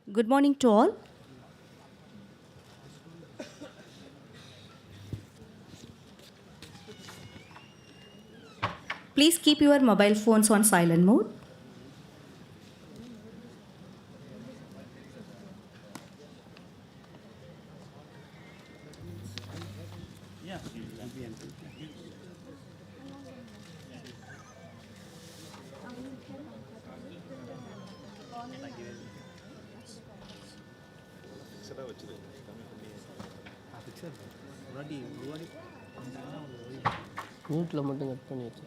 Good morning to all. Please keep your mobile phones on silent mode. மியூட்டில் மட்டும் cut பண்ணி வச்சு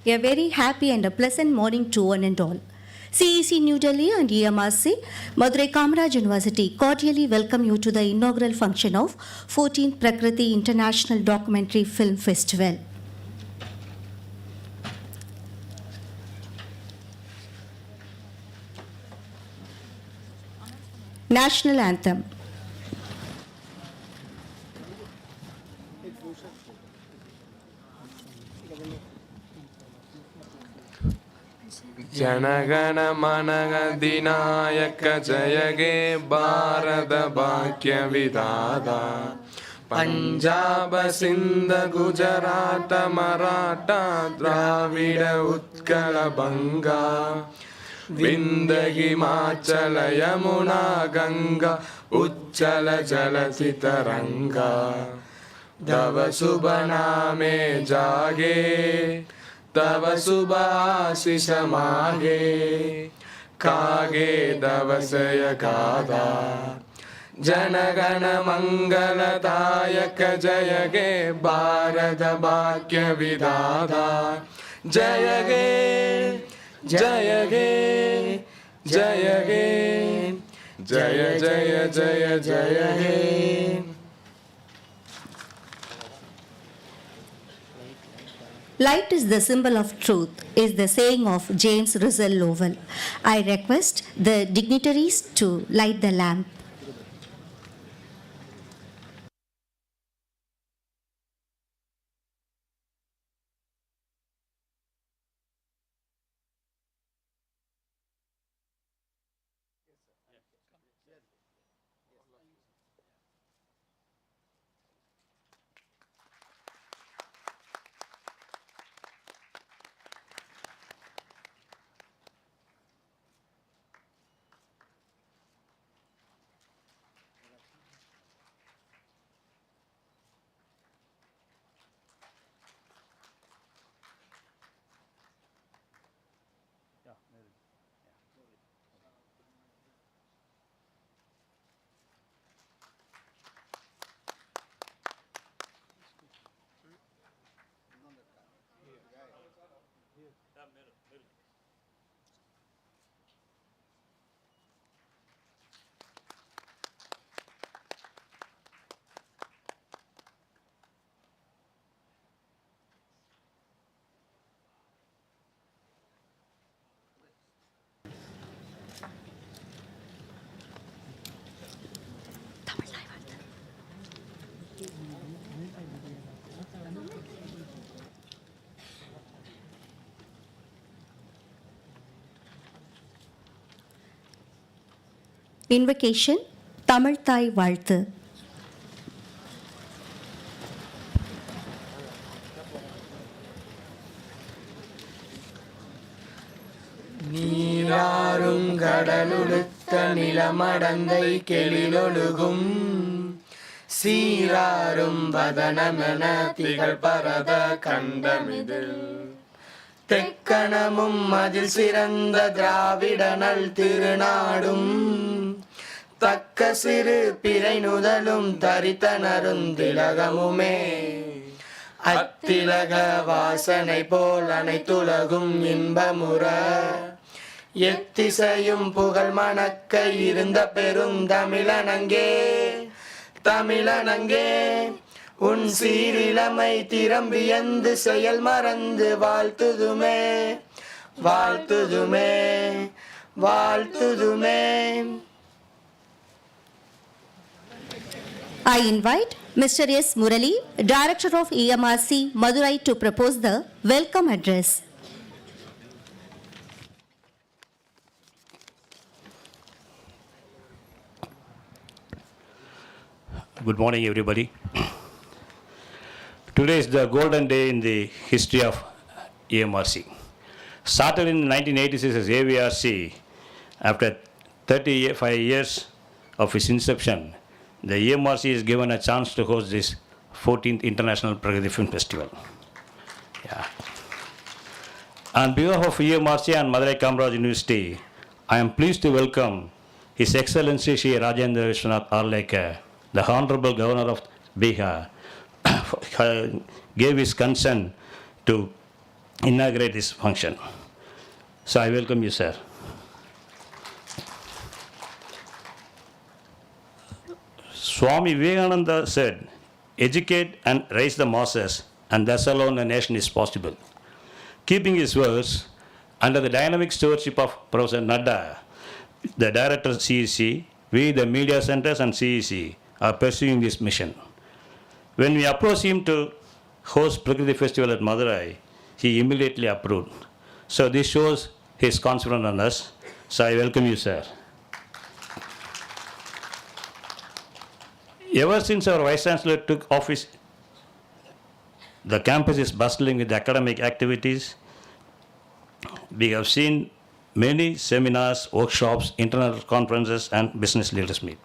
A very happy and a pleasant morning to one and all. CEC New Delhi and EMRC Madurai Kamaraj University cordially welcome you to the inaugural function of 14th Prakriti International Documentary Film Festival. National Anthem. ಜನಗಣ ಮನಗ ದಿನಾಯಕ ಜಯಗೆ Bharat Bhagya Vidhata Punjab ಸಿಂಧ ಗುಜರಾಟ Maratha ದ್ರಾವಿಡ ಉತ್ಕಳ ಬಂಗ ವಿಂಧ್ಯ ಹಿಮಾಚಲ ಯಮುನಾ ಗಂಗಾ ಉಚ್ಚಲ ಜಲಧಿ ತರಂಗ ತವ ಶುಭ ನಾಮೆ ಜಾಗೆ तव शुभ आशीष मागे कागे दवसय गादा जनगण मंगलदायक जय गे भारत भाग्य विधाता जय हे जय हे जय हे जय जय जय जय हे. Light is the symbol of truth, is the saying of James Russell Lowell. I request the dignitaries to light the lamp. Invocation, Tamil தாய் வாழ்த்து. நீராறும் கடலுடுத்த நிலமடந்தை கெளிலொழுகும் சீராறும் வதனமென திகழ் பரத கண்டமிதில் தெக்கணமும் அதில் சிறந்த திராவிடனல் திருநாடும் தக்க சிறு பிறை நுதலும் தரித்தனரும் திலகமுமே அத்திலக வாசனை போல் அனைத்துலகும் இன்பமுற எத்திசையும் புகழ் மணக்க இருந்த பெரும் தமிழனங்கே தமிழனங்கே உன் சீரிழமை திறம் வியந்து செயல் மறந்து வாழ்த்துதுமே வாழ்த்துதுமே வாழ்த்துதுமே. I invite Mr. S. Murali, Director of EMRC, Madurai, to propose the welcome address. Good morning, everybody. Today is the golden day in the history of EMRC. Started in 1986 as AVRC, after 35 years of its inception, the EMRC is given a chance to host this 14th International Prakriti Film Festival. Yeah. On behalf of EMRC and Madurai Kamaraj University, I am pleased to welcome His Excellency Shri Rajendra Vishwanath Arlekar, the Honorable Governor of Bihar, gave his consent to inaugurate this function. So I welcome you, sir. Swami Vivekananda said, educate and raise the masses, and thus alone a nation is possible. Keeping his words, under the dynamic stewardship of Professor Nadda, the Director of CEC, we, the media centers and CEC, are pursuing this mission. When we approached him to host Prakriti Festival at Madurai, he immediately approved. So this shows his confidence on us. So I welcome you, sir. Ever since our Vice Chancellor took office, the campus is bustling with academic activities. We have seen many seminars, workshops, international conferences, and business leaders meet.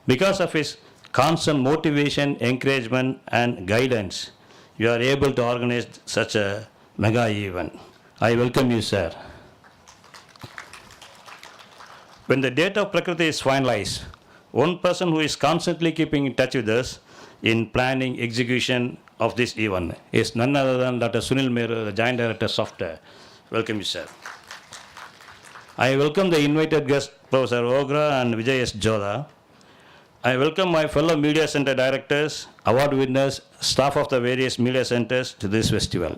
Because of his constant motivation, encouragement, and guidance, you are able to organize such a mega event. I welcome you, sir. When the date of Prakriti is finalized, one person who is constantly keeping in touch with us in planning, execution of this event is none other than Dr. Sunil Mehru, the Joint Director of Software. Welcome you, sir. I welcome the invited guests, Professor Ogra and Vijay S. Jodha. I welcome my fellow media center directors, award winners, staff of the various media centers to this festival.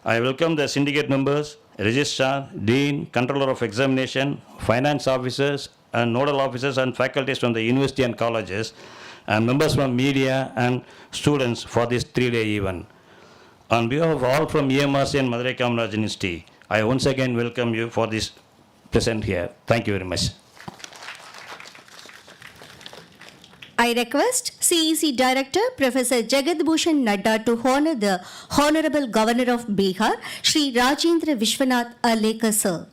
I welcome the syndicate members, registrar, dean, controller of examination, finance officers, and nodal officers and faculties from the university and colleges, and members from media and students for this 3-day event. On behalf of all from EMRC and Madurai Kamaraj University, I once again welcome you for this present here. Thank you very much. I request CEC Director Professor Jagat Bhushan Nadda to honor the Honorable Governor of Bihar, Shri Rajendra Vishwanath Arlekar sir.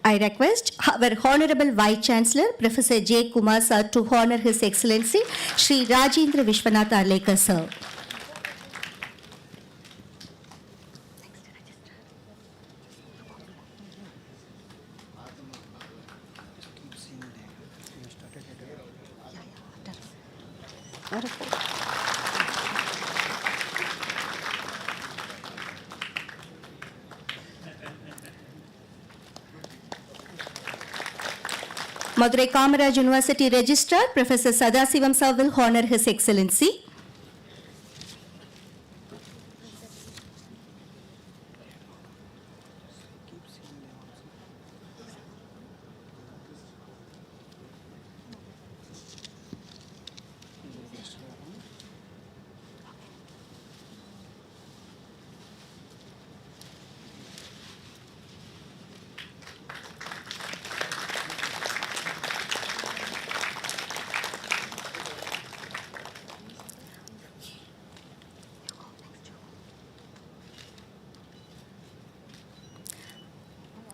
I request our Honorable Vice Chancellor, Professor J. Kumar sir, to honor His Excellency, Shri Rajendra Vishwanath Arlekar sir. Madurai Kamaraj University Registrar, Professor Sadasivam sir will honor His Excellency.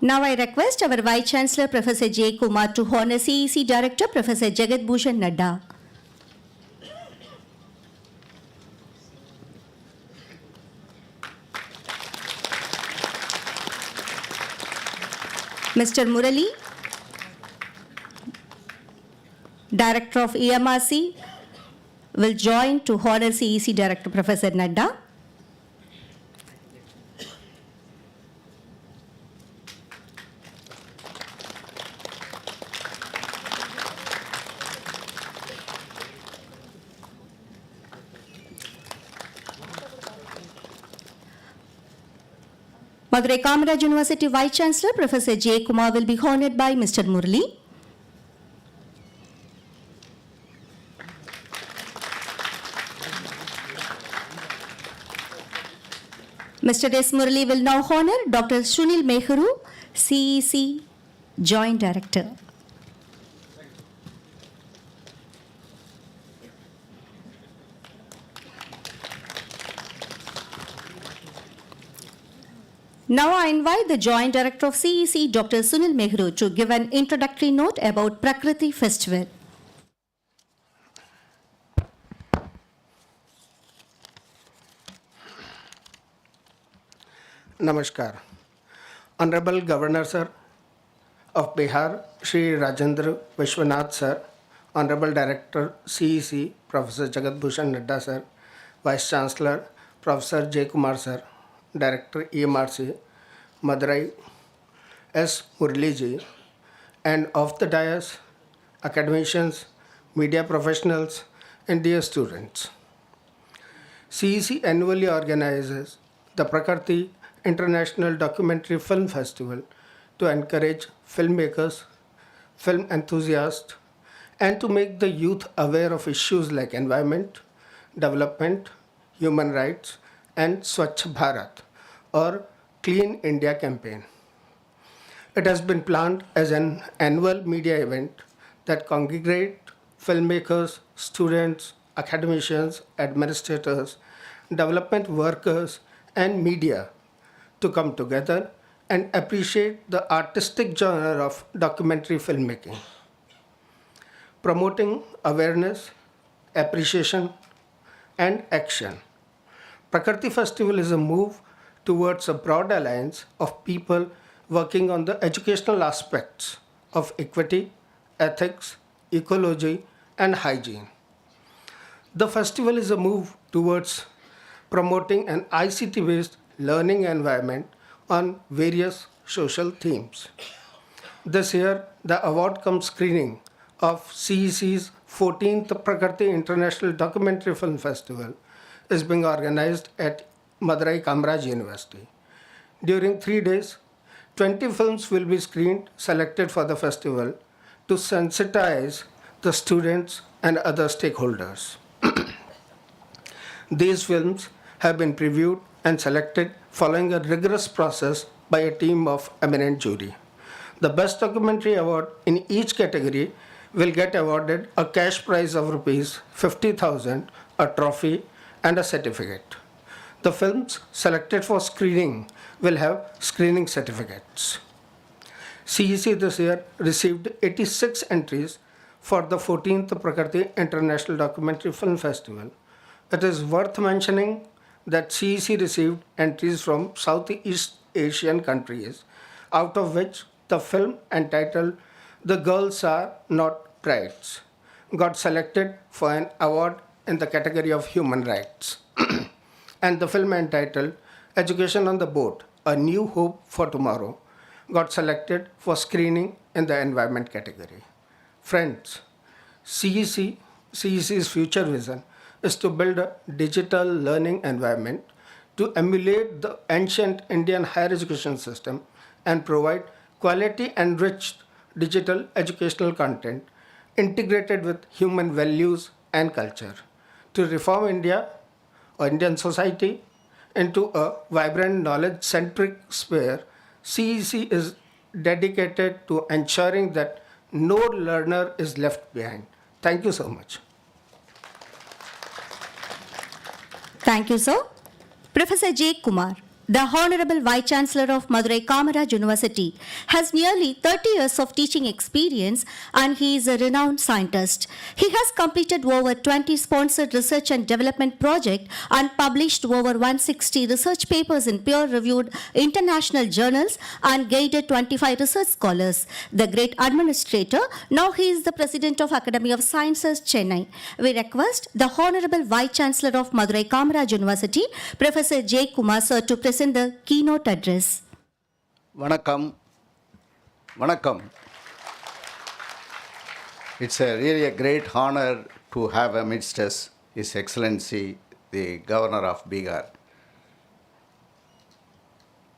Now I request our Vice Chancellor Professor J. Kumar to honor CEC Director Professor Jagat Bhushan Nadda. Mr. Murali, Director of EMRC, will join to honor CEC Director Professor Nadda. Madurai Kamaraj University Vice Chancellor Professor J. Kumar will be honored by Mr. Murali. Mr. S. Murali will now honor Dr. Sunil Mehru, CEC Joint Director. Now I invite the Joint Director of CEC, Dr. Sunil Mehru, to give an introductory note about Prakriti Festival. Namaskar. Honorable Governor Sir of Bihar, Shri Rajendra Vishwanath Sir, Honorable Director CEC, Professor Jagat Bhushan Nadda Sir, Vice Chancellor Professor J. Kumar Sir, Director EMRC, Madurai S. Murali Ji, and of the dais, academicians, media professionals, and dear students. CEC annually organizes the Prakriti International Documentary Film Festival to encourage filmmakers, film enthusiasts, and to make the youth aware of issues like environment, development, human rights, and Swachh Bharat or Clean India campaign. It has been planned as an annual media event that congregate filmmakers, students, academicians, administrators, development workers, and media to come together and appreciate the artistic genre of documentary filmmaking, promoting awareness, appreciation, and action. Prakriti Festival is a move towards a broad alliance of people working on the educational aspects of equity, ethics, ecology, and hygiene. The festival is a move towards promoting an ICT based learning environment on various social themes. This year, the award cum screening of CEC's 14th Prakriti International Documentary Film Festival is being organized at Madurai Kamaraj University. During 3 days, 20 films will be screened, selected for the festival to sensitize the students and other stakeholders. These films have been previewed and selected following a rigorous process by a team of eminent jury. The Best Documentary Award in each category will get awarded a cash prize of rupees 50,000, a trophy, and a certificate. The films selected for screening will have screening certificates. CEC this year received 86 entries for the 14th Prakriti International Documentary Film Festival. It is worth mentioning that CEC received entries from Southeast Asian countries, out of which the film entitled The Girls Are Not Brides got selected for an award in the category of human rights. And the film entitled Education on the Boat, A New Hope for Tomorrow got selected for screening in the environment category. Friends, CEC's future vision is to build a digital learning environment to emulate the ancient Indian higher education system and provide quality enriched digital educational content integrated with human values and culture to reform India or Indian society into a vibrant knowledge-centric sphere. CEC is dedicated to ensuring that no learner is left behind. Thank you so much. Thank you, sir. Professor J. Kumar, the Honorable Vice Chancellor of Madurai Kamaraj University, has nearly 30 years of teaching experience and he is a renowned scientist. He has completed over 20 sponsored research and development projects and published over 160 research papers in peer-reviewed international journals and guided 25 research scholars. The great administrator, now he is the President of Academy of Sciences, Chennai. We request the Honorable Vice Chancellor of Madurai Kamaraj University, Professor J. Kumar, sir, to present the keynote address. Vanakkam. Vanakkam. It's really a great honor to have amidst us His Excellency, the Governor of Bihar.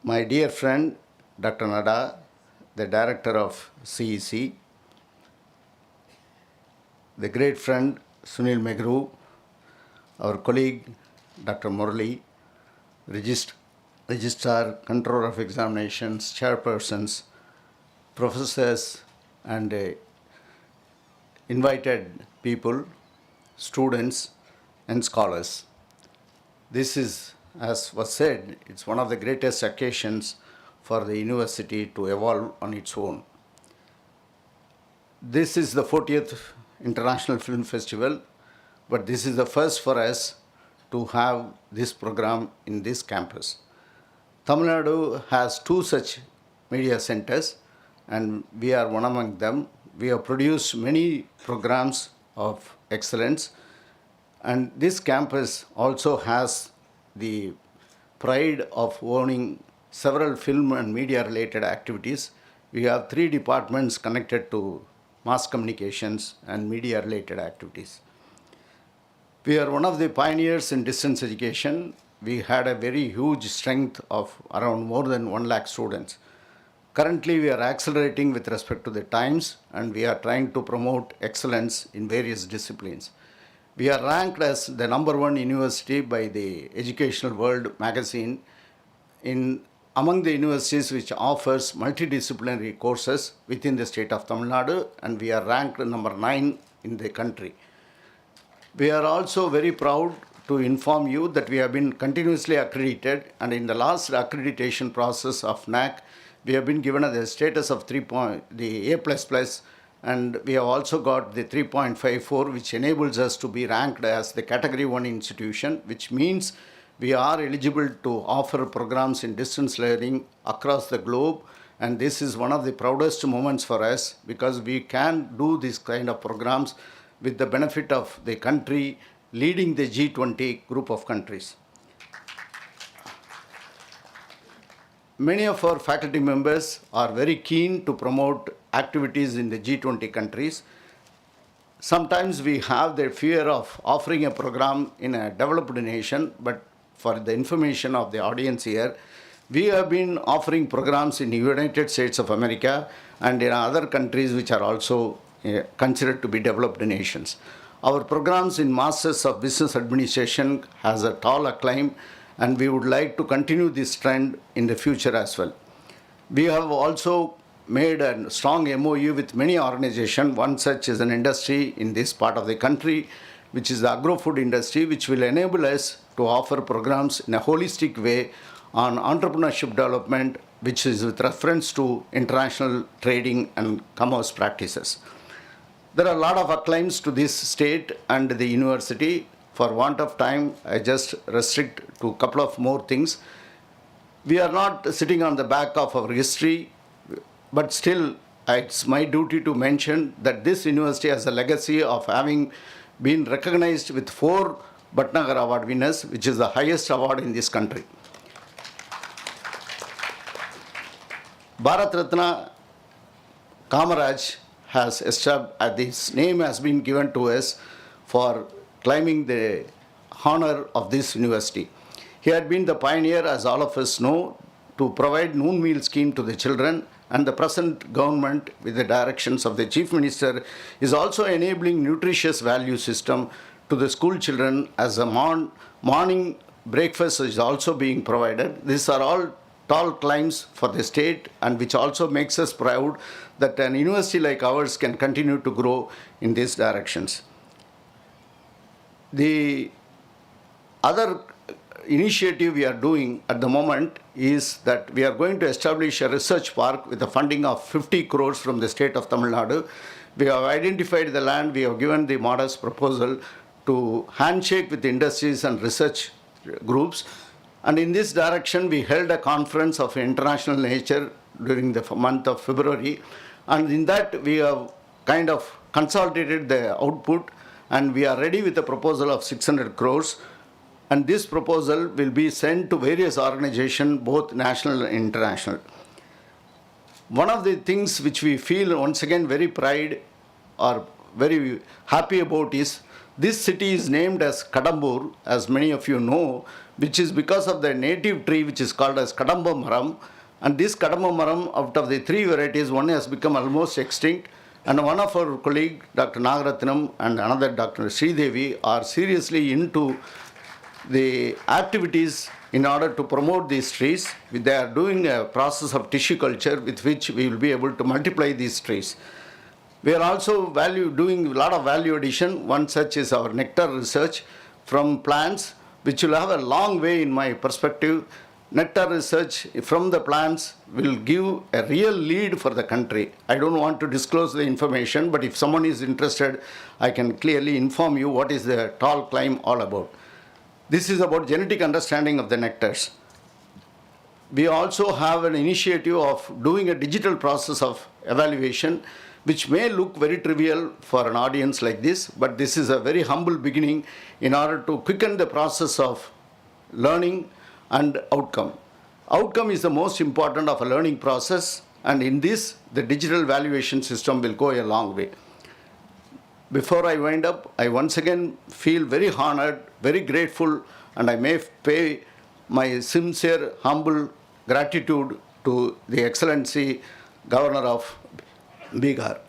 My dear friend, Dr. Nada, the Director of CEC, the great friend, Sunil Megru, our colleague, Dr. Murali, Registrar, Controller of Examinations, Chairpersons, Professors, and invited people, students, and scholars. This is, as was said, it's one of the greatest occasions for the university to evolve on its own. This is the 40th International Film Festival, but this is the first for us to have this program in this campus. Tamil Nadu has 2 such media centers, and we are one among them. We have produced many programs of excellence, and this campus also has the pride of owning several film and media related activities. We have 3 departments connected to mass communications and media related activities. We are one of the pioneers in distance education. We had a very huge strength of around more than 1 lakh students. Currently, we are accelerating with respect to the times, and we are trying to promote excellence in various disciplines. We are ranked as the #1 university by the Educational World magazine among the universities which offers multidisciplinary courses within the state of Tamil Nadu, and we are ranked #9 in the country. We are also very proud to inform you that we have been continuously accredited, and in the last accreditation process of NAC, we have been given the status of the A++, and we have also got the 3.54, which enables us to be ranked as the Category 1 institution, which means we are eligible to offer programs in distance learning across the globe, and this is one of the proudest moments for us because we can do this kind of programs with the benefit of the country leading the G20 group of countries. Many of our faculty members are very keen to promote activities in the G20 countries. Sometimes we have the fear of offering a program in a developed nation, but for the information of the audience here, we have been offering programs in the United States of America and in other countries which are also considered to be developed nations. Our programs in Masters of Business Administration has a tall acclaim, and we would like to continue this trend in the future as well. We have also made a strong MOU with many organizations. One such is an industry in this part of the country, which is the agro-food industry, which will enable us to offer programs in a holistic way on entrepreneurship development, which is with reference to international trading and commerce practices. There are a lot of acclaims to this state and the university. For want of time, I just restrict to a couple of more things. We are not sitting on the back of our history, but still it's my duty to mention that this university has a legacy of having been recognized with 4 Bhatnagar Award winners, which is the highest award in this country. Bharat Ratna Kamaraj has established, this name has been given to us for claiming the honor of this university. He had been the pioneer, as all of us know, to provide noon meal scheme to the children, and the present government, with the directions of the Chief Minister, is also enabling nutritious value system to the school children as a morning breakfast is also being provided. These are all tall climbs for the state, and which also makes us proud that an university like ours can continue to grow in these directions. The other initiative we are doing at the moment is that we are going to establish a research park with a funding of 50 crores from the state of Tamil Nadu. We have identified the land, we have given the modest proposal to handshake with industries and research groups. And in this direction, we held a conference of international nature during the month of February. And in that, we have kind of consolidated the output, and we are ready with a proposal of 600 crores. And this proposal will be sent to various organizations, both national and international. One of the things which we feel once again very pride or very happy about is this city is named as Kadambur, as many of you know, which is because of the native tree which is called as Kadamba Maram. And this Kadamba Maram, out of the 3 varieties, one has become almost extinct. And one of our colleagues, Dr. Nagaratnam, and another Dr. Sridevi, are seriously into the activities in order to promote these trees. They are doing a process of tissue culture with which we will be able to multiply these trees. We are also doing a lot of value addition. One such is our nectar research from plants, which will have a long way in my perspective. Nectar research from the plants will give a real lead for the country. I don't want to disclose the information, but if someone is interested, I can clearly inform you what is the tall climb all about. This is about genetic understanding of the nectars. We also have an initiative of doing a digital process of evaluation, which may look very trivial for an audience like this, but this is a very humble beginning in order to quicken the process of learning and outcome. Outcome is the most important of a learning process, and in this, the digital valuation system will go a long way. Before I wind up, I once again feel very honored, very grateful, and I may pay my sincere, humble gratitude to the Excellency Governor of Bihar.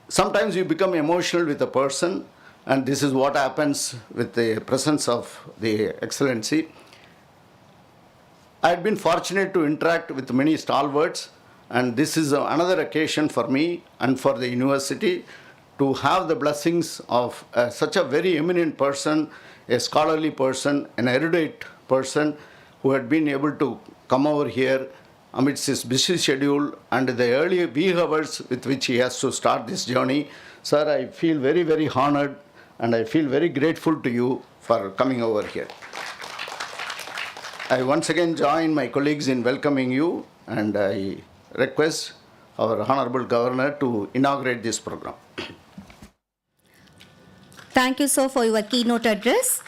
Sometimes you become emotional with a person, and this is what happens with the presence of the Excellency. I had been fortunate to interact with many stalwarts, and this is another occasion for me and for the university to have the blessings of such a very eminent person, a scholarly person, an erudite person who had been able to come over here amidst his busy schedule and the early wee hours with which he has to start this journey. Sir, I feel very, very honored and I feel very grateful to you for coming over here. I once again join my colleagues in welcoming you, and I request our Honorable Governor to inaugurate this program. Thank you, sir, for your keynote address.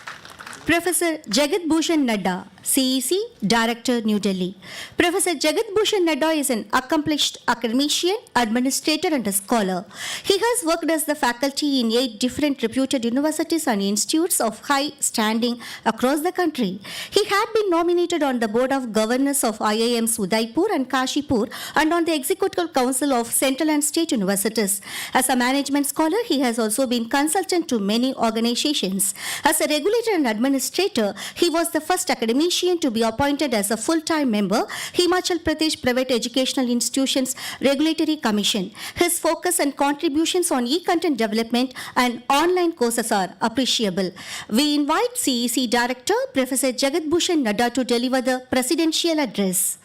Professor Jagat Bhushan Nadda, CEC, Director, New Delhi. Professor Jagat Bhushan Nadda is an accomplished academician, administrator, and a scholar. He has worked as the faculty in 8 different reputed universities and institutes of high standing across the country. He had been nominated on the board of governors of IIMs Udaipur and Kashipur and on the executive council of central and state universities. As a management scholar, he has also been consultant to many organizations. As a regulator and administrator, he was the first academician to be appointed as a full-time member, Himachal Pradesh Private Educational Institutions Regulatory Commission. His focus and contributions on e-content development and online courses are appreciable. We invite CEC Director Professor Jagat Bhushan Nadda to deliver the presidential address.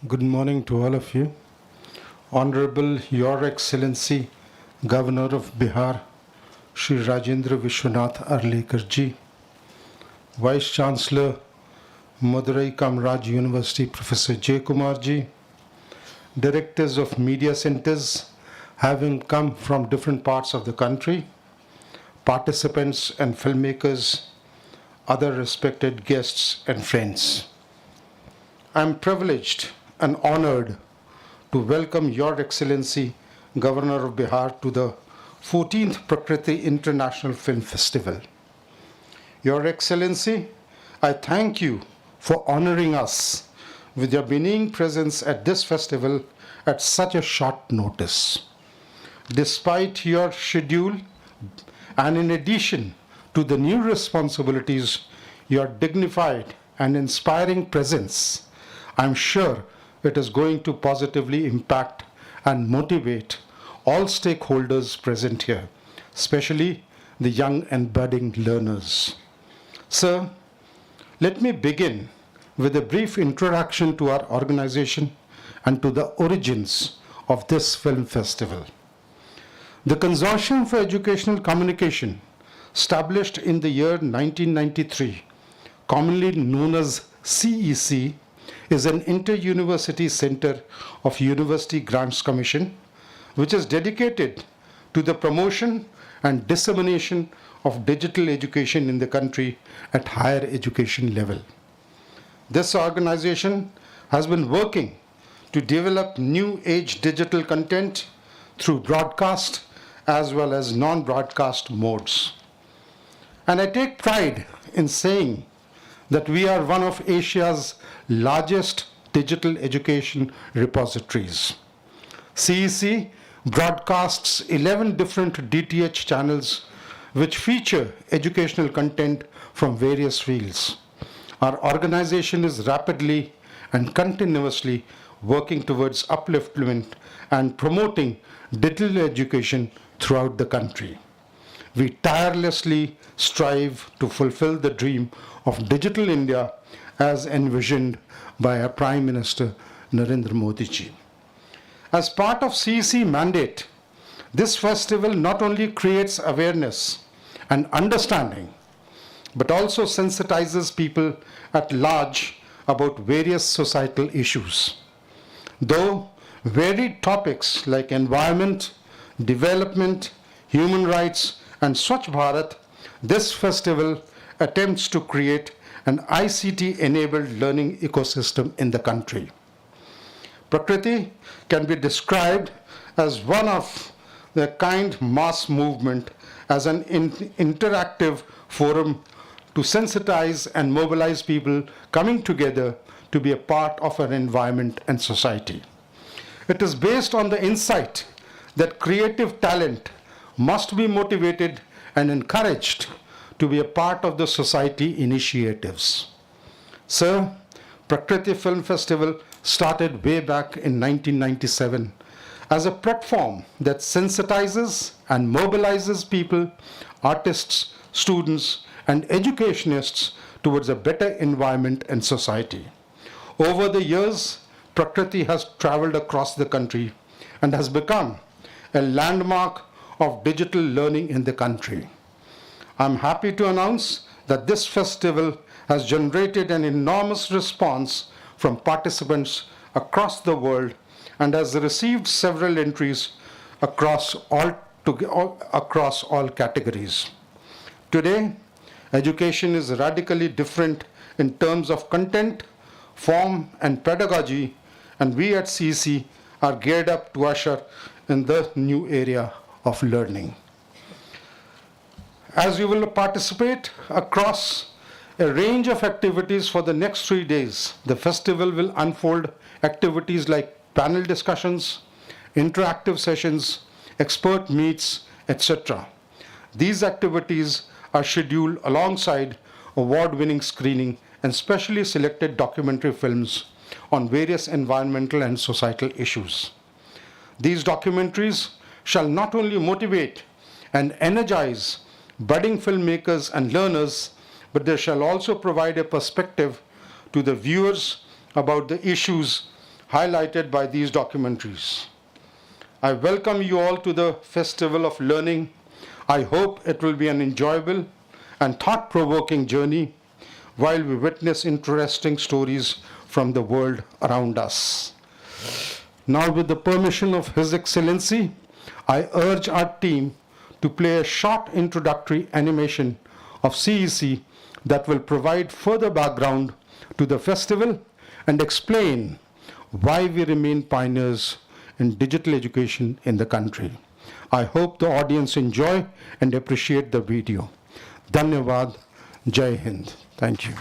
Good morning to all of you. Honorable Your Excellency, Governor of Bihar, Shri Rajendra Vishwanath Arlekar ji, Vice Chancellor, Madurai Kamaraj University, Professor J. Kumar ji, Directors of Media Centers having come from different parts of the country, participants and filmmakers, other respected guests and friends. I am privileged and honored to welcome Your Excellency, Governor of Bihar, to the 14th Prakriti International Film Festival. Your Excellency, I thank you for honoring us with your benign presence at this festival at such a short notice. Despite your schedule, and in addition to the new responsibilities, your dignified and inspiring presence, I'm sure it is going to positively impact and motivate all stakeholders present here, especially the young and budding learners. Sir, let me begin with a brief introduction to our organization and to the origins of this film festival. The Consortium for Educational Communication, established in the year 1993, commonly known as CEC, is an inter-university center of University Grants Commission, which is dedicated to the promotion and dissemination of digital education in the country at higher education level. This organization has been working to develop new age digital content through broadcast as well as non-broadcast modes. And I take pride in saying that we are one of Asia's largest digital education repositories. CEC broadcasts 11 different DTH channels which feature educational content from various fields. Our organization is rapidly and continuously working towards upliftment and promoting digital education throughout the country. We tirelessly strive to fulfill the dream of Digital India as envisioned by our Prime Minister Narendra Modi ji. As part of CEC mandate, this festival not only creates awareness and understanding, but also sensitizes people at large about various societal issues. Though varied topics like environment, development, human rights, and Swachh Bharat, this festival attempts to create an ICT-enabled learning ecosystem in the country. Prakriti can be described as one of the kind mass movement as an interactive forum to sensitize and mobilize people coming together to be a part of our environment and society. It is based on the insight that creative talent must be motivated and encouraged to be a part of the society initiatives. Sir, Prakriti Film Festival started way back in 1997 as a platform that sensitizes and mobilizes people, artists, students, and educationists towards a better environment and society. Over the years, Prakriti has traveled across the country and has become a landmark of digital learning in the country. I'm happy to announce that this festival has generated an enormous response from participants across the world and has received several entries across all categories. Today, education is radically different in terms of content, form, and pedagogy, and we at CEC are geared up to usher in the new area of learning. As you will participate across a range of activities for the next 3 days, the festival will unfold activities like panel discussions, interactive sessions, expert meets, etc. These activities are scheduled alongside award-winning screening and specially selected documentary films on various environmental and societal issues. These documentaries shall not only motivate and energize budding filmmakers and learners, but they shall also provide a perspective to the viewers about the issues highlighted by these documentaries. I welcome you all to the Festival of Learning. I hope it will be an enjoyable and thought-provoking journey while we witness interesting stories from the world around us. Now, with the permission of His Excellency, I urge our team to play a short introductory animation of CEC that will provide further background to the festival and explain why we remain pioneers in digital education in the country. I hope the audience enjoy and appreciate the video. Dhanyavad, Jai Hind. Thank you.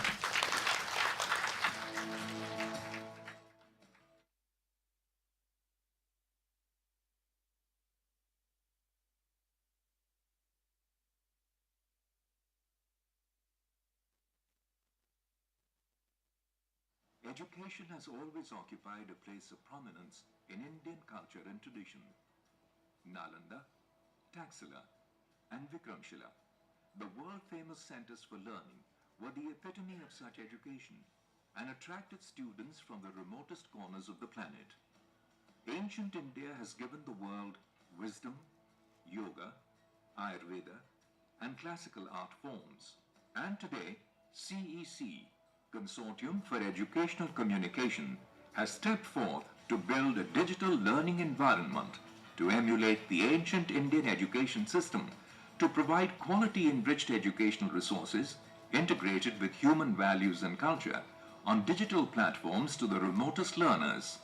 Education has always occupied a place of prominence in Indian culture and tradition. Nalanda, Taxila, and Vikramshila, the world-famous centers for learning, were the epitome of such education and attracted students from the remotest corners of the planet. Ancient India has given the world wisdom, yoga, Ayurveda, and classical art forms. And today, CEC, Consortium for Educational Communication, has stepped forth to build a digital learning environment to emulate the ancient Indian education system, to provide quality-enriched educational resources integrated with human values and culture on digital platforms to the remotest learners.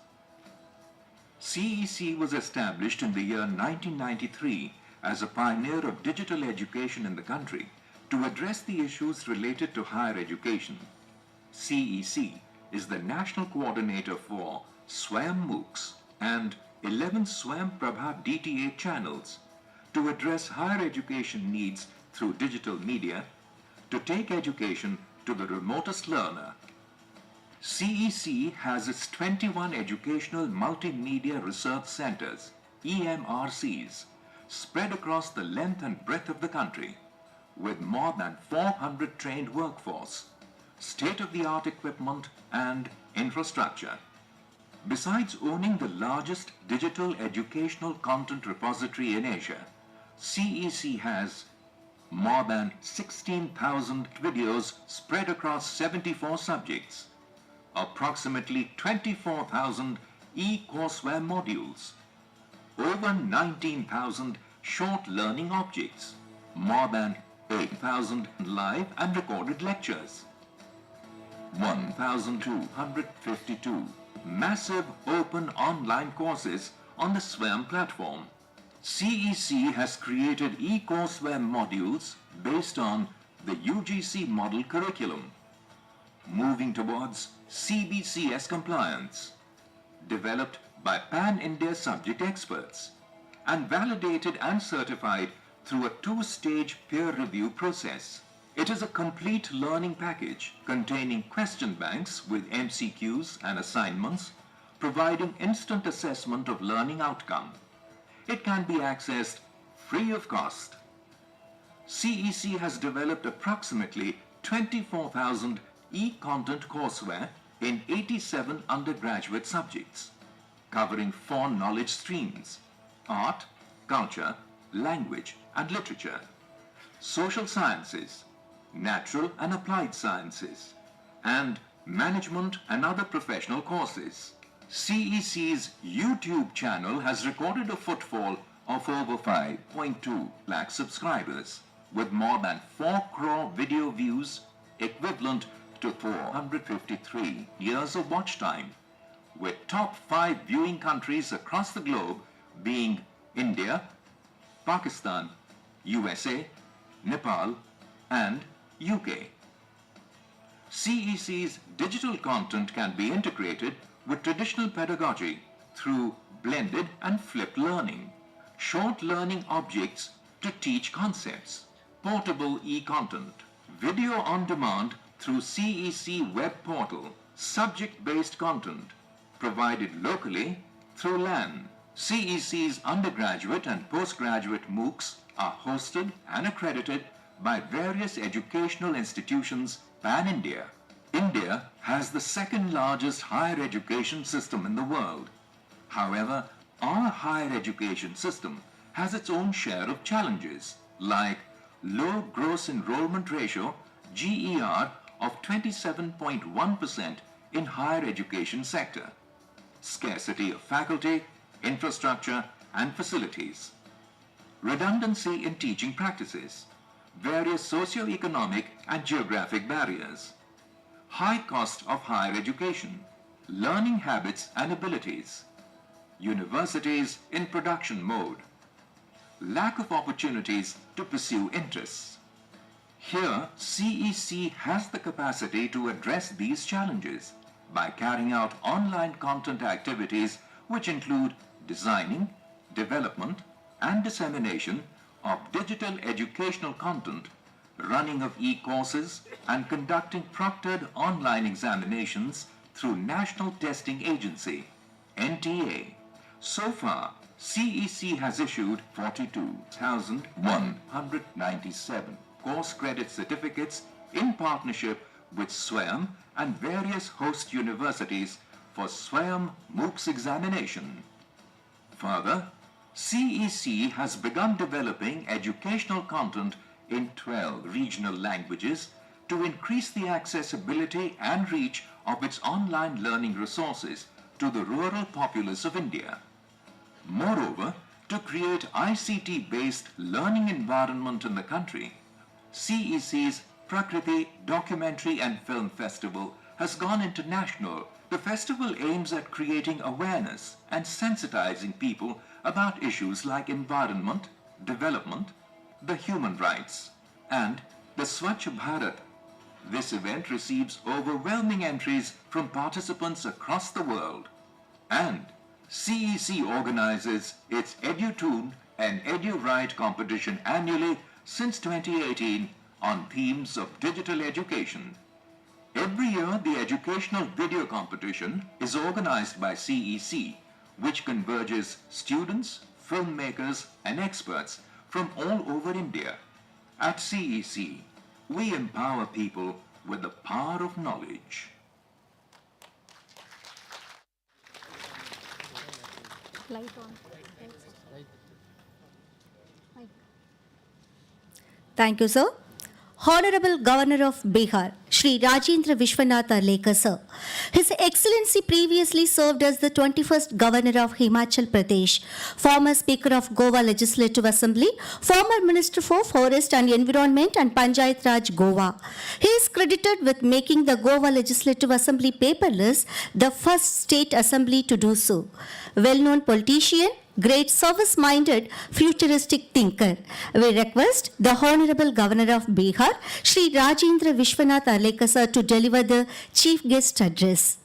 CEC was established in the year 1993 as a pioneer of digital education in the country to address the issues related to higher education. CEC is the national coordinator for Swayam MOOCs and 11 Swayam Prabha DTA channels to address higher education needs through digital media, to take education to the remotest learner. CEC has its 21 educational multimedia research centers, EMRCs, spread across the length and breadth of the country, with more than 400 trained workforce, state-of-the-art equipment and infrastructure. Besides owning the largest digital educational content repository in Asia, CEC has more than 16,000 videos spread across 74 subjects, approximately 24,000 e-courseware modules, over 19,000 short learning objects, more than 8,000 live and recorded lectures, 1,252 massive open online courses on the Swayam platform. CEC has created e-courseware modules based on the UGC model curriculum. moving towards CBCS compliance, developed by Pan-India subject experts and validated and certified through a two-stage peer review process. It is a complete learning package containing question banks with MCQs and assignments, providing instant assessment of learning outcome. It can be accessed free of cost. CEC has developed approximately 24,000 e-content courseware in 87 undergraduate subjects, covering 4 knowledge streams: art, culture, language and literature, social sciences, natural and applied sciences, and management and other professional courses. CEC's YouTube channel has recorded a footfall of over 5.2 lakh subscribers, with more than 4 crore video views, equivalent to 453 years of watch time, with top 5 viewing countries across the globe being India, Pakistan, USA, Nepal, and UK. CEC's digital content can be integrated with traditional pedagogy through blended and flipped learning, short learning objects to teach concepts, portable e-content, video on demand through CEC web portal, subject-based content provided locally through LAN. CEC's undergraduate and postgraduate MOOCs are hosted and accredited by various educational institutions pan-India. India has the second largest higher education system in the world. However, our higher education system has its own share of challenges, like low gross enrollment ratio, GER, of 27.1% in higher education sector, scarcity of faculty, infrastructure and facilities, redundancy in teaching practices, various socio-economic and geographic barriers, high cost of higher education, learning habits and abilities, universities in production mode, lack of opportunities to pursue interests. Here, CEC has the capacity to address these challenges by carrying out online content activities which include designing, development, and dissemination of digital educational content, running of e-courses, and conducting proctored online examinations through National Testing Agency, NTA. So far, CEC has issued 42,197 course credit certificates in partnership with SWAYAM and various host universities for SWAYAM MOOCs examination. Further, CEC has begun developing educational content in 12 regional languages to increase the accessibility and reach of its online learning resources to the rural populace of India. Moreover, to create ICT-based learning environment in the country, CEC's Prakriti Documentary and Film Festival has gone international. The festival aims at creating awareness and sensitizing people about issues like environment, development, the human rights, and the Swachh Bharat. This event receives overwhelming entries from participants across the world, and CEC organizes its EduTune and EduWrite competition annually since 2018 on themes of digital education. Every year, the educational video competition is organized by CEC, which converges students, filmmakers, and experts from all over India. At CEC, we empower people with the power of knowledge. Light on. Thank you, sir. Honorable Governor of Bihar, Shri Rajendra Vishwanath Arlekar, sir. His Excellency previously served as the 21st Governor of Himachal Pradesh, former Speaker of Goa Legislative Assembly, former Minister for Forest and Environment and Panchayat Raj Goa. He is credited with making the Goa Legislative Assembly paperless, the first state assembly to do so. Well-known politician, great service-minded, futuristic thinker. We request the Honorable Governor of Bihar, Shri Rajendra Vishwanath Arlekar, Arlekar sir to deliver the chief guest address.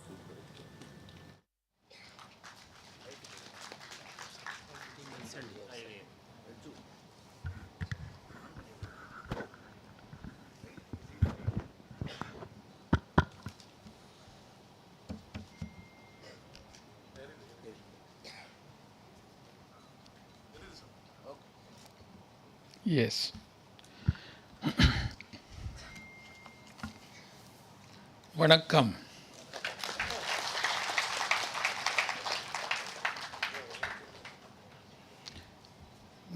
Yes. Vanakkam.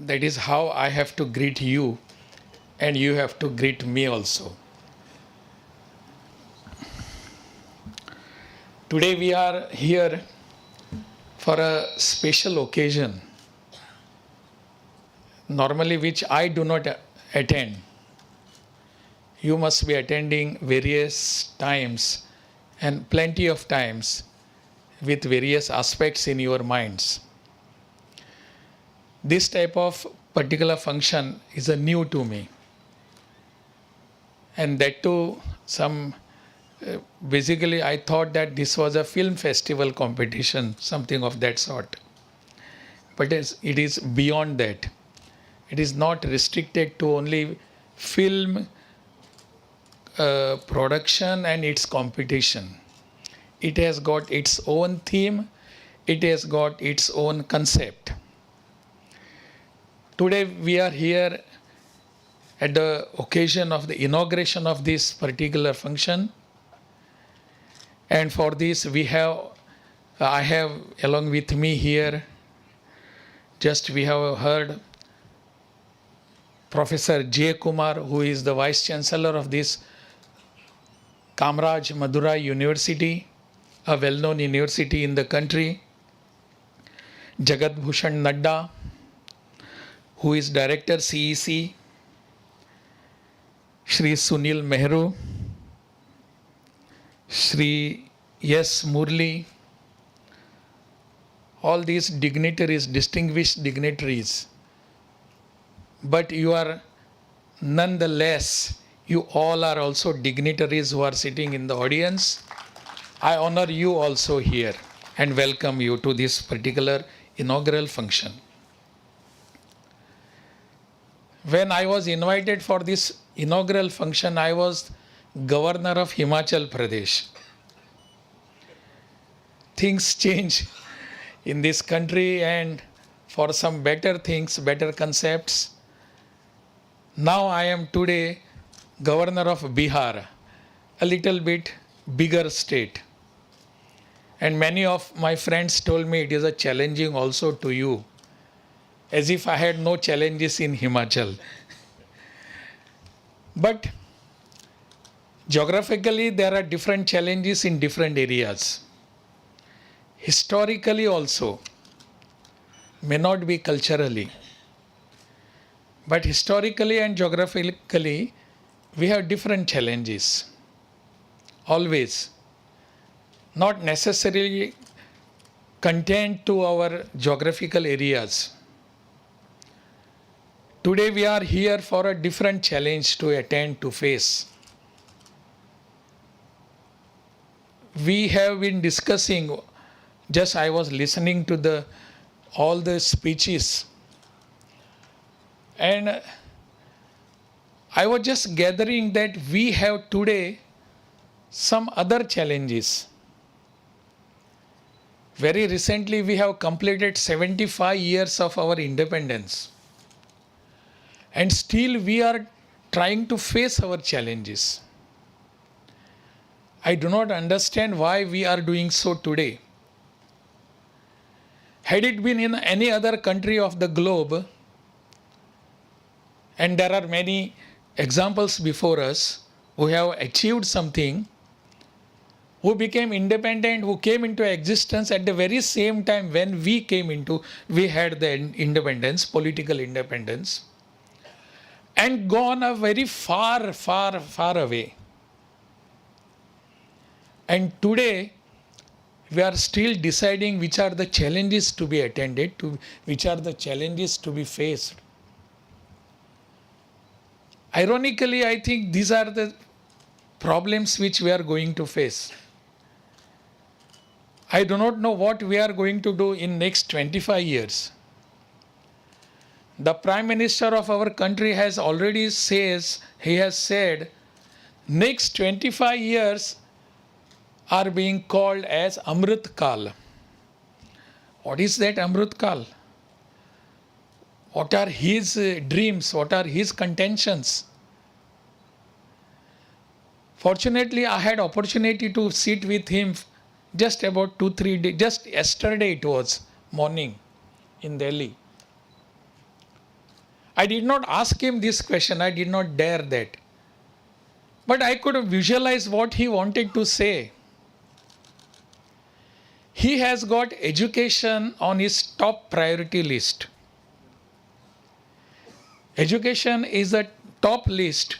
That is how I have to greet you, and you have to greet me also. Today we are here for a special occasion, normally which I do not attend. You must be attending various times and plenty of times with various aspects in your minds. This type of particular function is a new to me, and that too basically I thought that this was a film festival competition, something of that sort, but it is beyond that. It is not restricted to only film production and its competition. It has got its own theme, it has got its own concept. Today we are here at the occasion of the inauguration of this particular function, and for this I have along with me here, we have heard Professor J. Kumar, who is the Vice Chancellor of this Kamaraj Madurai University, a well-known university in the country. Jagat Bhushan Nadda, who is Director CEC. Shri Sunil Mehru, Shri S. Murli, all these dignitaries, distinguished dignitaries. But you are nonetheless, you all are also dignitaries who are sitting in the audience. I honor you also here and welcome you to this particular inaugural function. When I was invited for this inaugural function, I was Governor of Himachal Pradesh. Things change in this country, and for some better things, better concepts. Now I am today Governor of Bihar, a little bit bigger state. And many of my friends told me it is a challenging also to you, as if I had no challenges in Himachal. But geographically, there are different challenges in different areas. Historically also, may not be culturally. But historically and geographically, we have different challenges. Always. Not necessarily contained to our geographical areas. Today we are here for a different challenge to attend, to face. We have been discussing, I was listening to all the speeches, and I was just gathering that we have today some other challenges. Very recently we have completed 75 years of our independence. And still we are trying to face our challenges. I do not understand why we are doing so today. Had it been in any other country of the globe, and there are many examples before us who have achieved something, who became independent, who came into existence at the very same time when we had the independence, political independence, and gone a very far, far, far away. And today, we are still deciding which are the challenges to be attended to, which are the challenges to be faced. Ironically, I think these are the problems which we are going to face. I do not know what we are going to do in next 25 years. The Prime Minister of our country has already said, next 25 years are being called as Amrit Kal. What is that Amrit Kal? What are his dreams? What are his contentions? Fortunately, I had opportunity to sit with him just about 2-3 days. Just yesterday it was morning in Delhi. I did not ask him this question. I did not dare that. But I could visualize what he wanted to say. He has got education on his top priority list. Education is a top list.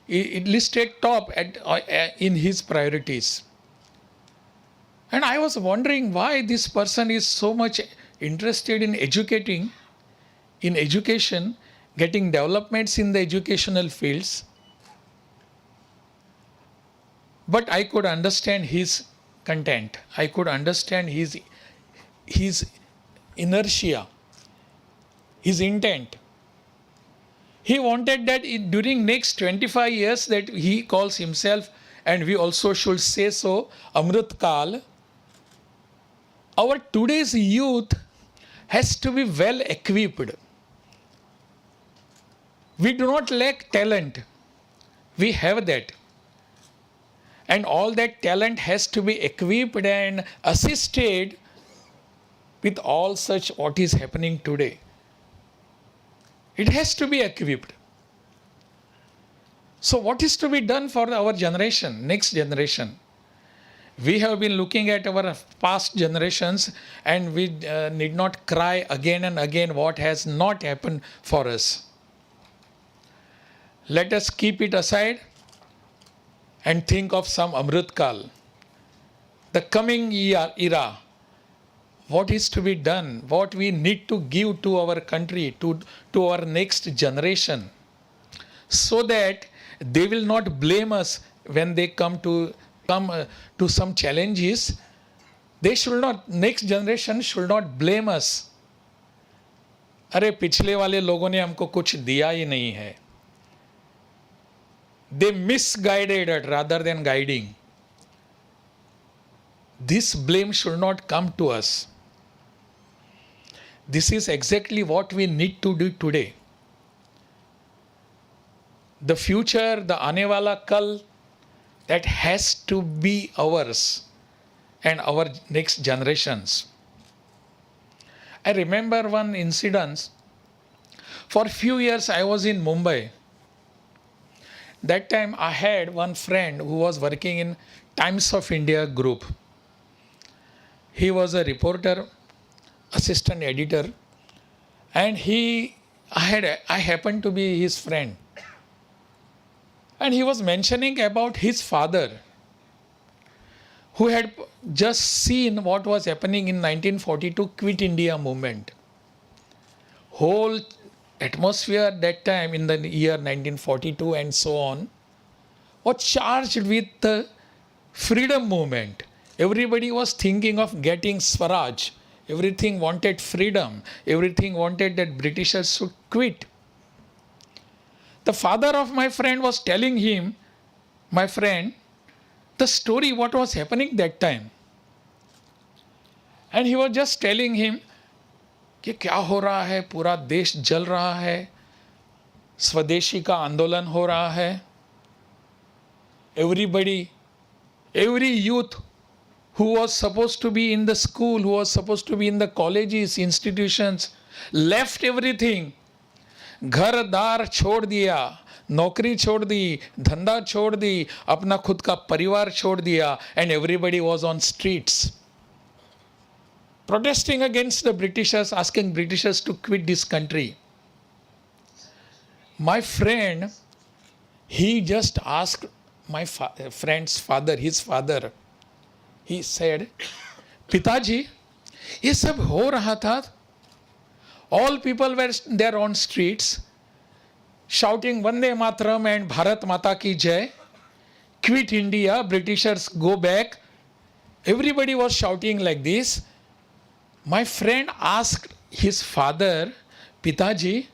It listed top in his priorities. And I was wondering why this person is so much interested in education, getting developments in the educational fields. But I could understand his content. I could understand his inertia, his intent. He wanted that during next 25 years that he calls himself, and we also should say so, Amrit Kal, our today's youth has to be well equipped. We do not lack talent. We have that. And all that talent has to be equipped and assisted with all such what is happening today. It has to be equipped. So what is to be done for our generation, next generation? We have been looking at our past generations and we need not cry again and again what has not happened for us. Let us keep it aside and think of some Amrit Kal. The coming era, what is to be done, what we need to give to our country, to our next generation, so that they will not blame us when they come to some challenges. Next generation should not blame us. अरे पिछले वाले लोगों ने हमको कुछ दिया ही नहीं है. They misguided it rather than guiding. This blame should not come to us. This is exactly what we need to do today. The future, the aane wala kal, that has to be ours and our next generations. I remember one incident. For a few years I was in Mumbai. That time I had one friend who was working in Times of India group. He was a reporter, assistant editor, and I happened to be his friend. And he was mentioning about his father, who had just seen what was happening in 1942 Quit India movement. Whole atmosphere that time in the year 1942 and so on was charged with the freedom movement. Everybody was thinking of getting Swaraj. Everything wanted freedom. Everything wanted that Britishers should quit. The father of my friend was telling him, my friend, the story what was happening that time. And he was just telling him कि क्या हो रहा है, पूरा देश जल रहा है, स्वदेशी का आंदोलन हो रहा है. Everybody, every youth who was supposed to be in the school, who was supposed to be in the colleges, institutions, left everything. घर दार छोड़ दिया, नौकरी छोड़ दी, धंधा छोड़ दी, अपना खुद का परिवार छोड़ दिया, and everybody was on streets protesting against the Britishers, asking Britishers to quit this country. My friend, he just asked my friend's father, his father, he said, पिताजी, ये सब हो रहा था. All people were there on streets shouting Vande Mataram and Bharat Mata Ki Jai. quit India, Britishers go back. Everybody was shouting like this. My friend asked his father, Pitaji,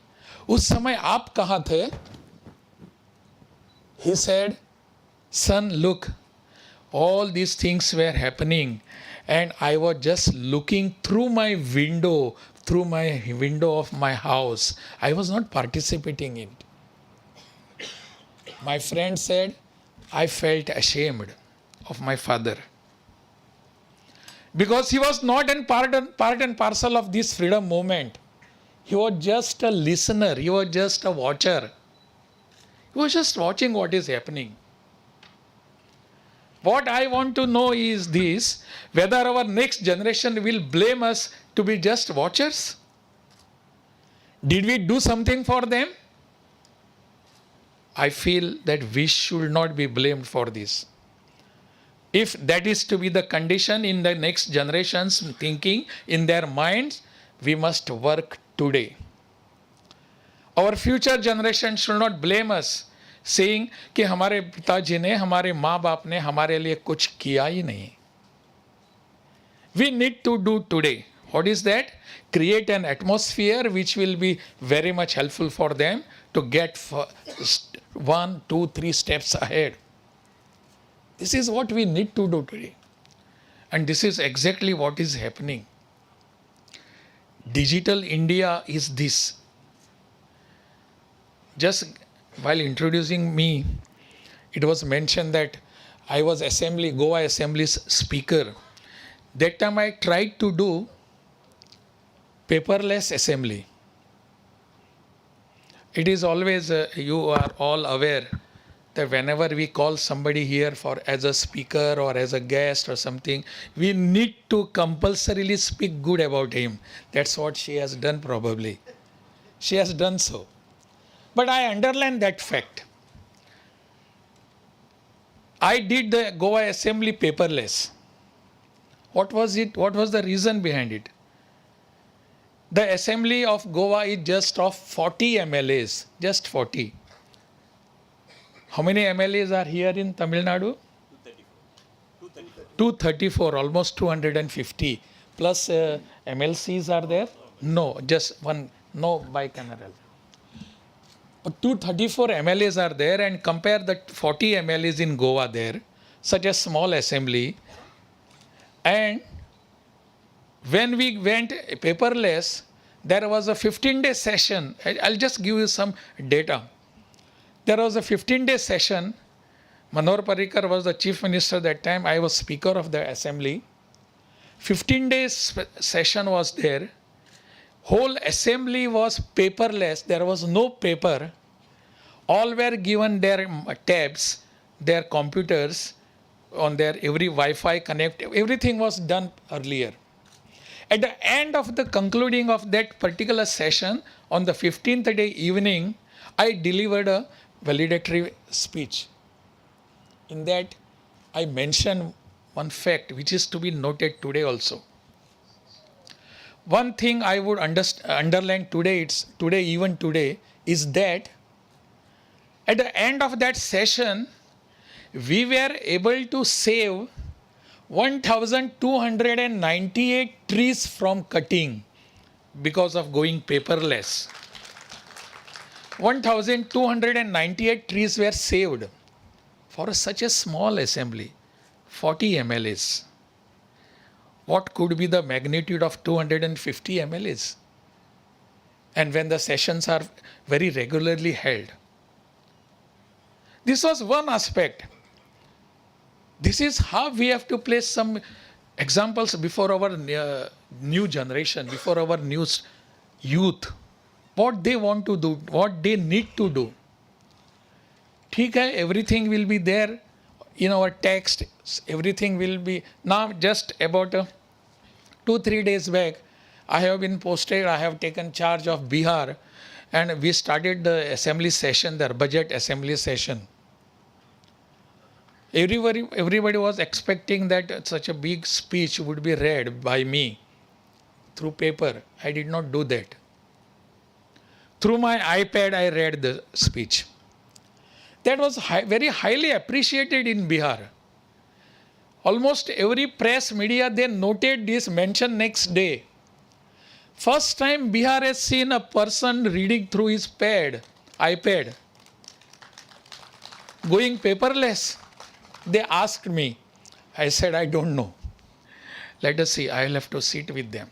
उस समय आप कहाँ थे? He said, son, look, all these things were happening and I was just looking through my window of my house. I was not participating in it. My friend said, I felt ashamed of my father. Because he was not in part and parcel of this freedom movement. He was just a listener. He was just a watcher. He was just watching what is happening. What I want to know is this, whether our next generation will blame us to be just watchers. Did we do something for them? I feel that we should not be blamed for this. If that is to be the condition in the next generation's thinking, in their minds, we must work today. Our future generation should not blame us, saying कि हमारे पिताजी ने, हमारे माँ बाप ने हमारे लिए कुछ किया ही नहीं. We need to do today. What is that? Create an atmosphere which will be very much helpful for them to get 1, 2, 3 steps ahead. This is what we need to do today. And this is exactly what is happening. Digital India is this. Just while introducing me, it was mentioned that I was Goa Assembly's speaker. That time I tried to do paperless assembly. It is always, you are all aware that whenever we call somebody here for as a speaker or as a guest or something, we need to compulsorily speak good about him. That's what she has done probably. She has done so. But I underline that fact. I did the Goa Assembly paperless. What was it? What was the reason behind it? The Assembly of Goa is just of 40 MLAs, just 40. How many MLAs are here in Tamil Nadu? 234, almost 250. Plus MLCs are there? No, just one, no bicameral. But 234 MLAs are there, and compare the 40 MLAs in Goa there, such a small assembly. And when we went paperless, there was a 15-day session. I'll just give you some data. There was a 15-day session. Manohar Parrikar was the chief minister that time. I was speaker of the assembly. 15 days session was there. Whole assembly was paperless. There was no paper. All were given their tabs, their computers, on their every Wi-Fi connect. Everything was done earlier. At the end of the concluding of that particular session, on the 15th day evening, I delivered a validatory speech. In that, I mentioned one fact which is to be noted today also. One thing I would underline today, even today, is that at the end of that session, we were able to save 1,298 trees from cutting because of going paperless. 1,298 trees were saved for such a small assembly, 40 MLAs. What could be the magnitude of 250 MLAs? And when the sessions are very regularly held. This was one aspect. This is how we have to place some examples before our new generation, before our new youth. What they want to do, what they need to do. ठीक है, everything will be there in our text. Everything will be. Now just about 2-3 days back, I have been posted, I have taken charge of Bihar, and we started the assembly session there, budget assembly session. Everybody was expecting that such a big speech would be read by me through paper. I did not do that. Through my iPad, I read the speech. That was very highly appreciated in Bihar. Almost every press media, they noted this mention next day. First time Bihar has seen a person reading through his iPad, going paperless. They asked me. I said, I don't know. Let us see. I will have to sit with them.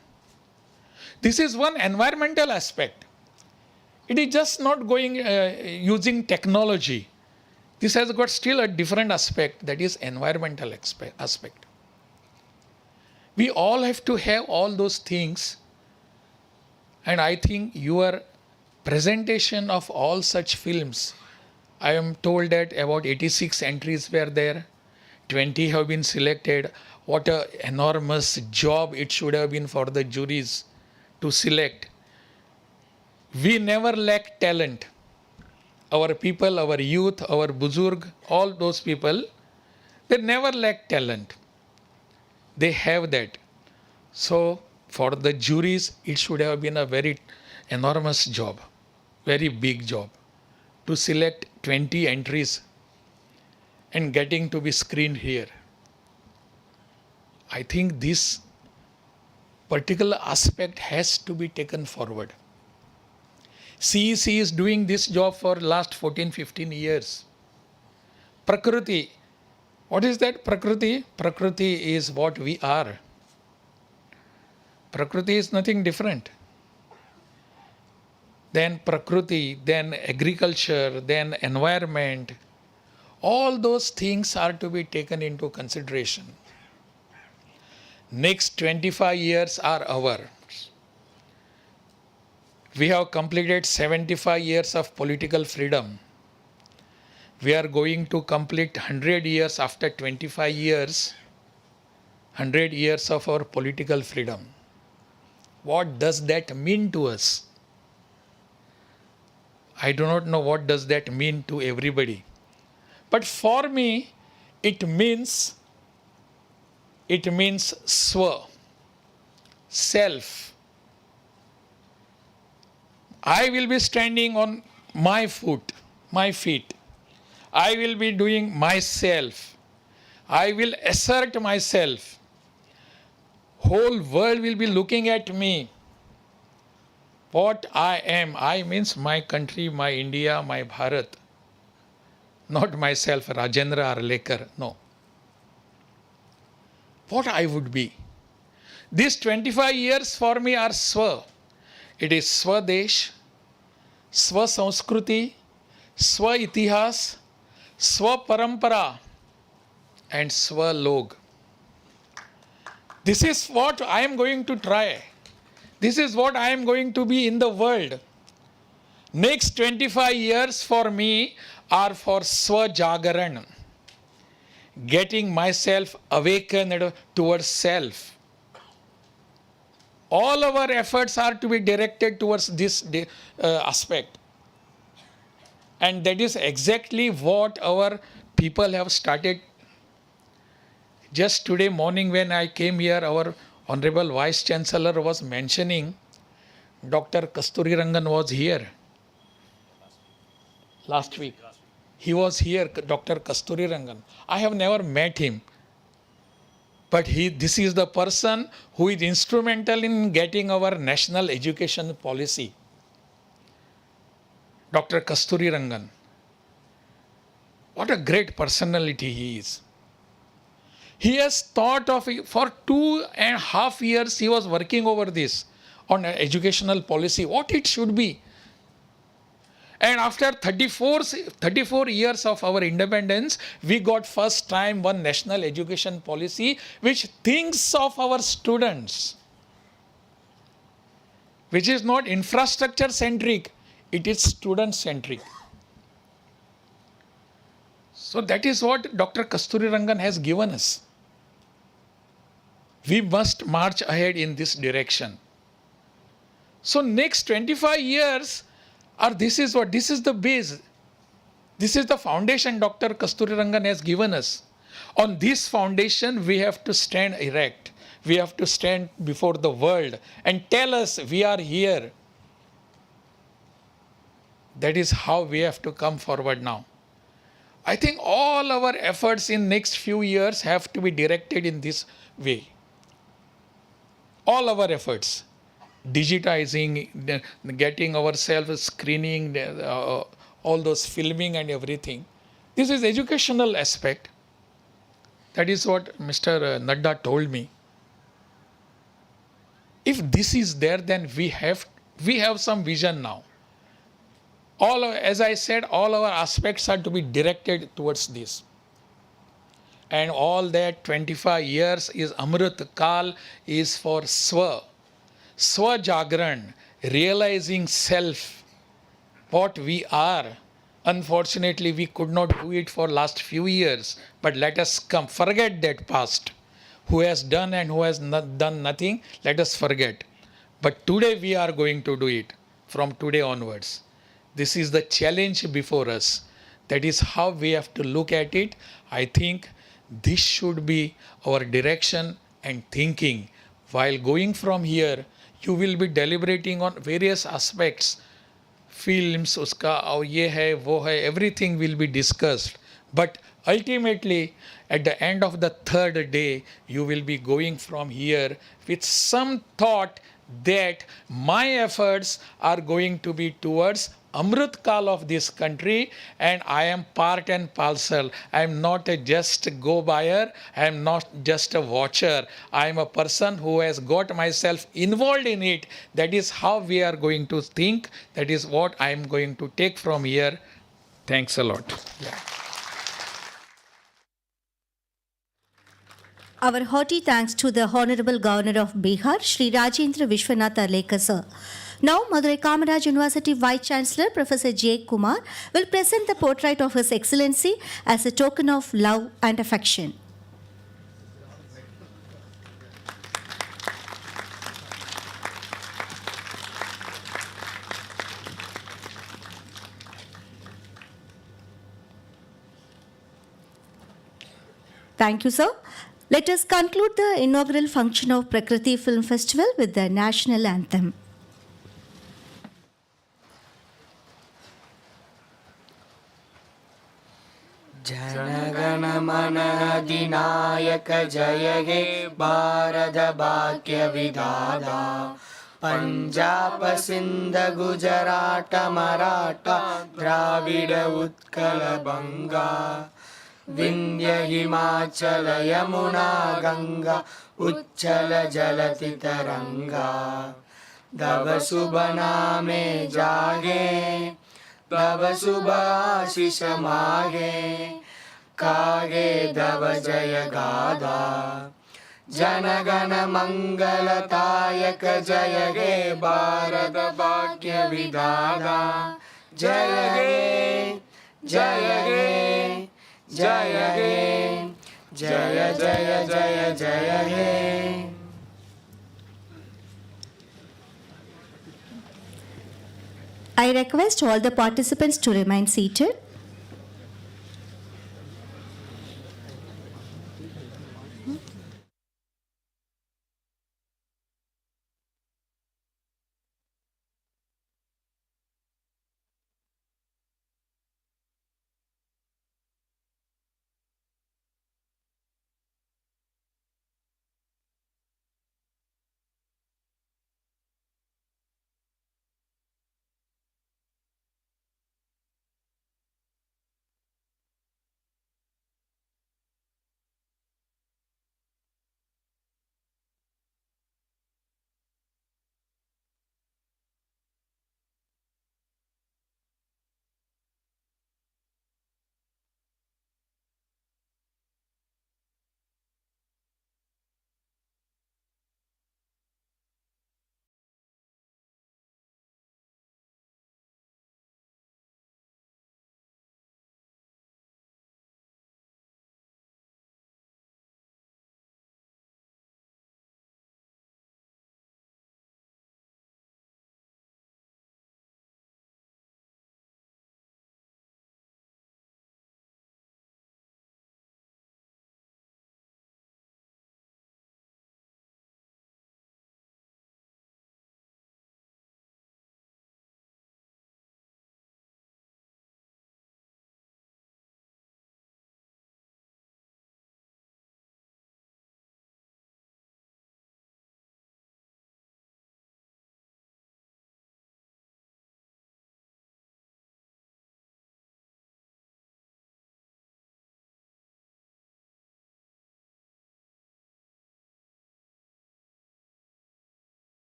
This is one environmental aspect. It is just not going using technology. This has got still a different aspect, that is environmental aspect. We all have to have all those things. And I think your presentation of all such films, I am told that about 86 entries were there, 20 have been selected. What an enormous job it should have been for the juries to select. We never lack talent. Our people, our youth, our buzurg, all those people, they never lack talent. They have that. So for the juries, it should have been a very enormous job, very big job, to select 20 entries and getting to be screened here. I think this particular aspect has to be taken forward. CEC is doing this job for last 14-15 years. Prakriti. What is that Prakriti? Prakriti is what we are. Prakriti is nothing different. Then Prakriti, then agriculture, then environment. All those things are to be taken into consideration. Next 25 years are ours. We have completed 75 years of political freedom. We are going to complete 100 years after 25 years, 100 years of our political freedom. What does that mean to us? I do not know what does that mean to everybody. But for me, it means swa, self. I will be standing on my feet. I will be doing myself. I will assert myself. Whole world will be looking at me. What I am. I means my country, my India, my Bharat. Not myself, Rajendra Arlekar. No. What I would be. These 25 years for me are swa. It is Swadesh, Swasanskriti, Swa-itihas, Swa-parampara and Swa-log. This is what I am going to try. This is what I am going to be in the world. Next 25 years for me are for Swa-jagaran, getting myself awakened towards self. All our efforts are to be directed towards this aspect. And that is exactly what our people have started. Just today morning when I came here, our Honorable Vice Chancellor was mentioning Dr. Kasturi Rangan was here last week. He was here, Dr. Kasturi Rangan. I have never met him. But this is the person who is instrumental in getting our national education policy. Dr. Kasturi Rangan. What a great personality he is. He has thought of it for 2.5 years. He was working over this on educational policy, what it should be. And after 34 years of our independence, we got first time one national education policy which thinks of our students, which is not infrastructure centric, it is student centric. So that is what Dr. Kasturi Rangan has given us. We must march ahead in this direction. So next 25 years, this is the base. This is the foundation Dr. Kasturi Rangan has given us. On this foundation, we have to stand erect. We have to stand before the world and tell us we are here. That is how we have to come forward now. I think all our efforts in next few years have to be directed in this way. All our efforts, digitizing, getting ourselves screening, all those filming and everything. This is educational aspect. That is what Mr. Nadda told me. If this is there, then we have some vision now. As I said, all our aspects are to be directed towards this. And all that 25 years is Amrit Kal is for Swa. Swa Jagran, realizing self, what we are. Unfortunately, we could not do it for last few years, but let us forget that past. Who has done and who has not done nothing, let us forget. But today we are going to do it from today onwards. This is the challenge before us. That is how we have to look at it. I think this should be our direction and thinking. While going from here, you will be deliberating on various aspects. Films, uska, aur ye hai, wo hai, everything will be discussed. But ultimately, at the end of the third day, you will be going from here with some thought that my efforts are going to be towards Amrit Kal of this country, and I am part and parcel. I am not just a go-buyer. I am not just a watcher. I am a person who has got myself involved in it. That is how we are going to think. That is what I am going to take from here. Thanks a lot. Yeah. Our hearty thanks to the Honorable Governor of Bihar, Sri Rajendra Vishwanath Arlekar, sir. Now, Madurai Kamaraj University Vice Chancellor Professor J. Kumar will present the portrait of His Excellency as a token of love and affection. Thank you, sir. Let us conclude the inaugural function of Prakriti Film Festival with the national anthem. जनगण मन अधिनायक जय हे भारत भाग्य विधाता पंजाब सिंध गुजरात मराठा द्राविड उत्कल बंगा विंध्य हिमाचल यमुना गंगा उच्चल जलति तरंगा तव शुभ नामे जागे तव शुभ आशीष मागे कागे तव जय गाधा जनगण मंगलदायक जय हे भारत भाग्य विधाता जय हे जय हे जय हे जय जय जय जय हे. I request all the participants to remain seated.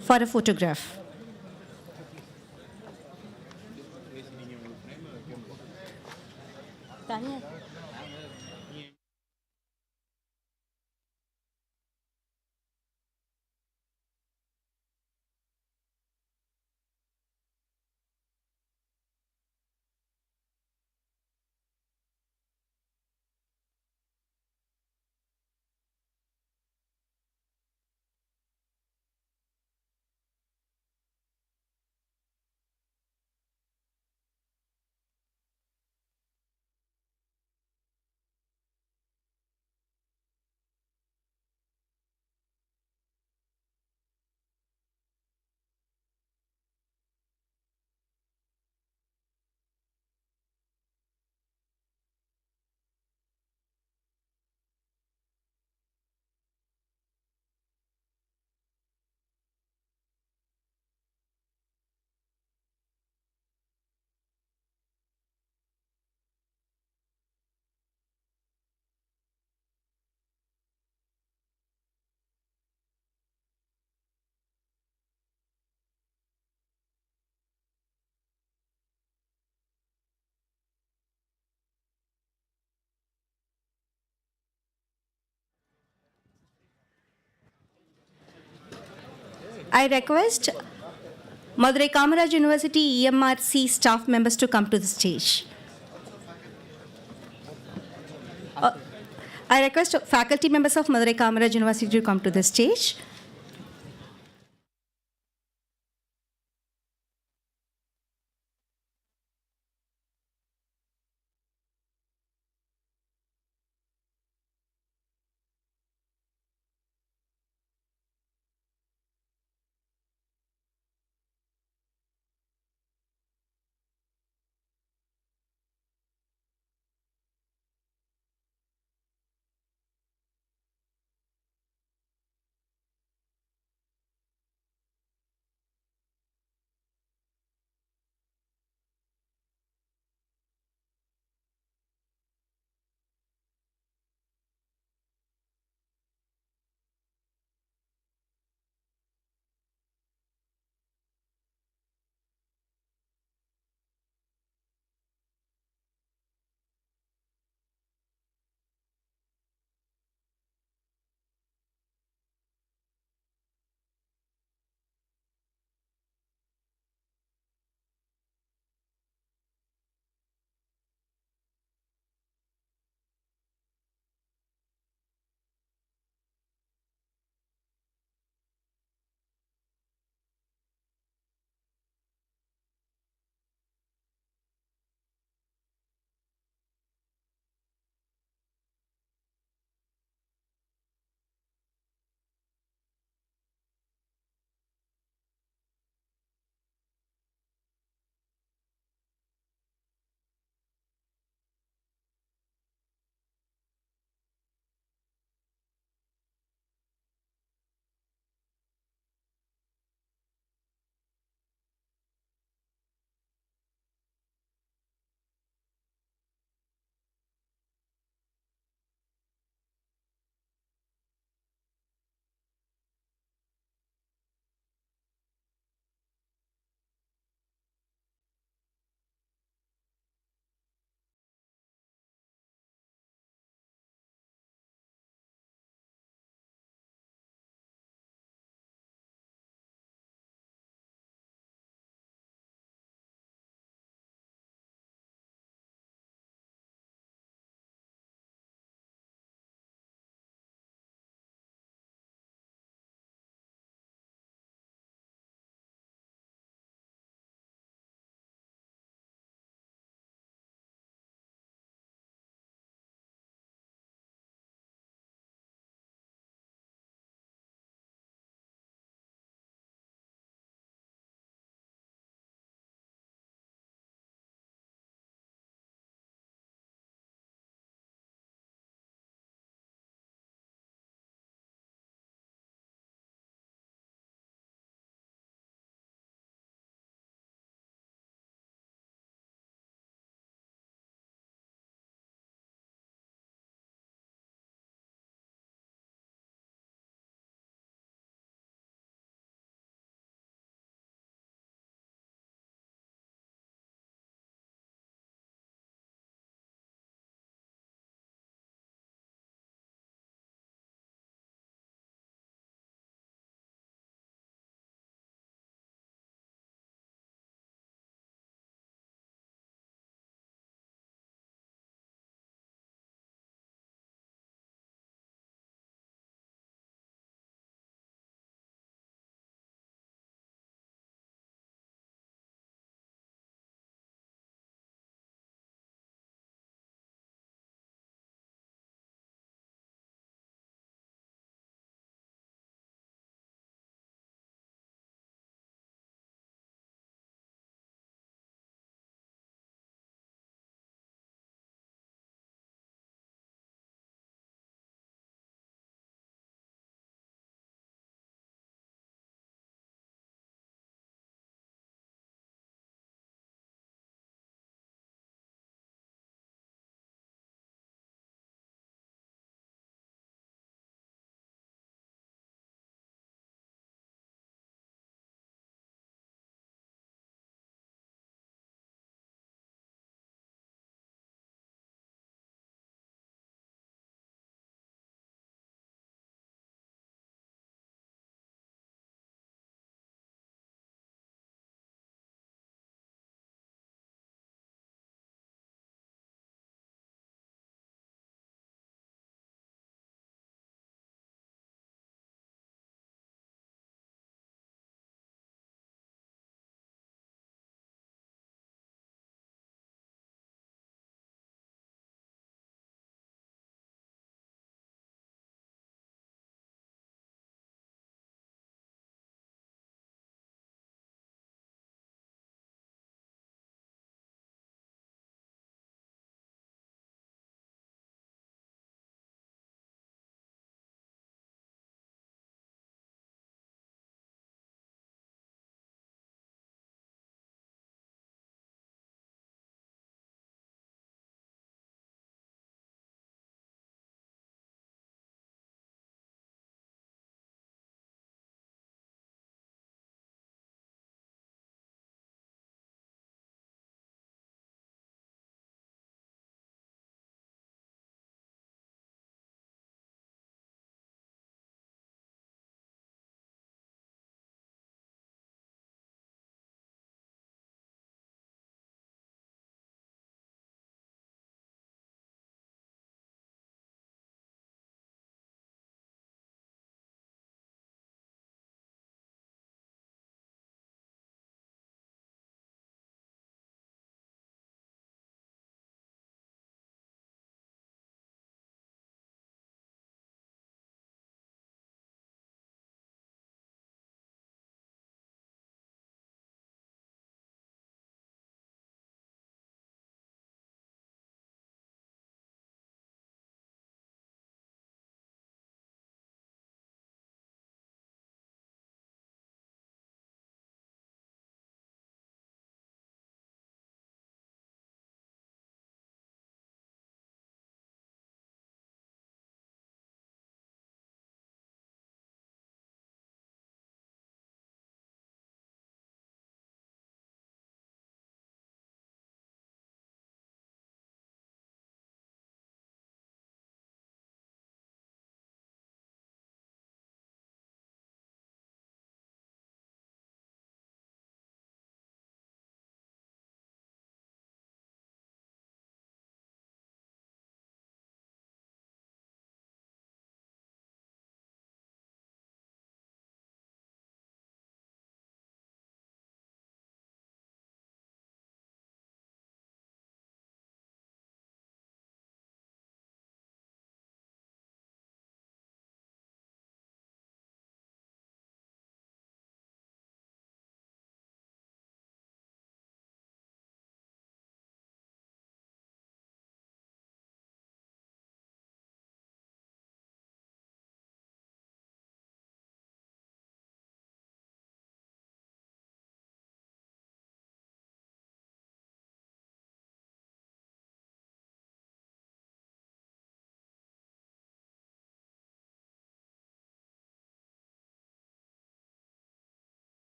for a photograph. I request Madurai Kamaraj University EMRC staff members to come to the stage. I request faculty members of Madurai Kamaraj University to come to the stage.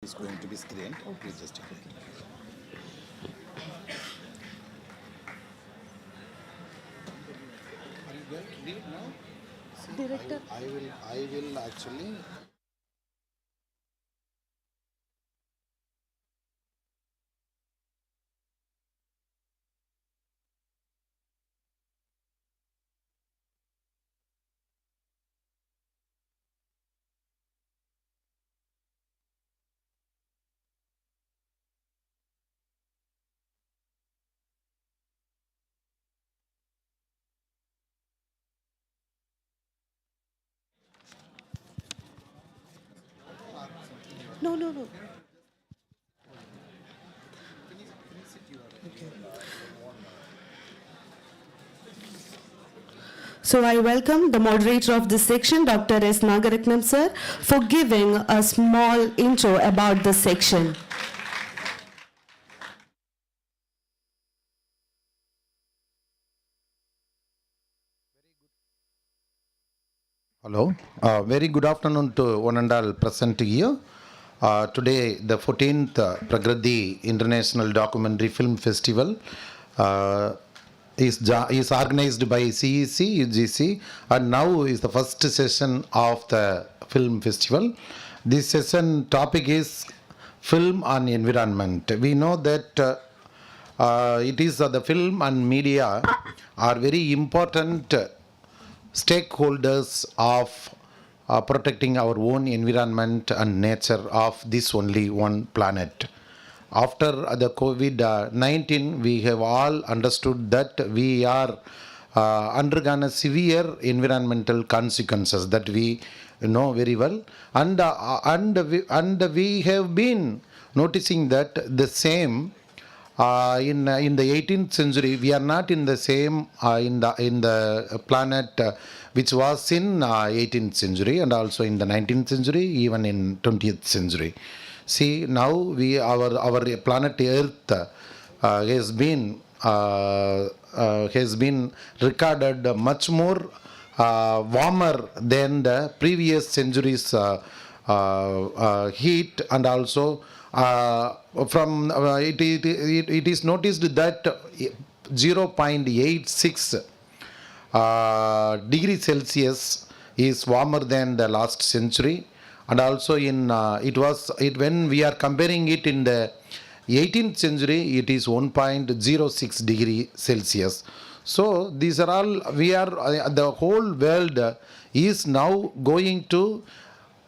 is going to be screened. Please just take it. Are you going to read now? Director. I will actually. No, no, no. So I welcome the moderator of this section, Dr. S. Nagaratnam sir, for giving a small intro about this section. Hello. Very good afternoon to one and all present here. Today, the 14th Prakriti International Documentary Film Festival is organized by CEC, UGC, and now is the first session of the film festival. This session topic is film and environment. We know that it is the film and media are very important stakeholders of protecting our own environment and nature of this only one planet. After the COVID-19, we have all understood that we are undergone a severe environmental consequences that we know very well, and we have been noticing that the same. In the 18th century, we are not in the same in the planet which was in 18th century, and also in the 19th century, even in 20th century. See, now our planet Earth has been recorded much more warmer than the previous centuries heat, and also it is noticed that 0.86 degree Celsius is warmer than the last century, and also when we are comparing it in the 18th century, it is 1.06 degree Celsius. So these are all the whole world is now going to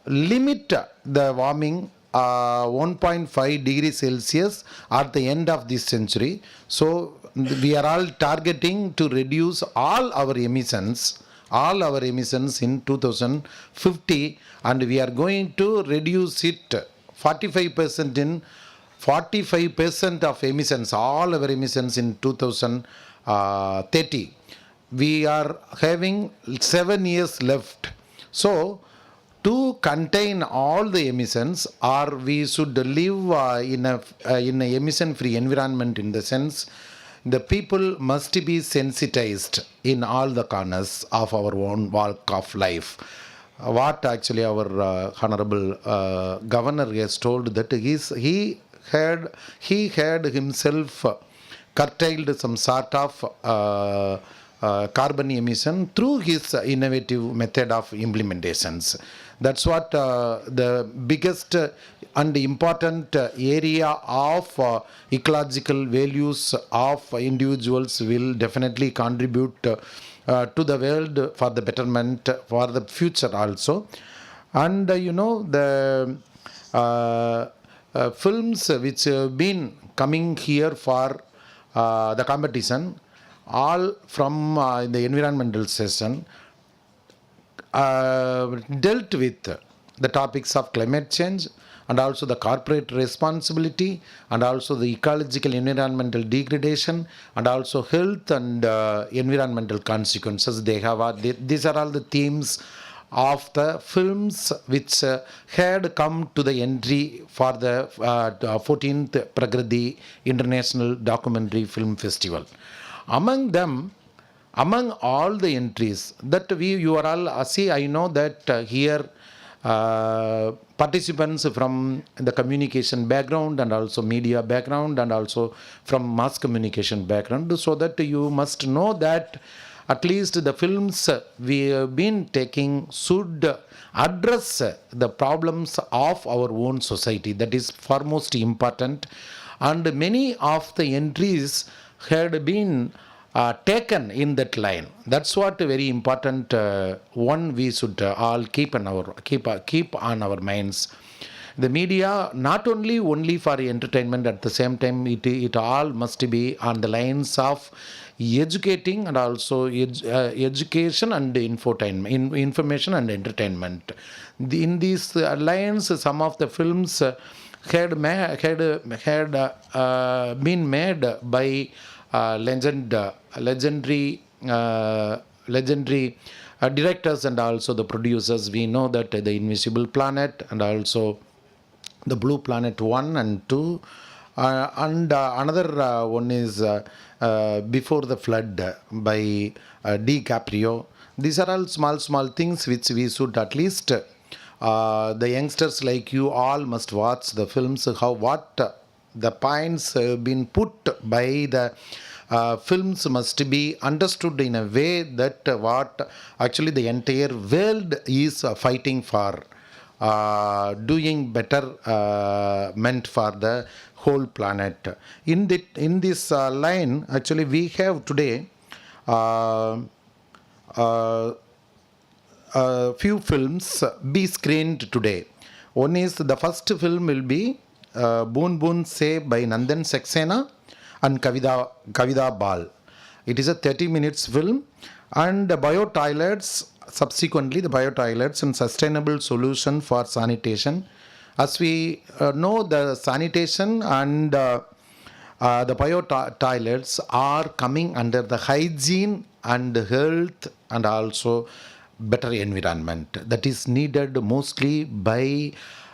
limit the warming 1.5 degrees Celsius at the end of this century. So we are all targeting to reduce all our emissions in 2050, and we are going to reduce it 45% of emissions, all our emissions in 2030. We are having 7 years left. So to contain all the emissions, or we should live in a emission-free environment, in the sense the people must be sensitized in all the corners of our own walk of life. What actually our honorable governor has told, that he had himself curtailed some sort of carbon emission through his innovative method of implementations. That's what the biggest and important area of ecological values of individuals will definitely contribute to the world for the betterment, for the future also. And the films which have been coming here for the competition, all from the environmental session, dealt with the topics of climate change, and also the corporate responsibility, and also the ecological environmental degradation, and also health and environmental consequences they have. These are all the themes of the films which had come to the entry for the 14th Prakriti International Documentary Film Festival. Among them, among all the entries that you are all see, I know that here participants from the communication background and also media background and also from mass communication background, so that you must know that at least the films we have been taking should address the problems of our own society. That is foremost important. And many of the entries had been taken in that line. That's what a very important one we should all keep on our minds. The media not only for entertainment, at the same time it all must be on the lines of educating and also education and information and entertainment. In these lines, some of the films had been made by legendary directors and also the producers. We know that The Invisible Planet and also The Blue Planet 1 and 2, and another one is Before the Flood by DiCaprio. These are all small things which we should at least the youngsters like you all must watch the films, what the points have been put by the films must be understood in a way that what actually the entire world is fighting for, doing better meant for the whole planet. In this line, actually we have today few films be screened today. One is, the first film will be Boon Boon Se by Nandan Saxena and Kavida Bal. It is a 30 minutes film. And bio-toilets, subsequently the bio-toilets and sustainable solution for sanitation. As we know, the sanitation and the bio-toilets are coming under the hygiene and health and also better environment that is needed mostly by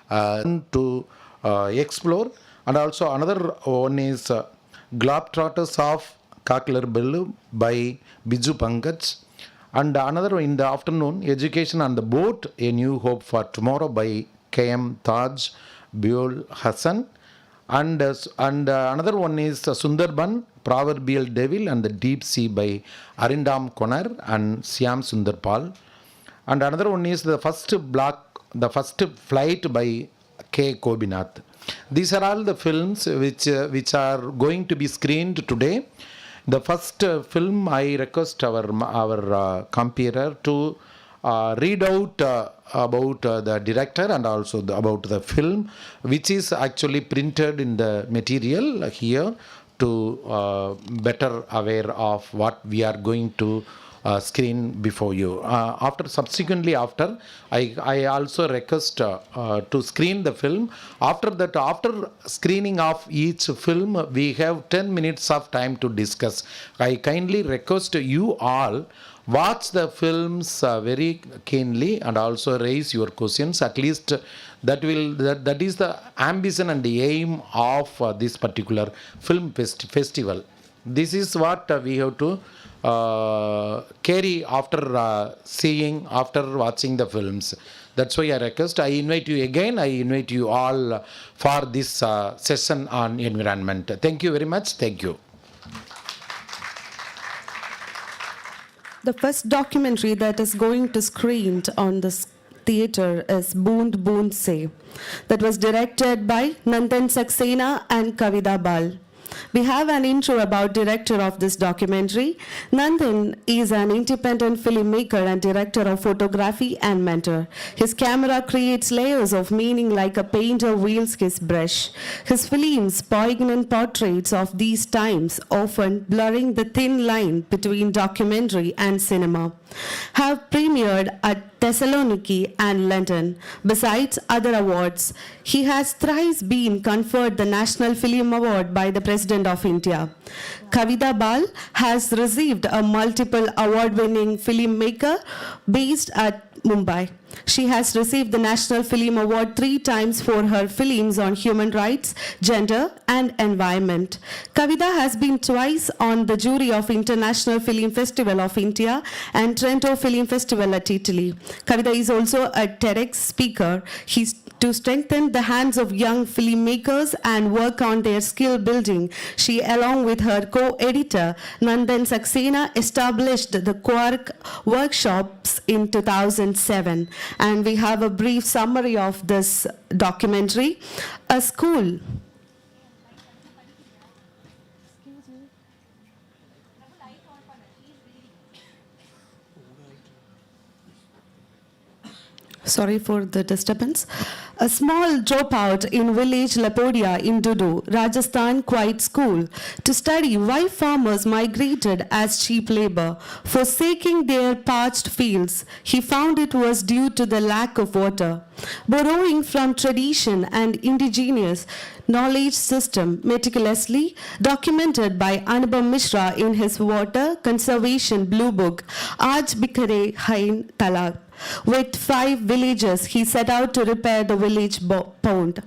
to explore. And also another one is Globetrotters of Kaklarbillu by Biju Pankaj. And another in the afternoon, Education on the Boat, A New Hope for Tomorrow by K.M. Taj Beul Hassan. And another one is Sundarban, Proverbial Devil and the Deep Sea by Arindam Konar and Syam Sundar Pal. And another one is The First Flight by K. Gobinath. These are all the films which are going to be screened today. The first film, I request our comparer to read out about the director and also about the film, which is actually printed in the material here to better aware of what we are going to screen before you. Subsequently after, I also request to screen the film. After that, after screening of each film, we have 10 minutes of time to discuss. I kindly request you all watch the films very keenly and also raise your questions. At least that is the ambition and the aim of this particular film festival. This is what we have to carry after watching the films. That's why I request, I invite you all for this session on environment. Thank you very much. Thank you. The first documentary that is going to screen on this theatre is Boon Boon Se, that was directed by Nandan Saxena and Kavida Bal. We have an intro about director of this documentary. Nandan is an independent filmmaker and director of photography and mentor. His camera creates layers of meaning like a painter wields his brush. His films, poignant portraits of these times, often blurring the thin line between documentary and cinema, have premiered at Thessaloniki and London. Besides other awards, he has thrice been conferred the National Film Award by the President of India. Kavida Bal has received a multiple award-winning filmmaker based at Mumbai. She has received the National Film Award 3 times for her films on human rights, gender, and environment. Kavita has been twice on the jury of International Film Festival of India and Trento Film Festival at Italy. Kavita is also a TEDx speaker. To strengthen the hands of young filmmakers and work on their skill building, she, along with her co-editor Nandan Saxena, established the Quark workshops in 2007. And we have a brief summary of this documentary. A school. Sorry for the disturbance. A small dropout in village Lapodia in Dudu, Rajasthan Quiet School, to study why farmers migrated as cheap labor, forsaking their parched fields. He found it was due to the lack of water. Borrowing from tradition and indigenous knowledge system meticulously documented by Anubhav Mishra in his Water Conservation Blue Book, Aaj Bikhare Hain Talab. With 5 villagers, he set out to repair the village pond.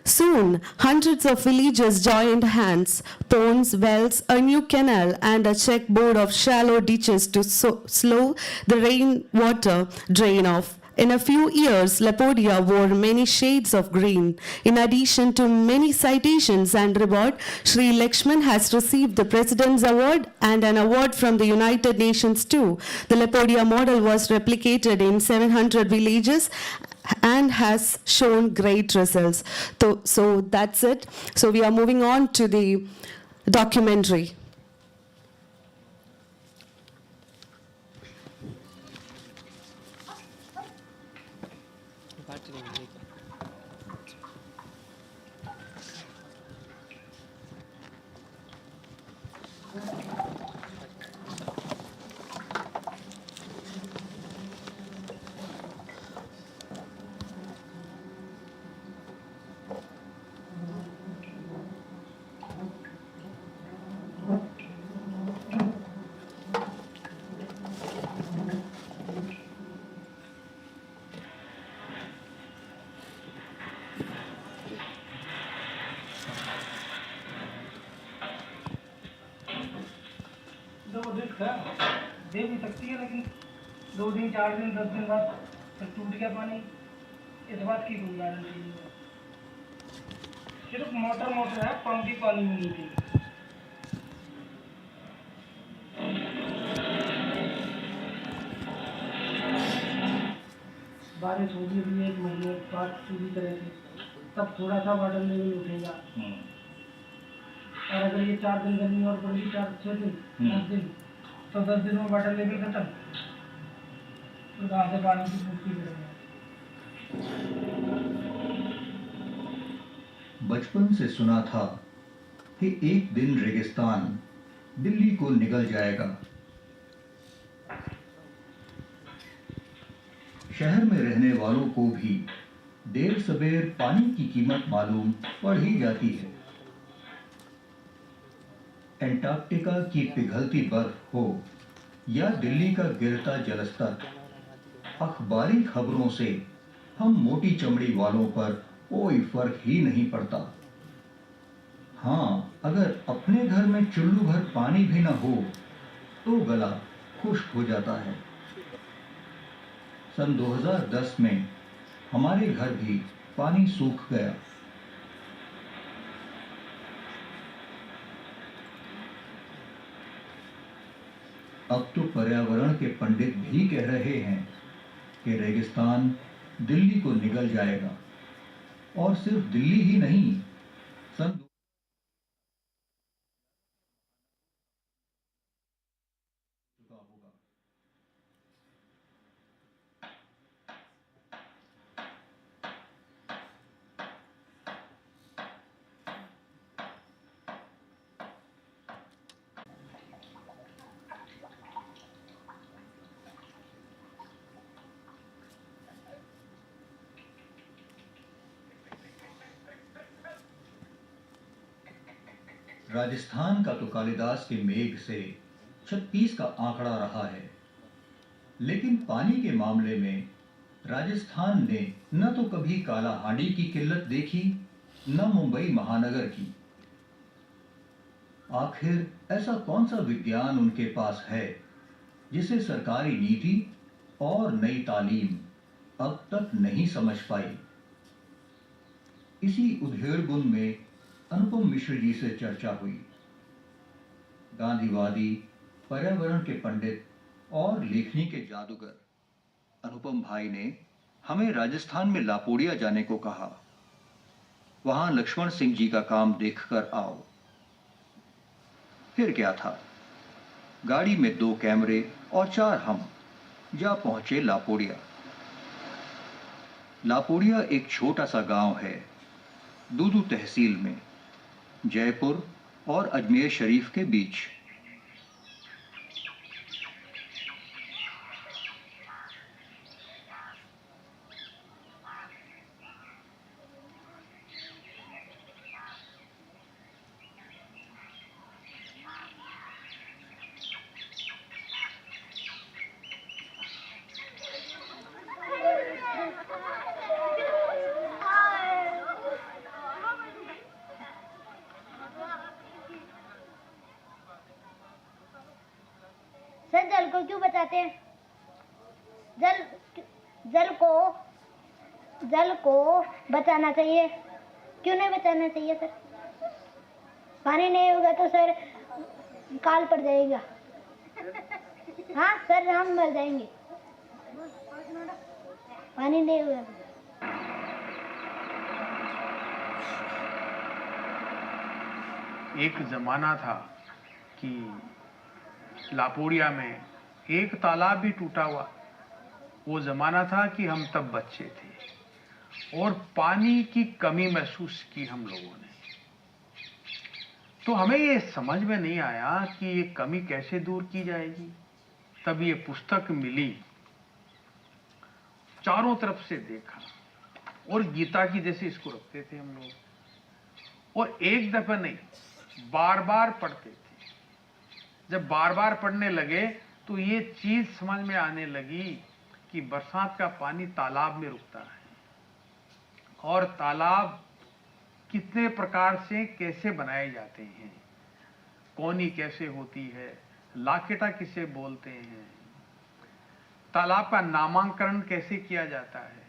Soon, hundreds of villagers joined hands, ponds, wells, a new canal, and a checkboard of shallow ditches to slow the rainwater drain off. In a few years, Lapodia wore many shades of green. In addition to many citations and reward, Sri Lakshman has received the President's Award and an award from the United Nations too. The Lapodia model was replicated in 700 villages and has shown great results. So that's it. So we are moving on to the documentary. दे भी सकती है, लेकिन 2 दिन 4 दिन 10 दिन बाद फिर टूट गया पानी, इस बात की कोई गारंटी नहीं है। सिर्फ मोटर है, पंप भी पानी में नहीं थी। बारिश होगी अभी 1 महीने बाद पूरी तरह से, तब थोड़ा सा वाटर लेवल उठेगा। और अगर ये 4 दिन गर्मी और पड़ेगी, 4-6 दिन 10 दिन, तो 10 दिन में वाटर लेवल खत्म, तो कहाँ से पानी की पूर्ति करेंगे। बचपन से सुना था कि एक दिन रेगिस्तान दिल्ली को निगल जाएगा। शहर में रहने वालों को भी देर सबेर पानी की कीमत मालूम पड़ ही जाती है। एंटार्क्टिका की पिघलती बर्फ हो या दिल्ली का गिरता जलस्तर, अखबारी खबरों से हम मोटी चमड़ी वालों पर कोई फर्क ही नहीं पड़ता। हाँ, अगर अपने घर में चुल्लू भर पानी भी न हो तो गला खुश्क हो जाता है। सन 2010 में हमारे घर भी पानी सूख गया। अब तो पर्यावरण के पंडित भी कह रहे हैं कि रेगिस्तान दिल्ली को निगल जाएगा, और सिर्फ दिल्ली ही नहीं, सन राजस्थान का तो कालिदास के मेघ से 36 का आंकड़ा रहा है। लेकिन पानी के मामले में राजस्थान ने न तो कभी कालाहांडी की किल्लत देखी, न मुंबई महानगर की। आखिर ऐसा कौन सा विज्ञान उनके पास है जिसे सरकारी नीति और नई तालीम अब तक नहीं समझ पाई? इसी उधेड़-बुन में अनुपम मिश्र जी से चर्चा हुई। गांधीवादी, पर्यावरण के पंडित और लेखनी के जादूगर अनुपम भाई ने हमें राजस्थान में लापोड़िया जाने को कहा। वहां लक्ष्मण सिंह जी का काम देखकर आओ। फिर क्या था, गाड़ी में 2 कैमरे और 4 हम जा पहुंचे लापोड़िया। लापोड़िया एक छोटा सा गांव है, दूदू तहसील में, जयपुर और अजमेर शरीफ के बीच। सर जल को क्यों बचाते हैं? जल को बचाना चाहिए। क्यों नहीं बचाना चाहिए सर? पानी नहीं होगा तो सर काल पड़ जाएगा। हाँ सर, हम मर जाएंगे, पानी नहीं होगा तो। एक जमाना था कि लापोड़िया में एक तालाब भी टूटा हुआ। वो जमाना था कि हम तब बच्चे थे और पानी की कमी महसूस की हम लोगों ने। तो हमें ये समझ में नहीं आया कि ये कमी कैसे दूर की जाएगी। तब ये पुस्तक मिली, चारों तरफ से देखा और गीता की जैसे इसको रखते थे हम लोग, और एक दफा नहीं, बार बार पढ़ते थे। जब बार बार पढ़ने लगे तो ये चीज समझ में आने लगी कि बरसात का पानी तालाब में रुकता है और तालाब कितने प्रकार से कैसे बनाए जाते हैं, कौनी कैसे होती है, लाकेटा किसे बोलते हैं, तालाब का नामांकन कैसे किया जाता है।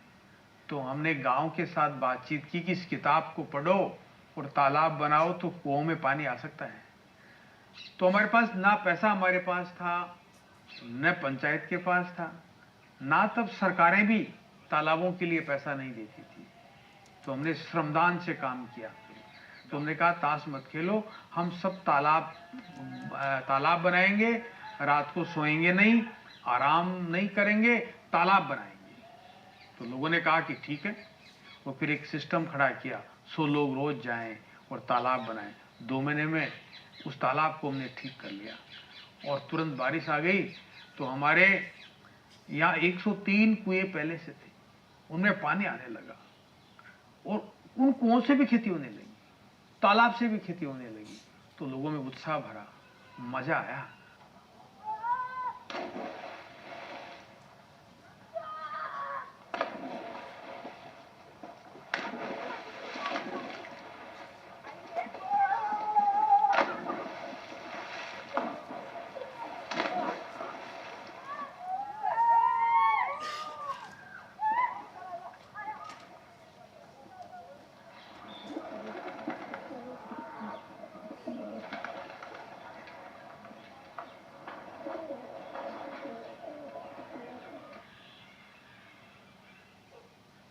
तो हमने गांव के साथ बातचीत की कि इस किताब को पढ़ो और तालाब बनाओ तो कुओं में पानी आ सकता है। तो हमारे पास ना पैसा हमारे पास था, न पंचायत के पास था, ना तब सरकारें भी तालाबों के लिए पैसा नहीं देती थी। तो हमने श्रमदान से काम किया। तो हमने कहा ताश मत खेलो, हम सब तालाब बनाएंगे, रात को सोएंगे नहीं, आराम नहीं करेंगे, तालाब बनाएंगे। तो लोगों ने कहा कि ठीक है। वो फिर एक सिस्टम खड़ा किया, 100 लोग रोज जाएं और तालाब बनाएं। 2 महीने में उस तालाब को हमने ठीक कर लिया और तुरंत बारिश आ गई। तो हमारे यहाँ 103 कुएं पहले से थे, उनमें पानी आने लगा और उन कुओं से भी खेती होने लगी, तालाब से भी खेती होने लगी। तो लोगों में उत्साह भरा, मजा आया।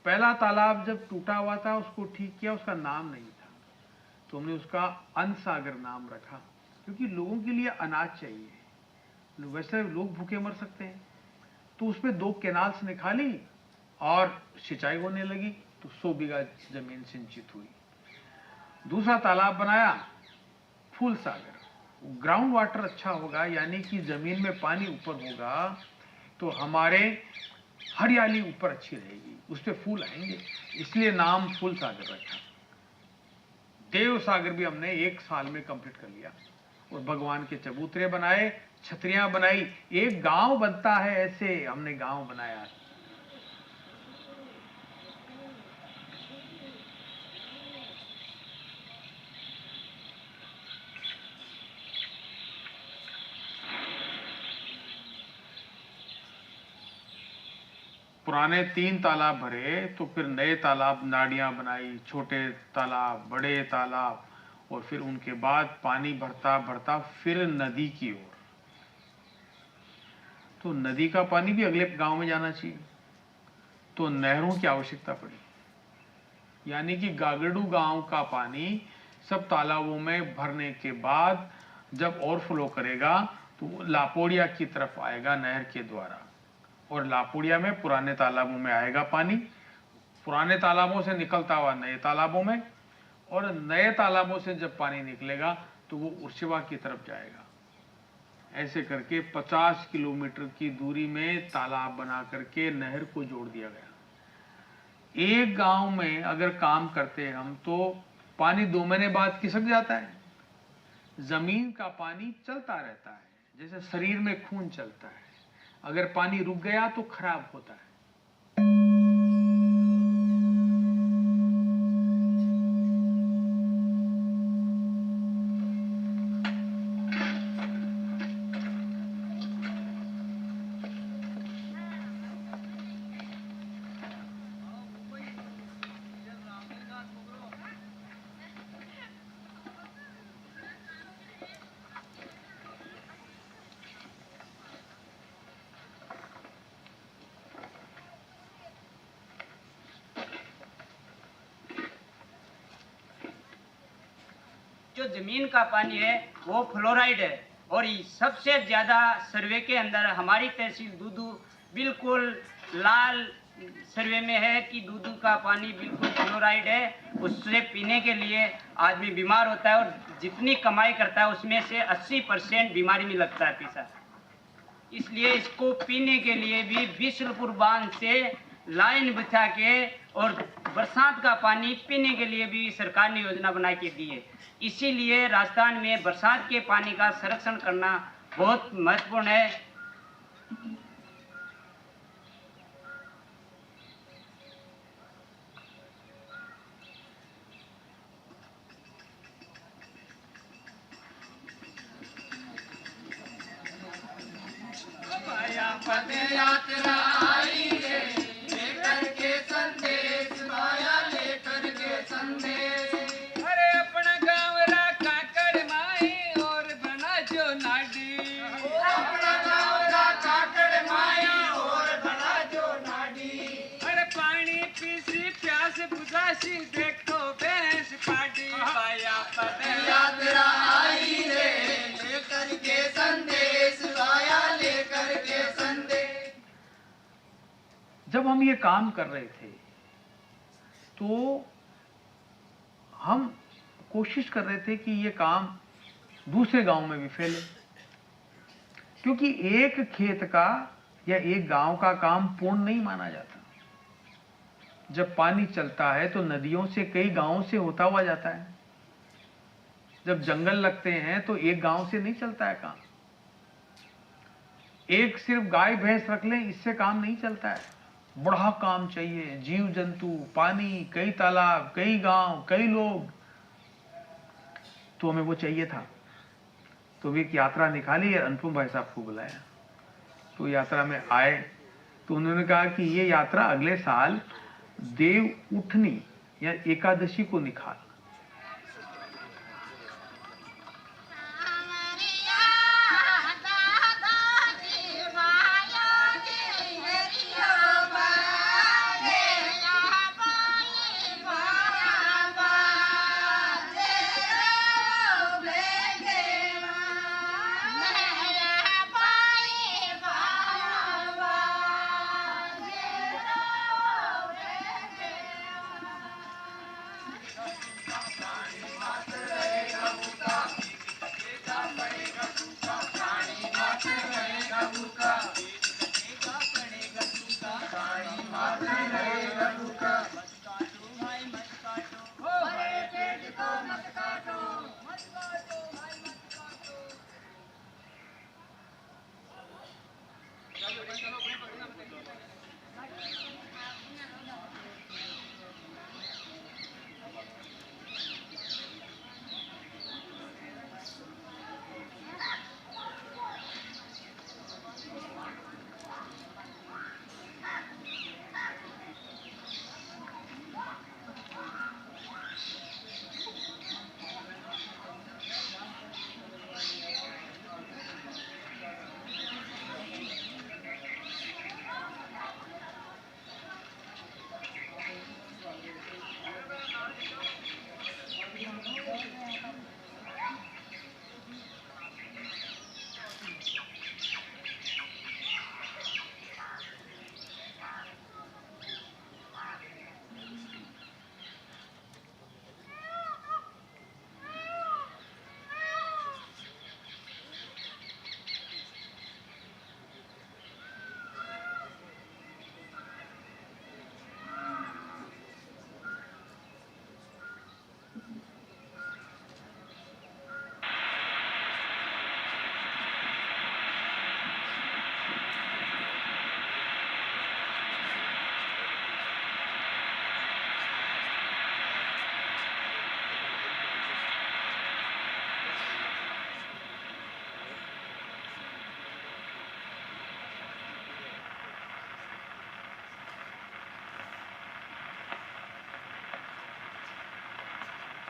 पहला तालाब जब टूटा हुआ था उसको ठीक किया, उसका नाम नहीं था, तो हमने उसका अन्न सागर नाम रखा, क्योंकि लोगों के लिए अनाज चाहिए। वैसे लोग भूखे मर सकते हैं। तो उसमें 2 कैनाल्स निकाली और सिंचाई होने लगी, तो 100 बीघा जमीन सिंचित हुई। दूसरा तालाब बनाया फूल सागर, ग्राउंड वाटर अच्छा होगा, यानी कि जमीन में पानी ऊपर होगा तो हमारे हरियाली ऊपर अच्छी रहेगी, उस पे फूल आएंगे, इसलिए नाम फूल सागर रखा। देव सागर भी हमने 1 साल में कंप्लीट कर लिया और भगवान के चबूतरे बनाए, छतरियां बनाई। एक गांव बनता है ऐसे हमने गांव बनाया। पुराने 3 तालाब भरे तो फिर नए तालाब, नालियां बनाई, छोटे तालाब, बड़े तालाब, और फिर उनके बाद पानी बढ़ता बढ़ता फिर नदी की ओर। तो नदी का पानी भी अगले गांव में जाना चाहिए, तो नहरों की आवश्यकता पड़ी। यानी कि गागड़ू गांव का पानी सब तालाबों में भरने के बाद जब ओवरफ्लो करेगा तो लापोड़िया की तरफ आएगा नहर के द्वारा, और लापुड़िया में पुराने तालाबों में आएगा पानी, पुराने तालाबों से निकलता हुआ नए तालाबों में, और नए तालाबों से जब पानी निकलेगा तो वो उर्शिवा की तरफ जाएगा। ऐसे करके 50 किलोमीटर की दूरी में तालाब बना करके नहर को जोड़ दिया गया। एक गांव में अगर काम करते हम तो पानी 2 महीने बाद खिसक जाता है। जमीन का पानी चलता रहता है, जैसे शरीर में खून चलता है। अगर पानी रुक गया तो खराब होता है। जो जमीन का पानी है वो फ्लोराइड है, और सबसे ज़्यादा सर्वे के अंदर हमारी तहसील दूदू बिल्कुल लाल सर्वे में है कि दूदू का पानी बिल्कुल फ्लोराइड है। उससे पीने के लिए आदमी बीमार होता है, और जितनी कमाई करता है उसमें से 80% बीमारी में लगता है पैसा। इसलिए इसको पीने के लिए भी बिशलपुर बांध से लाइन बिछा के और बरसात का पानी पीने के लिए भी सरकार ने योजना बना के दी है। इसीलिए राजस्थान में बरसात के पानी का संरक्षण करना बहुत महत्वपूर्ण है। यात्रा आई रे, लेकर के संदेश माया, लेकर के संदेश। अरे अपना गाँव रखा कर माई और बना जो नाडी, अपना गाँव रखा कर माया और बना जो नाडी। अरे पानी पीसी प्यास बुझासी, देखो भैंस पाटी पाया यात्रा आई रे, लेकर के संदेश आया, लेकर के संदेश। जब हम ये काम कर रहे थे तो हम कोशिश कर रहे थे कि ये काम दूसरे गांव में भी फैले, क्योंकि एक खेत का या एक गांव का काम पूर्ण नहीं माना जाता। जब पानी चलता है तो नदियों से कई गांवों से होता हुआ जाता है। जब जंगल लगते हैं तो एक गांव से नहीं चलता है काम। एक सिर्फ गाय भैंस रख लें इससे काम नहीं चलता है, बड़ा काम चाहिए। जीव जंतु, पानी, कई तालाब, कई गांव, कई लोग, तो हमें वो चाहिए था। तो एक यात्रा निकाली और अनुपम भाई साहब को बुलाया, तो यात्रा में आए तो उन्होंने कहा कि ये यात्रा अगले साल देव उठनी या एकादशी को निकाल।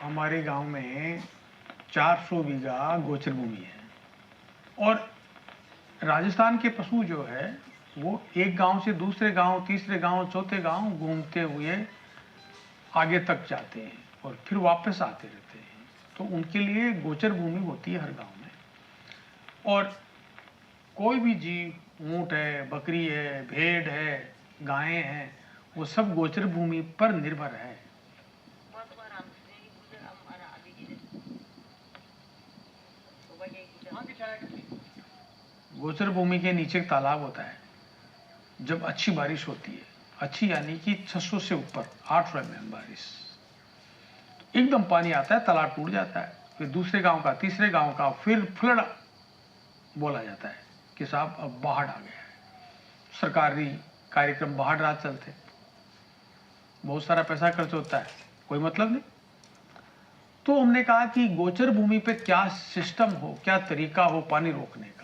हमारे गांव में 400 बीघा गोचर भूमि है और राजस्थान के पशु जो है वो एक गांव से दूसरे गांव, तीसरे गांव, चौथे गांव घूमते हुए आगे तक जाते हैं और फिर वापस आते रहते हैं। तो उनके लिए गोचर भूमि होती है हर गांव में। और कोई भी जीव, ऊंट है, बकरी है, भेड़ है, गायें हैं, वो सब गोचर भूमि पर निर्भर है। गोचर भूमि के नीचे एक तालाब होता है। जब अच्छी बारिश होती है, अच्छी यानी कि 600 से ऊपर 800 mm बारिश, एकदम पानी आता है, तालाब टूट जाता है। फिर दूसरे गांव का, तीसरे गांव का फिर फ्लड बोला जाता है कि साहब अब बाढ़ आ गया है। सरकारी कार्यक्रम बाढ़ रात चलते, बहुत सारा पैसा खर्च होता है, कोई मतलब नहीं। तो हमने कहा कि गोचर भूमि पे क्या सिस्टम हो, क्या तरीका हो पानी रोकने का।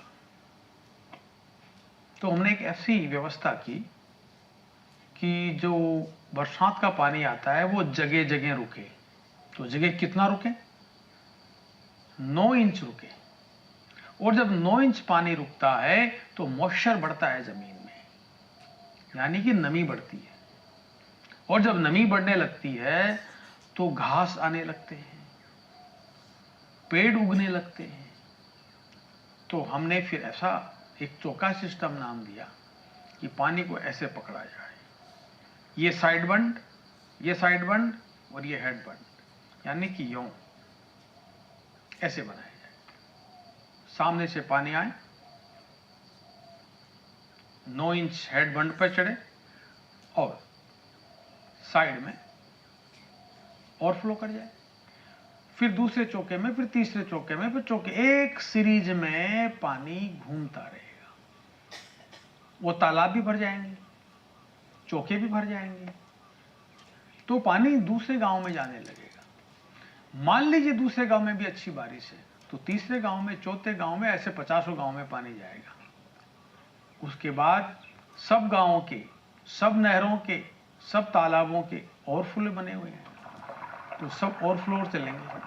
तो हमने एक ऐसी व्यवस्था की कि जो बरसात का पानी आता है वो जगह जगह रुके। तो जगह कितना रुके? 9 इंच रुके। और जब 9 इंच पानी रुकता है तो मॉइस्चर बढ़ता है जमीन में, यानी कि नमी बढ़ती है। और जब नमी बढ़ने लगती है तो घास आने लगते हैं, पेड़ उगने लगते हैं। तो हमने फिर ऐसा एक चौका सिस्टम नाम दिया कि पानी को ऐसे पकड़ा जाए, ये साइड बंड, ये साइड बंड और ये हेड बंड, यानी कि यूं ऐसे बनाया जाए। सामने से पानी आए, 9 इंच हेड बंड पर चढ़े और साइड में ओवरफ्लो कर जाए। फिर दूसरे चौके में, फिर तीसरे चौके में, फिर चौके, एक सीरीज में पानी घूमता रहेगा। वो तालाब भी भर जाएंगे, चौके भी भर जाएंगे, तो पानी दूसरे गांव में जाने लगेगा। मान लीजिए दूसरे गांव में भी अच्छी बारिश है तो तीसरे गांव में, चौथे गांव में, ऐसे 50 गांव में पानी जाएगा। उसके बाद सब गांवों के, सब नहरों के, सब तालाबों के ओवरफ्लो बने हुए हैं, तो सब ओवरफ्लो चलेंगे।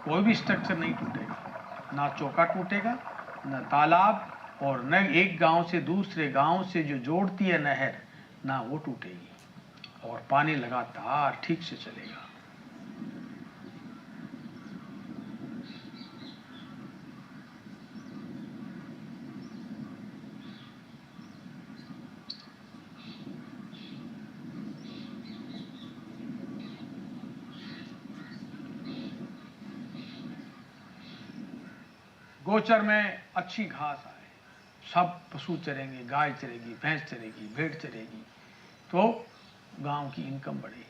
कोई भी स्ट्रक्चर नहीं टूटेगा, ना चौका टूटेगा, ना तालाब, और न एक गांव से दूसरे गांव से जो जोड़ती है नहर, ना वो टूटेगी और पानी लगातार ठीक से चलेगा। गोचर में अच्छी घास आए, सब पशु चरेंगे, गाय चरेगी, भैंस चरेगी, भेड़ चरेगी, तो गांव की इनकम बढ़ेगी।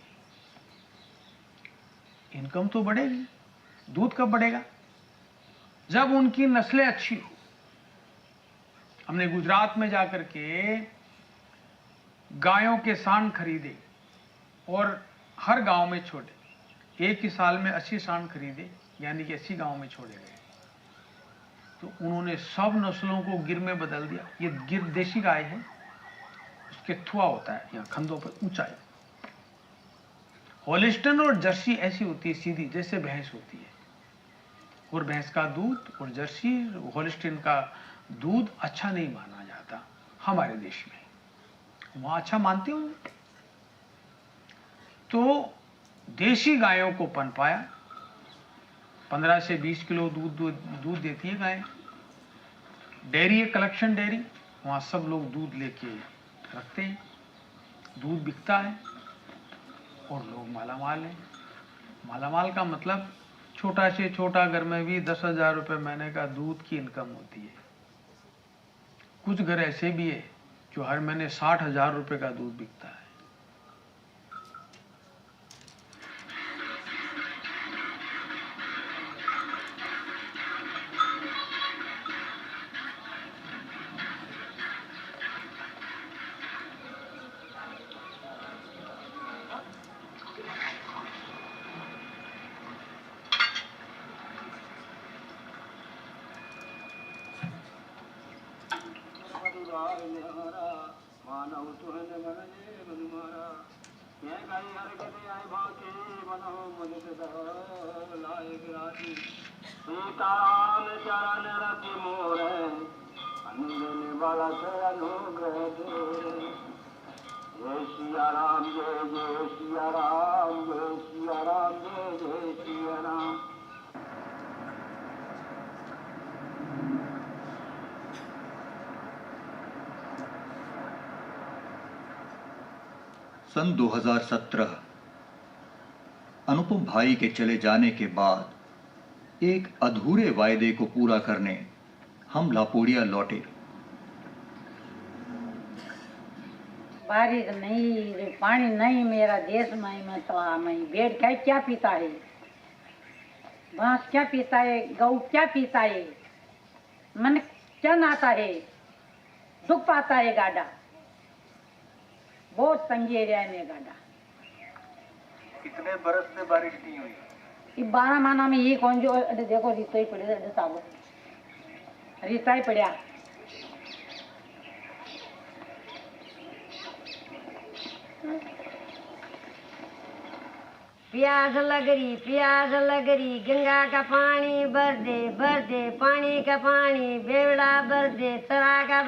इनकम तो बढ़ेगी, दूध कब बढ़ेगा? जब उनकी नस्लें अच्छी हो। हमने गुजरात में जाकर के गायों के सांड खरीदे और हर गांव में छोड़े। एक ही साल में 80 सांड खरीदे, यानी कि 80 गांव में छोड़े गए। तो उन्होंने सब नस्लों को गिर में बदल दिया। ये गिर देशी गाय है, उसके थुआ होता है यहाँ खंधों पर ऊंचाई। होलिस्टन और जर्सी ऐसी होती है सीधी, जैसे भैंस होती है। और भैंस का दूध और जर्सी होलिस्टन का दूध अच्छा नहीं माना जाता हमारे देश में, वहां अच्छा मानते हो। तो देशी गायों को पनपाया, 15 से 20 किलो दूध देती है गाय। डेयरी है, कलेक्शन डेयरी, वहाँ सब लोग दूध लेके रखते हैं, दूध बिकता है और लोग मालामाल हैं। मालामाल का मतलब छोटा से छोटा घर में भी 10,000 रुपये महीने का दूध की इनकम होती है। कुछ घर ऐसे भी है जो हर महीने 60,000 रुपये का दूध बिकता है। ये कई हर गदे आए भाके बनो मुझे लाए गिराती सीताराम चरण रति मोरे अनुगने वाला से अनुग्रह दे जय सिया राम जय सिया राम जय सिया राम जय सिया राम। सन 2017 अनुपम भाई के चले जाने के बाद एक अधूरे वायदे को पूरा करने हम लापोड़िया लौटे। बारिश नहीं, पानी नहीं, मेरा देश में मतलब में भेड़ क्या पीता है, भैंस क्या पीता है, गऊ क्या पीता है, मन क्या नाता है, दुख पाता है गाड़ा, बहुत तंगी एरिया में गाड़ा। कितने बरस से बारिश नहीं हुई? ये 12 महीना में ये कौन जो देखो रिश्ता ही पड़े साहब, रिश्ता ही पड़ा। प्यास लग रही गंगा का पानी भर दे पानी का पानी बेवड़ा भर दे तरा का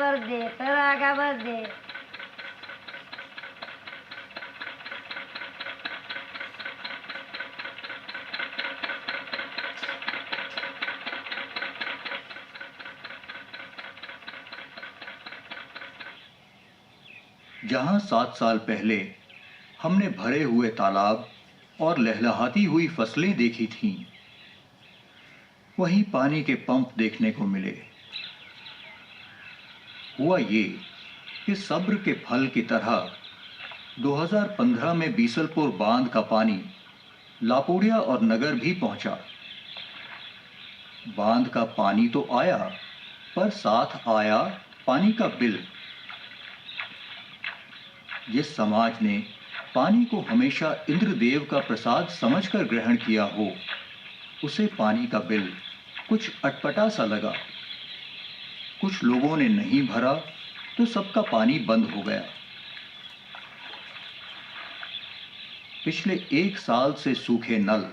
भर दे। जहां 7 साल पहले हमने भरे हुए तालाब और लहलहाती हुई फसलें देखी थीं, वहीं पानी के पंप देखने को मिले। हुआ ये कि सब्र के फल की तरह 2015 में बीसलपुर बांध का पानी लापोड़िया और नगर भी पहुंचा। बांध का पानी तो आया, पर साथ आया पानी का बिल। जिस समाज ने पानी को हमेशा इंद्रदेव का प्रसाद समझकर ग्रहण किया हो, उसे पानी का बिल कुछ अटपटा सा लगा। कुछ लोगों ने नहीं भरा तो सबका पानी बंद हो गया। पिछले 1 साल से सूखे नल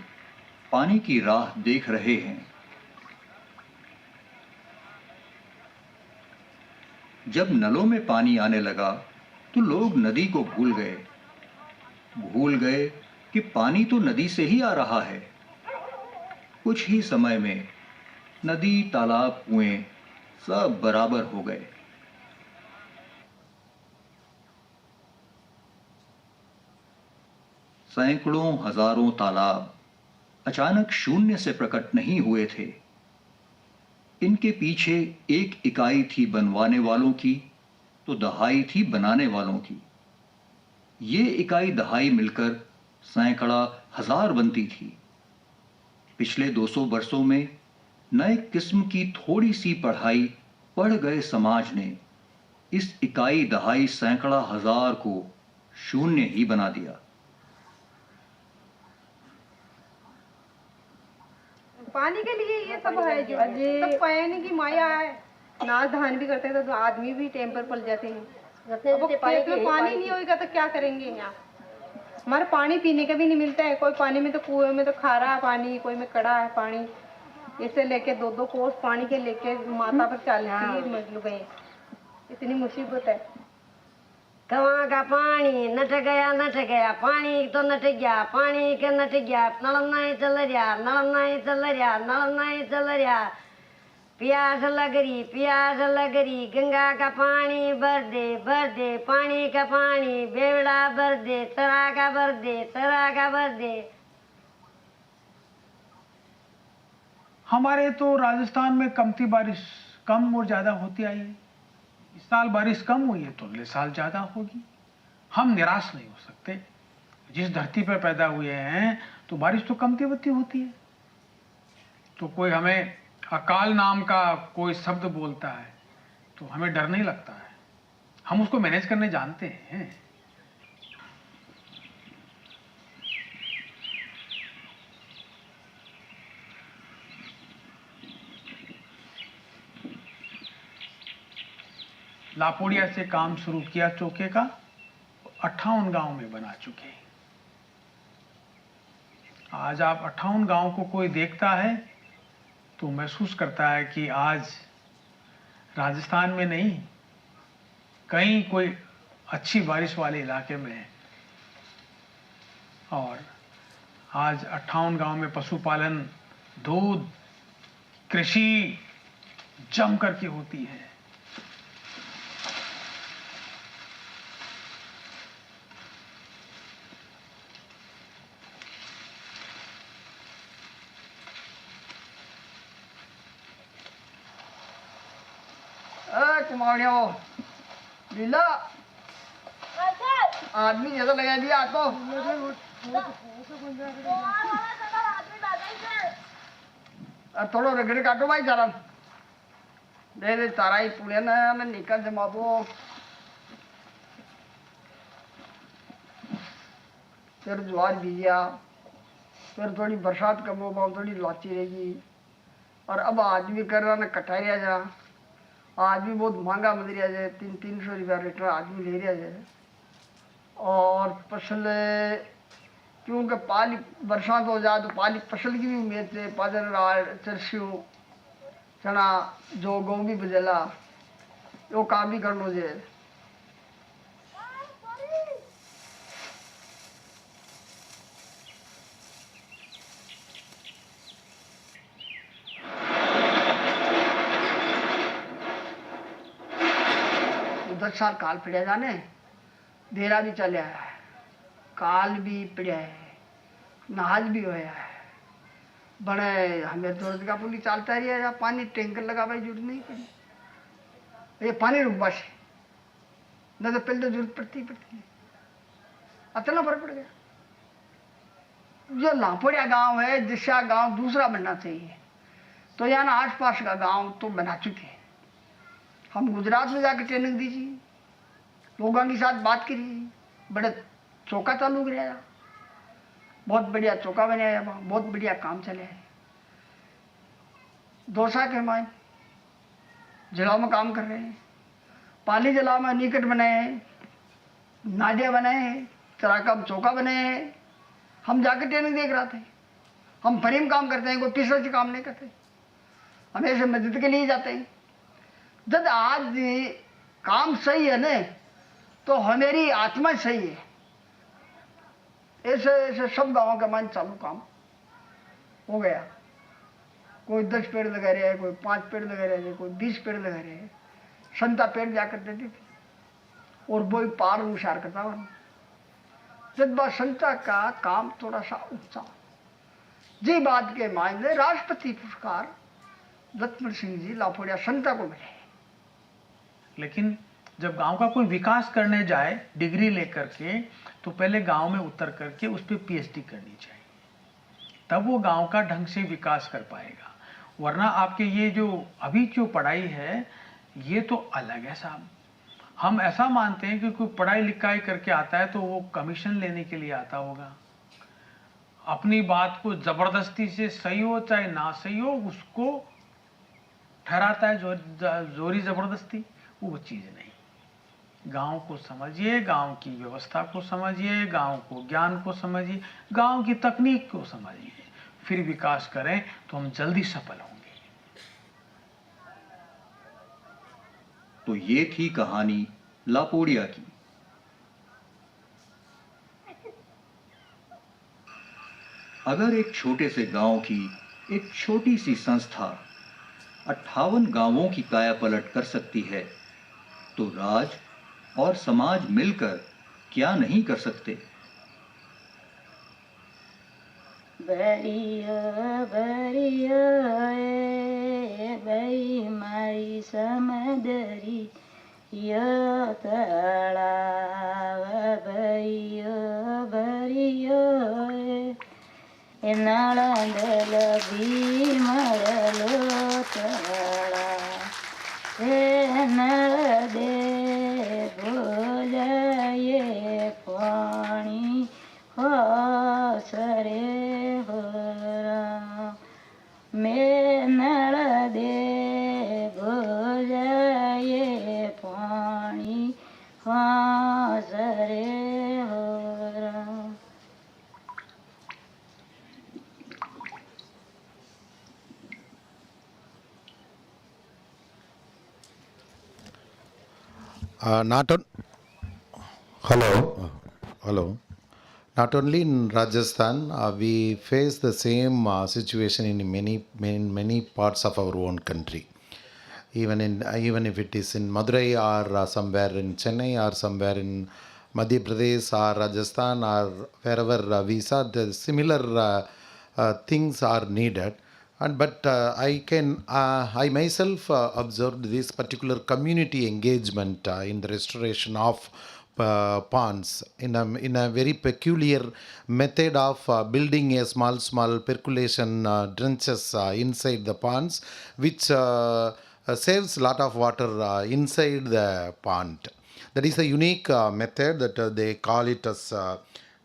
पानी की राह देख रहे हैं। जब नलों में पानी आने लगा तो लोग नदी को भूल गए कि पानी तो नदी से ही आ रहा है। कुछ ही समय में नदी, तालाब, कुएं सब बराबर हो गए। सैकड़ों हजारों तालाब अचानक शून्य से प्रकट नहीं हुए थे। इनके पीछे एक इकाई थी बनवाने वालों की, तो दहाई थी बनाने वालों की। ये इकाई दहाई मिलकर सैकड़ा हजार बनती थी। पिछले 200 वर्षों में नए किस्म की थोड़ी सी पढ़ाई पढ़ गए समाज ने इस इकाई दहाई सैकड़ा हजार को शून्य ही बना दिया। पानी के लिए ये सब है जो सब पानी की माया है। नाच धान भी करते हैं तो आदमी भी टाइम पर पल जाते हैं। अब खेत में पानी नहीं होगा तो क्या करेंगे? यहाँ हमारे पानी पीने का भी नहीं मिलता है। कोई पानी में तो कुएं में तो खारा है पानी, कोई में कड़ा है पानी। इसे लेके 2-2 कोस पानी के लेके माता पर चलती है। इतनी मुसीबत है। कहाँ का पानी नट गया, पानी तो नट गया, पानी के नट गया, नल नहीं चल रहा। प्यास लग रही गंगा का पानी भर दे पानी का पानी बेवड़ा भर दे तरा का भर दे। हमारे तो राजस्थान में कमती बारिश कम और ज्यादा होती आई है। इस साल बारिश कम हुई है तो अगले साल ज्यादा होगी। हम निराश नहीं हो सकते। जिस धरती पर पैदा हुए हैं तो बारिश तो कमती बत्ती होती है। तो कोई हमें अकाल नाम का कोई शब्द बोलता है तो हमें डर नहीं लगता है। हम उसको मैनेज करने जानते हैं। लापोड़िया से काम शुरू किया चौके का, 58 गांव में बना चुके हैं। आज आप 58 गांव को कोई देखता है तो महसूस करता है कि आज राजस्थान में नहीं, कहीं कोई अच्छी बारिश वाले इलाके में है। और आज 58 गांव में पशुपालन, दूध, कृषि जम करके होती है। कुमारिया लीला आदमी जैसा लगा दिया तो थोड़ा रगड़ काटो भाई चारा दे दे चारा ही पूरे ना निकल जमा दो। फिर ज्वार बीजिया, फिर थोड़ी बरसात कम हो पाओ, थोड़ी लाची रहेगी। और अब आज भी कर रहा ना कटाई जा, आज भी बहुत महंगा मिल रहा है, 300 रुपया लीटर आदमी ले रहा है। और फसल क्योंकि पाली बरसात हो जाए तो पाली फसल की भी उम्मीद है, पाजर चरसियों चना जो गेहूँ भी बजेला वो काम भी करना चाहिए। दस साल काल पड़िया जाने, देरा भी चलिया है, काल भी पड़िया है, नाज भी होया है। बड़े हमें तो का पुली चलता रही है, पानी टैंकर लगा भाई जरूरत नहीं पड़ी। ये पानी रुक बस न तो पहले तो जरूरत पड़ती है, इतना फर्क पड़ गया। जो लापड़िया गांव है, जिसका गांव दूसरा बनना चाहिए, तो यहाँ ना आस पास का गांव तो बना चुके हैं। हम गुजरात में जाकर ट्रेनिंग दीजिए, लोगों के साथ बात करिए, बड़े चौका चालू कराया, बहुत बढ़िया चौका बनाया, बहुत बढ़िया काम चले है। दोसा के मान जिला में काम कर रहे हैं, पाली जिला में निकट बनाए हैं, नादिया बनाए हैं, चराकम चौका बनाए हैं। हम जाकर ट्रेनिंग देख रहे थे। हम फरीम काम करते हैं, कोई पिछड़ से काम नहीं करते, हमेशा मदद के लिए जाते हैं। जब आज काम सही है न तो हमारी आत्मा सही है। ऐसे ऐसे सब गांवों का मान चालू काम हो गया। कोई 10 पेड़ लगा रहे हैं, कोई 5 पेड़ लगा रहे हैं, कोई 20 पेड़ लगा रहे हैं। संता पेड़ जाकर देती थी और वो पार अनुसार करता हुआ। जब बात संता का काम थोड़ा सा ऊंचा जी बात के मायने राष्ट्रपति पुरस्कार लक्ष्मण सिंह जी लाफोड़िया संता को मिले। लेकिन जब गांव का कोई विकास करने जाए डिग्री लेकर के, तो पहले गांव में उतर करके उस पर पीएचडी करनी चाहिए, तब वो गांव का ढंग से विकास कर पाएगा। वरना आपके ये जो अभी जो पढ़ाई है ये तो अलग है साहब। हम ऐसा मानते हैं कि कोई पढ़ाई लिखाई करके आता है तो वो कमीशन लेने के लिए आता होगा। अपनी बात को जबरदस्ती से सही हो चाहे ना सही हो उसको ठहराता है जोरी जबरदस्ती, वो चीज़ नहीं। गांव को समझिए, गांव की व्यवस्था को समझिए, गांव को ज्ञान को समझिए, गांव की तकनीक को समझिए, फिर विकास करें तो हम जल्दी सफल होंगे। तो ये थी कहानी लापोड़िया की। अगर एक छोटे से गांव की एक छोटी सी संस्था 58 गांवों की कायापलट कर सकती है, तो राज और समाज मिलकर क्या नहीं कर सकते। बरिया बरिया बई मारी समदरी यो तड़ाव बरिया बरिया नळंदल भीमरलो तड़ा नळ दे बोलये पानी हो सरे हो मैं नळ दे बोलये पानी हो सरे हो। Not on. Hello. Hello. Not only in Rajasthan, we face the same situation in many parts of our own country. Even if it is in Madurai or somewhere in Chennai or somewhere in Madhya Pradesh or Rajasthan or wherever we saw the similar things are needed. And but I myself observed this particular community engagement in the restoration of ponds in a very peculiar method of building a small percolation trenches inside the ponds, which saves a lot of water inside the pond. That is a unique method that they call it as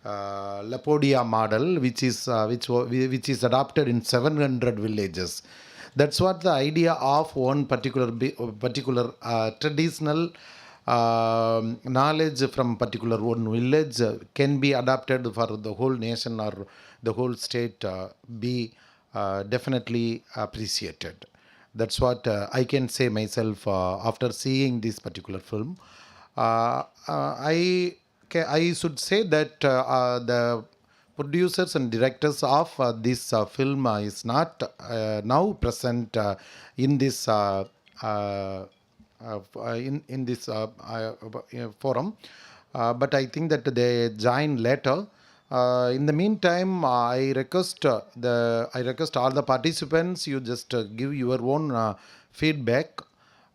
Lapodia model, which is adopted in 700 villages. That's what the idea of one particular traditional knowledge from particular one village can be adapted for the whole nation or the whole state be definitely appreciated. That's what I can say myself after seeing this particular film. I should say that the producers and directors of this film is not now present in this in this forum, but I think that they join later. In the meantime, I request all the participants you just give your own feedback,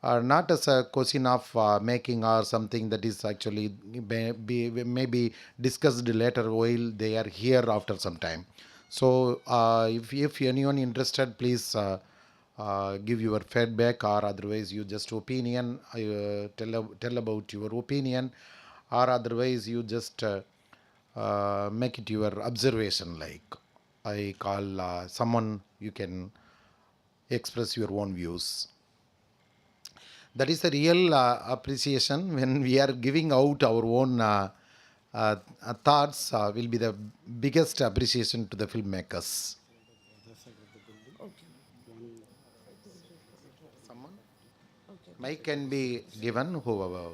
not as a question of making or something that is actually maybe discussed later while they are here after some time. So if anyone interested, please give your feedback, or otherwise you just opinion, tell about your opinion, or otherwise you just make it your observation, like I call someone you can express your own views. That is a real appreciation when we are giving out our own thoughts, will be the biggest appreciation to the filmmakers. Someone? Mic can be given, whoever.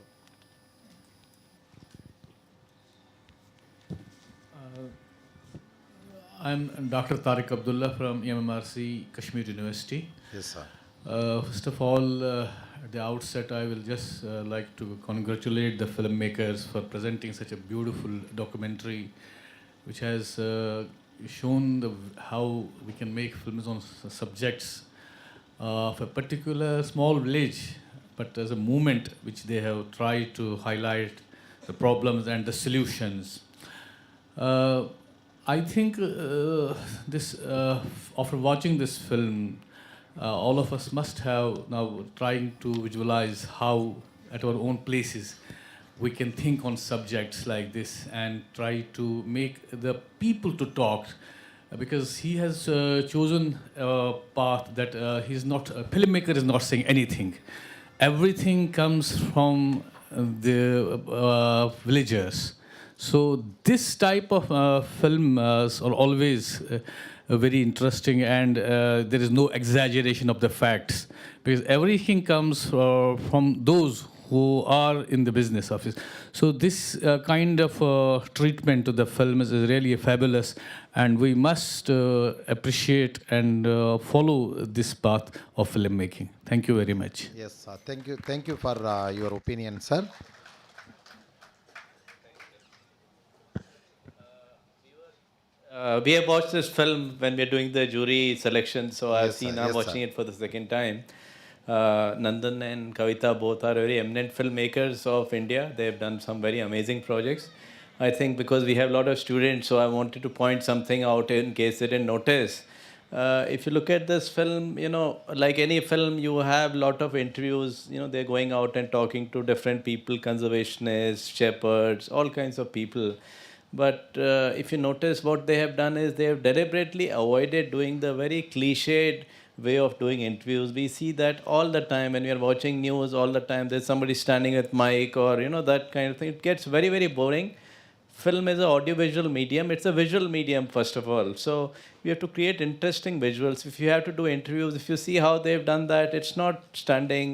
I'm Dr. Tariq Abdullah from MMRC Kashmir University. Yes, sir. First of all, at the outset, I will just like to congratulate the filmmakers for presenting such a beautiful documentary, which has shown how we can make films on subjects of a particular small village, but as a movement which they have tried to highlight the problems and the solutions. I think after watching this film, all of us must have now trying to visualize how at our own places we can think on subjects like this and try to make the people to talk, because he has chosen a path that he's not, a filmmaker is not saying anything. Everything comes from the villagers. So this type of film are always very interesting, and there is no exaggeration of the facts, because everything comes from those who are in the business of it. So this kind of treatment to the film is really fabulous, and we must appreciate and follow this path of filmmaking. Thank you very much. Yes, thank you for your opinion, sir. We have watched this film when we are doing the jury selection, so I've Yes, seen, sir. I'm Yes, watching sir. it for the second time. Nandan and Kavita both are very eminent filmmakers of India. They have done some very amazing projects. I think because we have a lot of students, so I wanted to point something out in case they didn't notice. If you look at this film, like any film, you have a lot of interviews. They're going out and talking to different people, conservationists, shepherds, all kinds of people. But if you notice, what they have done is they have deliberately avoided doing the very cliched way of doing interviews. We see that all the time when we are watching news. All the time there's somebody standing with mic or that kind of thing. It gets very, very boring. film is an audiovisual medium. It's a visual medium, first of all. So we have to create interesting visuals. If you have to do interviews, if you see how they've done that, it's not stunning.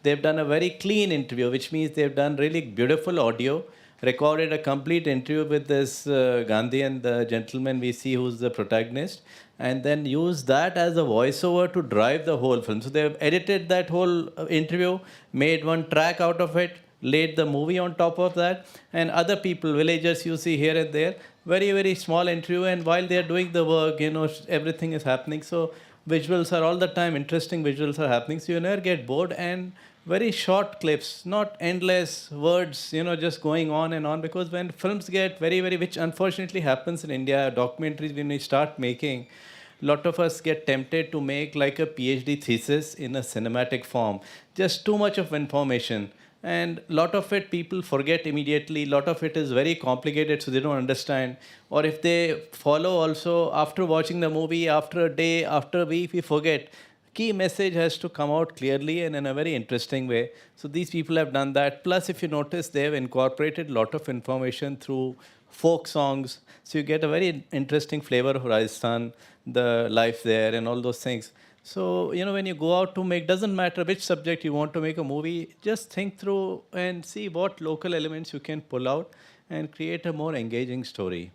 They've done a very clean interview, which means they've done really beautiful audio, recorded a complete interview with this Gandhi and the gentleman we see who's the protagonist, and then use that as a voiceover to drive the whole film. So they've edited that whole interview, made one track out of it, laid the movie on top of that, and other people, villagers you see here and there, very, very small interview, and while they're doing the work, everything is happening. So visuals are all the time, interesting visuals are happening, so you never get bored, and very short clips, not endless words, just going on and on, because when films get very, very, which unfortunately happens in India, documentaries, when we start making, a lot of us get tempted to make like a PhD thesis in a cinematic form. Just too much of information. And a lot of it people forget immediately. A lot of it is very complicated, so they don't understand. Or if they follow also, after watching the movie, after a day, after a week, we forget. Key message has to come out clearly and in a very interesting way. So these people have done that. Plus, if you notice, they have incorporated a lot of information through folk songs. So you get a very interesting flavor of Rajasthan, the life there, and all those things. So, when you go out to make, doesn't matter which subject you want to make a movie, just think through and see what local elements you can pull out and create a more engaging story.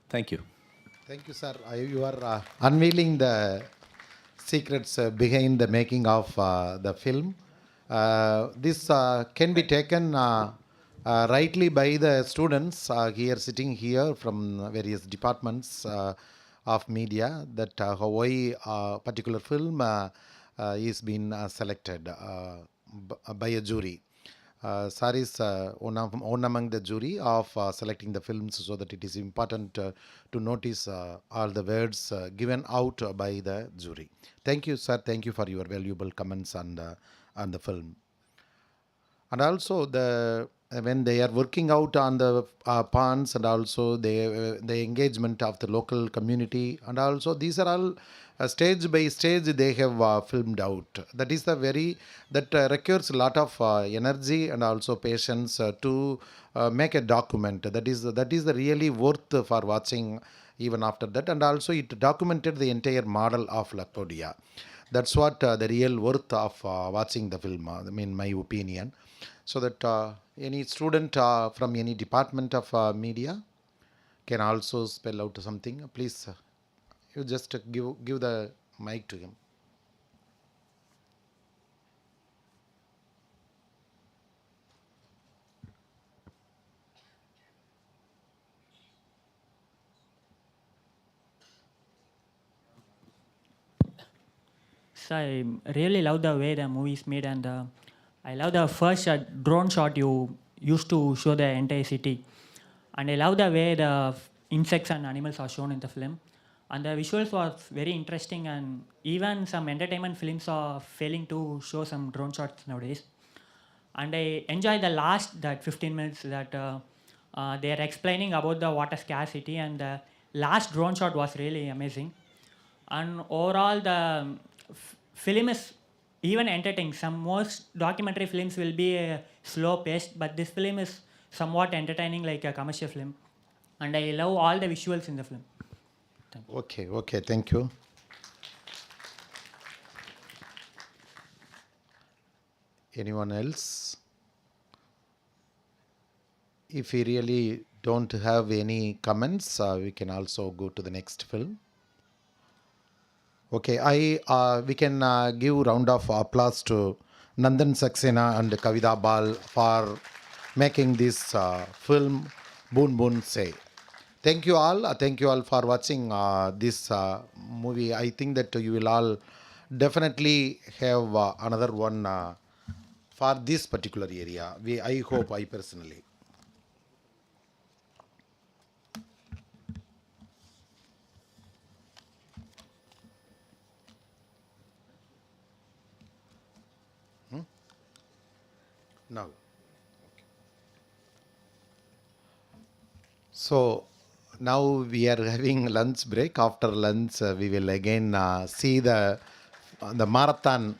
Thank you. Thank you, sir. You are unveiling the secrets behind the making of the film. This can be taken rightly by the students here sitting here from various departments of media, that why a particular film is being selected by a jury. Sir is one among the jury of selecting the films, so that it is important to notice all the words given out by the jury. Thank you, sir. Thank you for your valuable comments on the film. And also when they are working out on the ponds, and also the engagement of the local community, and also these are all stage by stage they have filmed out. That is that requires a lot of energy and also patience to make a document. That is the really worth for watching even after that. And also it documented the entire model of Lakpodia. That's what the real worth of watching the film, in my opinion. So that any student from any department of media can also spell out something. Please, you just give the mic to him. So I really love the way the movie is made, and I love the first drone shot you used to show the entire city. And I love the way the insects and animals are shown in the film. And the visuals was very interesting, and even some entertainment films are failing to show some drone shots nowadays. And I enjoy the last 15 minutes that they are explaining about the water scarcity, and the last drone shot was really amazing. And overall the film is even entertaining. Some most documentary films will be slow paced, but this film is somewhat entertaining, like a commercial film. And I love all the visuals in the film. Okay, thank you. Anyone else? If we really don't have any comments, we can also go to the next film. Okay, we can give round of applause to Nandan Saxena and Kavita Bal for making this film Boon Boon Say. Thank you all for watching this movie. I think that you will all definitely have another one for this particular area. I hope, I personally. No. So now we are having lunch break. After lunch, we will again see the marathon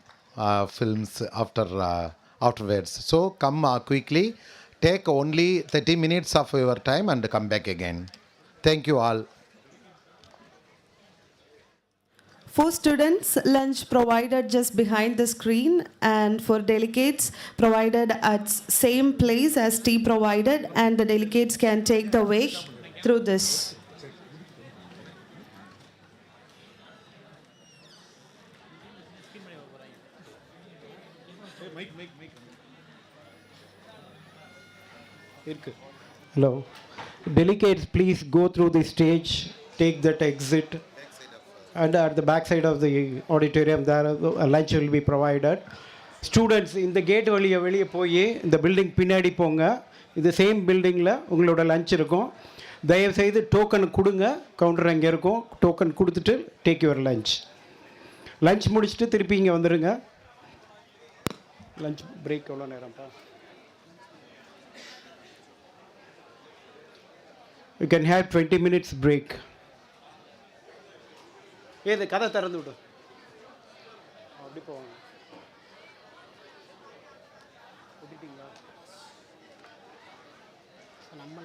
films afterwards. So come quickly take only 30 minutes of your time and come back again. Thank you all. For students, lunch provided just behind the screen, and for delegates provided at same place as tea provided, and the delegates can take the way through this. Hello. Delegates, please go through the stage, take that exit, and at the back side of the auditorium, there a lunch will be provided. Students, இந்த gate வெளியே போய் இந்த building பின்னாடி போங்க. இந்த same பில்டிங்கில் உங்களோட lunch இருக்கும். தயவுசெய்து டோக்கன் கொடுங்க. கவுண்டர் அங்கே இருக்கும். டோக்கன் கொடுத்துட்டு டேக் யுவர் லஞ்ச். லஞ்ச் முடிச்சுட்டு திருப்பி இங்கே வந்துடுங்க. லஞ்ச் பிரேக் எவ்வளோ நேரம்ப்பா? You can have 20 minutes break. ஏது கதை திறந்து விடு. அப்படி போவாங்க. விட்டுட்டீங்களா? நம்ம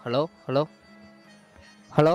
Hello, hello, hello.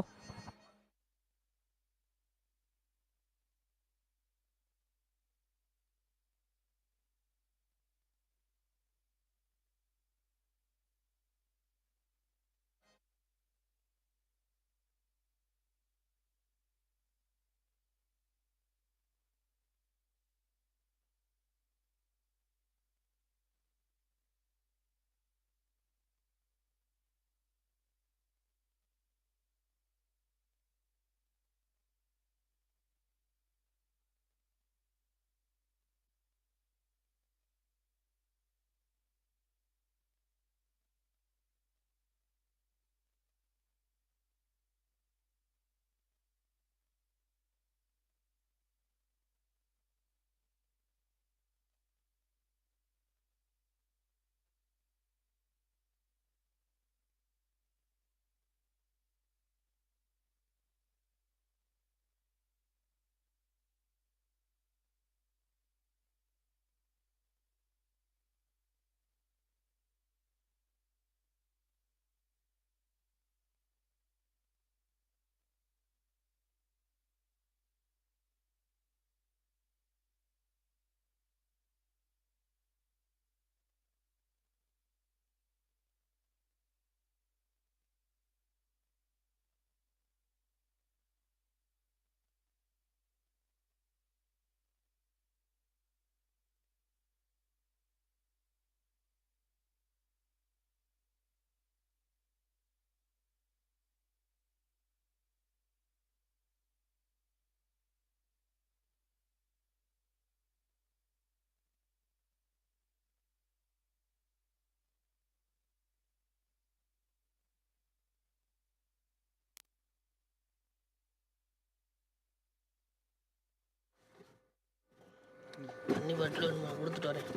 தண்ணி பாட்டில் ஒன்று கொடுத்துட்டு வரேன்.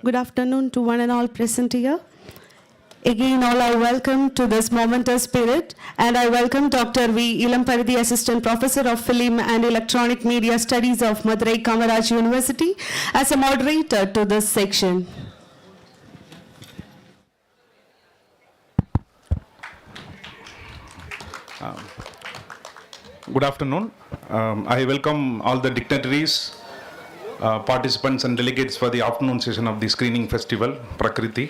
Good afternoon to one and all present here. Again, all are welcome to this momentous period, and I welcome Dr. V. Ilamparathi, Assistant Professor of Film and Electronic Media Studies of Madurai Kamaraj University, as a moderator to this section. Good afternoon. I welcome all the dignitaries, participants and delegates for the afternoon session of the screening festival, Prakriti.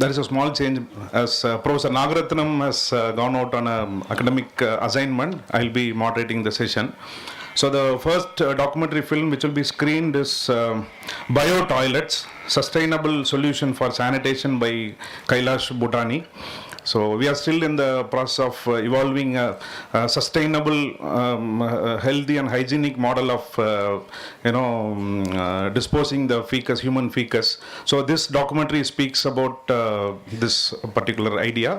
There is a small change as Professor Nagaratnam has gone out on an academic assignment. I will be moderating the session. So the first documentary film which will be screened is Bio Toilets, Sustainable Solution for Sanitation by Kailash Bhutani. So we are still in the process of evolving a sustainable, healthy and hygienic model of, disposing the fecus, human fecus. So this documentary speaks about this particular idea,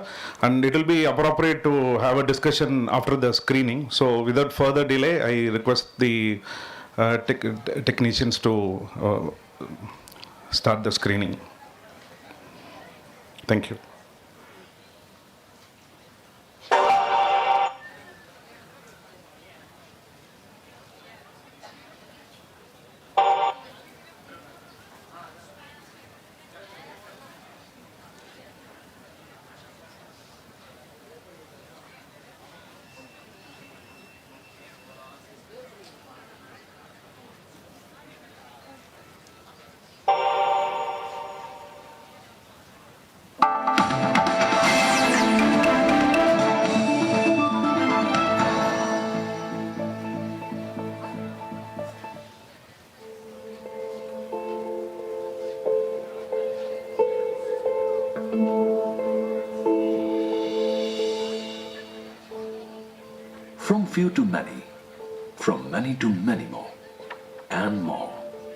and it will be appropriate to have a discussion after the screening. So without further delay, I request the technicians to start the screening. Thank you. From few to many, from many to many more, and more,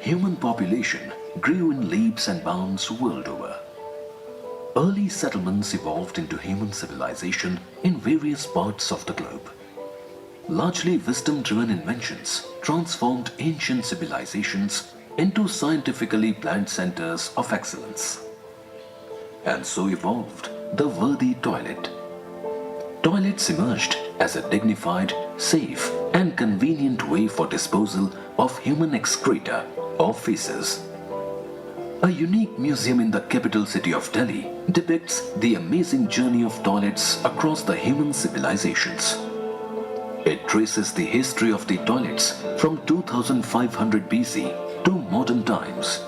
human population grew in leaps and bounds world over. Early settlements evolved into human civilization in various parts of the globe. Largely wisdom-driven inventions transformed ancient civilizations into scientifically planned centers of excellence. And so evolved the worthy toilet. Toilets emerged as a dignified, safe and convenient way for disposal of human excreta or feces. A unique museum in the capital city of Delhi depicts the amazing journey of toilets across the human civilizations. It traces the history of the toilets from 2500 BC to modern times.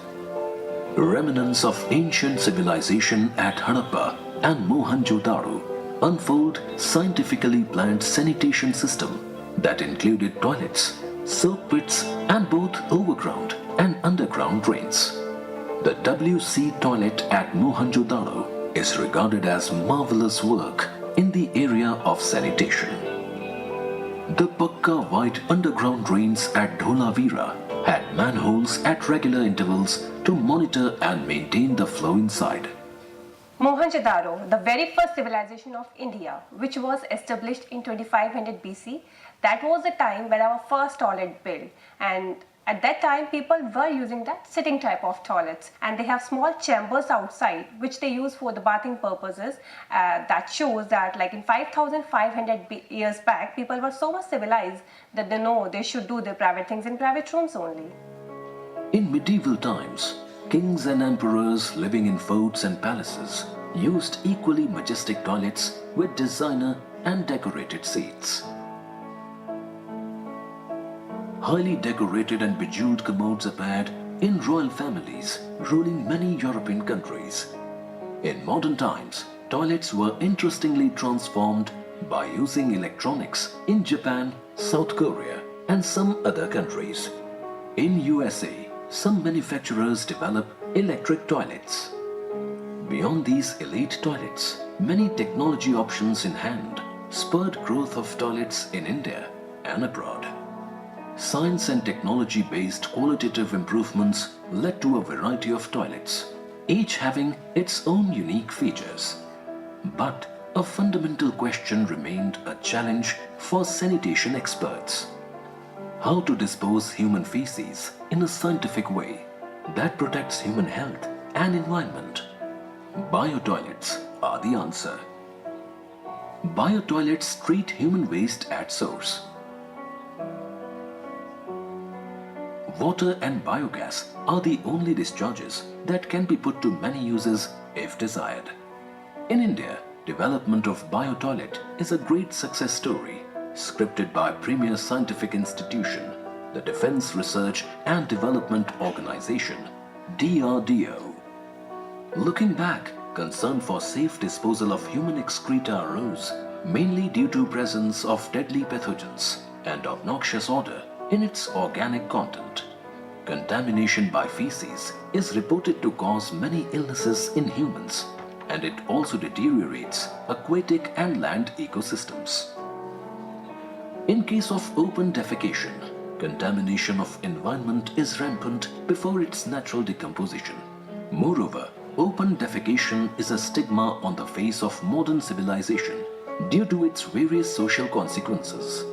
Remnants of ancient civilization at Harappa and Mohenjo-daro unfold scientifically planned sanitation system that included toilets, soak pits and both overground and underground drains. The WC toilet at Mohenjo-daro is regarded as marvelous work in the area of sanitation. The Pakka white underground drains at Dholavira had manholes at regular intervals to monitor and maintain the flow inside. Mohenjo-daro, the very first civilization of India, which was established in 2500 BC, that was the time when our first toilet built, and at that time people were using that sitting type of toilets, and they have small chambers outside which they use for the bathing purposes. That shows that like in 5500 years back, people were so much civilized that they know they should do their private things in private rooms only. In medieval times, kings and emperors living in forts and palaces used equally majestic toilets with designer and decorated seats. Highly decorated and bejeweled commodes appeared in royal families ruling many European countries. In modern times, toilets were interestingly transformed by using electronics in Japan, South Korea, and some other countries. In USA, some manufacturers develop electric toilets. Beyond these elite toilets, many technology options in hand spurred growth of toilets in India and abroad. Science and technology-based qualitative improvements led to a variety of toilets, each having its own unique features. But a fundamental question remained a challenge for sanitation experts: how to dispose human feces in a scientific way that protects human health and environment. Biotoilets are the answer. Biotoilets treat human waste at source. Water and biogas are the only discharges that can be put to many uses if desired. In India, development of biotoilet is a great success story, scripted by premier scientific institution, the Defense Research and Development Organization, DRDO. Looking back, concern for safe disposal of human excreta arose mainly due to presence of deadly pathogens and obnoxious odor in its organic content. Contamination by feces is reported to cause many illnesses in humans, and it also deteriorates aquatic and land ecosystems. In case of open defecation, contamination of environment is rampant before its natural decomposition. Moreover, open defecation is a stigma on the face of modern civilization due to its various social consequences.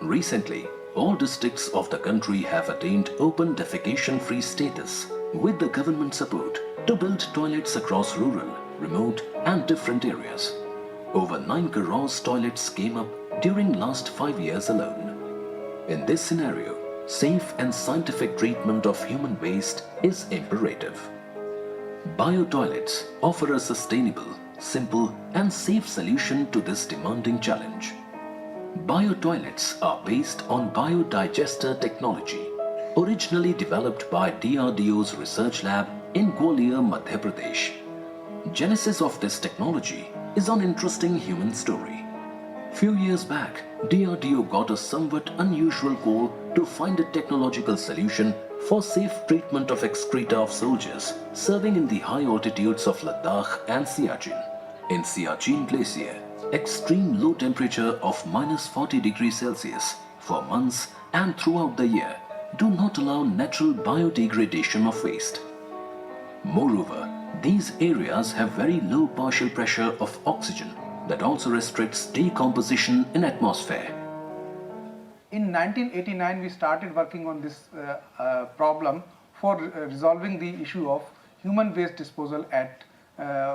Recently, all districts of the country have attained open defecation-free status with the government support to build toilets across rural, remote and different areas. Over 9 crores toilets came up during last 5 years alone. In this scenario, safe and scientific treatment of human waste is imperative. Biotoilets offer a sustainable, simple and safe solution to this demanding challenge. Biotoilets are based on biodigester technology, originally developed by DRDO's research lab in Gwalior, Madhya Pradesh. Genesis of this technology is an interesting human story. Few years back, DRDO got a somewhat unusual call to find a technological solution for safe treatment of excreta of soldiers serving in the high altitudes of Ladakh and Siachen. In Siachen Glacier, extreme low temperature of -40 degrees Celsius for months and throughout the year do not allow natural biodegradation of waste. Moreover, these areas have very low partial pressure of oxygen that also restricts decomposition in atmosphere. In 1989, we started working on this problem for resolving the issue of human waste disposal at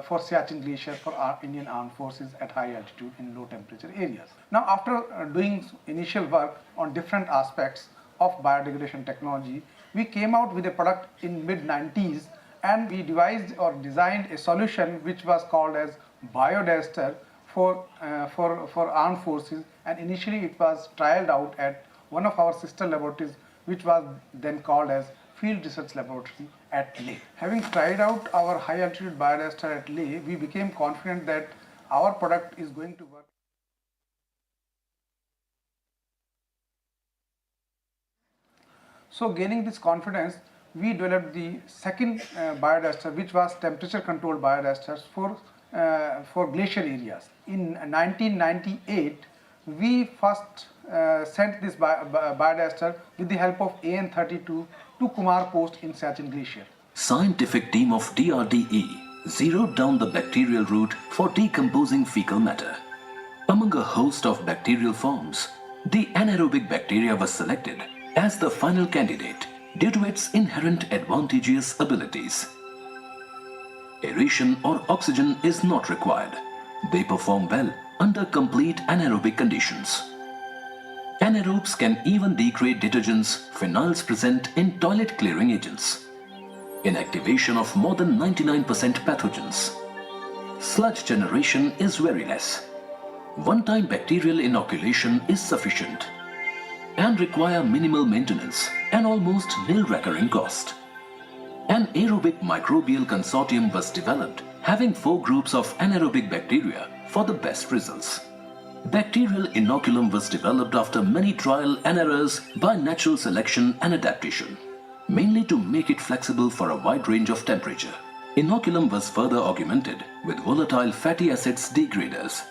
for Siachen Glacier for our Indian Armed Forces at high altitude in low temperature areas. Now, after doing initial work on different aspects of biodegradation technology, we came out with a product in mid-90s, and we devised or designed a solution which was called as biodigester for armed forces, and initially it was trialed out at one of our sister laboratories, which was then called as Field Research Laboratory at Leh. Having tried out our high altitude biodigester at Leh, we became confident that our product is going to work. So gaining this confidence, we developed the second biodigester, which was temperature controlled biodigesters for glacial areas. In 1998, we first sent this biodigester with the help of AN32 to Kumar Post in Siachen Glacier. Scientific team of DRDE zeroed down the bacterial route for decomposing fecal matter. Among a host of bacterial forms, the anaerobic bacteria was selected as the final candidate due to its inherent advantageous abilities. Aeration or oxygen is not required. They perform well under complete anaerobic conditions. Anaerobes can even degrade detergents, phenols present in toilet clearing agents. Inactivation of more than 99% pathogens. Sludge generation is very less. One-time bacterial inoculation is sufficient and require minimal maintenance and almost nil recurring cost. An aerobic microbial consortium was developed having 4 groups of anaerobic bacteria for the best results. Bacterial inoculum was developed after many trial and errors by natural selection and adaptation, mainly to make it flexible for a wide range of temperature. Inoculum was further augmented with volatile fatty acids degraders.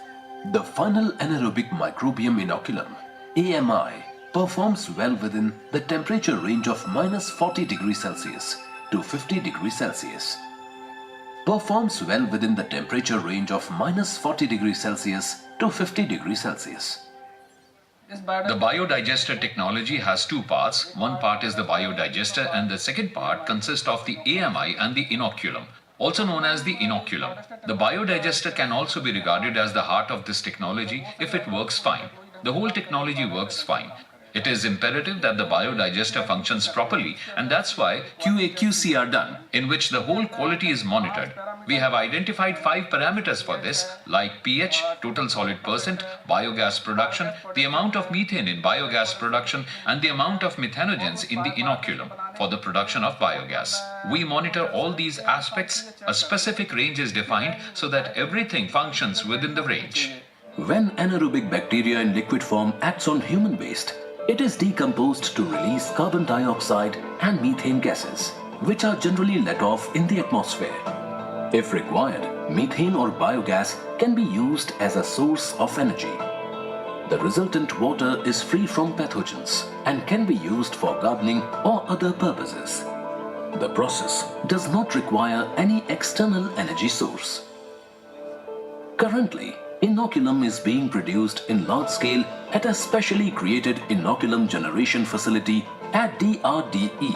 The final anaerobic microbiome inoculum, AMI, performs well within the temperature range of -40 degrees Celsius to 50 degrees Celsius. Performs well within the temperature range of -40 degrees Celsius to 50 degrees Celsius. The biodigester technology has 2 parts. One part is the biodigester and the second part consists of the AMI and the inoculum, also known as the inoculum. The biodigester can also be regarded as the heart of this technology if it works fine. The whole technology works fine. It is imperative that the biodigester functions properly, and that's why QA/QC are done, in which the whole quality is monitored. We have identified 5 parameters for this, like pH, total solid percent, biogas production, the amount of methane in biogas production, and the amount of methanogens in the inoculum for the production of biogas. We monitor all these aspects. A specific range is defined so that everything functions within the range. When anaerobic bacteria in liquid form acts on human waste, it is decomposed to release carbon dioxide and methane gases, which are generally let off in the atmosphere. If required, methane or biogas can be used as a source of energy. The resultant water is free from pathogens and can be used for gardening or other purposes. The process does not require any external energy source. Currently, inoculum is being produced in large scale at a specially created inoculum generation facility at DRDE.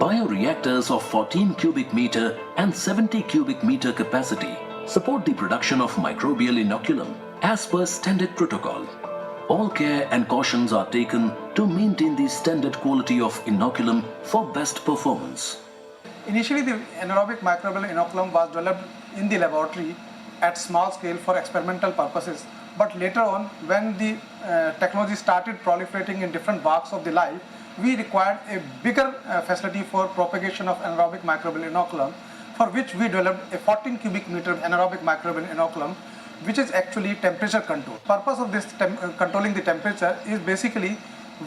Bioreactors of 14 cubic meter and 70 cubic meter capacity support the production of microbial inoculum as per standard protocol. All care and cautions are taken to maintain the standard quality of inoculum for best performance. Initially, the anaerobic microbial inoculum was developed in the laboratory at small scale for experimental purposes, but later on, when the technology started proliferating in different walks of the life, we required a bigger facility for propagation of anaerobic microbial inoculum, for which we developed a 14 cubic meter anaerobic microbial inoculum, which is actually temperature control. Purpose of this controlling the temperature is basically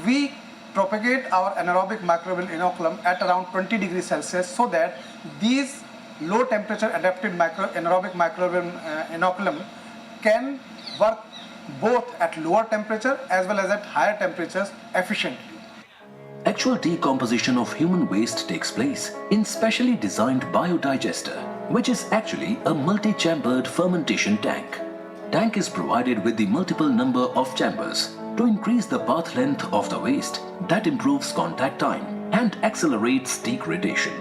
we propagate our anaerobic microbial inoculum at around 20 degrees Celsius so that these low temperature adapted anaerobic microbial inoculum can work both at lower temperature as well as at higher temperatures efficiently. Actual decomposition of human waste takes place in specially designed biodigester, which is actually a multi-chambered fermentation tank. Tank is provided with the multiple number of chambers to increase the path length of the waste that improves contact time and accelerates degradation.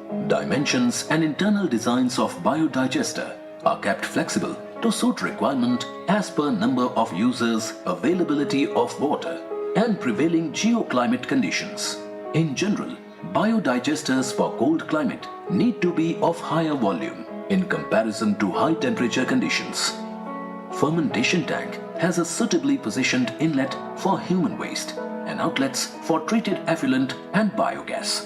Dimensions and internal designs of biodigester are kept flexible to suit requirement as per number of users, availability of water, and prevailing geoclimate conditions. In general, biodigesters for cold climate need to be of higher volume in comparison to high temperature conditions. Fermentation tank has a suitably positioned inlet for human waste and outlets for treated effluent and biogas.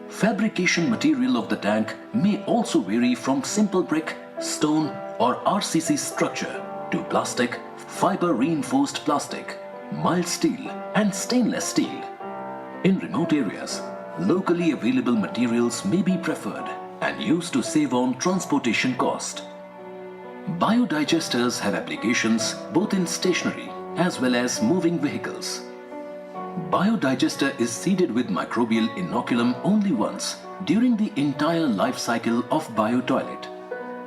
Fabrication material of the tank may also vary from simple brick, stone or RCC structure to plastic, fiber reinforced plastic, mild steel and stainless steel. In remote areas, locally available materials may be preferred and used to save on transportation cost. Biodigesters have applications both in stationary as well as moving vehicles. Biodigester is seeded with microbial inoculum only once during the entire life cycle of biotoilet.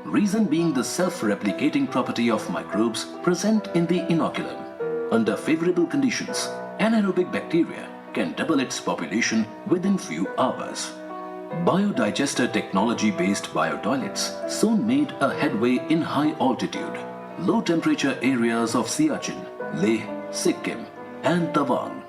Reason being the self-replicating property of microbes present in the inoculum. Under favorable conditions, anaerobic bacteria can double its population within few hours. Biodigester technology-based biotoilets soon made a headway in high altitude, low temperature areas of Siachen, Leh, Sikkim and Tawang.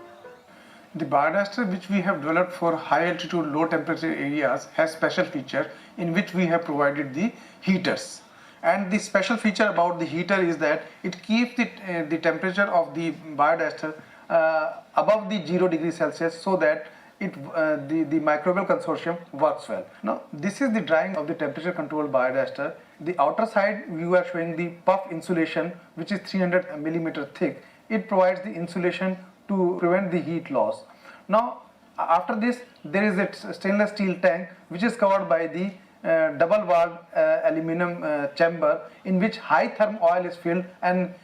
The biodigester which we have developed for high altitude, low temperature areas has special feature in which we have provided the heaters. And the special feature about the heater is that it keeps the temperature of the biodigester above the 0 degrees Celsius so that the microbial consortium works well. Now this is the drawing of the temperature controlled biodigester. The outer side you are showing the puff insulation which is 300 millimeter thick. It provides the insulation to prevent the heat loss. Now after this there is a stainless steel tank which is covered by the double walled aluminum chamber in which high therm oil is filled and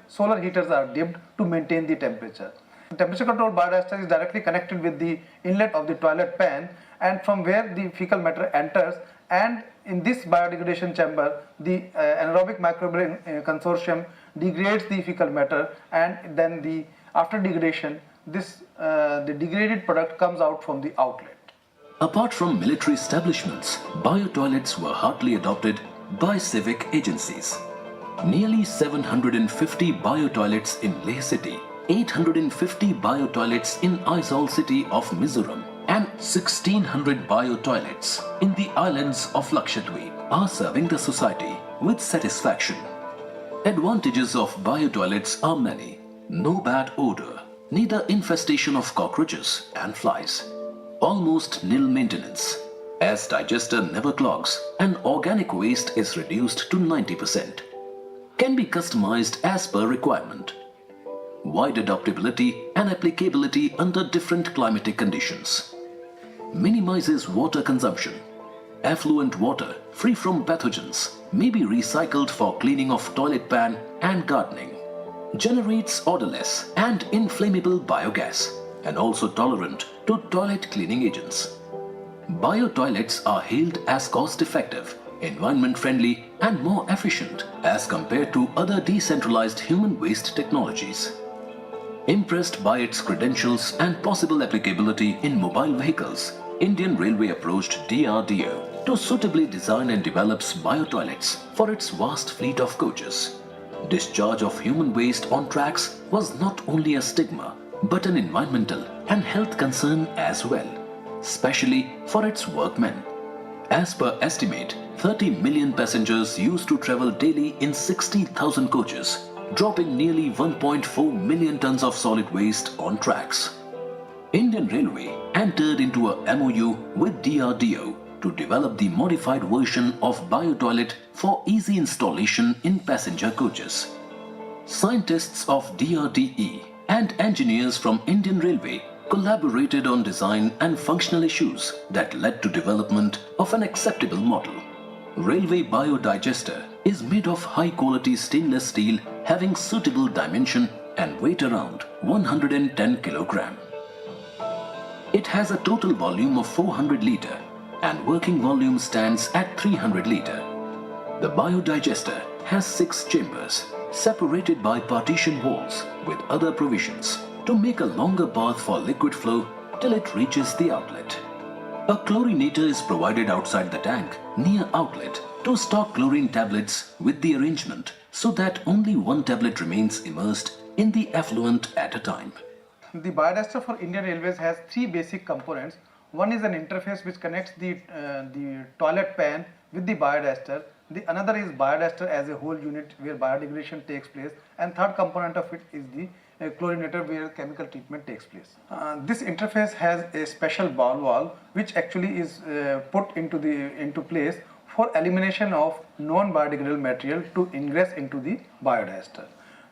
solar heaters are dipped to maintain the temperature. The temperature controlled biodigester is directly connected with the inlet of the toilet pan and from where the fecal matter enters, and in this biodegradation chamber the anaerobic microbial consortium degrades the fecal matter, and then after degradation the degraded product comes out from the outlet. Apart from military establishments, biotoilets were heartily adopted by civic agencies. Nearly 750 biotoilets in Leh city, 850 biotoilets in Aizawl city of Mizoram and 1600 biotoilets in the islands of Lakshadweep are serving the society with satisfaction. Advantages of biotoilets are many. No bad odor, neither infestation of cockroaches and flies. Almost nil maintenance, as digester never clogs and organic waste is reduced to 90%. Can be customized as per requirement. Wide adaptability and applicability under different climatic conditions. Minimizes water consumption. Affluent water, free from pathogens, may be recycled for cleaning of toilet pan and gardening. Generates odorless and inflammable biogas and also tolerant to toilet cleaning agents. Biotoilets are hailed as cost-effective, environment-friendly and more efficient as compared to other decentralized human waste technologies. Impressed by its credentials and possible applicability in mobile vehicles, Indian Railway approached DRDO to suitably design and develops biotoilets for its vast fleet of coaches. Discharge of human waste on tracks was not only a stigma, but an environmental and health concern as well, especially for its workmen. As per estimate, 30 million passengers used to travel daily in 60,000 coaches, dropping nearly 1.4 million tons of solid waste on tracks. Indian Railway entered into a MOU with DRDO to develop the modified version of biotoilet for easy installation in passenger coaches. Scientists of DRDE and engineers from Indian Railway collaborated on design and functional issues that led to development of an acceptable model. Railway biodigester is made of high-quality stainless steel having suitable dimension and weight around 110 kg. It has a total volume of 400 litre and working volume stands at 300 litre. The biodigester has 6 chambers separated by partition walls with other provisions to make a longer path for liquid flow till it reaches the outlet. A chlorinator is provided outside the tank near outlet to stock chlorine tablets with the arrangement so that only one tablet remains immersed in the effluent at a time. The biodigester for Indian Railways has three basic components. One is an interface which connects the toilet pan with the biodigester. The another is biodigester as a whole unit where biodegradation takes place, and third component of it is the chlorinator where chemical treatment takes place. This interface has a special ball valve which actually is put into place for elimination of non-biodegradable material to ingress into the biodigester.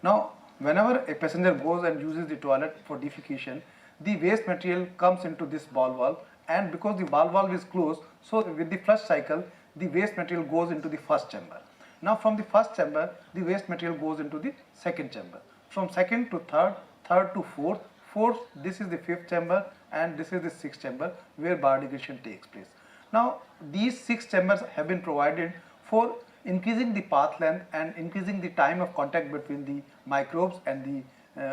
Now, whenever a passenger goes and uses the toilet for defecation, the waste material comes into this ball valve, and because the ball valve is closed, so with the flush cycle, the waste material goes into the first chamber. Now from the first chamber, the waste material goes into the second chamber. From second to third, third to fourth, this is the fifth chamber, and this is the sixth chamber where biodegradation takes place. Now these 6 chambers have been provided for increasing the path length and increasing the time of contact between the microbes and the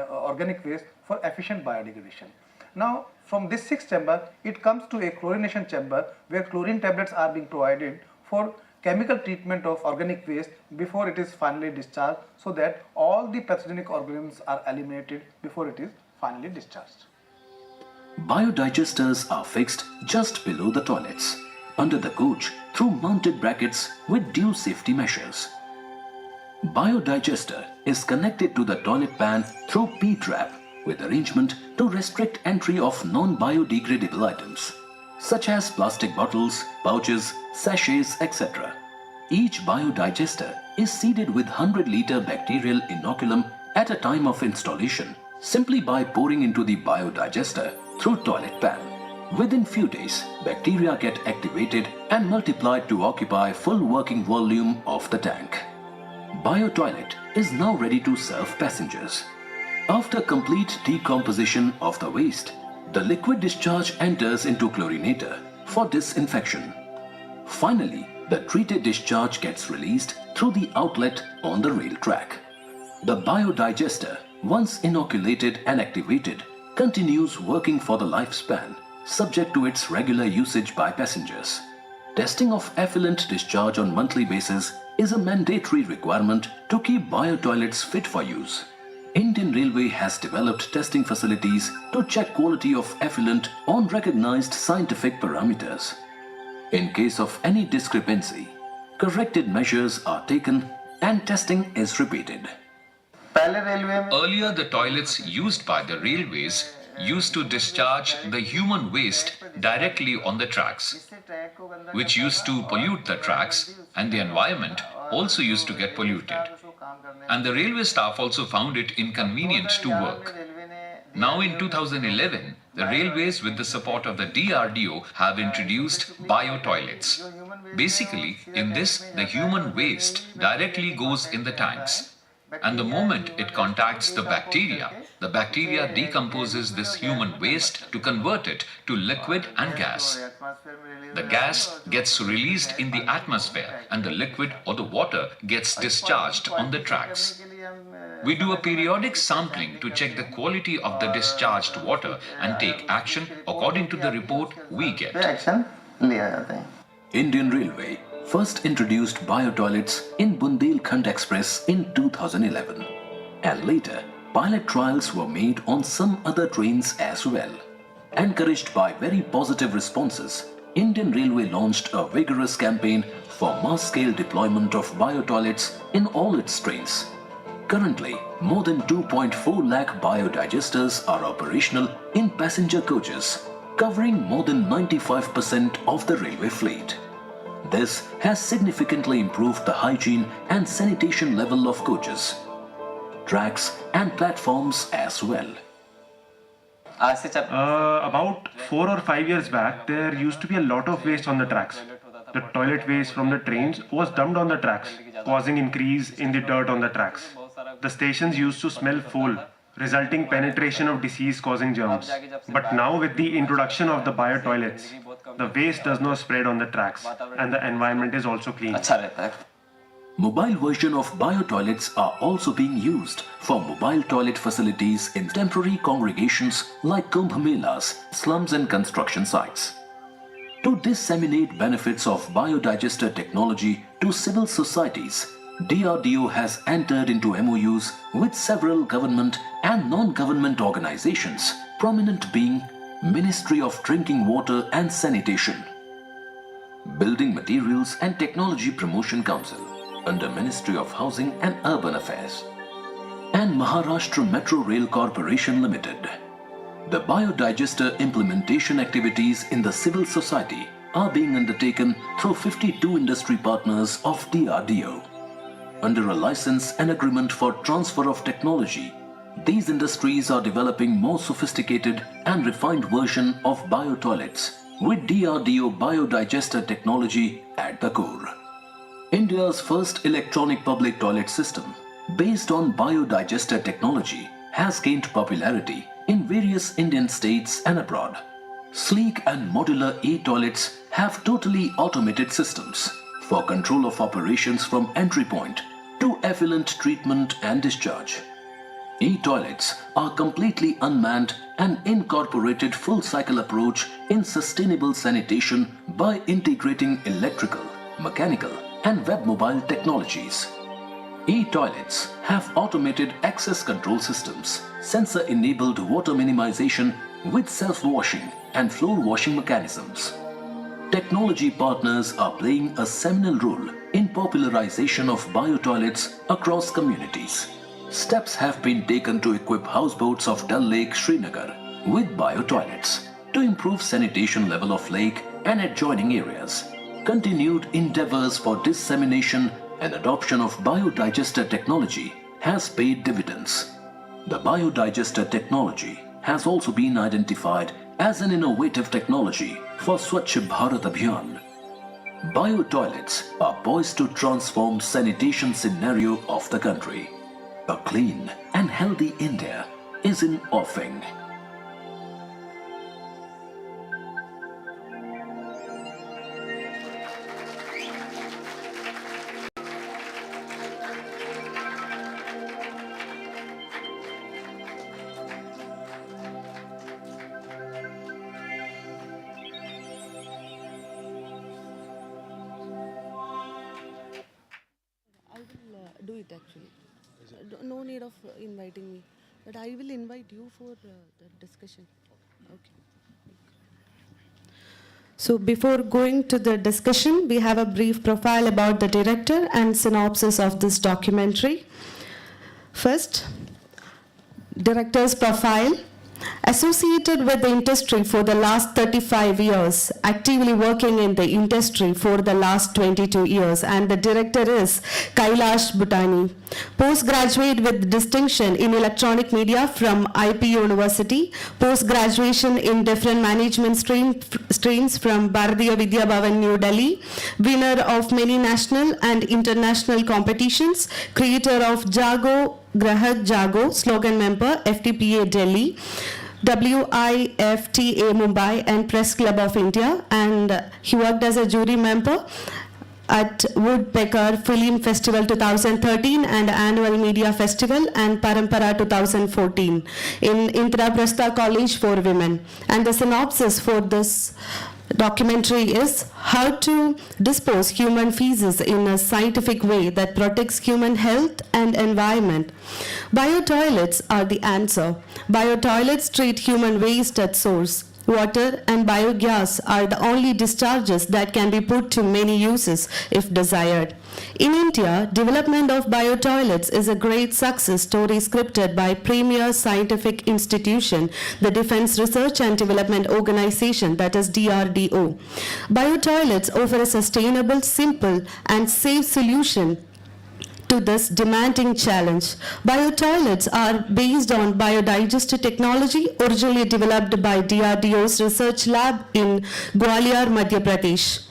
organic waste for efficient biodegradation. Now from this 6th chamber, it comes to a chlorination chamber where chlorine tablets are being provided for chemical treatment of organic waste before it is finally discharged, so that all the pathogenic organisms are eliminated before it is finally discharged. Biodigesters are fixed just below the toilets, under the coach through mounted brackets with due safety measures. Biodigester is connected to the toilet pan through P-trap with arrangement to restrict entry of non-biodegradable items such as plastic bottles, pouches, sachets, etc. Each biodigester is seeded with 100-liter bacterial inoculum at a time of installation simply by pouring into the biodigester through toilet pan. Within few days, bacteria get activated and multiplied to occupy full working volume of the tank. BioToilet is now ready to serve passengers. After complete decomposition of the waste, the liquid discharge enters into chlorinator for disinfection. Finally, the treated discharge gets released through the outlet on the rail track. The biodigester, once inoculated and activated, continues working for the lifespan, subject to its regular usage by passengers. Testing of effluent discharge on monthly basis is a mandatory requirement to keep biotoilets fit for use. Indian Railway has developed testing facilities to check quality of effluent on recognized scientific parameters. In case of any discrepancy, corrected measures are taken and testing is repeated. Earlier, the toilets used by the railways used to discharge the human waste directly on the tracks, which used to pollute the tracks, and the environment also used to get polluted. And the railway staff also found it inconvenient to work. Now in 2011, the railways with the support of the DRDO have introduced bio-toilets. Basically, in this, the human waste directly goes in the tanks. And the moment it contacts the bacteria decomposes this human waste to convert it to liquid and gas. The gas gets released in the atmosphere and the liquid or the water gets discharged on the tracks. We do a periodic sampling to check the quality of the discharged water and take action according to the report we get. Indian Railway first introduced biotoilets in Bundelkhand Express in 2011, and later pilot trials were made on some other trains as well. Encouraged by very positive responses, Indian Railway launched a vigorous campaign for mass-scale deployment of biotoilets in all its trains. Currently, more than 2.4 lakh biodigesters are operational in passenger coaches, covering more than 95% of the railway fleet. This has significantly improved the hygiene and sanitation level of coaches, tracks and platforms as well. About 4 or 5 years back, there used to be a lot of waste on the tracks. The toilet waste from the trains was dumped on the tracks, causing increase in the dirt on the tracks. The stations used to smell foul, resulting penetration of disease-causing germs. But now with the introduction of the bio-toilets, the waste does not spread on the tracks and the environment is also clean. Mobile version of bio-toilets are also being used for mobile toilet facilities in temporary congregations like Kumbh Melas, slums and construction sites. To disseminate benefits of biodigester technology to civil societies, DRDO has entered into MOUs with several government and non-government organizations, prominent being Ministry of Drinking Water and Sanitation, Building Materials and Technology Promotion Council under Ministry of Housing and Urban Affairs, and Maharashtra Metro Rail Corporation Limited. The biodigester implementation activities in the civil society are being undertaken through 52 industry partners of DRDO. Under a license and agreement for transfer of technology, these industries are developing more sophisticated and refined version of biotoilets with DRDO biodigester technology at the core. India's first electronic public toilet system, based on biodigester technology, has gained popularity in various Indian states and abroad. Sleek and modular e-toilets have totally automated systems for control of operations from entry point to effluent treatment and discharge. E-toilets are completely unmanned and incorporated full cycle approach in sustainable sanitation by integrating electrical, mechanical and web mobile technologies. E-toilets have automated access control systems, sensor-enabled water minimization with self-washing and floor washing mechanisms. Technology partners are playing a seminal role in popularization of biotoilets across communities. Steps have been taken to equip houseboats of Dal Lake, Srinagar with biotoilets to improve sanitation level of lake and adjoining areas. Continued endeavors for dissemination and adoption of biodigester technology has paid dividends. The biodigester technology has also been identified as an innovative technology for Swachh Bharat Abhiyan. Biotoilets are poised to transform sanitation scenario of the country. A clean and healthy India is in offing. Do it actually. No need of inviting me, but I will invite you for the discussion. Okay. So before going to the discussion, we have a brief profile about the director and synopsis of this documentary. First, director's profile. Associated with the industry for the last 35 years, actively working in the industry for the last 22 years, and the director is Kailash Bhutani. Postgraduate with distinction in electronic media from IP University, post-graduation in different management streams from Bharatiya Vidya Bhavan, New Delhi, winner of many national and international competitions, creator of Jago Grahak Jago, slogan member, FTPA Delhi, WIFTA Mumbai and Press Club of India, and he worked as a jury member at Woodpecker Film Festival 2013 and Annual Media Festival and Parampara 2014 in Indraprastha College for Women. And the synopsis for this documentary is how to dispose human feces in a scientific way that protects human health and environment. Biotoilets are the answer. Biotoilets treat human waste at source. Water and biogas are the only discharges that can be put to many uses if desired. In India, development of biotoilets is a great success story scripted by premier scientific institution, the Defense Research and Development Organization, that is DRDO. Biotoilets offer a sustainable, simple and safe solution to this demanding challenge. Biotoilets are based on biodigester technology originally developed by DRDO's research lab in Gwalior, Madhya Pradesh.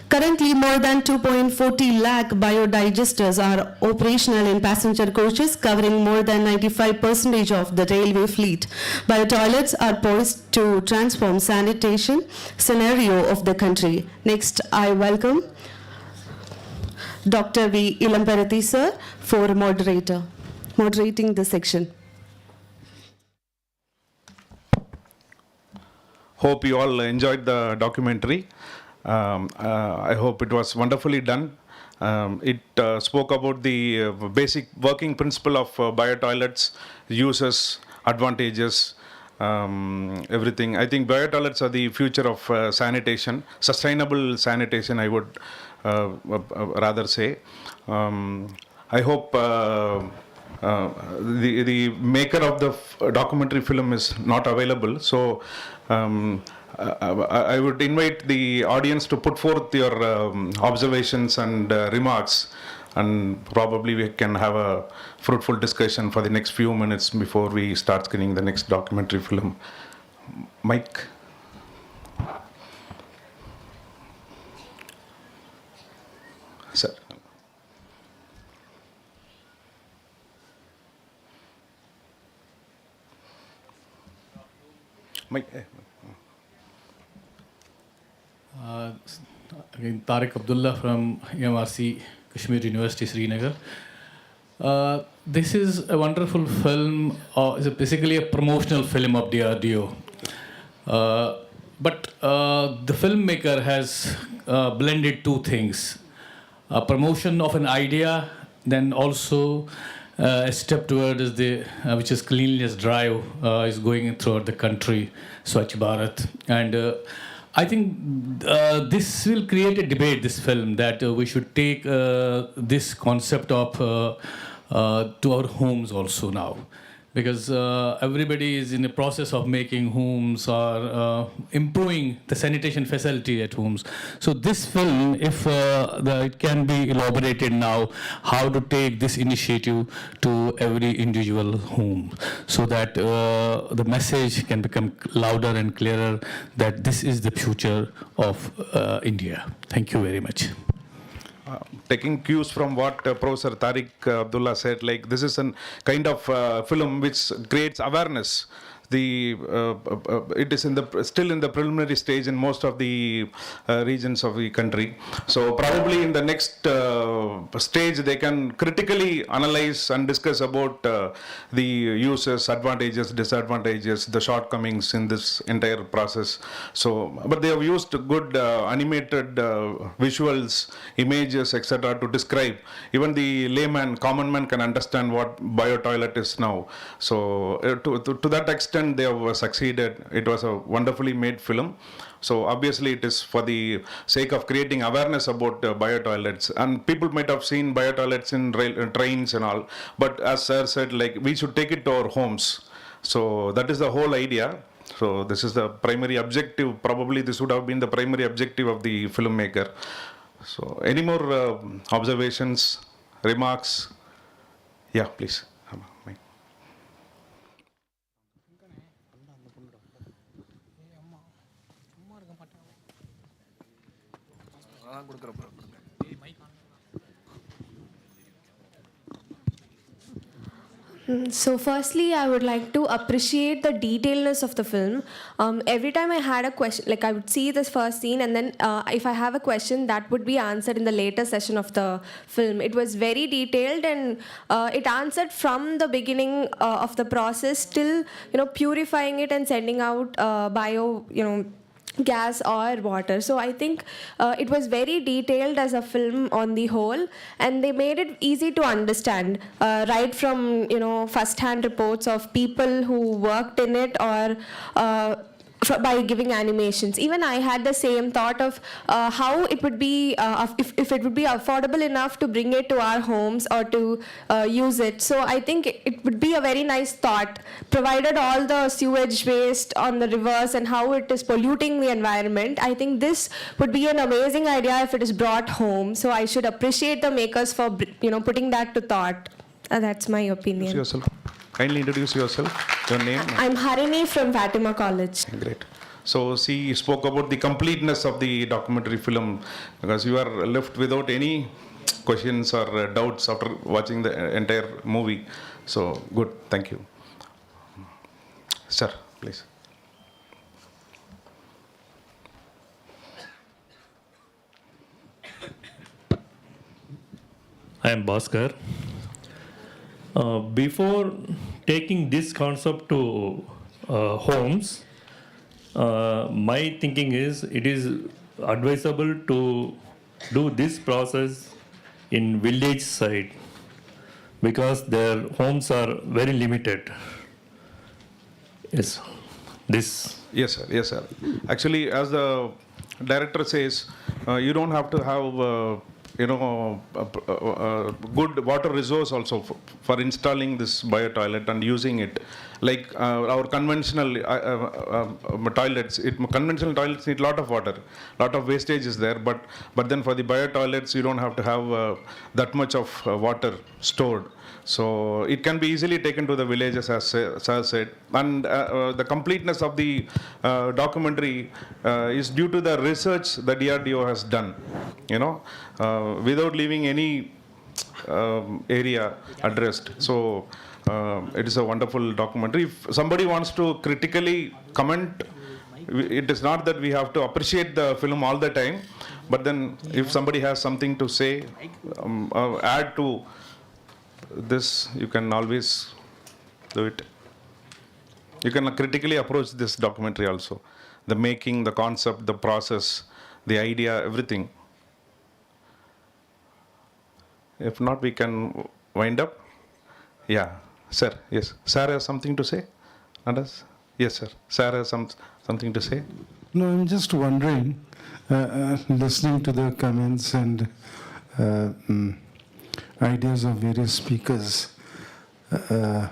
Currently, more than 2.40 lakh biodigesters are operational in passenger coaches, covering more than 95% of the railway fleet. Biotoilets are poised to transform sanitation scenario of the country. Next, I welcome Dr. V. Ilamparathi sir for moderating this section. Hope you all enjoyed the documentary. I hope it was wonderfully done. It spoke about the basic working principle of biotoilets, uses, advantages, everything. I think biotoilets are the future of sanitation, sustainable sanitation, I would rather say. I hope the maker of the documentary film is not available, so I would invite the audience to put forth your observations and remarks, and probably we can have a fruitful discussion for the next few minutes before we start screening the next documentary film. Mike? Sir. Mike. Again, Tariq Abdullah from MRC Kashmir University, Srinagar. This is a wonderful film. It's basically a promotional film of DRDO. But the filmmaker has blended two things. A promotion of an idea, then also a step towards the which is cleanliness drive is going throughout the country, Swachh Bharat. And I think this will create a debate, this film, that we should take this concept of to our homes also now. Because everybody is in the process of making homes or improving the sanitation facility at homes. So this film, if it can be elaborated now, how to take this initiative to every individual home, so that the message can become louder and clearer that this is the future of India. Thank you very much. Taking cues from what Professor Tariq Abdullah said, like this is a kind of film which creates awareness. It is still in the preliminary stage in most of the regions of the country. So probably in the next stage they can critically analyze and discuss about the uses, advantages, disadvantages, the shortcomings in this entire process. So, but they have used good animated visuals, images, etc. to describe. Even the layman, common man can understand what biotoilet is now. So to that extent they have succeeded. It was a wonderfully made film. So obviously it is for the sake of creating awareness about biotoilets, and people might have seen biotoilets in trains and all, but as sir said, like we should take it to our homes. So that is the whole idea. So this is the primary objective. Probably this would have been the primary objective of the filmmaker. So any more observations, remarks? Yeah, please. So firstly, I would like to appreciate the detailedness of the film. Every time I had a question, like I would see this first scene, and then if I have a question, that would be answered in the later session of the film. It was very detailed, and it answered from the beginning of the process till purifying it and sending out gas or water. So I think it was very detailed as a film on the whole, and they made it easy to understand right from first-hand reports of people who worked in it, or by giving animations. Even I had the same thought of how it would be if it would be affordable enough to bring it to our homes or to use it. So I think it would be a very nice thought, provided all the sewage waste on the rivers and how it is polluting the environment. I think this would be an amazing idea if it is brought home. So I should appreciate the makers for putting that to thought. That's my opinion. Kindly introduce yourself, your name. I'm Harini from Fatima College. Great. So she spoke about the completeness of the documentary film, because you are left without any questions or doubts after watching the entire movie. So good, thank you. Sir, please. I am Bhaskar. Before taking this concept to homes, my thinking is it is advisable to do this process in village side because their homes are very limited. Yes, this. Yes, sir. Yes, sir. Actually, as the director says, you don't have to have good water resource also for installing this bio toilet and using it. Like our conventional toilets, conventional toilets need a lot of water, lot of wastage is there. But then for the bio toilets, you don't have to have that much of water stored. So it can be easily taken to the villages, as said. And the completeness of the documentary is due to the research that DRDO has done, without leaving any area addressed. So it is a wonderful documentary. If somebody wants to critically comment, it is not that we have to appreciate the film all the time, but then if somebody has something to say, add to this, you can always do it. You can critically approach this documentary also. The making, the concept, the process, the idea, everything. If not, we can wind up. Yeah, sir, yes. Sarah has something to say? Andas? Yes, sir. Sarah has something to say? No, I'm just wondering, listening to the comments and ideas of various speakers, to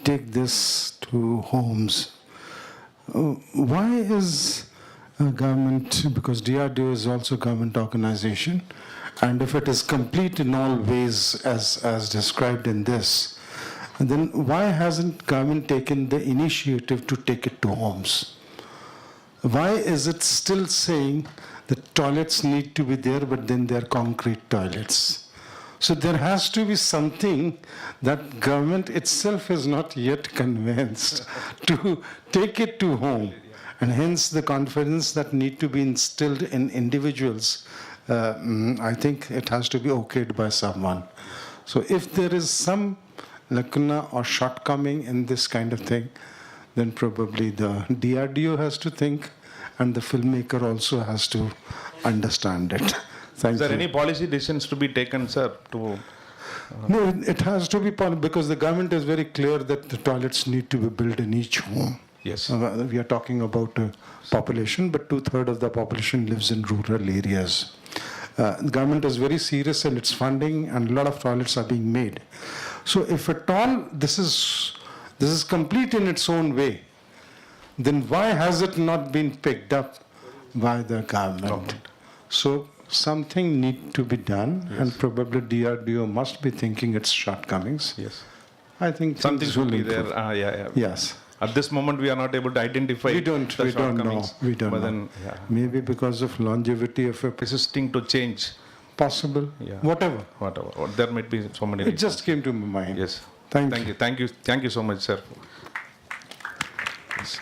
take this to homes. Why is government, because DRDO is also a government organization, and if it is complete in all ways as described in this, then why hasn't government taken the initiative to take it to homes? Why is it still saying the toilets need to be there, but then they're concrete toilets? So there has to be something that government itself is not yet convinced to take it to home. And hence the confidence that need to be instilled in individuals, I think it has to be okayed by someone. So if there is some lacuna or shortcoming in this kind of thing, then probably the DRDO has to think and the filmmaker also has to understand it. Is there any policy decisions to be taken, sir? No, it has to be because the government is very clear that the toilets need to be built in each home. Yes. We are talking about a population, but 2/3 of the population lives in rural areas. The government is very serious in its funding, and a lot of toilets are being made. So, if at all this is complete in its own way, then why has it not been picked up by the government? So, something need to be done, and probably DRDO must be thinking its shortcomings. Yes. I think something should be improve. there. Yeah. Yes. At this moment, we are not able to identify. We don't know. We don't know. Then, maybe because of longevity of a persisting to change. Possible. Yeah. Whatever. Or there might be so many. It just came to my mind. Yes. Thank you. Thank you so much, sir. Yes.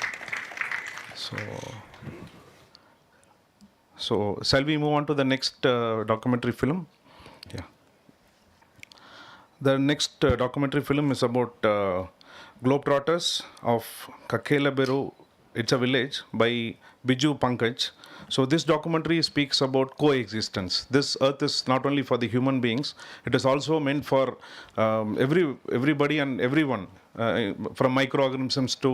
So shall we move on to the next documentary film? Yeah. The next documentary film is about Globetrotters of Kakelaberu. It's a village by Biju Pankaj. So this documentary speaks about coexistence. This earth is not only for the human beings, it is also meant for everybody and everyone, from microorganisms to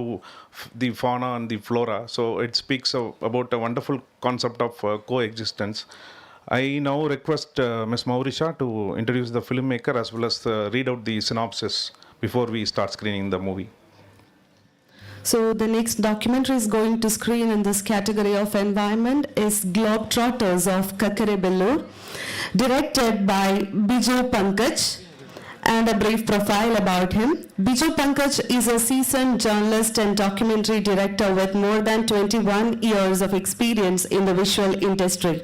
the fauna and the flora. So it speaks about a wonderful concept of coexistence. I now request Ms. Maurisha to introduce the filmmaker as well as read out the synopsis before we start screening the movie. So the next documentary is going to screen in this category of environment is Globetrotters of Kakkarabellur, directed by Biju Pankaj and a brief profile about him. Biju Pankaj is a seasoned journalist and documentary director with more than 21 years of experience in the visual industry.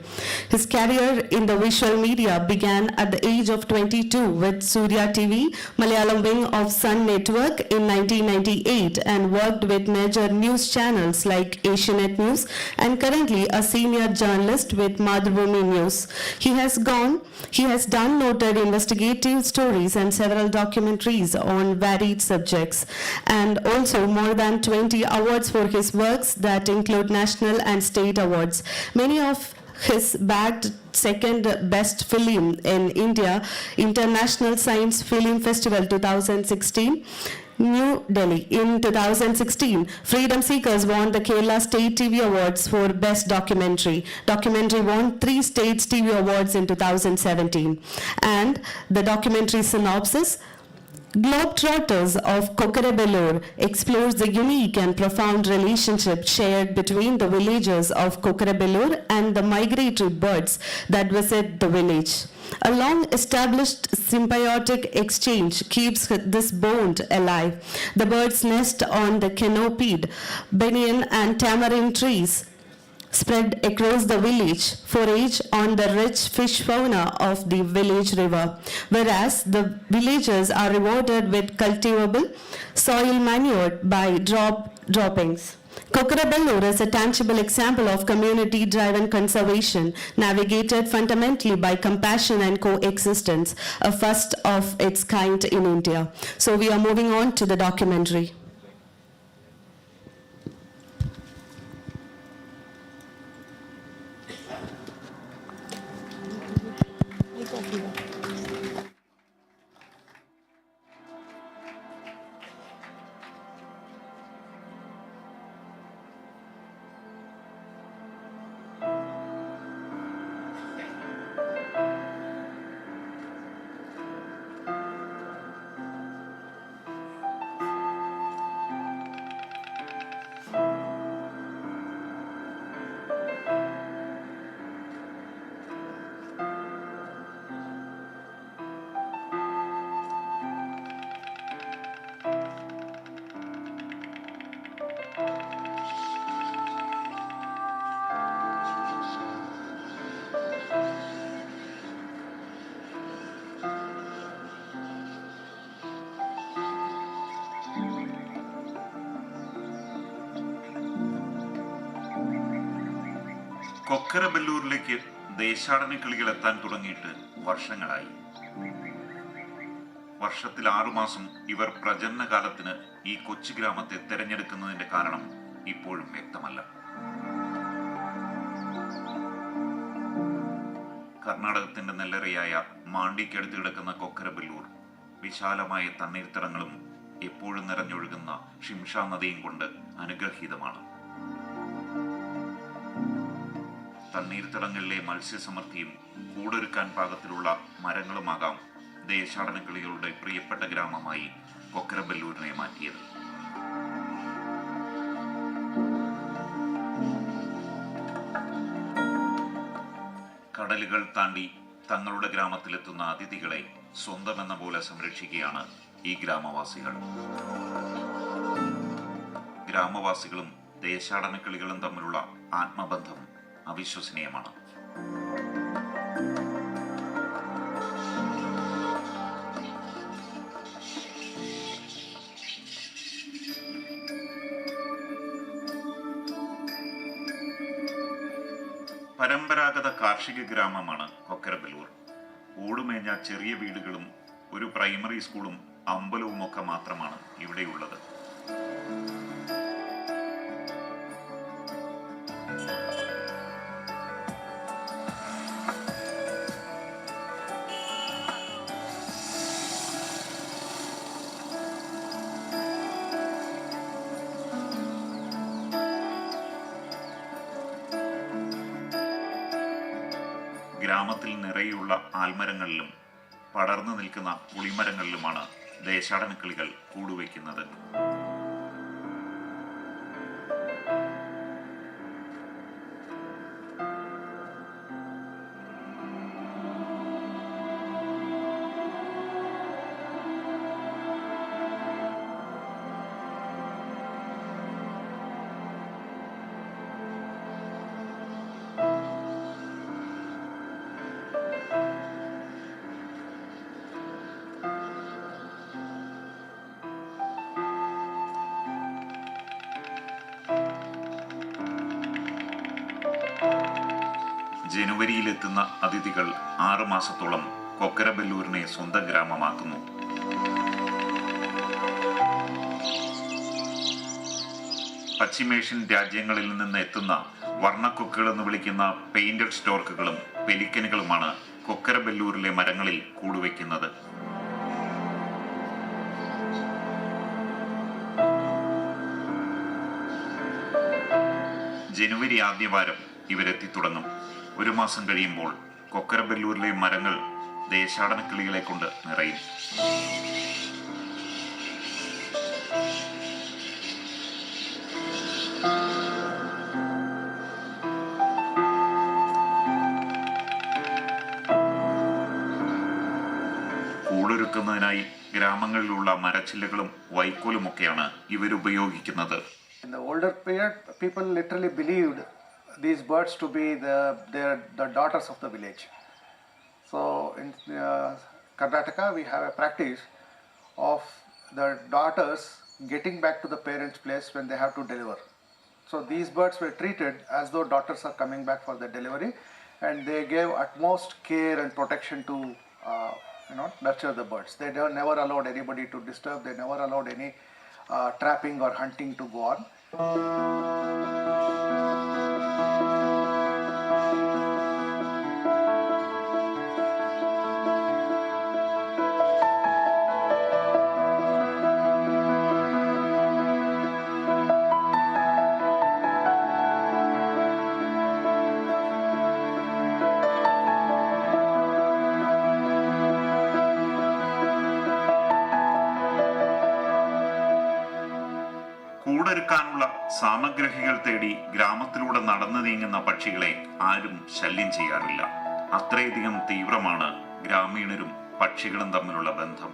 His career in the visual media began at the age of 22 with Surya TV, Malayalam wing of Sun Network in 1998, and worked with major news channels like Asianet News, and currently a senior journalist with Madhubhumi News. He has done noted investigative stories and several documentaries on varied subjects, and also more than 20 awards for his works that include national and state awards. Many of his bagged second best film in India, International Science Film Festival 2016, New Delhi. In 2016, Freedom Seekers won the Kerala State TV Awards for Best Documentary. Documentary won 3 State TV Awards in 2017. And the documentary synopsis: Globetrotters of Kokkarabellur explores the unique and profound relationship shared between the villagers of Kokkarabellur and the migratory birds that visit the village. A long-established symbiotic exchange keeps this bond alive. The birds nest on the canopied banyan and tamarind trees spread across the village, forage on the rich fish fauna of the village river, whereas the villagers are rewarded with cultivable soil manured by droppings. Kokkarabellur is a tangible example of community-driven conservation, navigated fundamentally by compassion and coexistence, a first of its kind in India. So we are moving on to the documentary. കൊക്കരബെല്ലൂരിലേക്ക് ദേശാടന കിളികൾ എത്താൻ തുടങ്ങിയിട്ട് വർഷങ്ങളായി. വർഷത്തിൽ 6 മാസം ഇവർ പ്രജനന കാലത്തിന് ഈ കൊച്ചു ഗ്രാമത്തെ തിരഞ്ഞെടുക്കുന്നതിന്റെ കാരണം ഇപ്പോഴും വ്യക്തമല്ല. കർണാടകത്തിന്റെ നെല്ലറയായ മാണ്ടിക്കടുത്ത് കിടക്കുന്ന കൊക്കരബെല്ലൂർ വിശാലമായ തണ്ണീർത്തടങ്ങളും എപ്പോഴും നിറഞ്ഞൊഴുകുന്ന ഷിംഷ നദിയും കൊണ്ട് അനുഗ്രഹീതമാണ്. തണ്ണീർത്തടങ്ങളിലെ മത്സ്യസമൃദ്ധിയും കൂടൊരുക്കാൻ പാകത്തിലുള്ള മരങ്ങളുമാകാം ദേശാടന കിളികളുടെ പ്രിയപ്പെട്ട ഗ്രാമമായി കൊക്കരബെല്ലൂരിനെ മാറ്റിയത്. കടലുകൾ താണ്ടി തങ്ങളുടെ ഗ്രാമത്തിലെത്തുന്ന അതിഥികളെ സ്വന്തമെന്ന പോലെ സംരക്ഷിക്കുകയാണ് ഈ ഗ്രാമവാസികൾ. ഗ്രാമവാസികളും ദേശാടന കിളികളും തമ്മിലുള്ള ആത്മബന്ധം അവിശ്വസനീയമാണ്. പരമ്പരാഗത കാർഷിക ഗ്രാമമാണ് കൊക്കരബെല്ലൂർ. ഓടുമേഞ്ഞ ചെറിയ വീടുകളും ഒരു പ്രൈമറി സ്കൂളും അമ്പലവും ഒക്കെ മാത്രമാണ് ഇവിടെയുള്ളത്. ഗ്രാമത്തിൽ നിറയെയുള്ള ആൽമരങ്ങളിലും പടർന്നു നിൽക്കുന്ന പുളിമരങ്ങളിലുമാണ് ദേശാടന കിളികൾ കൂടുവയ്ക്കുന്നത്. ജനുവരിയിലെത്തുന്ന അതിഥികൾ 6 മാസത്തോളം കൊക്കരബെല്ലൂരിനെ സ്വന്തം ഗ്രാമമാക്കുന്നു. പശ്ചിമേഷ്യൻ രാജ്യങ്ങളിൽ നിന്ന് എത്തുന്ന വർണ്ണക്കൊക്കുകൾ എന്ന് വിളിക്കുന്ന പെയിന്റഡ് സ്റ്റോർക്കുകളും പെലിക്കനുകളുമാണ് കൊക്കരബെല്ലൂരിലെ മരങ്ങളിൽ കൂടുവയ്ക്കുന്നത്. ജനുവരി ആദ്യവാരം ഇവരെത്തിത്തുടങ്ങും. 1 മാസം കഴിയുമ്പോൾ കൊക്കരബെല്ലൂരിലെ മരങ്ങൾ ദേശാടന കിളികളെ കൊണ്ട് നിറയും. കൂടൊരുക്കുന്നതിനായി ഗ്രാമങ്ങളിലുള്ള മരച്ചില്ലകളും വൈക്കോലുമൊക്കെയാണ് ഇവരുപയോഗിക്കുന്നത്. In the older period, people literally believed these birds to be the daughters of the village. So in Karnataka, we have a practice of the daughters getting back to the parents' place when they have to deliver. So these birds were treated as though daughters are coming back for the delivery, and they gave utmost care and protection to nurture the birds. They never allowed anybody to disturb. They never allowed any trapping or hunting to go on. കൂടൊരുക്കാനുള്ള സാമഗ്രികൾ തേടി ഗ്രാമത്തിലൂടെ നടന്നു നീങ്ങുന്ന പക്ഷികളെ ആരും ശല്യം ചെയ്യാറില്ല. അത്രയധികം തീവ്രമാണ് ഗ്രാമീണരും പക്ഷികളും തമ്മിലുള്ള ബന്ധം.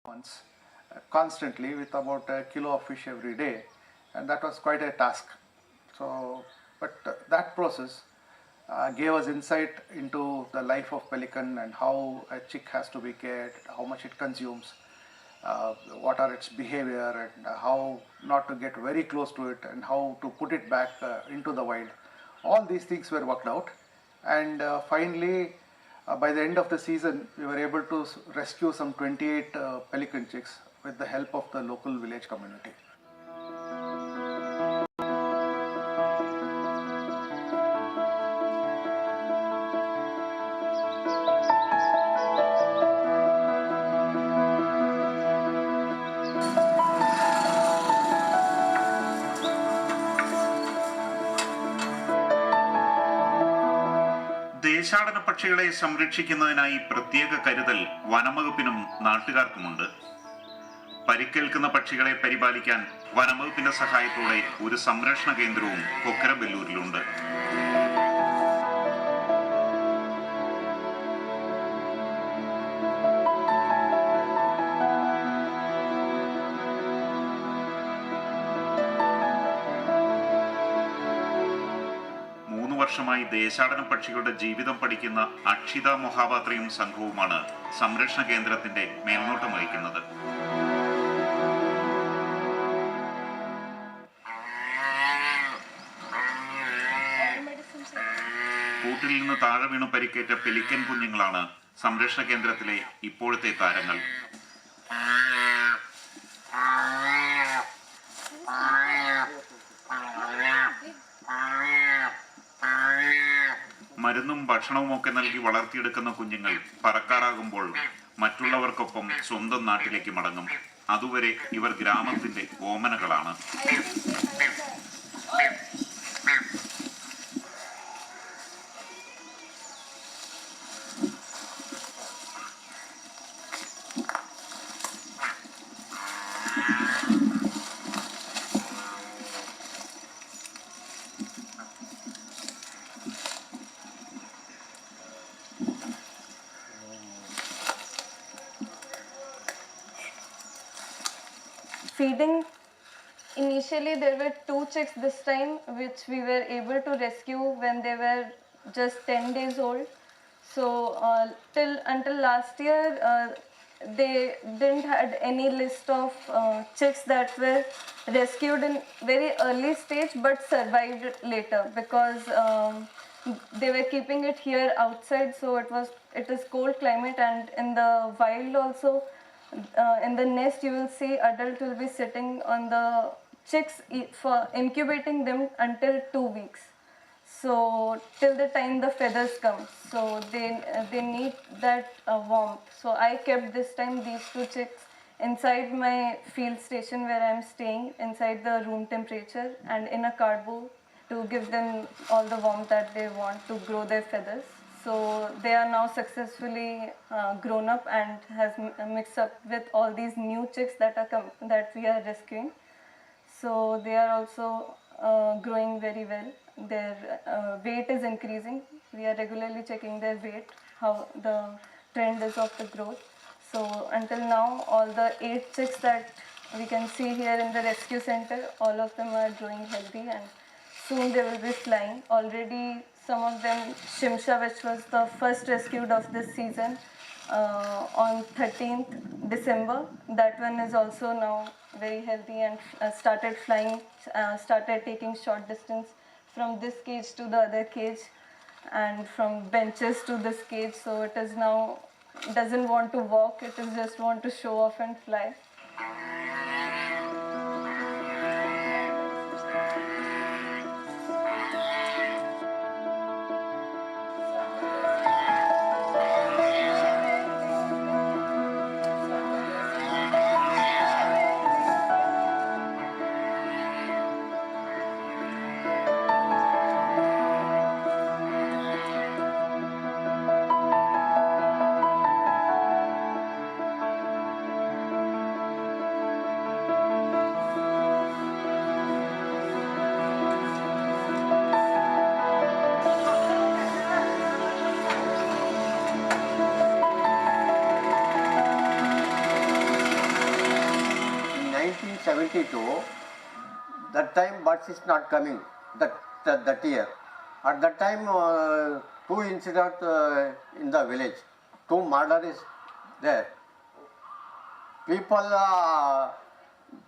once constantly with about a kilo of fish every day, and that was quite a task. So, but that process gave us insight into the life of pelican and how a chick has to be cared, how much it consumes, what are its behavior, and how not to get very close to it, and how to put it back into the wild. All these things were worked out, and finally, by the end of the season, we were able to rescue some 28 pelican chicks with the help of the local village community. ദേശാടന പക്ഷികളെ സംരക്ഷിക്കുന്നതിനായി പ്രത്യേക കരുതൽ വനംവകുപ്പിനും നാട്ടുകാർക്കുമുണ്ട്. പരിക്കേൽക്കുന്ന പക്ഷികളെ പരിപാലിക്കാൻ വനംവകുപ്പിന്റെ സഹായത്തോടെ ഒരു സംരക്ഷണ കേന്ദ്രവും കൊക്കരബെല്ലൂരിലുണ്ട്. വർഷമായി ദേശാടന പക്ഷികളുടെ ജീവിതം പഠിക്കുന്ന അക്ഷിത മൊഹാപാത്രയും സംഘവുമാണ് സംരക്ഷണ കേന്ദ്രത്തിന്റെ മേൽനോട്ടം വഹിക്കുന്നത്. കൂട്ടിൽ നിന്ന് താഴെ വീണു പരിക്കേറ്റ പെലിക്കൻ കുഞ്ഞുങ്ങളാണ് സംരക്ഷണ കേന്ദ്രത്തിലെ ഇപ്പോഴത്തെ താരങ്ങൾ. മരുന്നും ഭക്ഷണവും ഒക്കെ നൽകി വളർത്തിയെടുക്കുന്ന കുഞ്ഞുങ്ങൾ പറക്കാറാകുമ്പോൾ മറ്റുള്ളവർക്കൊപ്പം സ്വന്തം നാട്ടിലേക്ക് മടങ്ങും. അതുവരെ ഇവർ ഗ്രാമത്തിന്റെ ഓമനകളാണ്. Feeding, initially there were 2 chicks this time which we were able to rescue when they were just 10 days old. So until last year they didn't had any list of chicks that were rescued in very early stage but survived later because they were keeping it here outside, so it is cold climate, and in the wild also in the nest you will see adult will be sitting on the chicks for incubating them until 2 weeks. So till the time the feathers come, so they need that warmth. So I kept this time these 2 chicks inside my field station where I am staying, inside the room temperature and in a cardboard to give them all the warmth that they want to grow their feathers. So they are now successfully grown up and has mixed up with all these new chicks that we are rescuing. So they are also growing very well. Their weight is increasing. We are regularly checking their weight, how the trend is of the growth. So until now, all the 8 chicks that we can see here in the rescue center, all of them are growing healthy, and soon they will be flying. Already some of them, Shimsha, which was the first rescued of this season on 13th December, that one is also now very healthy and started flying, started taking short distance from this cage to the other cage and from benches to this cage. So it is now doesn't want to walk, it is just want to show off and fly. 1992, that time bus is not coming that year. At that time, two incidents in the village, two murder is there. People,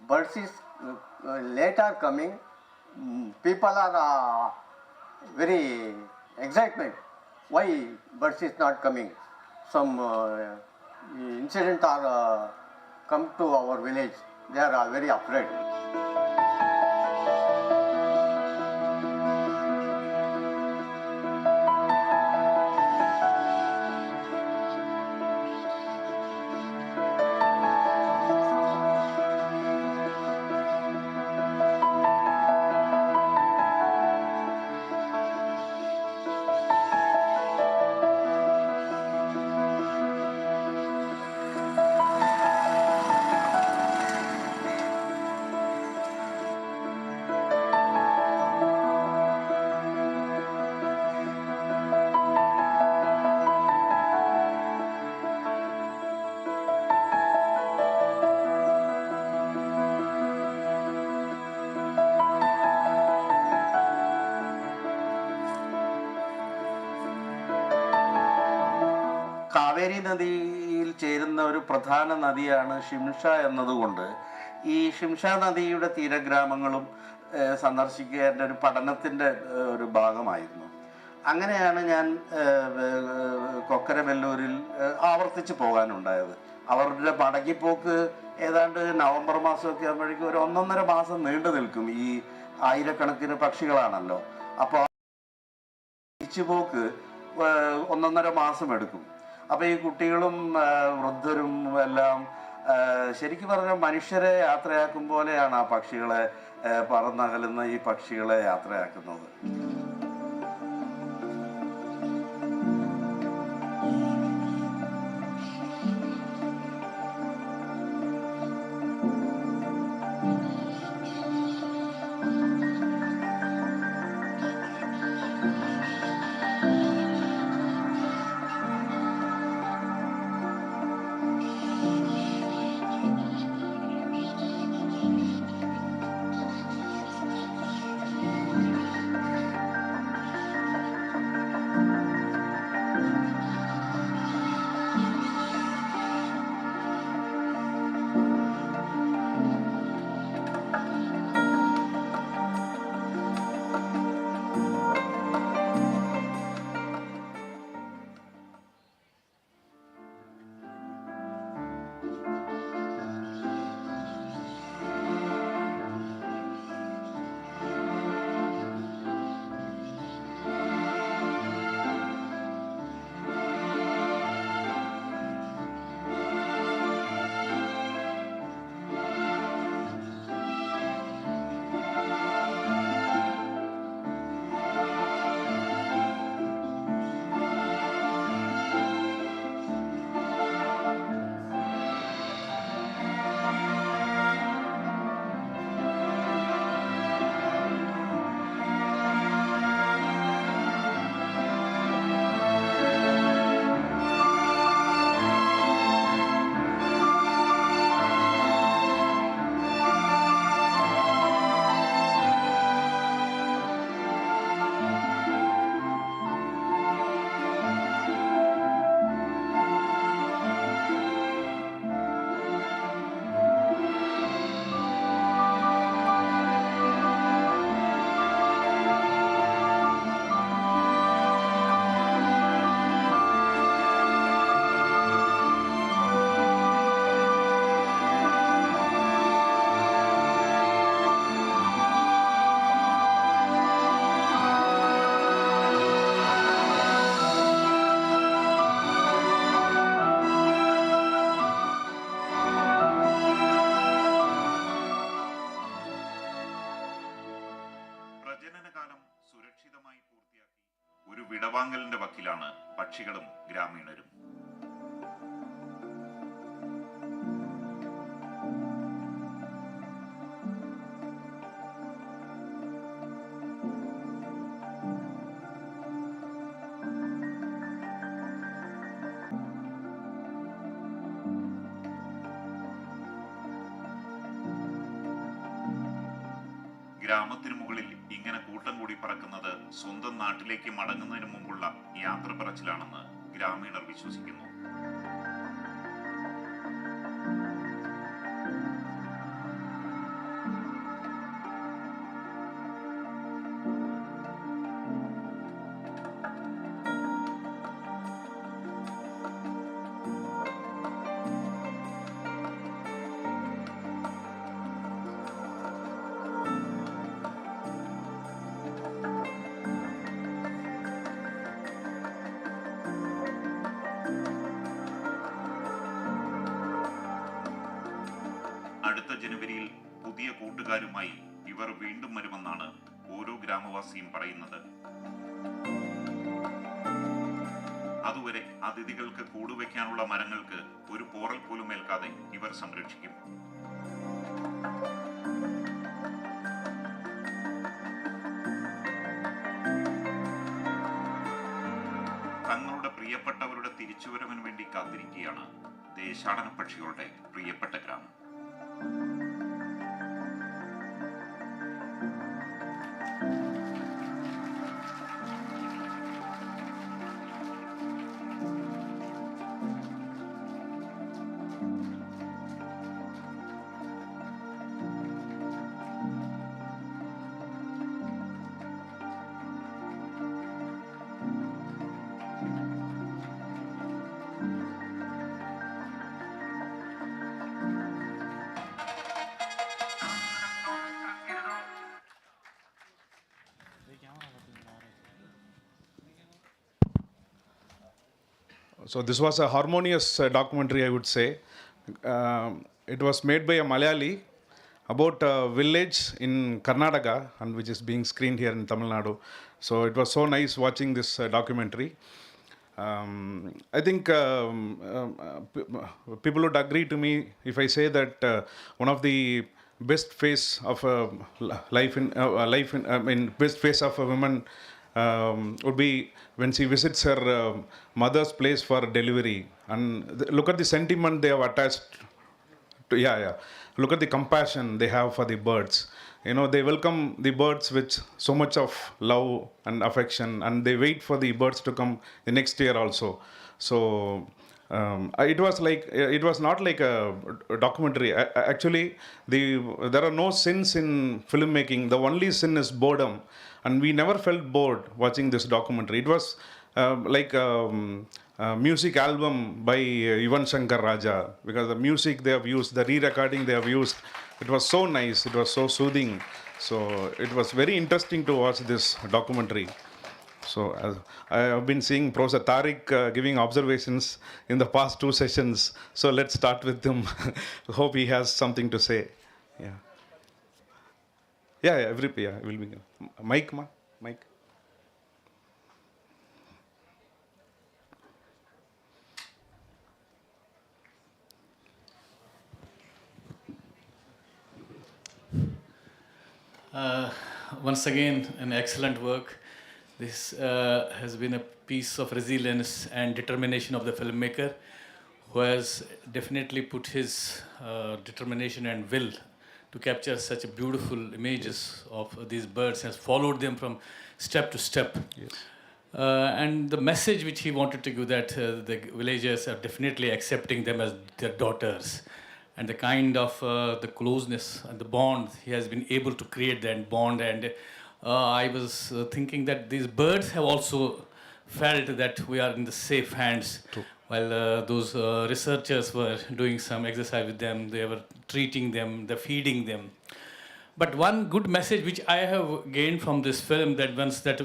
bus is later coming. People are very excitement. Why bus is not coming? Some incident are come to our village. They are very afraid. Kaveri നദിയിൽ ചേരുന്ന ഒരു പ്രധാന നദിയാണ് ഷിംഷ എന്നതുകൊണ്ട് ഈ ഷിംഷ നദിയുടെ തീരഗ്രാമങ്ങളും സന്ദർശിക്കുക എൻ്റെ ഒരു പഠനത്തിൻ്റെ ഒരു ഭാഗമായിരുന്നു. അങ്ങനെയാണ് ഞാൻ കൊക്കരബെല്ലൂരിൽ ആവർത്തിച്ച് പോകാനുണ്ടായത്. അവരുടെ മടങ്ങിപ്പോക്ക് ഏതാണ്ട് നവംബർ മാസമൊക്കെ ആകുമ്പോഴേക്കും ഒരു 1.5 മാസം നീണ്ടു നിൽക്കും. ഈ ആയിരക്കണക്കിന് പക്ഷികളാണല്ലോ. അപ്പോൾ തിരിച്ചുപോക്ക് 1.5 മാസം എടുക്കും. അപ്പോൾ ഈ കുട്ടികളും വൃദ്ധരും എല്ലാം ശരിക്കും പറഞ്ഞാൽ മനുഷ്യരെ യാത്രയാക്കും പോലെയാണ് ആ പക്ഷികളെ പറന്നകലുന്ന ഈ പക്ഷികളെ യാത്രയാക്കുന്നത്. വിടവാങ്ങലിന്റെ വക്കിലാണ് പക്ഷികളും ഗ്രാമീണരും. ഗ്രാമത്തിനു മുകളിൽ ഇങ്ങനെ കൂട്ടം കൂടി പറക്കുന്നത് സ്വന്തം നാട്ടിലേക്ക് മടങ്ങുന്നതിന് മുമ്പുള്ള യാത്ര പറച്ചിലാണെന്ന് ഗ്രാമീണർ വിശ്വസിക്കുന്നു. അടുത്ത ജനുവരിയിൽ പുതിയ കൂട്ടുകാരുമായി ഇവർ വീണ്ടും വരുമെന്നാണ് ഓരോ ഗ്രാമവാസിയും പറയുന്നത്. അതുവരെ അതിഥികൾക്ക് കൂടുവെക്കാനുള്ള മരങ്ങൾക്ക് ഒരു പോറൽ പോലും ഏൽക്കാതെ ഇവർ സംരക്ഷിക്കും. തങ്ങളുടെ പ്രിയപ്പെട്ടവരുടെ തിരിച്ചുവരവിന് വേണ്ടി കാത്തിരിക്കുകയാണ് ദേശാടന പക്ഷികളുടെ പ്രിയപ്പെട്ട ഗ്രാമം. So this was a harmonious documentary, I would say. It was made by a Malayali about a village in Karnataka, and which is being screened here in Tamil Nadu. So it was so nice watching this documentary. I think people would agree to me if I say that one of the best phase of best phase of a woman would be when she visits her mother's place for delivery, and look at the sentiment they have attached to, look at the compassion they have for the birds. They welcome the birds with so much of love and affection, and they wait for the birds to come the next year also. So it was not like a documentary. Actually, there are no sins in filmmaking. The only sin is boredom, and we never felt bored watching this documentary. It was like a music album by Yuvan Shankar Raja, because the music they have used, the re-recording they have used, it was so nice, it was so soothing. So it was very interesting to watch this documentary. So I have been seeing Professor Tariq giving observations in the past 2 sessions. So let's start with him. Hope he has something to say. It will be. Mike. Once again, an excellent work. This has been a piece of resilience and determination of the filmmaker, who has definitely put his determination and will to capture such beautiful images of these birds, has followed them from step to step. Yes. And the message which he wanted to give, that the villagers are definitely accepting them as their daughters, and the kind of the closeness and the bond he has been able to create that bond. And I was thinking that these birds have also felt that we are in the safe hands. True. While those researchers were doing some exercise with them, they were treating them, they're feeding them. But one good message which I have gained from this film, that once that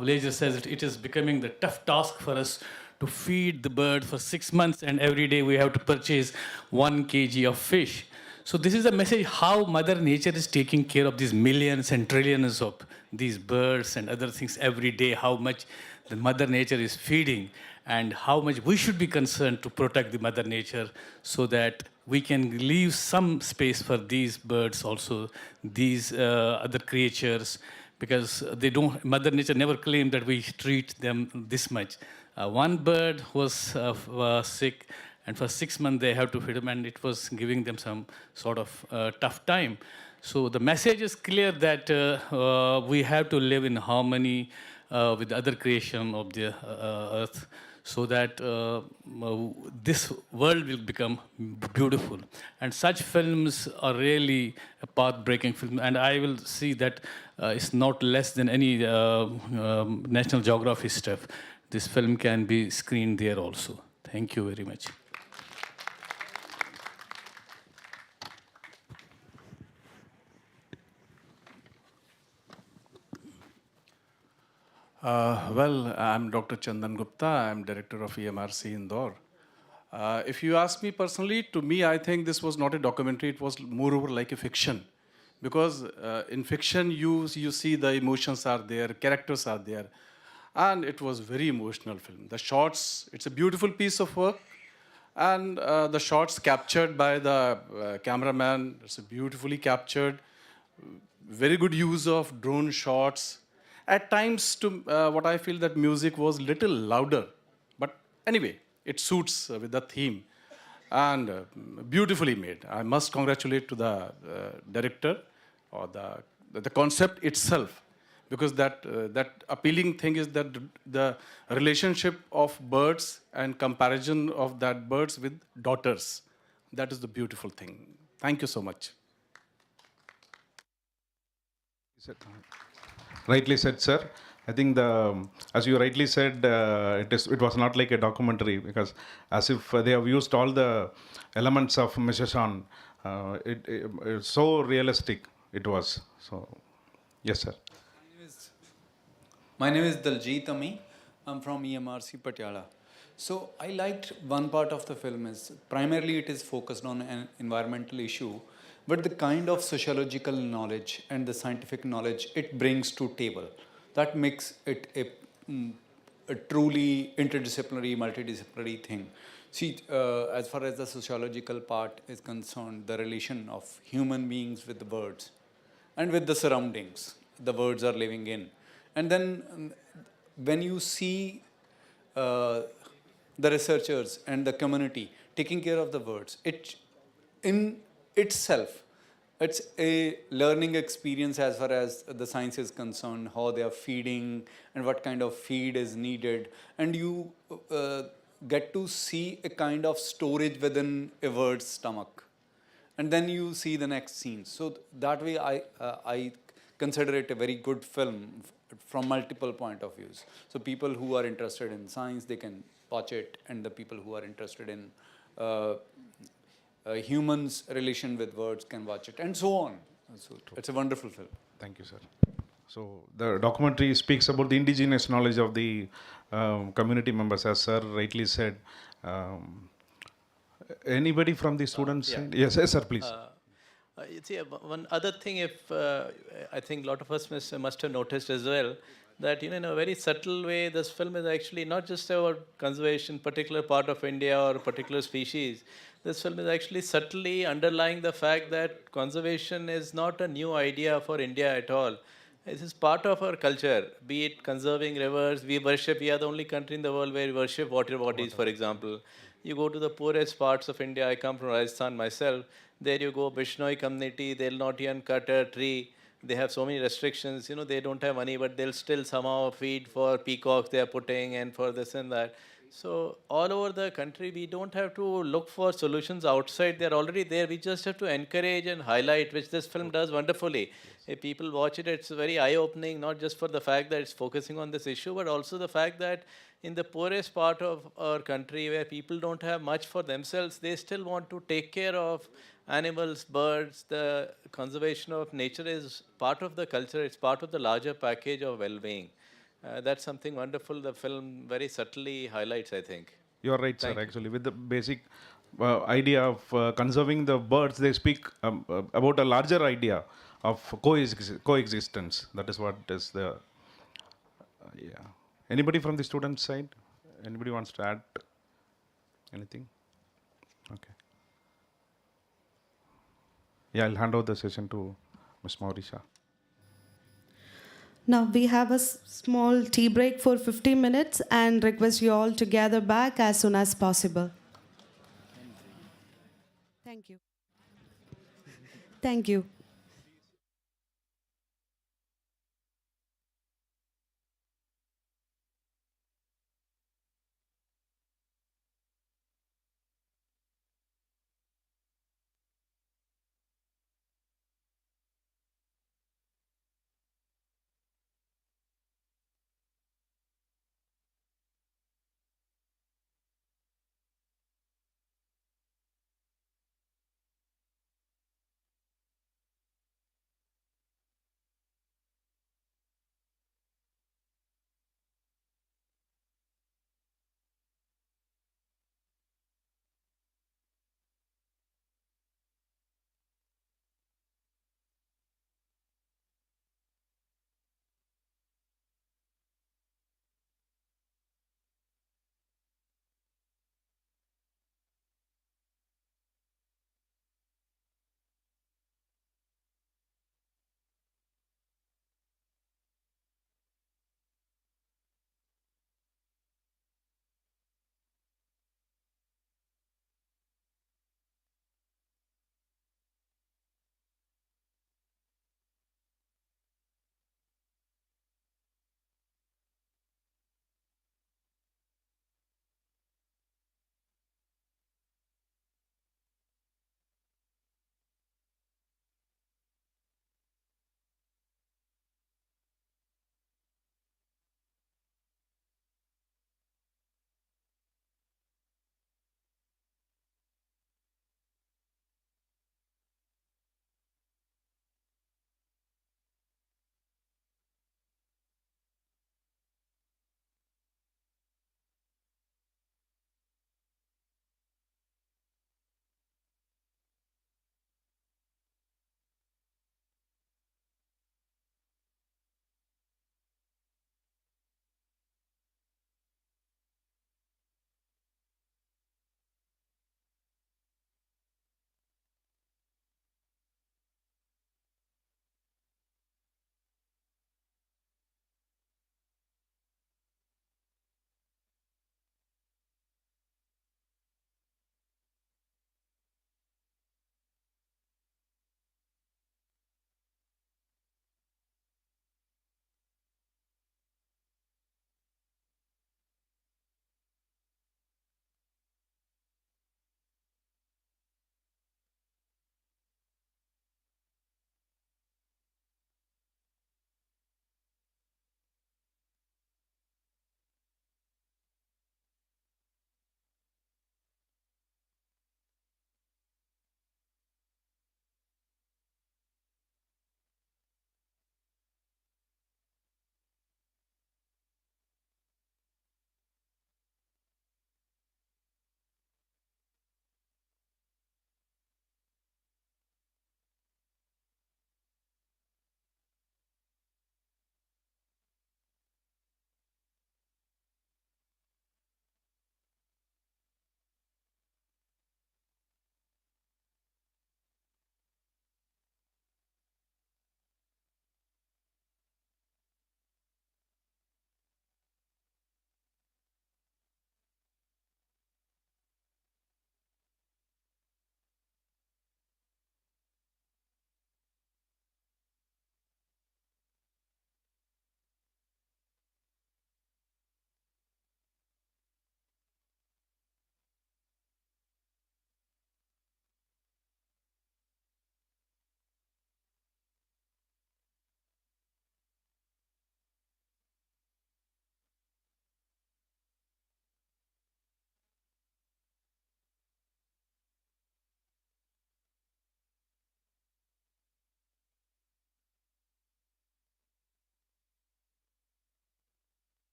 villager says it is becoming the tough task for us to feed the bird for 6 months, and every day we have to purchase 1 kg of fish. So this is a message how Mother Nature is taking care of these millions and trillions of these birds and other things every day, how much the Mother Nature is feeding, and how much we should be concerned to protect the Mother Nature, so that we can leave some space for these birds also, these other creatures, because Mother Nature never claimed that we treat them this much. One bird was sick, and for 6 months they have to feed him, and it was giving them some sort of tough time. So the message is clear that we have to live in harmony with the other creation of the earth, so that this world will become beautiful. And such films are really a path-breaking film. And I will see that it's not less than any National Geography stuff. This film can be screened there also. Thank you very much. Well, I'm Dr. Chandan Gupta. I'm director of EMRC Indore. If you ask me personally, to me, I think this was not a documentary. It was moreover like a fiction. Because in fiction, you see the emotions are there, characters are there. And it was very emotional film. The shots, it's a beautiful piece of work. And the shots captured by the cameraman, it's beautifully captured. Very good use of drone shots. At times, what I feel that music was little louder. But anyway, it suits with the theme. And beautifully made. I must congratulate to the director or the concept itself. Because that appealing thing is that the relationship of birds and comparison of that birds with daughters. That is the beautiful thing. Thank you so much. Rightly said, sir. I think as you rightly said, it was not like a documentary, because as if they have used all the elements of Mishashan. It's so realistic it was. So, yes, sir. My name is Daljit Ami. I'm from EMRC Patiala. So I liked one part of the film is primarily it is focused on an environmental issue, but the kind of sociological knowledge and the scientific knowledge it brings to table, that makes it a truly interdisciplinary, multidisciplinary thing. See, as far as the sociological part is concerned, the relation of human beings with the birds and with the surroundings the birds are living in. And then when you see the researchers and the community taking care of the birds, it in itself, it's a learning experience as far as the science is concerned, how they are feeding and what kind of feed is needed. And you get to see a kind of storage within a bird's stomach. And then you see the next scene. So that way I consider it a very good film from multiple point of views. So people who are interested in science, they can watch it, and the people who are interested in humans' relation with birds can watch it, and so on. So it's a wonderful film. Thank you, sir. So the documentary speaks about the indigenous knowledge of the community members, as sir rightly said. Anybody from the students? Yeah. Yes, yes, sir, please. You see, one other thing, if I think a lot of us must have noticed as well, that in a very subtle way, this film is actually not just about conservation, particular part of India or a particular species. This film is actually subtly underlying the fact that conservation is not a new idea for India at all. This is part of our culture, be it conserving rivers. We are the only country in the world where we worship water bodies, for example. You go to the poorest parts of India, I come from Rajasthan myself, there you go, Bishnoi community, they'll not even cut a tree. They have so many restrictions, they don't have money, but they'll still somehow feed for peacocks they are putting and for this and that. So all over the country, we don't have to look for solutions outside. They're already there. We just have to encourage and highlight, which this film does wonderfully. If people watch it, it's very eye-opening, not just for the fact that it's focusing on this issue, but also the fact that in the poorest part of our country, where people don't have much for themselves, they still want to take care of animals, birds. The conservation of nature is part of the culture. It's part of the larger package of well-being. That's something wonderful the film very subtly highlights, I think. You're right, sir, actually. With the basic idea of conserving the birds, they speak about a larger idea of coexistence. That is what is the... yeah. Anybody from the student side? Anybody wants to add anything? Okay. Yeah, I'll hand over the session to Ms. Maurisa. Now we have a small tea break for 15 minutes and request you all to gather back as soon as possible. Thank you. Thank you.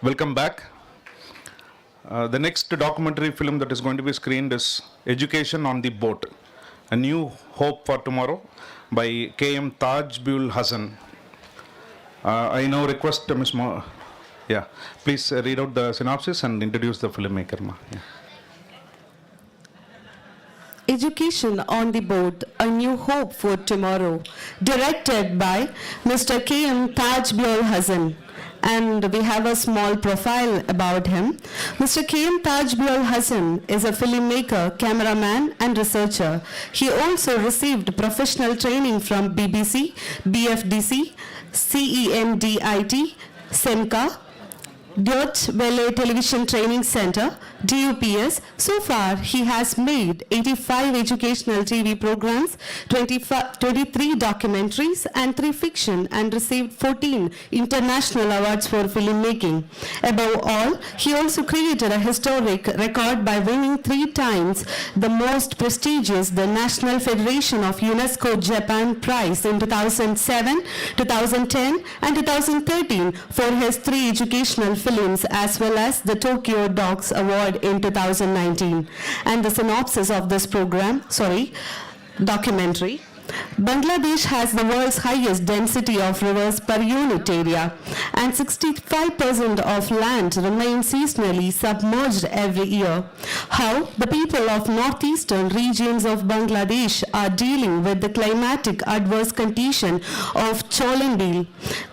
Welcome back. The next documentary film that is going to be screened is Education on the Boat, A New Hope for Tomorrow by K.M. Tajbul Hassan. I now request Ms. Please read out the synopsis and introduce the filmmaker. Education on the Boat, A New Hope for Tomorrow, directed by Mr. K.M. Tajbul Hassan. And we have a small profile about him. Mr. K.M. Tajbul Hassan is a filmmaker, cameraman, and researcher. He also received professional training from BBC, BFDC, CENDIT, SEMCA, Deutsche Welle Television Training Center, DUPS. So far, he has made 85 educational TV programs, 23 documentaries, and 3 fiction, and received 14 international awards for filmmaking. Above all, he also created a historic record by winning 3 times the most prestigious, the National Federation of UNESCO Japan Prize in 2007, 2010, and 2013 for his 3 educational films, as well as the Tokyo Docs Award in 2019. And the synopsis of this documentary. Bangladesh has the world's highest density of rivers per unit area, and 65% of land remains seasonally submerged every year. How the people of northeastern regions of Bangladesh are dealing with the climatic adverse condition of Cholendil,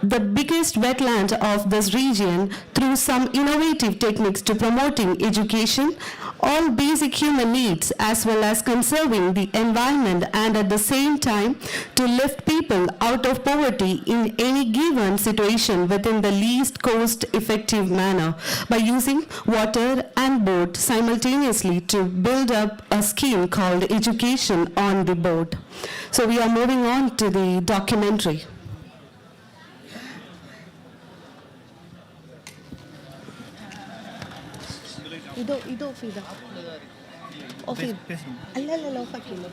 the biggest wetland of this region, through some innovative techniques to promoting education, all basic human needs, as well as conserving the environment, and at the same time to lift people out of poverty in any given situation within the least cost-effective manner by using water and boat simultaneously to build up a scheme called Education on the Boat. So we are moving on to the documentary. ಇದು ಅಲ್ಲ ಹಾಕಿಲ್ಲ.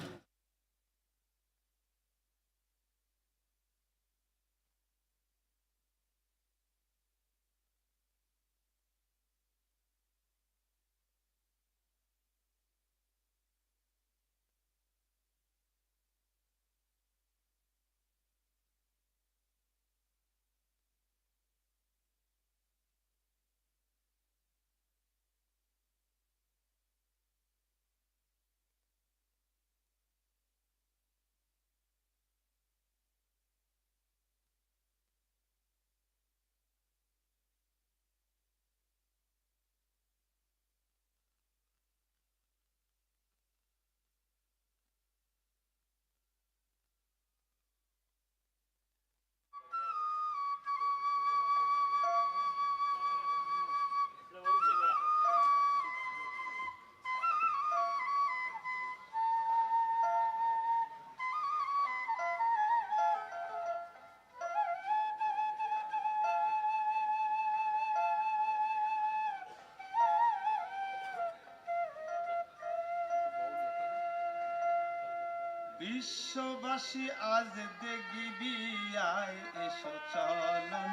বিশ্ববাসী আজ দেখবি আয় এসো চলন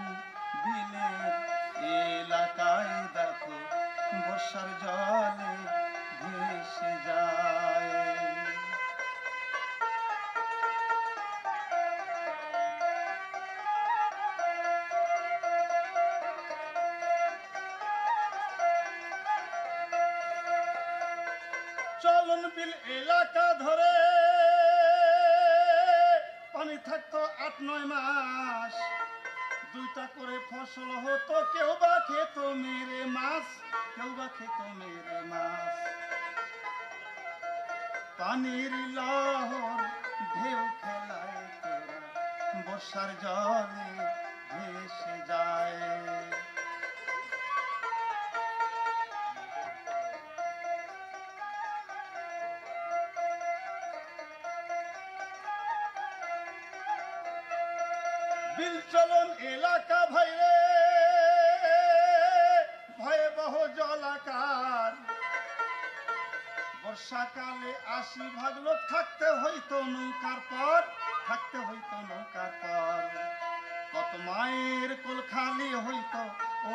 বিলের এলাকায় দেখো বর্ষার জলে ভেসে যায়। চলন বিল এলাকা ধরে পানি থাকতো ৮-৯ মাস, 2টা করে ফসল হতো, কেউ বা খেত মেরে মাছ, কেউ বা খেত মেরে মাছ। পানির লহর ঢেউ খেলায় তোরা বর্ষার জলে ভেসে যায়। বিলচলন এলাকা ভাইরে ভয়াবহ জলাকার, বর্ষাকালে ৮০ ভাগ লোক থাকতে হইতো নৌকার পর, থাকতে হইতো নৌকার পর। কত মায়ের কোল খালি হইতো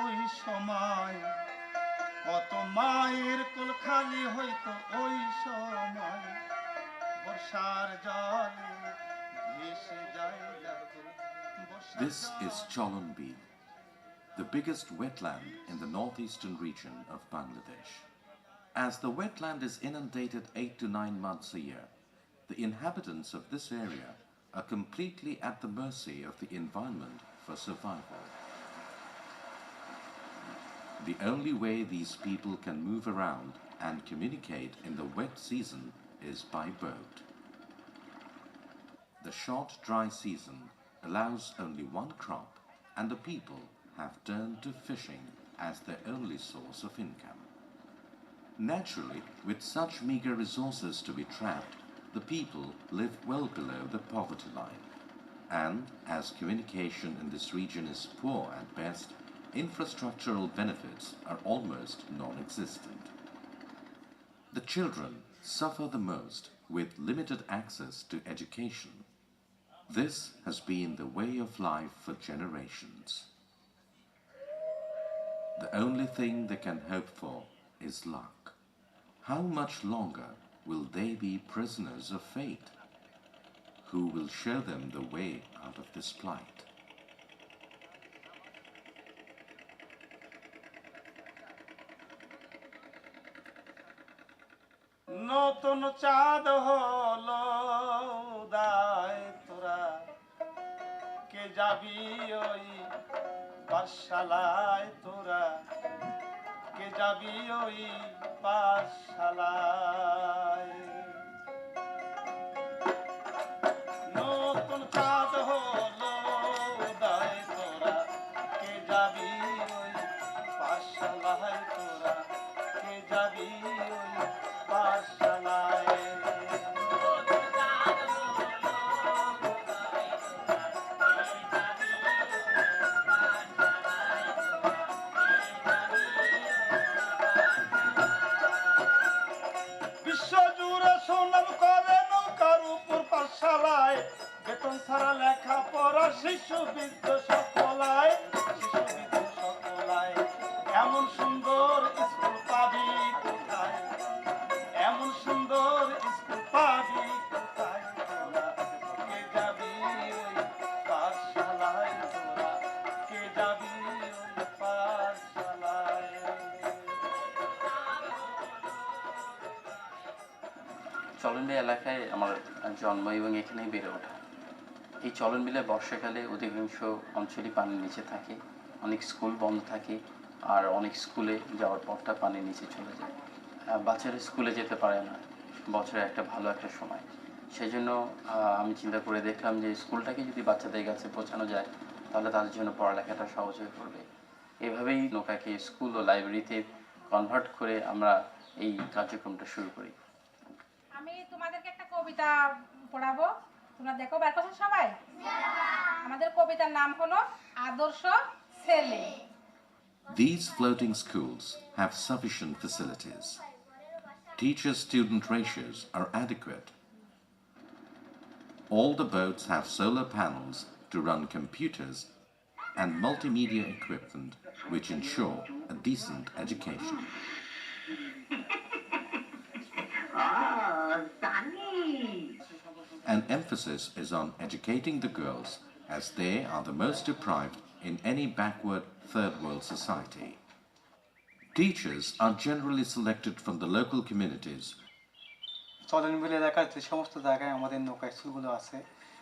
ওই সময়, কত মায়ের কোল খালি হইতো ওই সময়, বর্ষার জলে ভেসে যায়। This is Cholonbi, the biggest wetland in the northeastern region of Bangladesh. As the wetland is inundated 8 to 9 months a year, the inhabitants of this area are completely at the mercy of the environment for survival. The only way these people can move around and communicate in the wet season is by boat. The short dry season allows only one crop, and the people have turned to fishing as their only source of income. Naturally, with such meager resources to be trapped, the people live well below the poverty line. And as communication in this region is poor at best, infrastructural benefits are almost non-existent. The children suffer the most with limited access to education. This has been the way of life for generations. The only thing they can hope for is luck. How much longer will they be prisoners of fate? Who will show them the way out of this plight? নতুন চাঁদ হলো উদয়, তোরা কে যাবি ওই পাঠশালায়, তোরা কে যাবি ওই পাঠশালায়। নতুন চাঁদ হলো উদয়, তোরা কে যাবি ওই পাঠশালায়, তোরা কে যাবি ওই পাঠশালায়। বিশ্বজুড়ে সুনাম করে নৌকার উপর পাঠশালায়, বেতন ছাড়া লেখা পড়া শিশু বৃদ্ধ সকলায়, শিশু বৃদ্ধ সকলায়। এমন সুন্দর স্কুল পাবি কোথায়, এমন সুন্দর স্কুল পাবি কোথায়, তোরা কে যাবি ওই পাঠশালায়, তোরা কে যাবি ওই পাঠশালায়। চলনবিল এলাকায় আমার জন্ম এবং এখানেই বেড়ে ওঠা। এই চলনবিলে বর্ষাকালে অধিকাংশ অঞ্চলই পানির নিচে থাকে, অনেক স্কুল বন্ধ থাকে, আর অনেক স্কুলে যাওয়ার পথটা পানির নিচে চলে যায়। বাচ্চারা স্কুলে যেতে পারে না, বছরে একটা ভালো একটা সময়। সেই জন্য আমি চিন্তা করে দেখলাম যে স্কুলটাকে যদি বাচ্চাদের কাছে পৌঁছানো যায় তাহলে তাদের জন্য পড়ালেখাটা সহজ হয়ে পড়বে। এভাবেই নৌকাকে স্কুল ও লাইব্রেরিতে কনভার্ট করে আমরা এই কার্যক্রমটা শুরু করি। আমি তোমাদেরকে একটা কবিতা পড়াবো, তোমরা দেখো বার করছো সবাই। আমাদের কবিতার নাম হলো আদর্শ ছেলে। These floating schools have sufficient facilities. Teacher-student ratios are adequate. All the boats have solar panels to run computers and multimedia equipment which ensure a decent education. An emphasis is on educating the girls as they are the most deprived in any backward third world society. Teachers are generally selected from the local communities. Chalanbil এলাকার যে সমস্ত জায়গায় আমাদের নৌকা স্কুলগুলো আছে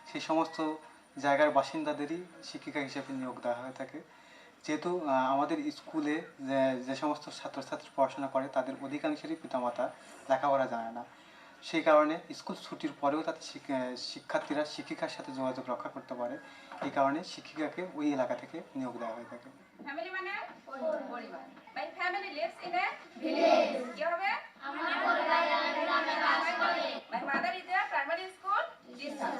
সেই সমস্ত জায়গার বাসিন্দাদেরই শিক্ষিকা হিসেবে নিয়োগ দেওয়া হয়ে থাকে। যেহেতু আমাদের স্কুলে যে সমস্ত ছাত্রছাত্রী পড়াশোনা করে তাদের অধিকাংশেরই পিতামাতা লেখাপড়া জানে না, সেই কারণে স্কুল ছুটির পরেও তাদের শিক্ষার্থীরা শিক্ষিকার সাথে যোগাযোগ রক্ষা করতে পারে। এই কারণে শিক্ষিকাকে ওই এলাকা থেকে নিয়োগ দেওয়া হয়ে থাকে। ফ্যামিলি মানে পরিবার। My family lives in a village. কি হবে? আমার পরিবার গ্রামে বাস করে। My mother is a primary school teacher.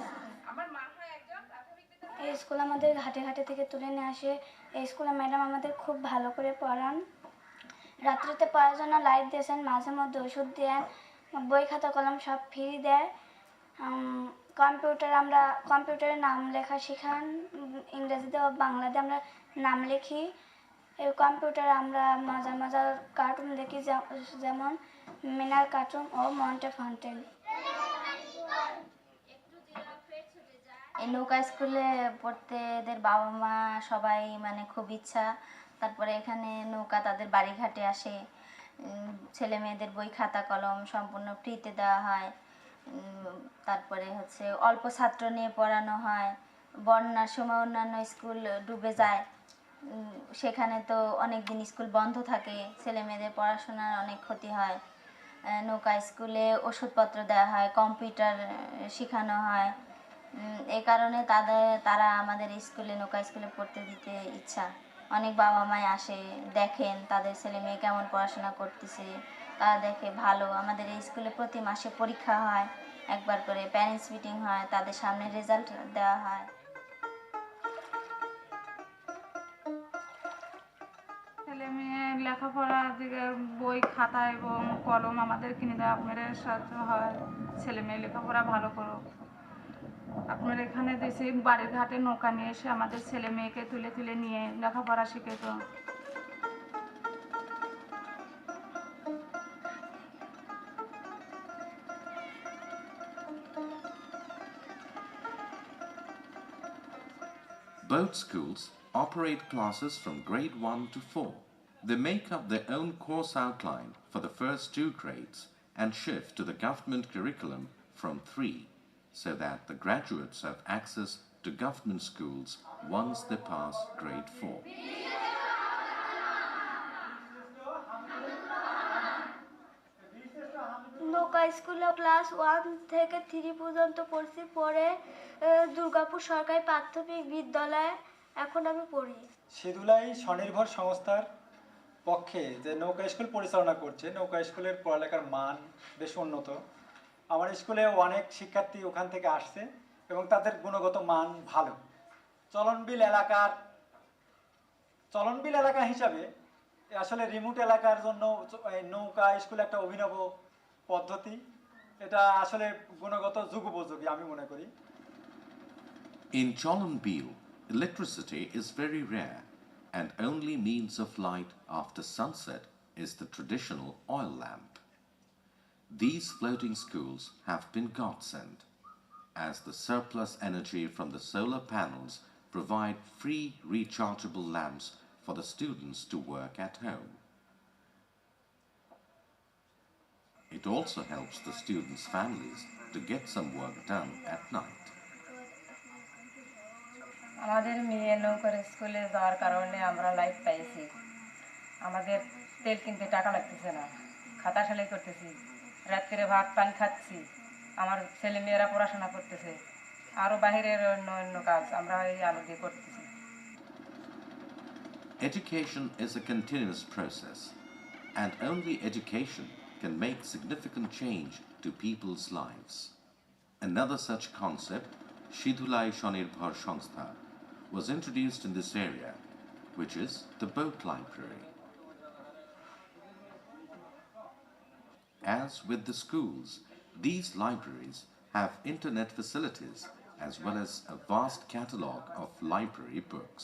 আমার মা হয় একজন প্রাথমিক বিদ্যালয়। এই স্কুল আমাদের ঘাটে ঘাটে থেকে তুলে নিয়ে আসে। এই স্কুলে ম্যাডাম আমাদের খুব ভালো করে পড়ান। রাত্রিতে পড়ার জন্য লাইট দিয়েছেন, মাঝে মধ্যে ওষুধ দেন, বই খাতা কলম সব ফ্রি দেয়। কম্পিউটারে নাম লেখা শেখান, ইংরেজিতে বা বাংলাতে আমরা নাম লিখি। এই কম্পিউটারে আমরা মজার মজার কার্টুন দেখি, যেমন মিনার কার্টুন ও মন্টে ফান্টেন। এই নৌকা স্কুলে পড়তে এদের বাবা মা সবাই মানে খুব ইচ্ছা। তারপরে এখানে নৌকা তাদের বাড়িঘাটে আসে, ছেলে মেয়েদের বই খাতা কলম সম্পূর্ণ ফ্রিতে দেওয়া হয়। তারপরে হচ্ছে অল্প ছাত্র নিয়ে পড়ানো হয়। বন্যার সময় অন্যান্য স্কুল ডুবে যায়, সেখানে তো অনেক দিন স্কুল বন্ধ থাকে, ছেলে মেয়েদের পড়াশোনার অনেক ক্ষতি হয়। নৌকা স্কুলে ওষুধপত্র দেওয়া হয়, কম্পিউটার শেখানো হয়। এই কারণে তারা আমাদের স্কুলে নৌকা স্কুলে পড়তে দিতে ইচ্ছা। অনেক বাবা মাই আসে, দেখেন তাদের ছেলে মেয়ে কেমন পড়াশোনা করতেছে, তারা দেখে ভালো। আমাদের এই স্কুলে প্রতি মাসে পরীক্ষা হয়, একবার করে প্যারেন্টস মিটিং হয়, তাদের সামনে রেজাল্ট দেওয়া হয়। ছেলে মেয়ে লেখাপড়ার দিকে বই খাতা এবং কলম আমাদের কিনে দেওয়া আপনাদের সাহায্য হয়, ছেলে মেয়ে লেখাপড়া ভালো করো। আপনার এখানে দেশে বাড়ির ঘাটে নৌকা নিয়ে এসে আমাদের ছেলে মেয়েকে তুলে তুলে নিয়ে লেখাপড়া শিখেছ। Both schools operate classes from grade 1 to 4. They make up their own course outline for the first 2 grades and shift to the government curriculum from 3, so that the graduates have access to government schools once they pass grade 4. নৌকা স্কুলে class 1 থেকে 3 পর্যন্ত পড়ছি, পরে দুর্গাপুর সরকারি প্রাথমিক বিদ্যালয়ে এখন আমি পড়ি। সিধুলাই স্বনির্ভর সংস্থার পক্ষে যে নৌকা স্কুল পরিচালনা করছে, নৌকা স্কুলের পড়ালেখার মান বেশ উন্নত। আমার স্কুলে অনেক শিক্ষার্থী ওখান থেকে আসছে এবং তাদের গুণগত মান ভালো। চলনবিল এলাকা হিসাবে আসলে রিমোট এলাকার জন্য নৌকা স্কুল একটা অভিনব পদ্ধতি। এটা আসলে গুণগত যুগোপযোগী আমি মনে করি। In Cholonbil, electricity is very rare, and only means of light after sunset is the traditional oil lamp. These floating schools have been godsend, as the surplus energy from the solar panels provide free rechargeable lamps for the students to work at home. It also helps the students' families to get some work done at night. আমাদের মেয়ে নৌকার স্কুলে যাওয়ার কারণে আমরা light পাইছি। আমাদের তেল কিনতে টাকা লাগতেছে না, খাতা সেলাই করতেছি, রাত্রে ভাত পানি খাচ্ছি, আমার ছেলে মেয়েরা পড়াশোনা করতেছে, আরও বাহিরের অন্য কাজ আমরা এই আলো দিয়ে করতেছি। Education is a continuous process, and only education can make significant change to people's lives. Another such concept, Shidulai Shonirbhar সংস্থা, was introduced in this area, which is the boat library. As with the schools, these libraries have internet facilities as well as a vast catalogue of library books.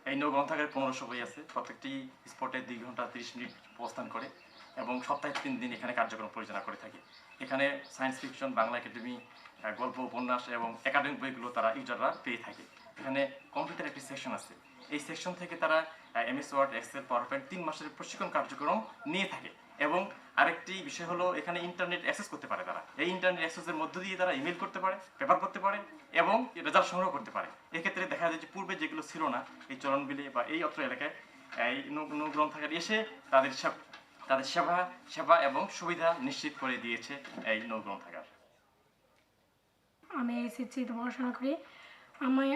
এই নৌ গ্রন্থাগারে 1500 বই আছে, প্রত্যেকটি স্পটে 2 ঘন্টা 30 minute অবস্থান করে এবং সপ্তাহে 3 দিন এখানে কার্যক্রম পরিচালনা করে থাকে। এখানে সায়েন্স ফিকশন, বাংলা একাডেমি, গল্প, উপন্যাস এবং একাডেমিক বইগুলো তারা ইউজাররা পেয়ে থাকে। এখানে কম্পিউটার একটি সেকশন আছে, এই সেকশন থেকে তারা MS Word, Excel, PowerPoint 3 মাসের প্রশিক্ষণ কার্যক্রম নিয়ে থাকে। এবং আরেকটি বিষয় হলো এখানে ইন্টারনেট অ্যাক্সেস করতে পারে তারা। এই ইন্টারনেট অ্যাক্সেসের মধ্য দিয়ে তারা ইমেল করতে পারে, পেপার করতে পারে এবং রেজাল্ট সংগ্রহ করতে পারে। এক্ষেত্রে দেখা যায় যে পূর্বে যেগুলো ছিল না এই চলনবিলে বা এই অত্র এলাকায়, এই নৌ গ্রন্থাগার এসে তাদের সেবা এবং সুবিধা নিশ্চিত করে দিয়েছে এই নৌ গ্রন্থাগার। আমি এসএসসিতে পড়াশোনা করি।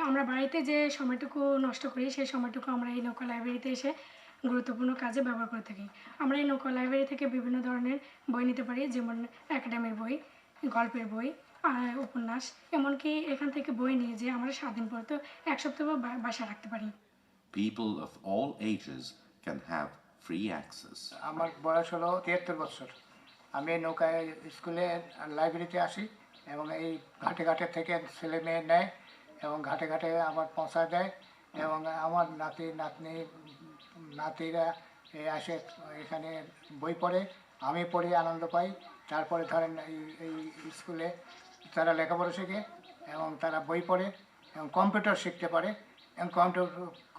আমরা বাড়িতে যে সময়টুকু নষ্ট করি সেই সময়টুকু আমরা এই নৌকা লাইব্রেরিতে এসে গুরুত্বপূর্ণ কাজে ব্যবহার করে থাকি। আমরা এই নৌকা লাইব্রেরি থেকে বিভিন্ন ধরনের বই নিতে পারি, যেমন একাডেমির বই, গল্পের বই, উপন্যাস, এমনকি এখান থেকে বই নিয়ে যে আমরা 7 দিন পর তো 1 সপ্তাহ বাসায় রাখতে পারি। People of all ages can have free access. আমার বয়স হলো 73 বছর। আমি এই নৌকায় স্কুলে লাইব্রেরিতে আসি এবং এই ঘাটে ঘাটে থেকে ছেলে মেয়ে নেয় এবং ঘাটে ঘাটে আবার পৌঁছা দেয় এবং আমার নাতি নাতনি নাতিরা আসে এখানে বই পড়ে, আমি পড়ি, আনন্দ পাই। তারপরে ধরেন এই স্কুলে তারা লেখাপড়া শেখে এবং তারা বই পড়ে এবং কম্পিউটার শিখতে পারে এবং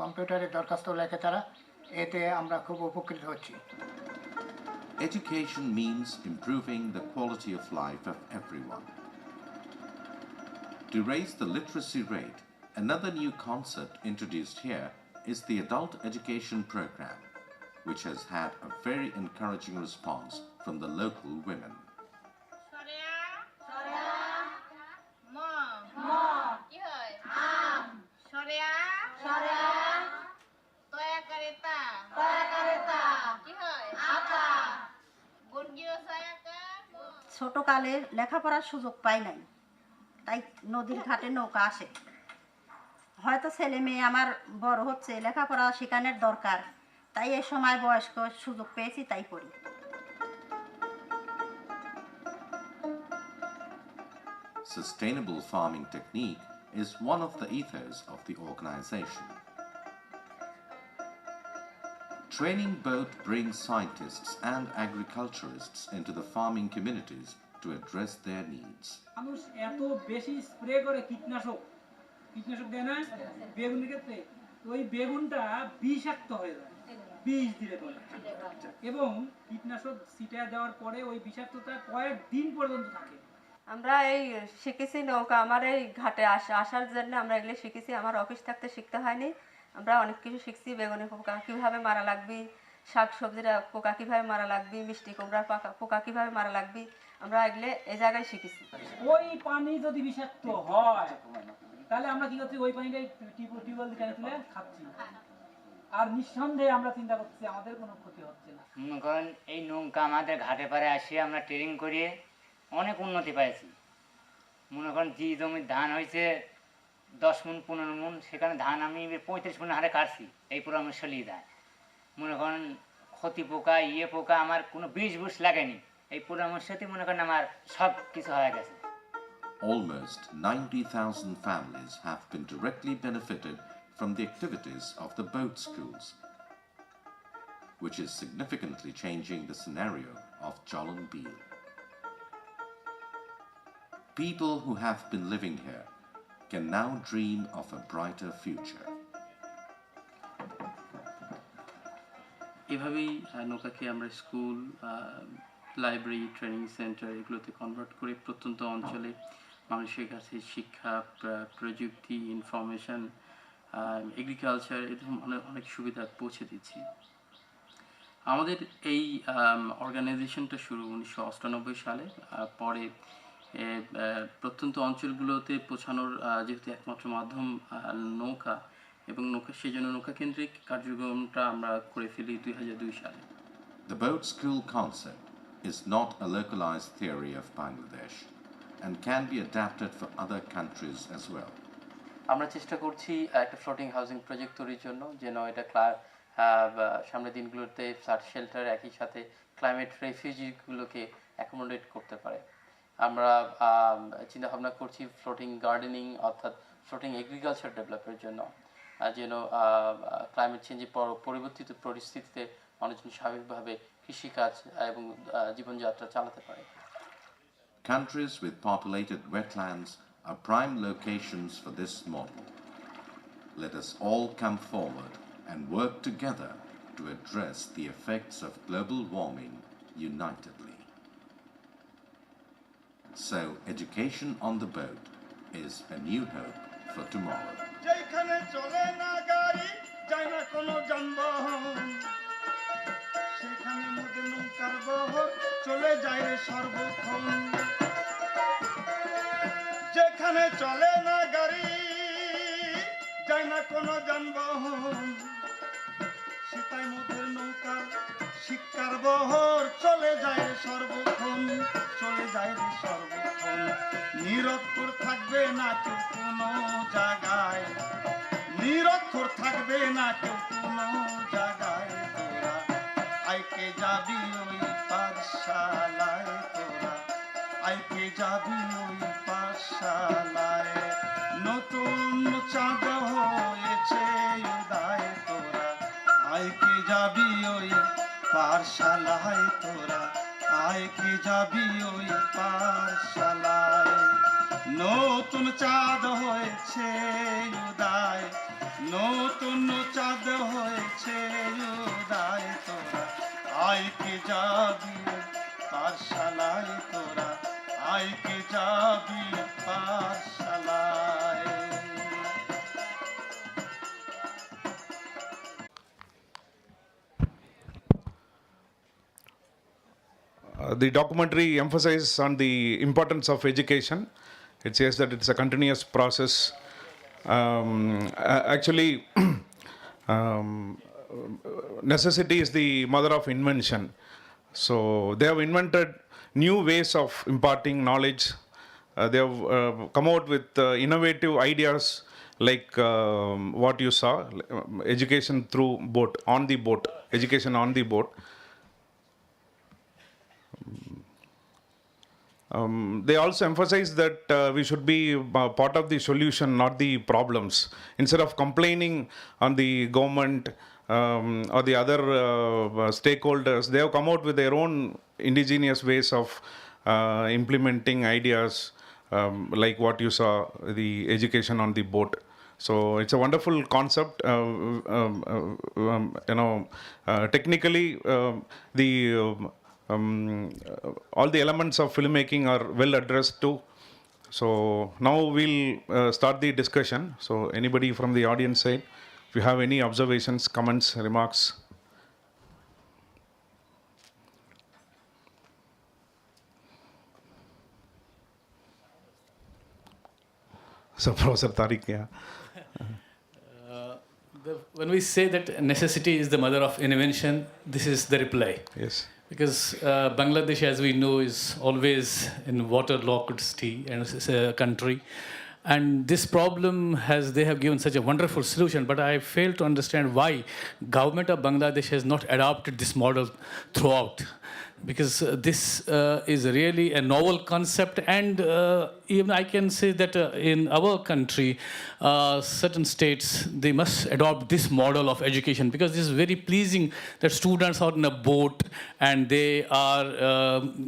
কম্পিউটারে দরখাস্ত লেখে তারা, এতে আমরা খুব উপকৃত হচ্ছি। Education means improving the quality of life of everyone. To raise the literacy rate, another new concept introduced here is the Adult Education Program, which has had a very encouraging response from the local women. ছোটকালে লেখাপড়ার সুযোগ পাই নাই, তাই নদীর ঘাটে নৌকা আসে। হয়তো ছেলে মেয়ে আমার বড় হচ্ছে, লেখাপড়া শেখানোর দরকার, তাই এই সময় বয়স্ক সুযোগ পেয়েছি, তাই পড়ি। Sustainable farming technique is one of the ethos of the organization. Training both brings scientists and agriculturists into the farming communities to address their needs. মানুষ এত বেশি স্প্রে করে কীটনাশক দেয় না বেগুনের ক্ষেত্রে, ওই বেগুনটা বিষাক্ত হয়ে যায় বিষ দিলে পরে, এবং কীটনাশক ছিটিয়ে দেওয়ার পরে ওই বিষাক্ততা কয়েকদিন পর্যন্ত থাকে। আমরা এই শিখেছি নৌকা, আমার এই ঘাটে আসার জন্য আমরা এগুলো শিখেছি। আমার অফিস থাকতে শিখতে হয়নি, আমরা অনেক কিছু শিখছি। বেগুনের পোকা কীভাবে মারা লাগবে, শাক সবজির পোকা কীভাবে মারা লাগবে, মিষ্টি কুমড়ার পোকা কীভাবে মারা লাগবে, আমরা এগুলো এই জায়গায় শিখেছি। ওই পানি যদি বিষাক্ত হয় তাহলে আমরা কি করছি, ওই পানিটাই টিউবওয়েল দিয়ে তুলে খাচ্ছি, আর নিঃসন্দেহে আমরা চিন্তা করছি আমাদের কোনো ক্ষতি হচ্ছে না। মনে করেন এই নৌকা আমাদের ঘাটে পাড়ে আসিয়ে আমরা ট্রেনিং করিয়ে অনেক উন্নতি পাইছি। মনে করেন যে জমির ধান হয়েছে 10 মণ 15 মণ, সেখানে ধান আমি 35 মণ হারে কাটছি এই পরামর্শ লিয়ে দেয়। মনে করেন ক্ষতি পোকা পোকা আমার কোনো বিষ লাগেনি, এই পরামর্শতে মনে করেন আমার সব কিছু হয়ে গেছে। Almost 90,000 families have been directly benefited from the activities of the boat schools, which is significantly changing the scenario of Jolonbeel. People who have been living here can now dream of a brighter future. এভাবেই নৌকাকে আমরা school, library, training centre এগুলোতে convert করে প্রত্যন্ত অঞ্চলে মানুষের কাছে শিক্ষা, প্রযুক্তি, ইনফরমেশন, এগ্রিকালচার এরকম অনেক সুবিধা পৌঁছে দিচ্ছি। আমাদের এই অর্গানাইজেশনটা শুরু 1998 সালে। পরে প্রত্যন্ত অঞ্চলগুলোতে পৌঁছানোর যেহেতু একমাত্র মাধ্যম নৌকা, এবং সেই জন্য নৌকা কেন্দ্রিক কার্যক্রমটা আমরা করে ফেলি 2002 সালে। The boat school concept is not a localized theory of Bangladesh and can be adapted for other countries as well. আমরা চেষ্টা করছি একটা ফ্লোটিং হাউজিং প্রজেক্ট তৈরির জন্য, যেন এটা সামনের দিনগুলোতে ফ্ল্যাট শেল্টার একই সাথে ক্লাইমেট রেফিউজিগুলোকে অ্যাকোমোডেট করতে পারে। আমরা চিন্তা ভাবনা করছি ফ্লোটিং গার্ডেনিং অর্থাৎ ফ্লোটিং এগ্রিকালচার ডেভেলপের জন্য, যেন ক্লাইমেট চেঞ্জের পরিবর্তিত পরিস্থিতিতে মানুষজন স্বাভাবিকভাবে কৃষিকাজ এবং জীবনযাত্রা চালাতে পারে। Countries with populated wetlands are prime locations for this model. Let us all come forward and work together to address the effects of global warming unitedly. So, education on the boat is a new hope for tomorrow. যেখানে চলে না গাড়ি, যায় না কোনো যানবাহন, সেখানে মোদের নৌকার বহর চলে যায় রে সর্বক্ষণ। যেখানে চলে না গাড়ি, যায় না কোনো যানবাহন, সেটাই মোদের নৌকা শিক্ষার বহর চলে যায় রে সর্বক্ষণ, চলে যায় রে সর্বক্ষণ। নিরক্ষর থাকবে না কেউ কোনো জায়গায়, নিরক্ষর থাকবে না কেউ কোনো জায়গায়। তোরা আইকে যাবি ওই পাঠশালায়, তোরা আইকে যাবি ওই পাঠশালায় নতুন চাঁদ হয়েছে উদয় তোরা আইকে যাবি ওই পাঠশালায় তোরা আইকে যাবি ওই পাঠশালায় নতুন চাঁদ হয়েছে উদয় নতুন চাঁদ হয়েছে উদয় তোরা আইকে যাবি পাঠশালায় তোরা আইকে যাবি পাঠশালায় The documentary emphasizes on the importance of education. It says that it's a continuous process. Actually, necessity is the mother of invention. So they have invented new ways of imparting knowledge. They have come out with innovative ideas like what you saw, education through boat, on the boat, education on the boat. They also emphasize that we should be part of the solution, not the problems. Instead of complaining on the government or the other stakeholders, they have come out with their own indigenous ways of implementing ideas like what you saw, the education on the boat. So it's a wonderful concept. Technically, all the elements of filmmaking are well addressed too. So now we'll start the discussion. So anybody from the audience side, if you have any observations, comments, remarks. So Professor Tariq, yeah. When we say that necessity is the mother of invention, this is the reply. Yes. Because Bangladesh, as we know, is always in waterlogged state and it's a country. And this problem they have given such a wonderful solution, but I fail to understand why government of Bangladesh has not adopted this model throughout. Because this is really a novel concept, and even I can say that in our country, certain states, they must adopt this model of education, because this is very pleasing that students are in a boat and they are,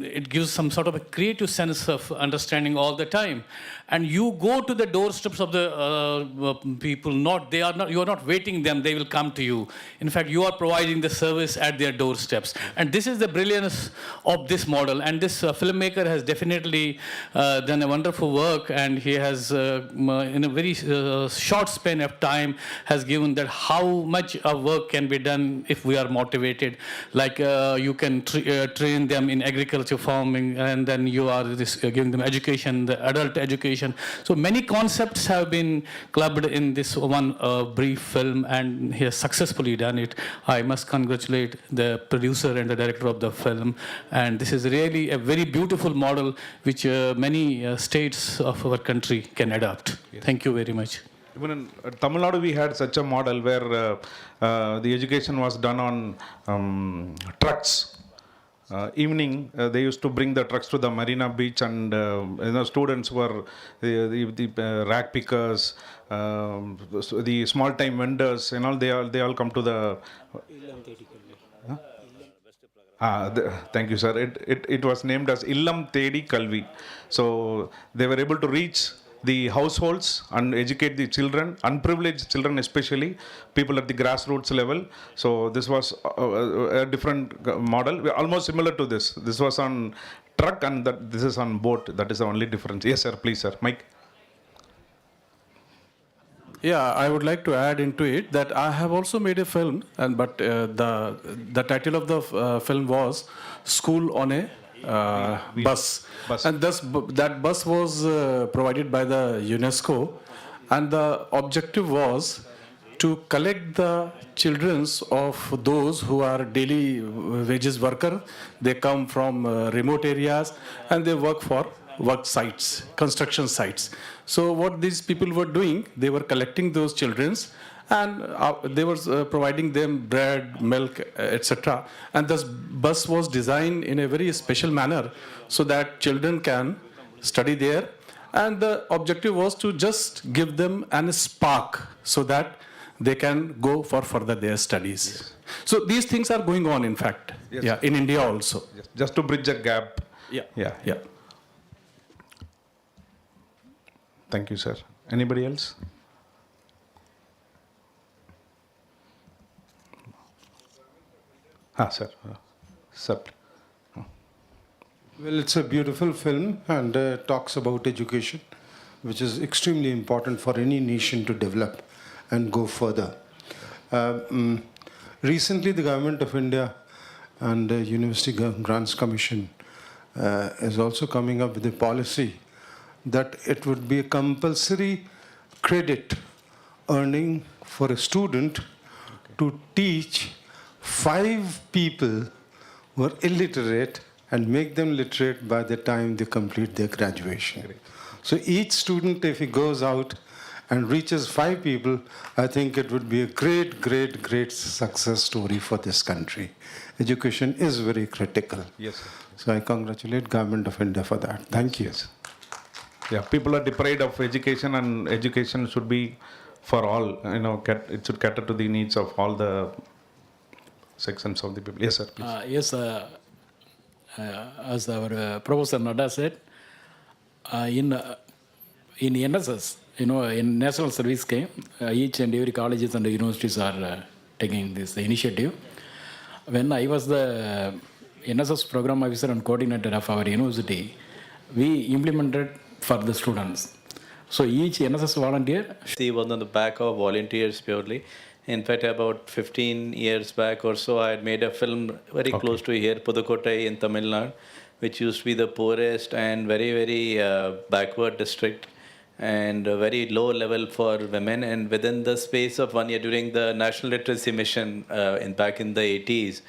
it gives some sort of a creative sense of understanding all the time. And you go to the doorsteps of the people, you are not waiting them, they will come to you. In fact, you are providing the service at their doorsteps. And this is the brilliance of this model. And this filmmaker has definitely done a wonderful work, and he has, in a very short span of time, has given that how much of work can be done if we are motivated. Like you can train them in agriculture, farming, and then you are giving them education, the adult education. So many concepts have been clubbed in this one brief film, and he has successfully done it. I must congratulate the producer and the director of the film. And this is really a very beautiful model which many states of our country can adopt. Yes. Thank you very much. Even in Tamil Nadu, we had such a model where the education was done on trucks. Evening, they used to bring the trucks to the Marina Beach, and students were the rag pickers, the small-time vendors, and all. They all come to the. Thank you, sir. It was named as Illam Thedi Kalvi. So they were able to reach the households and educate the children, unprivileged children especially, people at the grassroots level. So this was a different model, almost similar to this. This was on truck, and this is on boat. That is the only difference. Yes, sir. Please, sir. Mike. Yeah, I would like to add into it that I have also made a film, but the title of the film was School on a bus. And that bus was provided by the UNESCO, and the objective was to collect the children of those who are daily wages worker. They come from remote areas and they work for work sites, construction sites. So what these people were doing, they were collecting those children and they were providing them bread, milk, etc. And this bus was designed in a very special manner so that children can study there. And the objective was to just give them a spark so that they can go for further their studies. Yes. So these things are going on, in fact, yeah, in India also. Yes. Just to bridge a gap. Yeah. Thank you, sir. Anybody else? Sir. Sir. Well, it's a beautiful film and talks about education, which is extremely important for any nation to develop and go further. Recently, the Government of India and the University Grants Commission is also coming up with a policy that it would be a compulsory credit earning for a student to teach 5 people who are illiterate and make them literate by the time they complete their graduation. Great. So each student, if he goes out and reaches 5 people, I think it would be a great success story for this country. Education is very critical. Yes, sir. So I congratulate Government of India for that. Thank you. Yes. Yeah, people are deprived of education, and education should be for all. It should cater to the needs of all the sections of the people. Yes, sir. Please. Yes, as our Professor Nada said, in NSS, in National Service Scheme, each and every colleges and universities are taking this initiative. When I was the NSS program officer and coordinator of our university, we implemented for the students. So each NSS volunteer was on the back of volunteers purely. In fact, about 15 years back or so, I had made a film very close to here, Pudukkottai in Tamil Nadu, which used to be the poorest and very backward district, and very low level for women. And within the space of 1 year, during the National Literacy Mission back in the 80s,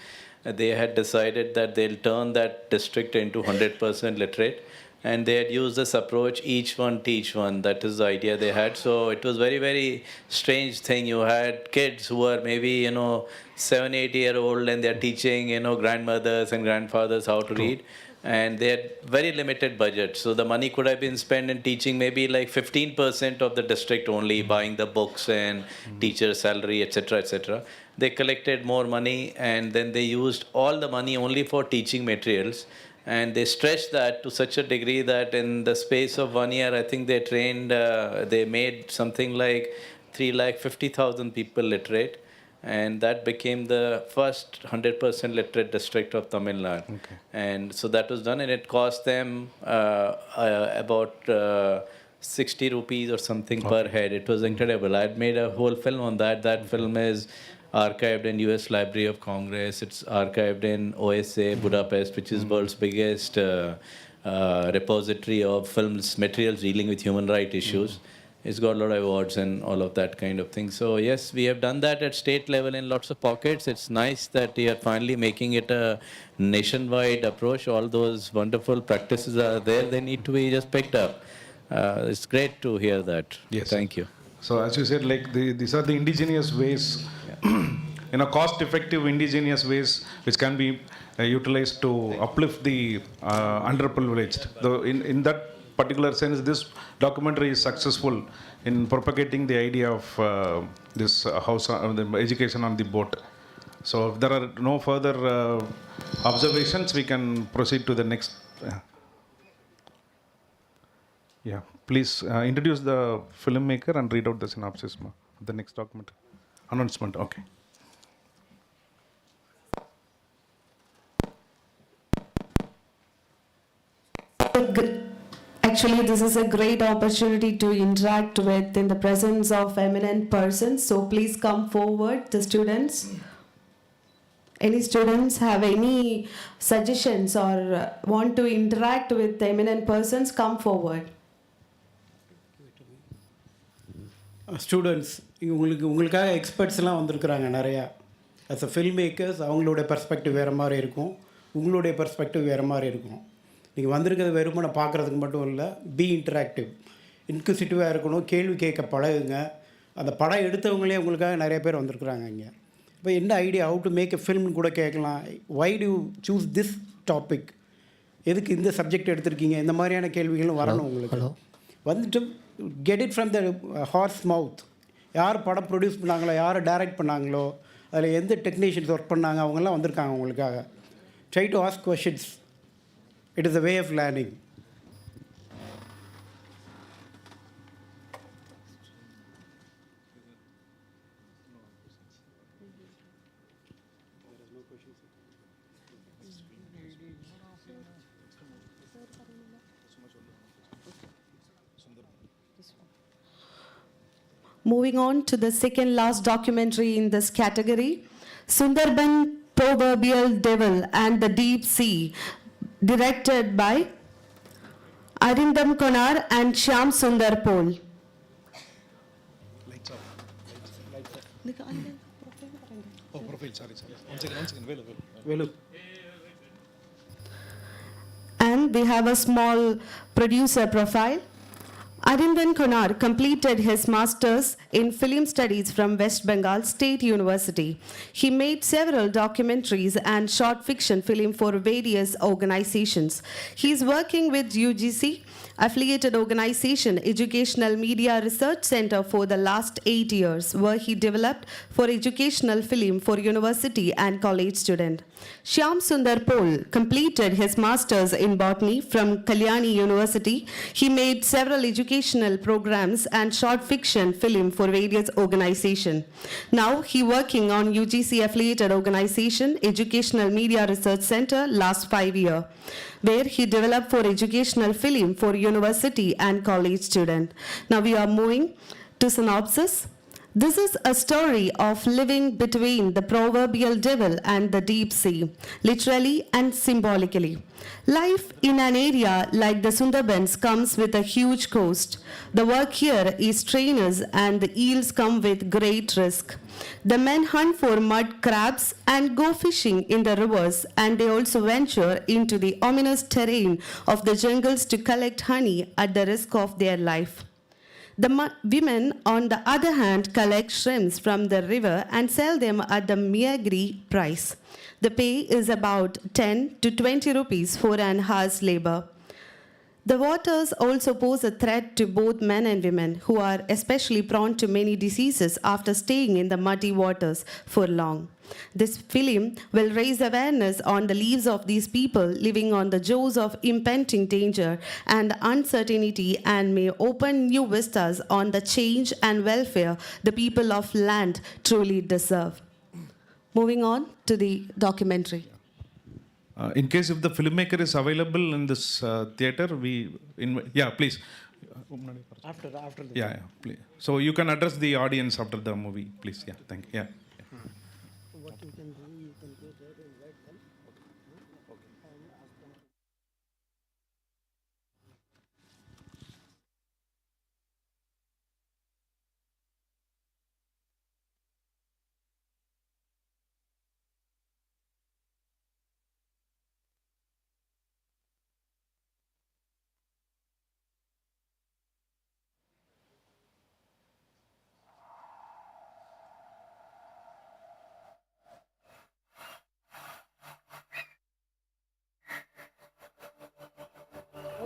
they had decided that they'll turn that district into 100% literate. And they had used this approach, each one teach one. That is the idea they had. So it was very strange thing. You had kids who were maybe 7-8-year-old, and they're teaching grandmothers and grandfathers how to read. And they had very limited budget. So the money could have been spent in teaching maybe like 15% of the district only, buying the books and teacher salary, etc., etc. They collected more money, and then they used all the money only for teaching materials. And they stretched that to such a degree that in the space of 1 year, I think they trained, they made something like 350,000 people literate. And that became the first 100% literate district of Tamil Nadu. Okay. And so that was done, and it cost them about 60 rupees or something per head. It was incredible. I had made a whole film on that. That film is archived in US Library of Congress. It's archived in OSA Budapest, which is world's biggest repository of films materials dealing with human rights issues. It's got a lot of awards and all of that kind of thing. So yes, we have done that at state level in lots of pockets. It's nice that we are finally making it a nationwide approach. All those wonderful practices are there. They need to be just picked up. It's great to hear that. Yes. Thank you. So as you said, like these are the indigenous ways, cost-effective indigenous ways which can be utilized to uplift the underprivileged. Though in that particular sense, this documentary is successful in propagating the idea of this house, the education on the boat. So if there are no further observations, we can proceed to the next. Yeah, please introduce the filmmaker and read out the synopsis. The next document. Announcement, okay. Actually, this is a great opportunity to interact with in the presence of eminent persons. So please come forward, the students. Any students have any suggestions or want to interact with the eminent persons, come forward. Students உங்களுக்காக எக்ஸ்பர்ட்ஸ்லாம் வந்திருக்கிறாங்க நிறையா. As a film makers அவங்களோட perspective வேறு மாதிரி இருக்கும், உங்களுடைய perspective வேறு மாதிரி இருக்கும். நீங்கள் வந்திருக்கிறது வெறுமனை பார்க்குறதுக்கு மட்டும் இல்லை, பி இன்டராக்டிவ், இன்க்யூசிட்டிவாக இருக்கணும், கேள்வி கேட்க பழகுங்க. அந்த படம் எடுத்தவங்களே உங்களுக்காக நிறைய பேர் வந்திருக்குறாங்க இங்கே. இப்போ என்ன idea, how to make a film கூட கேட்கலாம். Why to choose this topic, எதுக்கு இந்த சப்ஜெக்ட் எடுத்திருக்கீங்க, இந்த மாதிரியான கேள்விகளும் வரணும் உங்களுக்கு. வந்துட்டு get it from the horse's mouth. யார் படம் ப்ரொடியூஸ் பண்ணாங்களோ, யார் டைரக்ட் பண்ணாங்களோ, அதில் எந்த டெக்னீஷியன்ஸ் ஒர்க் பண்ணாங்க, அவங்கெல்லாம் வந்திருக்காங்க உங்களுக்காக. Try to ask questions. It is a way of learning. Moving on to the second last documentary in this category, Sundarban Proverbial Devil and the Deep Sea, directed by Arindam Konar and Shyam Sundar Pol. Lights off. Oh, profile, sorry. One second. Velu. And we have a small producer profile. Arindam Konar completed his master's in film studies from West Bengal State University. He made several documentaries and short fiction film for various organizations. He is working with UGC affiliated organization Educational Media Research Center for the last 8 years, where he developed for educational film for university and college student. Shyam Sundar Pol completed his master's in botany from Kalyani University. He made several educational programs and short fiction film for various organizations. Now he working on UGC affiliated organization Educational Media Research Center last 5 years, where he developed for educational film for university and college student. Now we are moving to synopsis. This is a story of living between the proverbial devil and the deep sea, literally and symbolically. Life in an area like the Sundarbans comes with a huge cost. The work here is strenuous and the yields come with great risk. The men hunt for mud crabs and go fishing in the rivers, and they also venture into the ominous terrain of the jungles to collect honey at the risk of their life. The women, on the other hand, collect shrimps from the river and sell them at the meagre price. The pay is about 10 to 20 rupees for an hour's labor. The waters also pose a threat to both men and women, who are especially prone to many diseases after staying in the muddy waters for long. This film will raise awareness on the lives of these people living on the jaws of impending danger and uncertainty, and may open new vistas on the change and welfare the people of land truly deserve. Moving on to the documentary. In case if the filmmaker is available in this theater, we please. After the Please. So you can address the audience after the movie, please. Thank you. What you can do, you can go there and write them.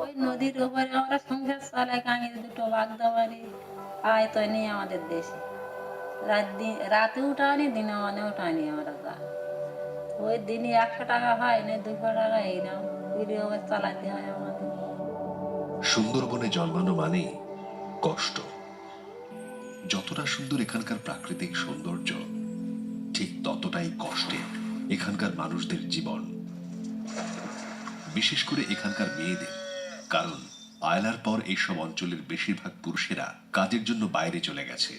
ওই নদীর উপরে আমরা সংসার চালাই, কাঙের দুটো বাগদাবাড়ি আয় তো নেই আমাদের দেশে। রাতে উঠানি, দিনে মানে উঠানি আমরা যা। ওই দিনে 100 টাকা হয় না, 200 টাকা এইরকম করে চালাতে হয় আমাদের। সুন্দরবনে জন্মানো মানে কষ্ট। যতটা সুন্দর এখানকার প্রাকৃতিক সৌন্দর্য, ঠিক ততটাই কষ্টে এখানকার মানুষদের জীবন, বিশেষ করে এখানকার মেয়েদের। কারণ আয়লার পর এইসব অঞ্চলের বেশিরভাগ পুরুষেরা কাজের জন্য বাইরে চলে গেছে।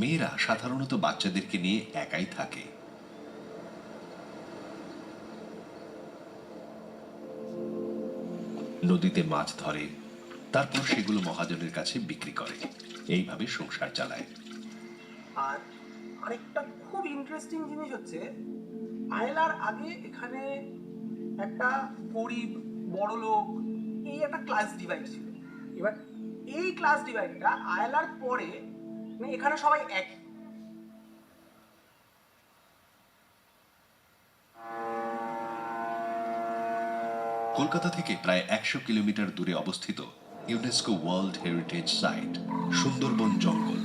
মেয়েরা সাধারণত বাচ্চাদেরকে নিয়ে একাই থাকে। নদীতে মাছ ধরে, তারপর সেগুলো মহাজনের কাছে বিক্রি করে, এইভাবে সংসার চালায়। আর আরেকটা খুব ইন্টারেস্টিং জিনিস হচ্ছে, আয়লার আগে এখানে একটা গরিব বড় লোক এই একটা ক্লাস ডিভাইড ছিল। এবার এই ক্লাস ডিভাইডটা আয়লার পরে মানে এখানে সবাই একই। কলকাতা থেকে প্রায় 100 কিলোমিটার দূরে অবস্থিত UNESCO world heritage site Sundarban জঙ্গল।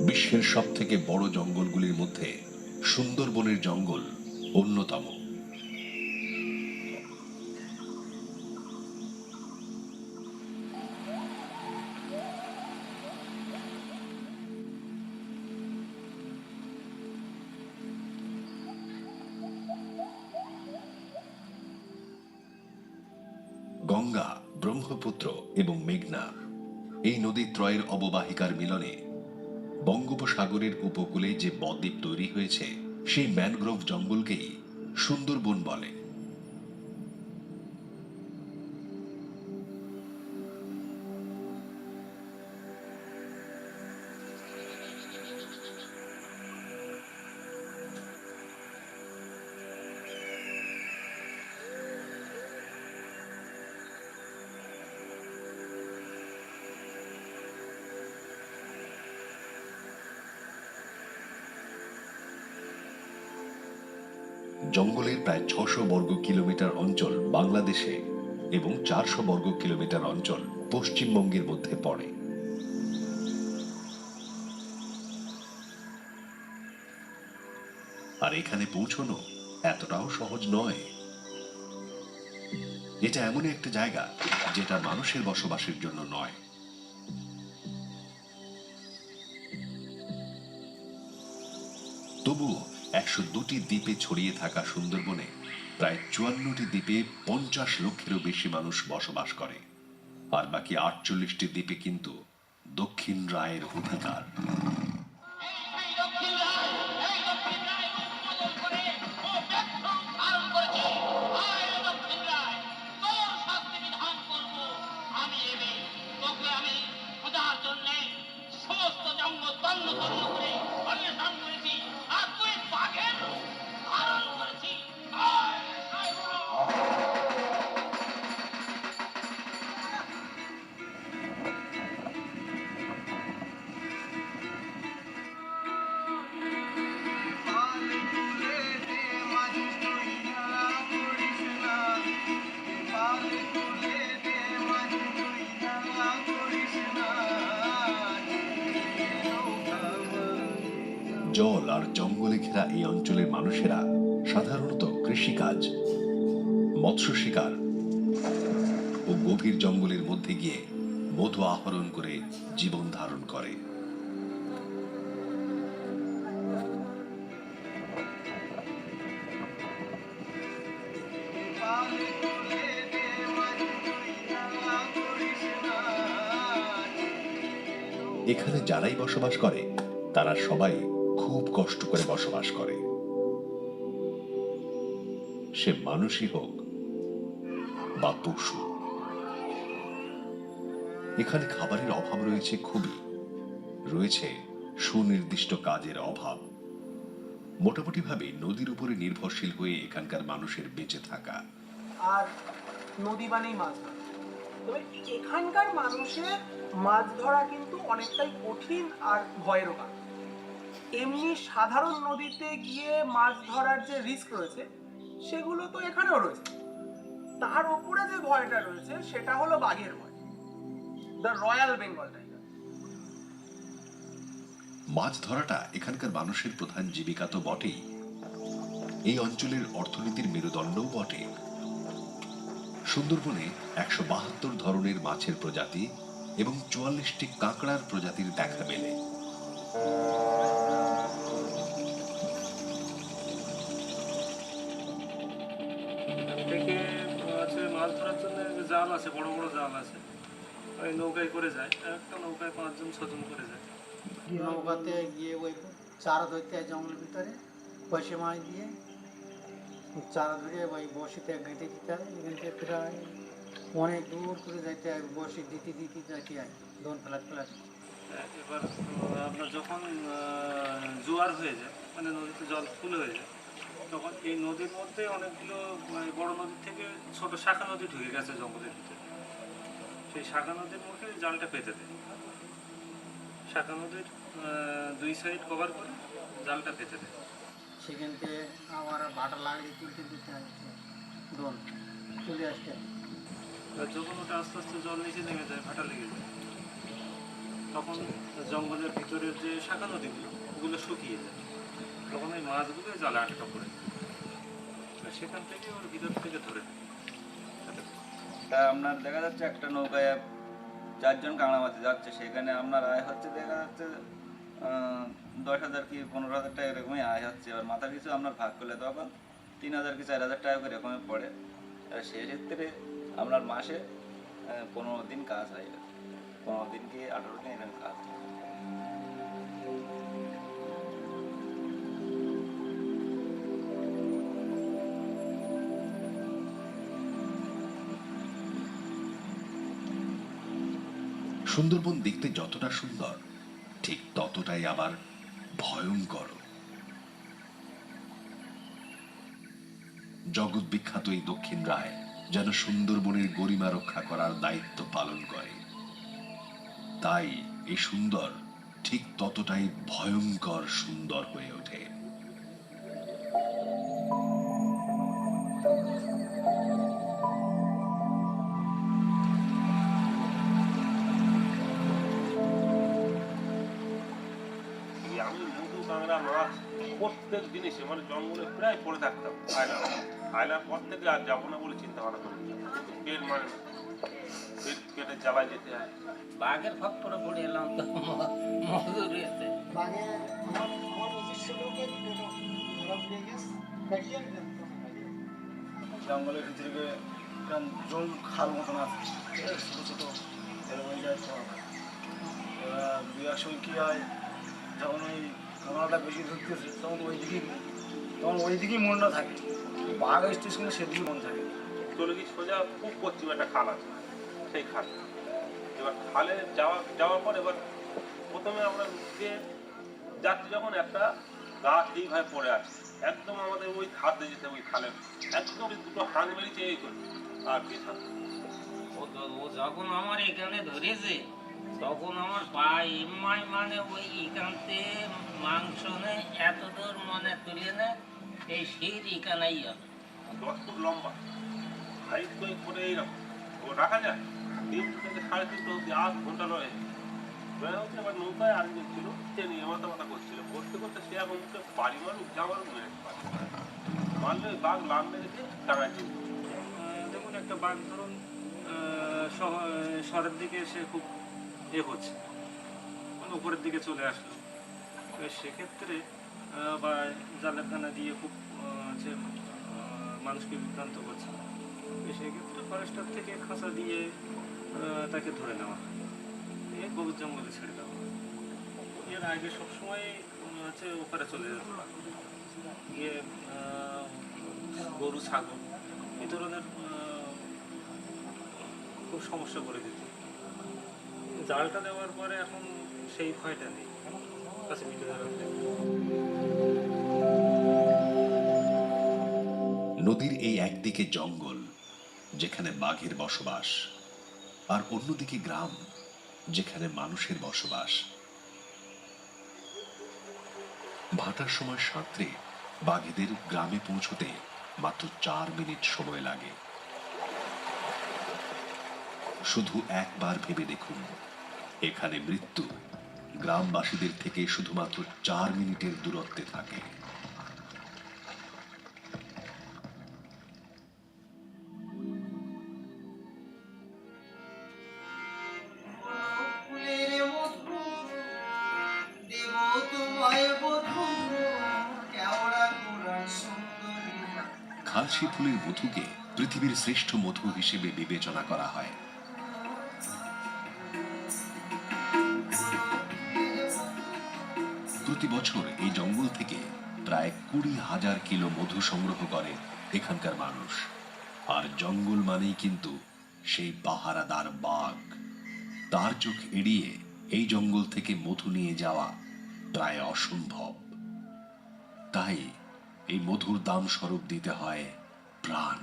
বিশ্বের সবথেকে বড় জঙ্গলগুলির মধ্যে সুন্দরবনের জঙ্গল অন্যতম। গঙ্গা, ব্রহ্মপুত্র এবং মেঘনা এই নদীত্রয়ের অববাহিকার মিলনে বঙ্গোপসাগরের উপকূলে যে বদ্বীপ তৈরি হয়েছে সেই ম্যানগ্রোভ জঙ্গলকেই সুন্দরবন বলে। জঙ্গলের প্রায় 600 বর্গ কিলোমিটার অঞ্চল বাংলাদেশে এবং 400 বর্গ কিলোমিটার অঞ্চল পশ্চিমবঙ্গের মধ্যে পড়ে। আর এখানে পৌঁছানো এতটাও সহজ নয়। এটা এমন একটা জায়গা যেটা মানুষের বসবাসের জন্য নয়। তবুও 102টি দ্বীপে ছড়িয়ে থাকা সুন্দরবনে প্রায় 54টি দ্বীপে 50 লক্ষেরও বেশি মানুষ বসবাস করে, আর বাকি 48টি দ্বীপে কিন্তু দক্ষিণ রায়ের অধিকার। জল আর জঙ্গলে ঘেরা এই অঞ্চলের মানুষেরা সাধারণত কৃষিকাজ, মৎস্য শিকার ও গভীর জঙ্গলের মধ্যে গিয়ে মধু আহরণ করে জীবন ধারণ করে। এখানে যারাই বসবাস করে তারা সবাই খুব কষ্ট করে বসবাস করে, সে মানুষই হোক বা পশু। এখানে খাবারের অভাব রয়েছে খুবই, রয়েছে সুনির্দিষ্ট কাজের অভাব। মোটামুটি ভাবে নদীর উপরে নির্ভরশীল হয়ে এখানকার মানুষের বেঁচে থাকা। আর নদী মানেই মাছ ধরা। তবে এখানকার মানুষের মাছ ধরা কিন্তু অনেকটাই কঠিন আর ভয়েরও কারণ। এমনি সাধারণ নদীতে গিয়ে মাছ ধরার যে রিস্ক রয়েছে সেগুলো তো এখানেও রয়েছে, তার উপরে যে ভয়টা রয়েছে সেটা হলো বাঘের ভয়, দ্য রয়্যাল বেঙ্গল টাইগার। মাছ ধরাটা এখানকার মানুষের প্রধান জীবিকা তো বটেই, এই অঞ্চলের অর্থনীতির মেরুদণ্ডও বটে। সুন্দরবনে 172 ধরনের মাছের প্রজাতি এবং 44টি কাঁকড়ার প্রজাতির দেখা মেলে। মাছ ধরার জন্য জাল আছে, বড় বড় জাল আছে, ওই নৌকায় করে যায়, একটা নৌকায় 5-6 জন করে যায়। নৌকাতে গিয়ে ওই চারা ধরতে হয় জঙ্গলের ভিতরে, বসে মাছ দিয়ে চারা ধরে ওই বসিতে গেঁথে দিতে হয়। এখান থেকে প্রায় অনেক দূর করে যাইতে হয়, বসে দিতে যাইতে হয়, দোন ফেলাত। এবার আপনার যখন জোয়ার হয়ে যায়, মানে নদীতে জল ফুল হয়ে যায়, তখন এই নদীর মধ্যে অনেকগুলো বড় নদীর থেকে ছোট শাখা নদী ঢুকে গেছে জঙ্গলের ভিতরে। সেই শাখা নদীর মুখে জালটা পেতে দেয়, শাখা নদীর 2 সাইড কভার করে জালটা পেতে দেয়। সেখান থেকে আমার ভাটা লাগিয়ে তুলতে হয়, দোন চলে আসতে হয়। যখন ওটা আস্তে আস্তে জল নিচে নেমে যায়, ভাটা লেগে যায়, তখন জঙ্গলের ভিতরের যে শাখা নদীগুলো ওগুলো শুকিয়ে যায়, তখন ওই মাছগুলো জালে আটকা পড়ে, সেখান থেকে ওর ভিতর থেকে ধরে। তা আপনার দেখা যাচ্ছে একটা নৌকায় 4 জন কাঁকড়া যাচ্ছে, সেখানে আপনার আয় হচ্ছে দেখা যাচ্ছে 10,000 কি 15,000 টাকা এরকমই আয় হচ্ছে। এবার মাথা পিছু আপনার ভাগ করলে তখন 3,000 কি 4,000 টাকা করে এরকমই পড়ে। সেক্ষেত্রে আপনার মাসে 15 দিন কাজ হয়, 15 দিন কি 18 দিন এরকম কাজ হয়। সুন্দরবন দেখতে যতটা সুন্দর, ঠিক ততটাই আবার ভয়ঙ্কর। জগৎ বিখ্যাত এই দক্ষিণ রায় যেন সুন্দরবনের গরিমা রক্ষা করার দায়িত্ব পালন করে। তাই এই সুন্দর ঠিক ততটাই ভয়ঙ্কর সুন্দর হয়ে ওঠে। প্রত্যেক জিনিসে মানে জঙ্গলে প্রায় পড়ে থাকতাম। আয়লার পর থেকে আর যাবো না বলে চিন্তা ভাবনা করি, পেট মানে পেটের জ্বালায় যেতে হয়। বাঘের ফক্করে পড়ে এলাম তো মজুরিতে। জঙ্গলের ভিতরে জল খাল মতন আছে, ছোটো ছোটো এরকম যায়। দুই এক সময় কী হয়, যখন ওই কাঁকড়াটা বেশি ধরতেছে তখন ওই দিকেই মনটা থাকে, বাঘ স্টেশনে সেদিকে মন থাকে। চলে গিয়ে সোজা খুব পশ্চিম একটা খাল আছে, সেই খাল। এবার খালে যাওয়ার পর এবার প্রথমে আমরা যে যাত্রী যখন একটা গাছ এইভাবে পড়ে আছে, একদম আমাদের ওই খাতে যেতে, ওই খালে একদম দুটো হাঁক মেরেছে এই করে আর কি থাকে। ও যখন আমার এখানে ধরেছে তখন আমার পা এমআই মানে ওই এখানতে মাংস নেই, এত দূর মনে তুলে নেয়, এই শীত এখানেই 10 ফুট লম্বা হাইট করে এইরকম ও রাখা যায় 3 থেকে 3.5 অব্দি 8 ঘন্টা রয়ে হচ্ছে। এবার নৌকায় আরেকজন ছিল, সে নিয়ে মাথা করছিল, করতে করতে সে এখন বাড়ি মারুক জামারুক মেরে মারলে বাঘ লাভ মেরেছে ডাঙায় ছিল। দেখুন একটা বাঘ ধরুন শহরের দিকে এসে খুব হচ্ছে, মানে উপরের দিকে চলে আসলো, সেক্ষেত্রে বা জালের দানা দিয়ে খুব যে মানুষকে বিভ্রান্ত করছে, সেক্ষেত্রে ফরেস্টার থেকে খাঁচা দিয়ে তাকে ধরে নেওয়া হয়, গভীর জঙ্গলে ছেড়ে দেওয়া হয়। এর আগে সবসময় হচ্ছে ওপারে চলে যেত, গিয়ে গরু ছাগল এই ধরনের খুব সমস্যা করে দিত। জালটা দেওয়ার পরে এখন সেই ভয়টা নেই, কাছে ভিতরে রাখতে। নদীর এই একদিকে জঙ্গল যেখানে বাঘের বসবাস, আর অন্যদিকে গ্রাম যেখানে মানুষের বসবাস। ভাটার সময় সাঁতরে বাঘেদের গ্রামে পৌঁছতে মাত্র 4 মিনিট সময় লাগে। শুধু একবার ভেবে দেখুন, এখানে মৃত্যু গ্রামবাসীদের থেকে শুধুমাত্র 4 মিনিটের দূরত্বে থাকে। খালসি ফুলের মধুকে পৃথিবীর শ্রেষ্ঠ মধু হিসেবে বিবেচনা করা হয়। প্রতি বছর এই জঙ্গল থেকে প্রায় 20,000 কিলো মধু সংগ্রহ করে এখানকার মানুষ। আর জঙ্গল মানেই কিন্তু সেই পাহারাদার বাঘ। তার চোখ এড়িয়ে এই জঙ্গল থেকে মধু নিয়ে যাওয়া প্রায় অসম্ভব। তাই এই মধুর দাম স্বরূপ দিতে হয় প্রাণ।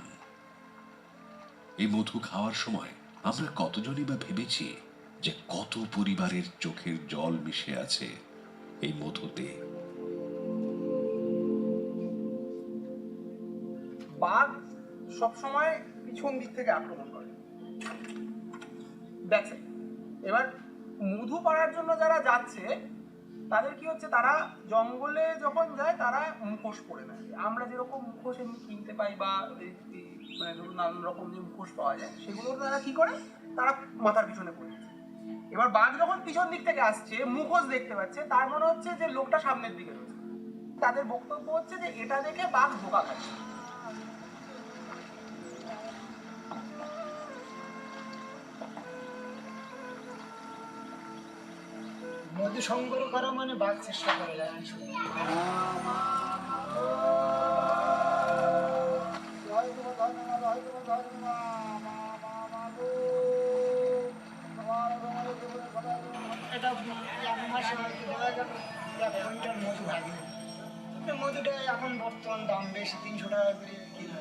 এই মধু খাওয়ার সময় আমরা কতজনই বা ভেবেছি যে কত পরিবারের চোখের জল মিশে আছে এই মধুতে। বাঘ সবসময় পিছন দিক থেকে আক্রমণ করে, ব্যাক সাইড। এবার মধু পাড়ার জন্য যারা যাচ্ছে তাদের কি হচ্ছে, তারা জঙ্গলে যখন যায় তারা মুখোশ পরে নেয়। আমরা যেরকম মুখোশ এমনি কিনতে পাই বা মানে ধরুন নানান রকম যে মুখোশ পাওয়া যায়, সেগুলো তারা কি করে, তারা মাথার পিছনে পড়ে যায়। এবার বাঘ যখন পিছন দিক থেকে আসছে, মুখোশ দেখতে পাচ্ছে, তার মনে হচ্ছে যে লোকটা সামনের দিকে রয়েছে। তাদের বক্তব্য হচ্ছে যে এটা দেখে বাঘ ধোঁকা খাচ্ছে। মধু সংগ্রহ করা মানে বাঘ চেষ্টা করে যায়। এটা এক মাসে মধু ভাগে। মধুটা এখন বর্তমান দাম বেশি, 300 টাকা করে কিলো।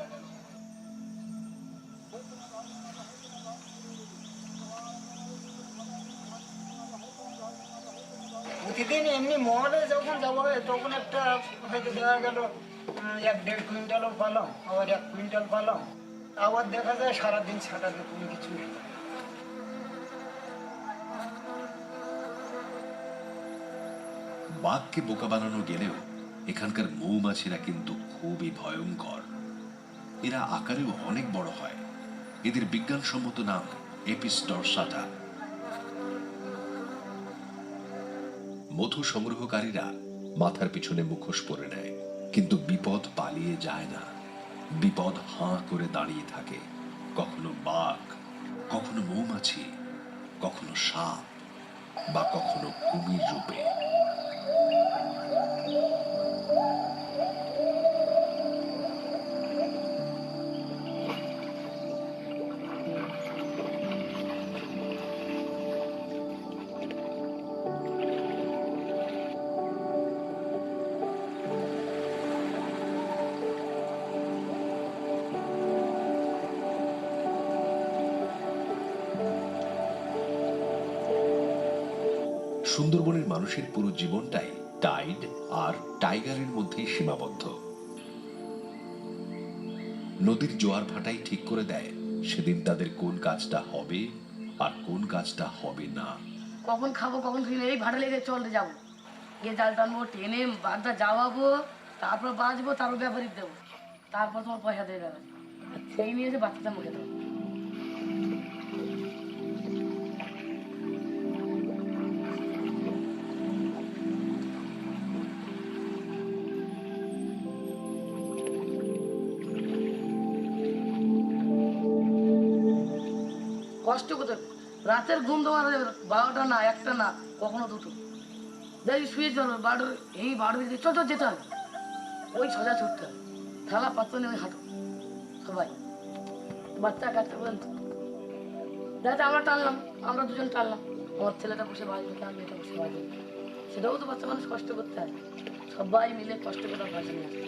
প্রতিদিন এমনি মহলে যখন যাওয়া হয় তখন একটা হয়তো দেখা গেল 1-1.5 কুইন্টালও পালাম, আবার 1 কুইন্টাল পালাম, আবার দেখা যায় সারাদিন ছাটাতে কোনো কিছু নেই। বাঘকে বোকা বানানো গেলেও এখানকার মৌমাছিরা কিন্তু খুবই ভয়ঙ্কর। এরা আকারেও অনেক বড় হয়। এদের বিজ্ঞানসম্মত নাম এপিস ডরসাটা। মধু সংগ্রহকারীরা মাথার পিছনে মুখোশ পরে নেয়, কিন্তু বিপদ পালিয়ে যায় না। বিপদ হাঁ করে দাঁড়িয়ে থাকে, কখনো বাঘ, কখনো মৌমাছি, কখনো সাপ বা কখনো কুমির রূপে। সুন্দরবনের মানুষের পুরো জীবনটাই টাইড আর টাইগারের মধ্যেই সীমাবদ্ধ। নদীর জোয়ার ভাটাই ঠিক করে দেয় সেদিন তাদের কোন কাজটা হবে আর কোন কাজটা হবে না। কখন খাবো কখন ফিরে, এই ভাটা লেগে চলতে যাবো, গিয়ে জাল টানবো, টেনে বাঘটা যাওয়াবো, তারপর বাঁচবো, তারপর ব্যাপারীর দেবো, তারপর তোমার পয়সা দিয়ে দেবে। সেই নিয়ে যে বাচ্চাটা মুখে দেবো। কষ্ট করতে রাতের ঘুম তোমার 12টা না 1টা না কখনো 2টো, দেখি শুয়ে চলো বাড়ির এই বাড়ির চল চল যেতে হবে, ওই সোজা ছুটতে হবে, থালা পাত্র নিয়ে হাঁটো সবাই, বাচ্চা কাচ্চা পর্যন্ত। যাতে আমরা টানলাম, আমরা দুজন টানলাম, আমার ছেলেটা বসে বাজবে, তার মেয়েটা বসে বাজবে, সেটাও তো বাচ্চা মানুষ কষ্ট করতে হয়। সবাই মিলে কষ্ট করে ভাষা নিয়ে আসতে।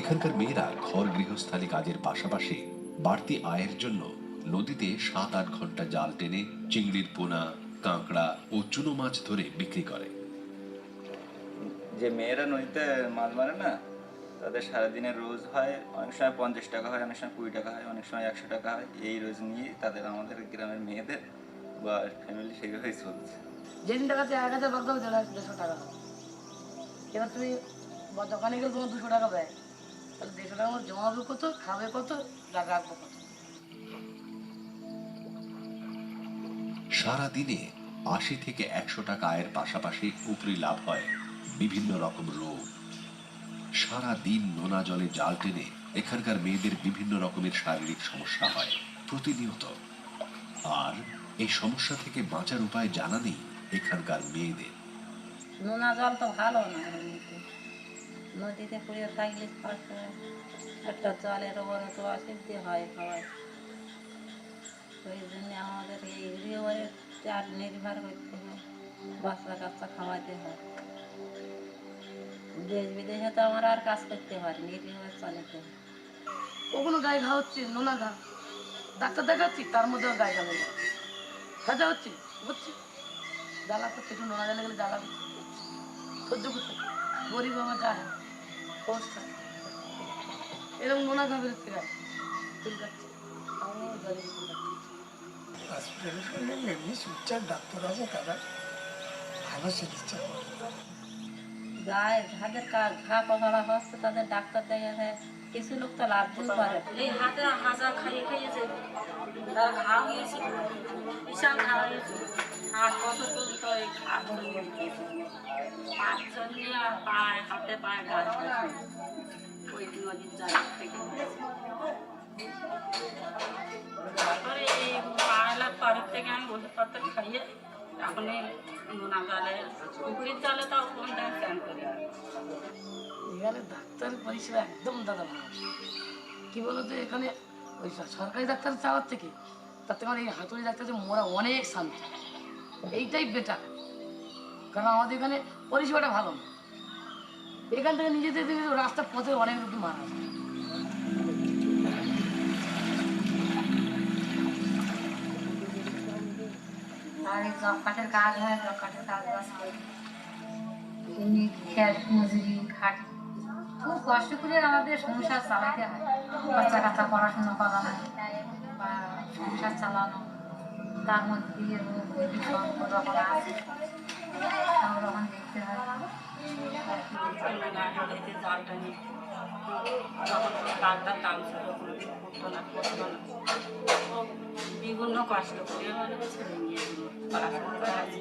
এখানকার মেয়েরা ঘর গৃহস্থালী কাজের পাশাপাশি বাড়তি আয়ের জন্য নদীতে 7-8 ঘন্টা জাল টেনে চিংড়ির পোনা, কাঁকড়া ও চুনো মাছ ধরে বিক্রি করে। যে মেয়েরা নদীতে মাছ মারে না, তাদের সারাদিনের রোজ হয় অনেক সময় 50 টাকা হয়, অনেক সময় 20 টাকা হয়, অনেক সময় 100 টাকা হয়। এই রোজ নিয়ে তাদের আমাদের গ্রামের মেয়েদের বা ফ্যামিলি সেইভাবেই চলছে। যেদিন দেখাচ্ছে 1000 বাগদা 150 টাকা, এবার তুমি দোকানে গেলে তোমার 200 টাকা দেয়, তাহলে 150 টাকা আমার জমাবে কত, খাবে কত, রাখবো কত। সারাদিনে 80 থেকে 100 টাকা আয়ের পাশাপাশি উপরি লাভ হয় বিভিন্ন রকম রোগ। সারাদিন নোনা জলে জাল টেনে এখানকার মেয়েদের বিভিন্ন রকমের শারীরিক সমস্যা হয় প্রতিনিয়ত। আর এই সমস্যা থেকে বাঁচার উপায় জানা নেই এখানকার মেয়েদের। নোনা জল তো ভালো না এমনিতে, নদীতে পড়ে থাকলে একটা জলের ওপরে তো অসুবিধে হয় সবাই, ওই জন্য আমাদের এই রিওয়ারে চার নির্ভর করতে হয়, বাচ্চা কাচ্চা খাওয়াতে হয়। দেশ বিদেশে তো আমরা আর কাজ করতে পারি, নির্ভর চালাতে হয়। কখনো গায়ে ঘা হচ্ছে, নোনা ঘা, ডাক্তার দেখাচ্ছি তার মধ্যেও গায়ে ঘা হয়ে যাচ্ছে, সাজা হচ্ছে বুঝছি, জ্বালা করছে, একটু নোনা জ্বালা গেলে জ্বালা সহ্য করতে, গরিব আমার যায় অবস্থা এরকম নোনা ঘা বেরোচ্ছে গায়ে, চুলকাচ্ছে, জলে হসপিটালে এমনি সুচার ডাক্তার আছে, তারা ভালো চিকিৎসা করে। গায়ে যাদের ঘা পকড়া হচ্ছে তাদের ডাক্তার দেখা যায়, কিছু লোক তো লাভও করে। এই হাতে হাজা খাইয়ে খাইয়েছে, তার ঘা হয়েছে, বিশাল ঘা হয়েছে, 8 বছর পর্যন্ত এই ঘা ধরে গিয়েছে, পাঁচজনে আর পায়ে হাতে পায়ে ঘা হয়েছে, ওই নদীর জায়গা থেকে। তারপরে এই পায়লার পরের থেকে আমি ওষুধপত্র খাইয়ে এখন এই নোনা জলে, পুকুরের জলে তাও কোন টাইম স্নান করি। এখানে ডাক্তার পরিষেবা একদম দাদা ভালো, কী বলো তো, এখানে ওই সরকারি ডাক্তার চাওয়ার থেকে তার থেকে আমার এই হাতুড়ি ডাক্তার যে মোরা অনেক শান্তি, এইটাই বেটার, কারণ আমাদের এখানে পরিষেবাটা ভালো না। এখান থেকে নিজেদের রাস্তার পথে অনেক রুগী মারা যায়। আর এই জব কাঠের কাজ হয়, জব কাঠের কাজ বাজ করি, এমনি খেয়াল মজুরি খাটি, খুব কষ্ট করে আমাদের সংসার চালাতে হয়, বাচ্চা কাচ্চা পড়াশোনা করানো বা সংসার চালানো, তার মধ্যে দিয়ে সংকট যখন আছে সব রকম দেখতে হয়। জলটা নিয়ে যখন ডাক্তার কাম ছিল করতো না, বিভিন্ন কষ্ট করে মানে ছেলে নিয়ে পড়াশোনা করে আছে।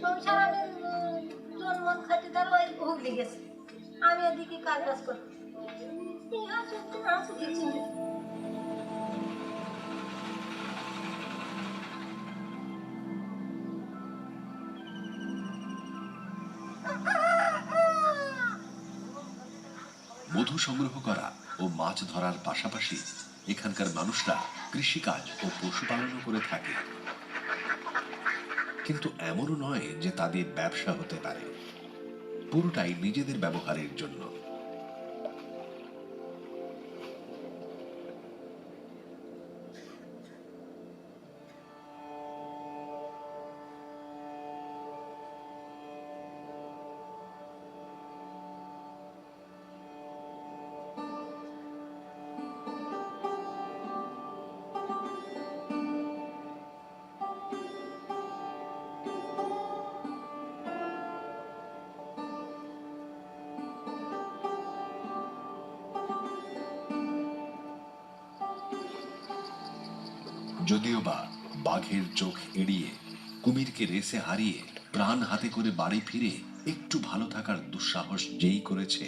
সংসার আমি জন্মন খাটি তার ওই ভোগ লেগেছে, আমি এদিকে কাজ বাজ করছি, কিছু নেই। মধু সংগ্রহ করা ও মাছ ধরার পাশাপাশি এখানকার মানুষরা কৃষিকাজ ও পশুপালনও করে থাকে। কিন্তু এমনও নয় যে তাদের ব্যবসা হতে পারে, পুরোটাই নিজেদের ব্যবহারের জন্য। যদিও বা বাঘের চোখ এড়িয়ে, কুমিরকে রেসে হারিয়ে প্রাণ হাতে করে বাড়ি ফিরে একটু ভালো থাকার দুঃসাহস যেই করেছে,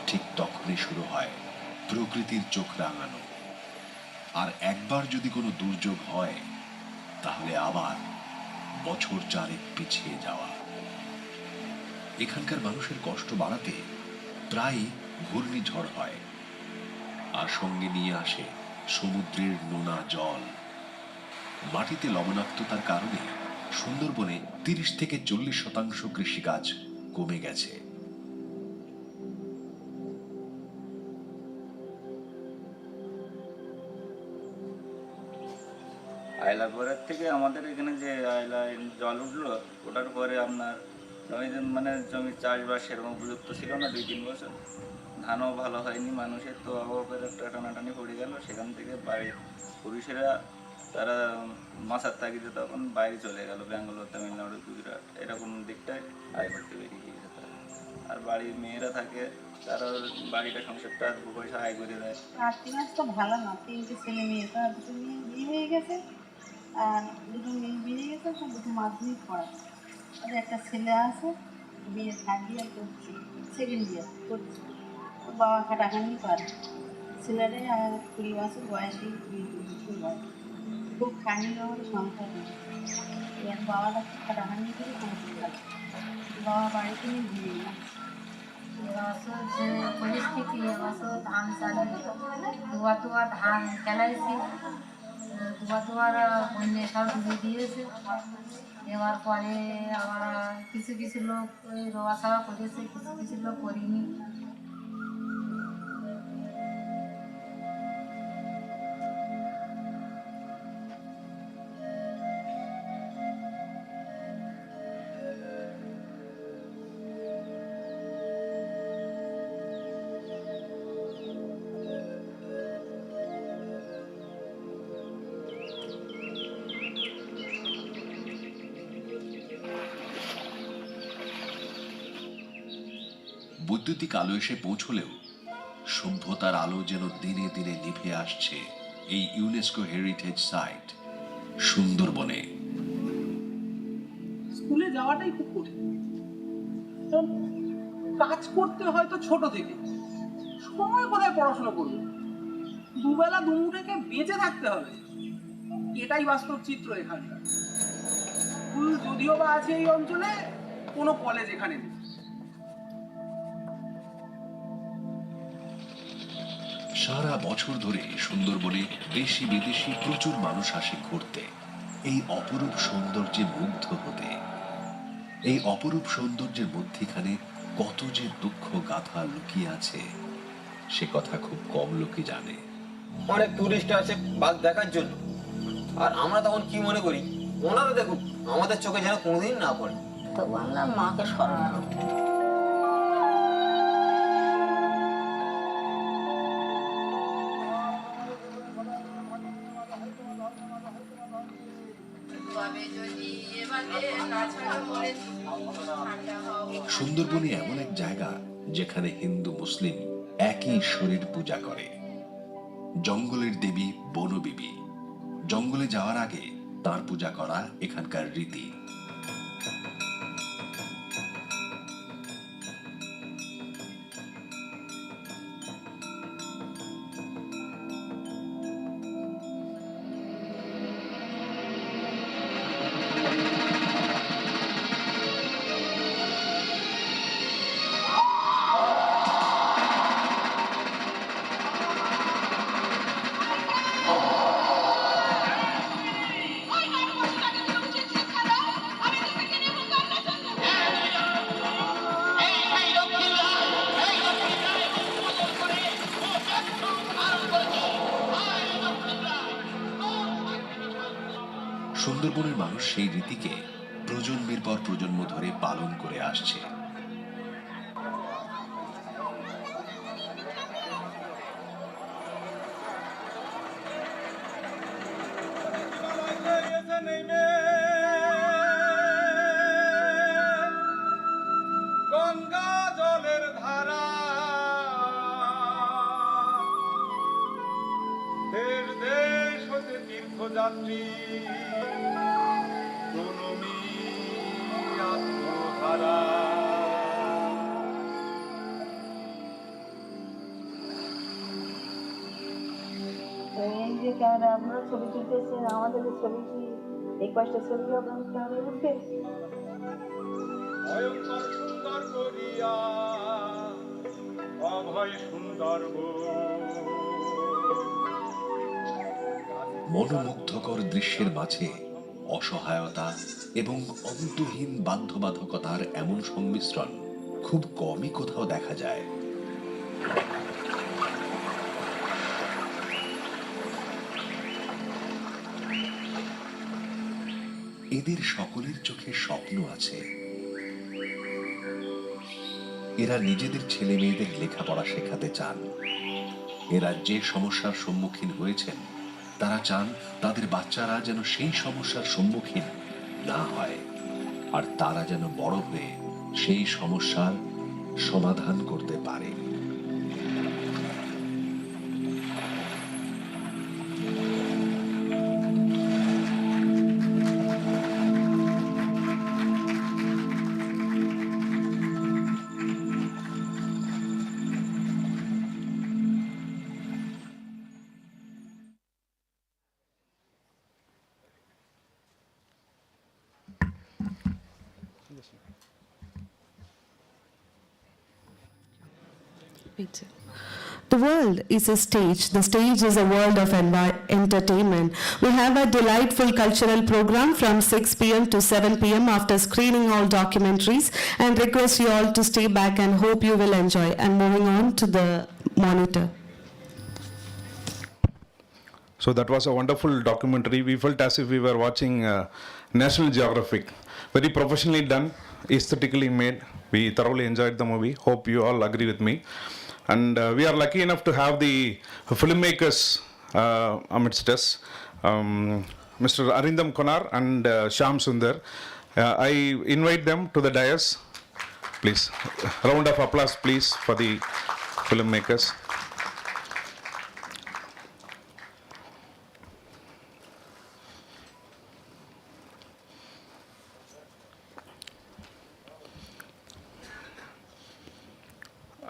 ঠিক তখনই শুরু হয় প্রকৃতির চোখ রাঙানো। আর একবার যদি কোনো দুর্যোগ হয়, তাহলে আবার বছর চারেক পিছিয়ে যাওয়া। এখানকার মানুষের কষ্ট বাড়াতে প্রায় ঘূর্ণিঝড় হয়, আর সঙ্গে নিয়ে আসে সমুদ্রের নোনা জল। মাটিতে লবণাক্ততার কারণে সুন্দরবনে 30 থেকে 40% কৃষিকাজ কমে গেছে। আয়লা পরের থেকে আমাদের এখানে যে আয়লায় জল উঠলো, ওটার পরে আপনার মানে জমি চাষবাস সেরকম উপযুক্ত ছিল না 2-3 বছর, ধানও ভালো হয়নি, মানুষের তো অভাবের একটা টানাটানি পড়ে গেল। সেখান থেকে বাড়ির পুরুষেরা তারা মাছের তাগিদে তখন বাইরে চলে গেল, ব্যাঙ্গালোর, তামিলনাড়ু, গুজরাট এরকম দিকটায় আয় করতে বেরিয়ে গিয়েছে তারা। আর বাড়ির মেয়েরা থাকে, তারা বাড়িটা সংসারটা 2 পয়সা আয় করে দেয়। আর্থিক তো ভালো না, 3টে ছেলে মেয়ে, তার 2 মেয়ে বিয়ে হয়ে গেছে, আর 2 মেয়ে বিয়ে গেছে, তো 2 মাধ্যমিক পড়া, আর একটা ছেলে আছে বিয়ে 3rd ইয়ার করছে, 2nd ইয়ার করছে, ওর বাবা খাটাখানি করে, ছেলেটাই আমার 20 বছর বয়সী খুব কাহিনী আমার সংসার নেই এর বাবাটা খুব খাটাখানি করে সংসার থাকে বাবা বাড়িতে নিয়ে ঘুরে গেছে এবছর যে পরিস্থিতি এবছর ধান চালিয়ে দুয়া ধান ফেলাইছি দুয়ার বন্যে সব ডুবে দিয়েছে দেওয়ার পরে আবার কিছু কিছু লোক ওই রোয়া ছাওয়া করেছে কিছু কিছু লোক করিনি বৈদ্যুতিক আলো এসে পৌঁছলেও সভ্যতার আলো যেন দিনে দিনে নিভে আসছে এই ইউনেস্কো হেরিটেজ সাইট সুন্দরবনে। স্কুলে যাওয়াটাই খুব কঠিন কারণ কাজ করতে হয়তো ছোট থেকে সময় কোথায় পড়াশোনা করবে দুবেলা দুমুঠেকে বেঁচে থাকতে হবে এটাই বাস্তব চিত্র এখানকার স্কুল যদিও বা আছে এই অঞ্চলে কোনো কলেজ এখানে নেই সারা বছর ধরে সুন্দরবনে দেশি বিদেশি প্রচুর মানুষ আসে ঘুরতে এই অপরূপ সৌন্দর্যে মুগ্ধ হতে। এই অপরূপ সৌন্দর্যের মধ্যখানে কত যে দুঃখ গাথা লুকিয়ে আছে সে কথা খুব কম লোকই জানে। অনেক টুরিস্ট আসে বাঘ দেখার জন্য আর আমরা তখন কি মনে করি ওনারা দেখুক আমাদের চোখে যেন কোনোদিন না পড়ে তো বললাম মাকে স্মরণ করতে সুন্দরবনে এমন এক জায়গা যেখানে হিন্দু মুসলিম একই ঈশ্বরের পূজা করে। জঙ্গলের দেবী বনবিবি, জঙ্গলে যাওয়ার আগে তার পূজা করা এখানকার রীতি। সুন্দরবনের মানুষ সেই রীতিকে প্রজন্মের পর প্রজন্ম ধরে পালন করে আসছে। গঙ্গা জলের ধারা দেশ দেশ হতে তীর্থযাত্রী প্রণমী আত্মহারা এই যে ক্যামেরা আপনারা ছবি তুলতেছেন আমাদের ছবি কি এই কয়েকটা ছবি আপনার ক্যামেরা উঠবে ভয়ঙ্কর সুন্দর করিয়া অভয় সুন্দর মনোমুগ্ধকর দৃশ্যের মাঝে অসহায়তা এবং অন্তহীন বাধ্যবাধকতার এমন সংমিশ্রণ খুব কমই কোথাও দেখা যায়। এদের সকলের চোখে স্বপ্ন আছে। এরা নিজেদের ছেলে মেয়েদের লেখাপড়া শেখাতে চান। এরা যে সমস্যার সম্মুখীন হয়েছেন তারা চান তাদের বাচ্চারা যেন সেই সমস্যার সম্মুখীন না হয় আর তারা যেন বড় হয়ে সেই সমস্যার সমাধান করতে পারে। The world is a stage. The stage is a world of entertainment. We have a delightful cultural program from 6 p.m. to 7 p.m. after screening all documentaries, and request you all to stay back and hope you will enjoy. And moving on to the monitor. So that was a wonderful documentary. We felt as if we were watching National Geographic. Very professionally done, aesthetically made. We thoroughly enjoyed the movie. Hope you all agree with me. And we are lucky enough to have the filmmakers amidst us, Mr. Arindam Konar and Shyam Sundar. I invite them to the dais. Please, round of applause please for the filmmakers.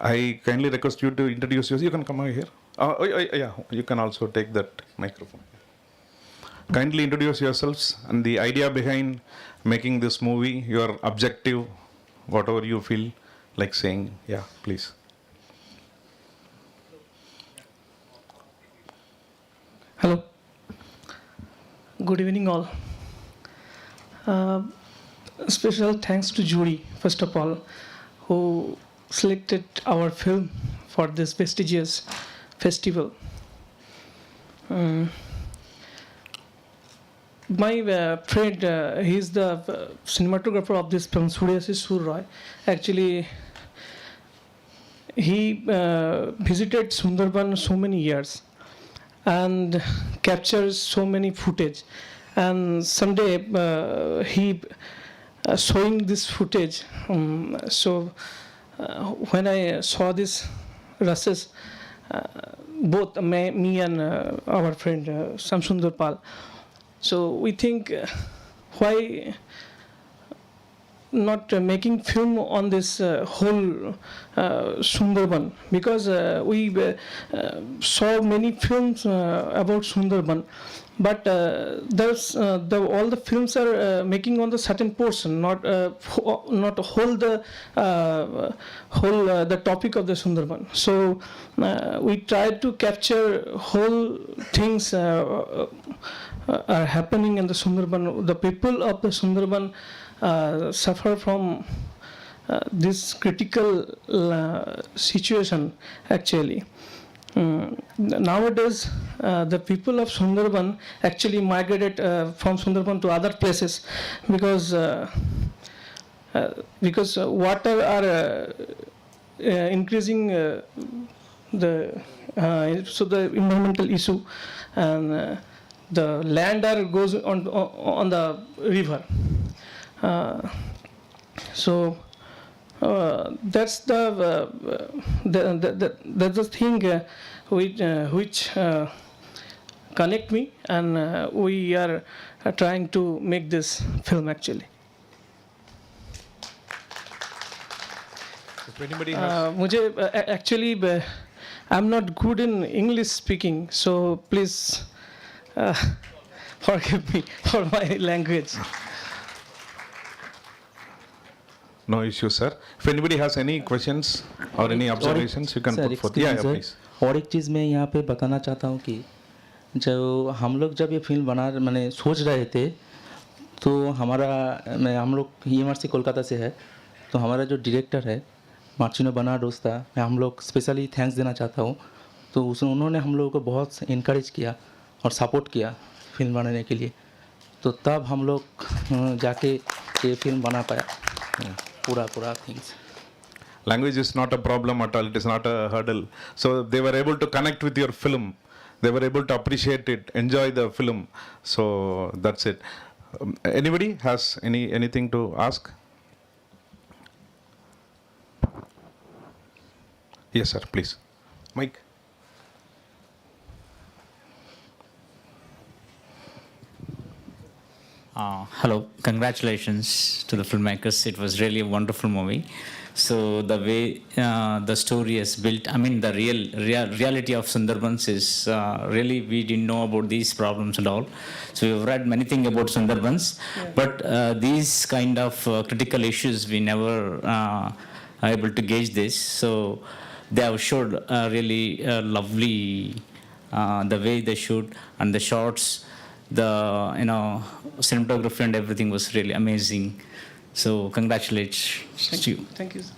I kindly request you to introduce yourself. You can come over here. Yeah, you can also take that microphone. Kindly introduce yourselves and the idea behind making this movie, your objective, whatever you feel like saying. Yeah, please. Hello. Good evening, all. Special thanks to jury, first of all, who selected our film for this prestigious festival. My friend, he's the cinematographer of this film, Suryasis Roy. Actually, he visited Sundarban so many years and captures so many footage. And someday he showing this footage. When I saw this rushes, both me and our friend Samsundar Pal, so we think why not making film on this whole Sundarban, because we saw many films about Sundarban, but there's all the films are making on the certain portion, not whole the the topic of the Sundarban. So we tried to capture whole things are happening in the Sundarban. The people of the Sundarban suffer from this critical situation actually. Nowadays, the people of Sundarban actually migrated from Sundarban to other places because water are increasing so the environmental issue, and the land are goes on the river. So that's the thing which connect me, and we are trying to make this film actually. If anybody has... actually I'm not good in English speaking, so please forgive me for my language. No issue, sir. If anybody has any questions or any observations, you can put forth. Yeah, please. और एक चीज़ मैं यहाँ पे बताना चाहता हूँ कि जो हम लोग जब ये फिल्म मैंने सोच रहे थे, तो हम लोग यूनिवर्सिटी कोलकाता से है, तो हमारा जो डायरेक्टर है मार्चिनो बनाडोस्ता, मैं हम लोग स्पेशली थैंक्स देना चाहता हूँ। तो उन्होंने हम लोगों को बहुत इनकरेज किया और सपोर्ट किया फिल्म बनाने के लिए, तो तब हम लोग जाके ये फिल्म बना पाया पूरा things. Language is not a problem at all. It is not a hurdle. So they were able to connect with your film. They were able to appreciate it, enjoy the film. So that's it. Anybody has anything to ask? Yes, sir. Please, Mike. Hello, congratulations to the filmmakers. It was really a wonderful movie. So the way the story is built, I mean the reality of Sundarbans is really, we didn't know about these problems and all. So we've read many things about Sundarbans, but these kind of critical issues we never able to gauge this. So they have showed really lovely the way they shoot and the shots, the cinematography and everything was really amazing. So congratulations to you. Thank you, sir.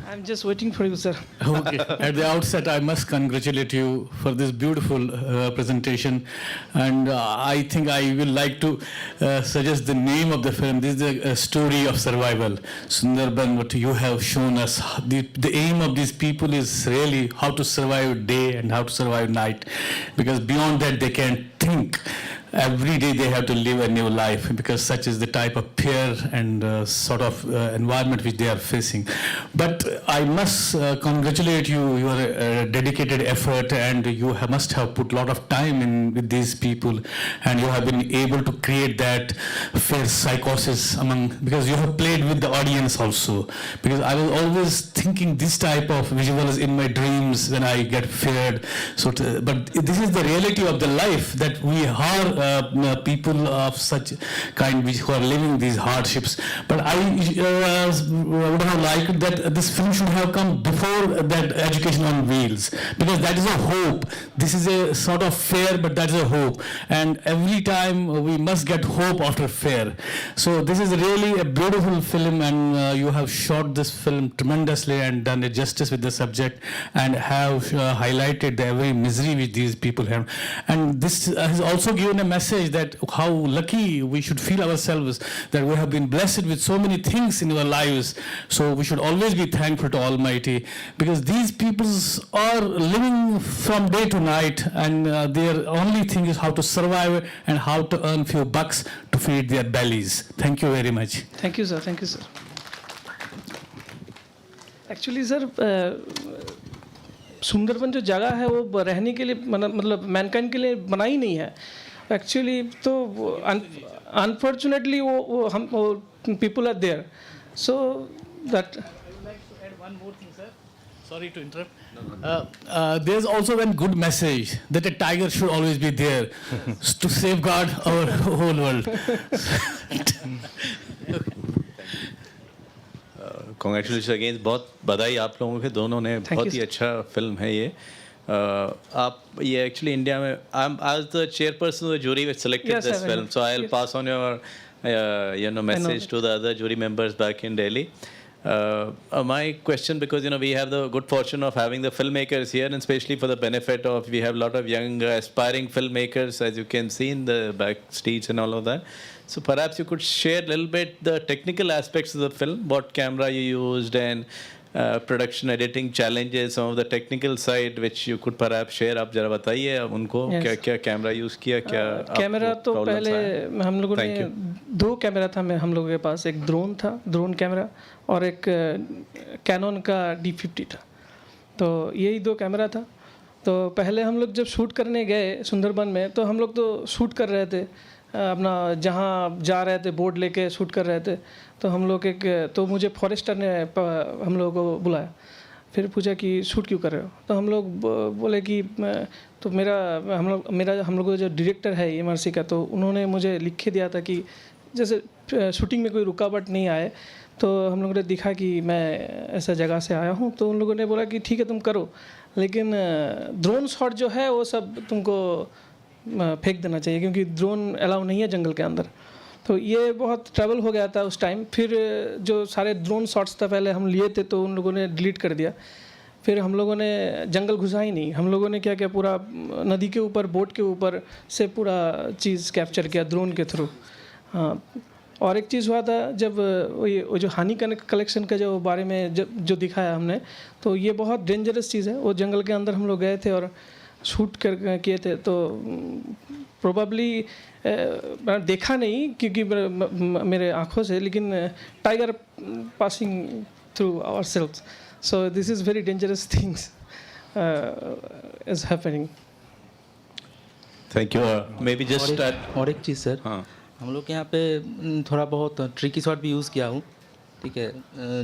I'm just waiting for you, sir. Okay. At the outset, I must congratulate you for this beautiful presentation, and I think I will like to suggest the name of the film. This is a story of survival. Sundarban, what you have shown us, the aim of these people is really how to survive day and how to survive night, because beyond that they can't think. Every day they have to live a new life, because such is the type of fear and sort of environment which they are facing. But I must congratulate you, your dedicated effort, and you must have put a lot of time in with these people, and you have been able to create that fear psychosis among, because you have played with the audience also. Because I was always thinking this type of visuals in my dreams when I get feared. But this is the reality of the life, that we are people of such kind who are living these hardships. But I would have liked that this film should have come before that Education on Wheels, because that is a hope. This is a sort of fear, but that is a hope. And every time we must get hope after fear. So this is really a beautiful film, and you have shot this film tremendously and done it justice with the subject, and have highlighted the every misery which these people have. And this has also given a message that how lucky we should feel ourselves, that we have been blessed with so many things in our lives. So we should always be thankful to Almighty, because these people are living from day to night, and their only thing is how to survive and how to earn few bucks to feed their bellies. Thank you very much. Thank you, sir. Thank you, sir. Actually, sir, Sundarban जो जगह है वो रहने के लिए मतलब Mankind के लिए बनाई नहीं है एक्चुअली. तो अनफॉर्चुनेटली वो हम people are there, so that. One more thing, sir. Sorry to interrupt. There's also one good message that a tiger should always be there to safeguard our whole world. Congratulations again. बहुत बधाई आप लोगों के दोनों ने. बहुत ही अच्छा film है ये. आप ये एक्चुअली इंडिया में I was the chairperson of the jury which selected this film, so I'll pass on your message to the other jury members back in Delhi. My question, because we have the good fortune of having the filmmakers here, and especially for the benefit of, we have a lot of young aspiring filmmakers, as you can see in the backstage and all of that. So perhaps you could share a little bit the technical aspects of the film, what camera you used, and production editing challenges, some of the technical side which you could perhaps share. आप जरा बताइए उनको क्या क्या camera use किया, क्या camera. तो पहले हम लोगों ने 2 कैमरा था हम लोगों के पास. एक ड्रोन था, ड्रोन कैमरा, और एक कैनन का D50 था. तो यही 2 कैमरा था. तो पहले हम लोग जब शूट करने गए सुंदरबन में, तो हम लोग तो शूट कर रहे थे अपना, जहाँ जा रहे थे बोर्ड लेके शूट कर रहे थे. तो हम लोग तो मुझे फॉरेस्टर ने हम लोगों को बुलाया, फिर पूछा कि शूट क्यों कर रहे हो. तो हम लोग बोले कि तो हम लोग जो डायरेक्टर है MRC का, तो उन्होंने मुझे लिख के दिया था कि जैसे शूटिंग में कोई रुकावट नहीं आए. तो हम लोगों ने दिखा कि मैं ऐसा जगह से आया हूँ. तो उन लोगों ने बोला कि ठीक है तुम करो, लेकिन ड्रोन शॉट जो है वो सब तुमको फेंक देना चाहिए, क्योंकि ड्रोन अलाउ नहीं है जंगल के अंदर. तो ये बहुत ट्रैवल हो गया था उस टाइम. फिर जो सारे ड्रोन शॉट्स था पहले हम लिए थे, तो उन लोगों ने डिलीट कर दिया. फिर हम लोगों ने जंगल घुसा ही नहीं. हम लोगों ने क्या किया, पूरा नदी के ऊपर, बोट के ऊपर से पूरा चीज़ कैप्चर किया ड्रोन के थ्रू. हाँ. और एक चीज़ हुआ था, जब वो जो हानि कलेक्शन का जो बारे में जो दिखाया हमने, तो ये बहुत डेंजरस चीज़ है. वो जंगल के अंदर हम लोग गए थे और शूट कर किए थे. तो प्रोबेबली देखा नहीं क्योंकि मेरे आँखों से, लेकिन tiger passing through our self. So this is very dangerous things is happening. Thank you. Maybe just और एक चीज़ सर, हाँ, हम लोग के यहाँ पे थोड़ा बहुत ट्रिकी शॉट भी यूज़ किया हूँ. ठीक है,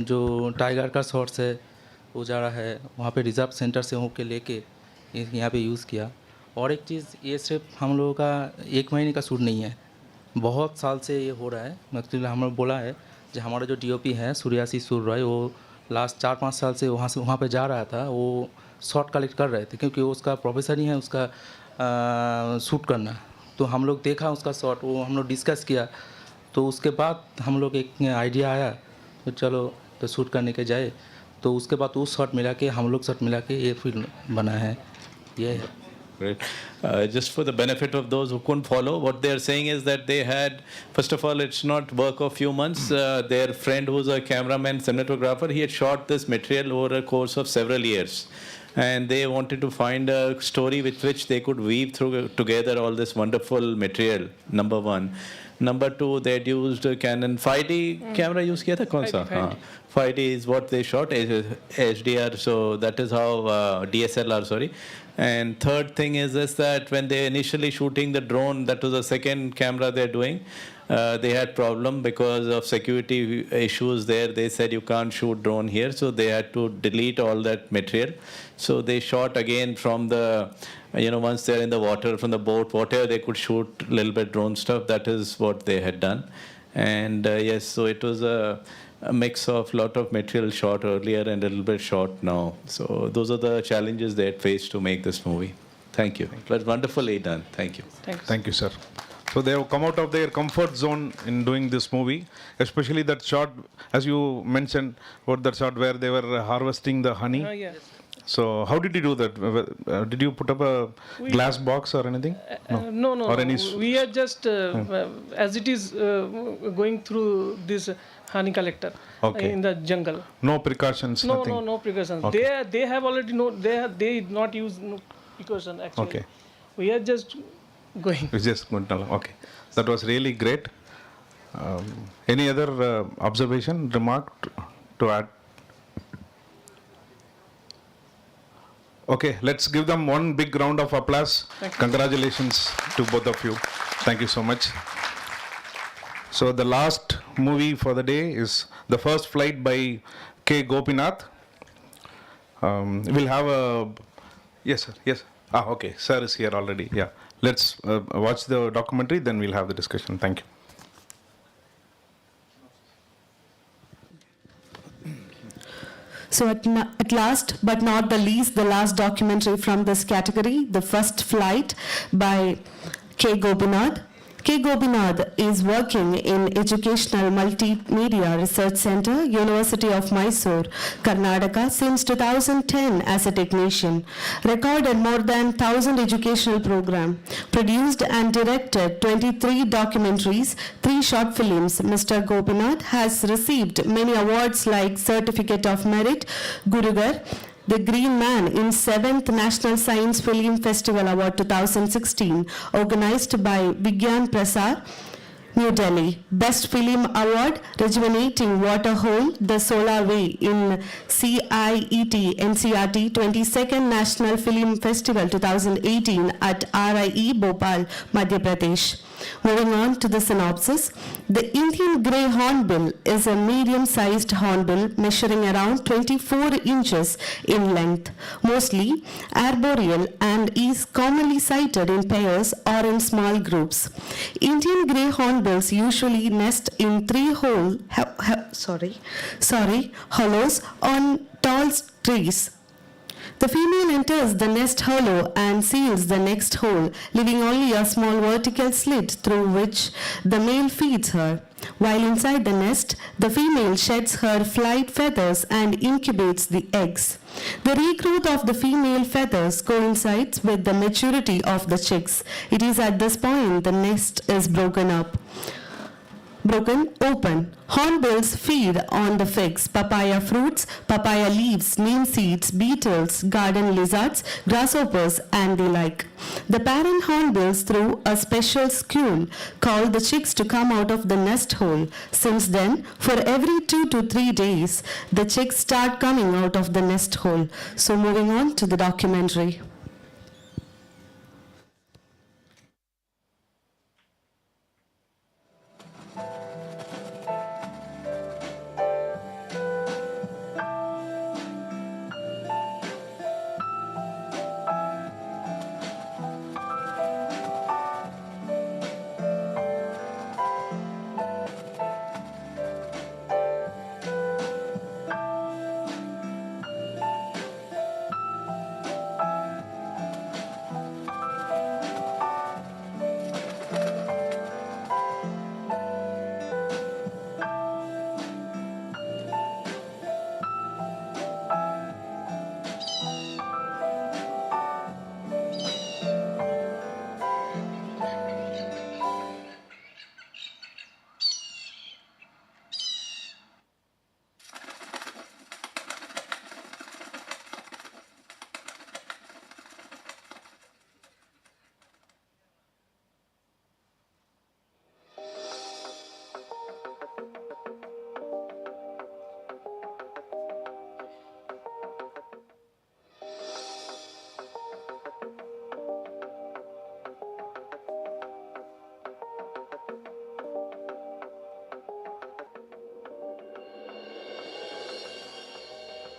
जो टाइगर का शॉट्स है वो जा रहा है वहाँ पे रिजर्व सेंटर से होके लेके यहाँ पे यूज़ किया. और एक चीज़, ये सिर्फ हम लोगों का 1 महीने का शूट नहीं है, बहुत साल से ये हो रहा है. एक्चुअली हम लोग बोला है जो हमारा जो DOP है सूर्यासी सूर रॉय, वो लास्ट 4-5 साल से वहाँ पे जा रहा था, वो शॉट कलेक्ट कर रहे थे क्योंकि वो उसका प्रोफेशन ही है उसका शूट करना। तो हम लोग देखा उसका शॉट, वो हम लोग डिस्कस किया, तो उसके बाद हम लोग एक आइडिया आया तो चलो तो शूट करने के जाए, तो उसके बाद वो शॉट मिला के हम लोग शॉट मिला के ये फिल्म बना है, ये है। Great. Just for the benefit of those who couldn't follow, what they are saying is that they had, first of all, it's not work of few months. Their friend who's a cameraman, cinematographer, he had shot this material over a course of several years. And they wanted to find a story with which they could weave together all this wonderful material, number one. Number two, they had used a Canon 5D camera use किया था कौन सा? 5D is what they shot, HDR, so that is how, DSLR, sorry. And third thing is this, that when they initially shooting the drone, that was the second camera they're doing, they had problem because of security issues there. They said you can't shoot drone here, so they had to delete all that material. So they shot again from the, once they're in the water, from the boat, whatever they could shoot, a little bit drone stuff, that is what they had done. And yes, so it was a mix of lot of material shot earlier and a little bit shot now. So those are the challenges they had faced to make this movie. Thank you. It was wonderfully done. Thank you. Thank you, sir. So they have come out of their comfort zone in doing this movie, especially that shot, as you mentioned, about that shot where they were harvesting the honey. Yes. So how did you do that? Did you put up a glass box or anything? No. Or any We are just, as it is going through this honey collector in the jungle. No precautions, nothing? No precautions. Okay. They have already they not use no precaution actually. Okay. We are just going. We just went along. Okay. That was really great. Any other observation, remark to add? Okay, let's give them one big round of applause. Congratulations to both of you. Thank you so much. So the last movie for the day is The First Flight by K. Gopinath. We'll have a... Yes, sir. Yes. Okay. Sir is here already. Yeah. Let's watch the documentary, then we'll have the discussion. Thank you. So at last, but not the least, the last documentary from this category, The First Flight by K. Gopinath. K. Gopinath is working in Educational Multimedia Research Center, University of Mysore, Karnataka since 2010 as a technician. Recorded more than 1,000 educational programs, produced and directed 23 documentaries, 3 short films. Mr. Gopinath has received many awards like Certificate of Merit, Gurugar, The Green Man in 7th National Science Film Festival Award 2016, organized by Vigyan Prasar, New Delhi. Best Film Award, Rejuvenating Water Hole, The Solar Way in CIET NCRT 22nd National Film Festival 2018 at RIE Bhopal, Madhya Pradesh. Moving on to the synopsis. The Indian grey hornbill is a medium-sized hornbill measuring around 24 inches in length, mostly arboreal, and is commonly sighted in pairs or in small groups. Indian grey hornbills usually nest in 3 hollows on tall trees. The female enters the nest hollow and seals the next hole, leaving only a small vertical slit through which the male feeds her. While inside the nest, the female sheds her flight feathers and incubates the eggs. The regrowth of the female feathers coincides with the maturity of the chicks. It is at this point the nest is broken open. Hornbills feed on the figs, papaya fruits, papaya leaves, neem seeds, beetles, garden lizards, grasshoppers, and the like. The parent hornbills throw a special squeal, call the chicks to come out of the nest hole. Since then, for every 2 to 3 days, the chicks start coming out of the nest hole. So moving on to the documentary.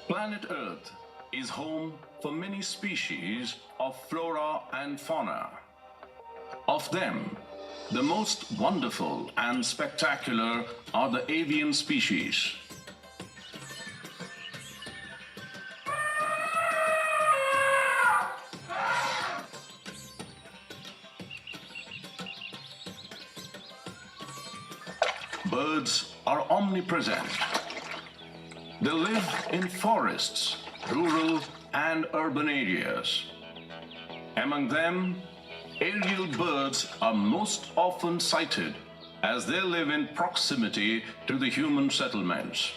Planet Earth is home for many species of flora and fauna. Of them, the most wonderful and spectacular are the avian species. Birds are omnipresent. They live in forests, rural and urban areas. Among them, aerial birds are most often sighted as they live in proximity to the human settlements.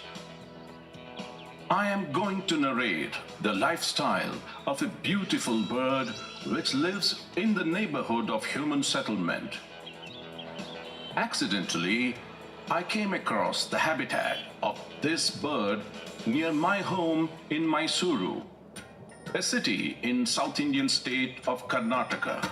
I am going to narrate the lifestyle of a beautiful bird which lives in the neighborhood of human settlement. Accidentally, I came across the habitat of this bird near my home in Mysuru, a city in South Indian state of Karnataka.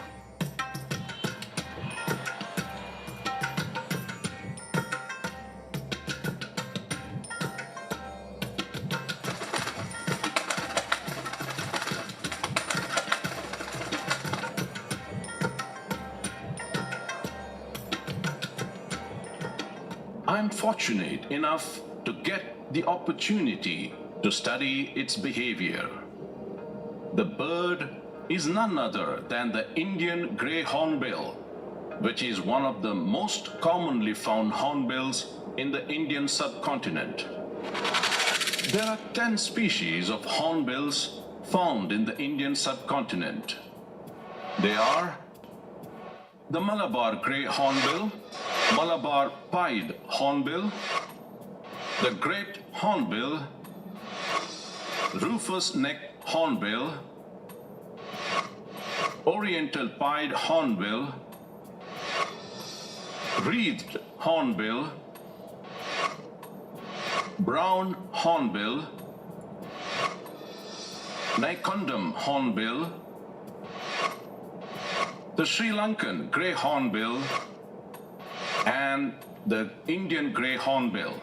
I'm fortunate enough to get the opportunity to study its behavior. The bird is none other than the Indian grey hornbill, which is one of the most commonly found hornbills in the Indian subcontinent. There are 10 species of hornbills found in the Indian subcontinent. They are the Malabar grey hornbill, Malabar pied hornbill, the great hornbill, rufous neck hornbill, oriental pied hornbill, wreathed hornbill, brown hornbill, Nicondum hornbill, the Sri Lankan grey hornbill, and the Indian grey hornbill.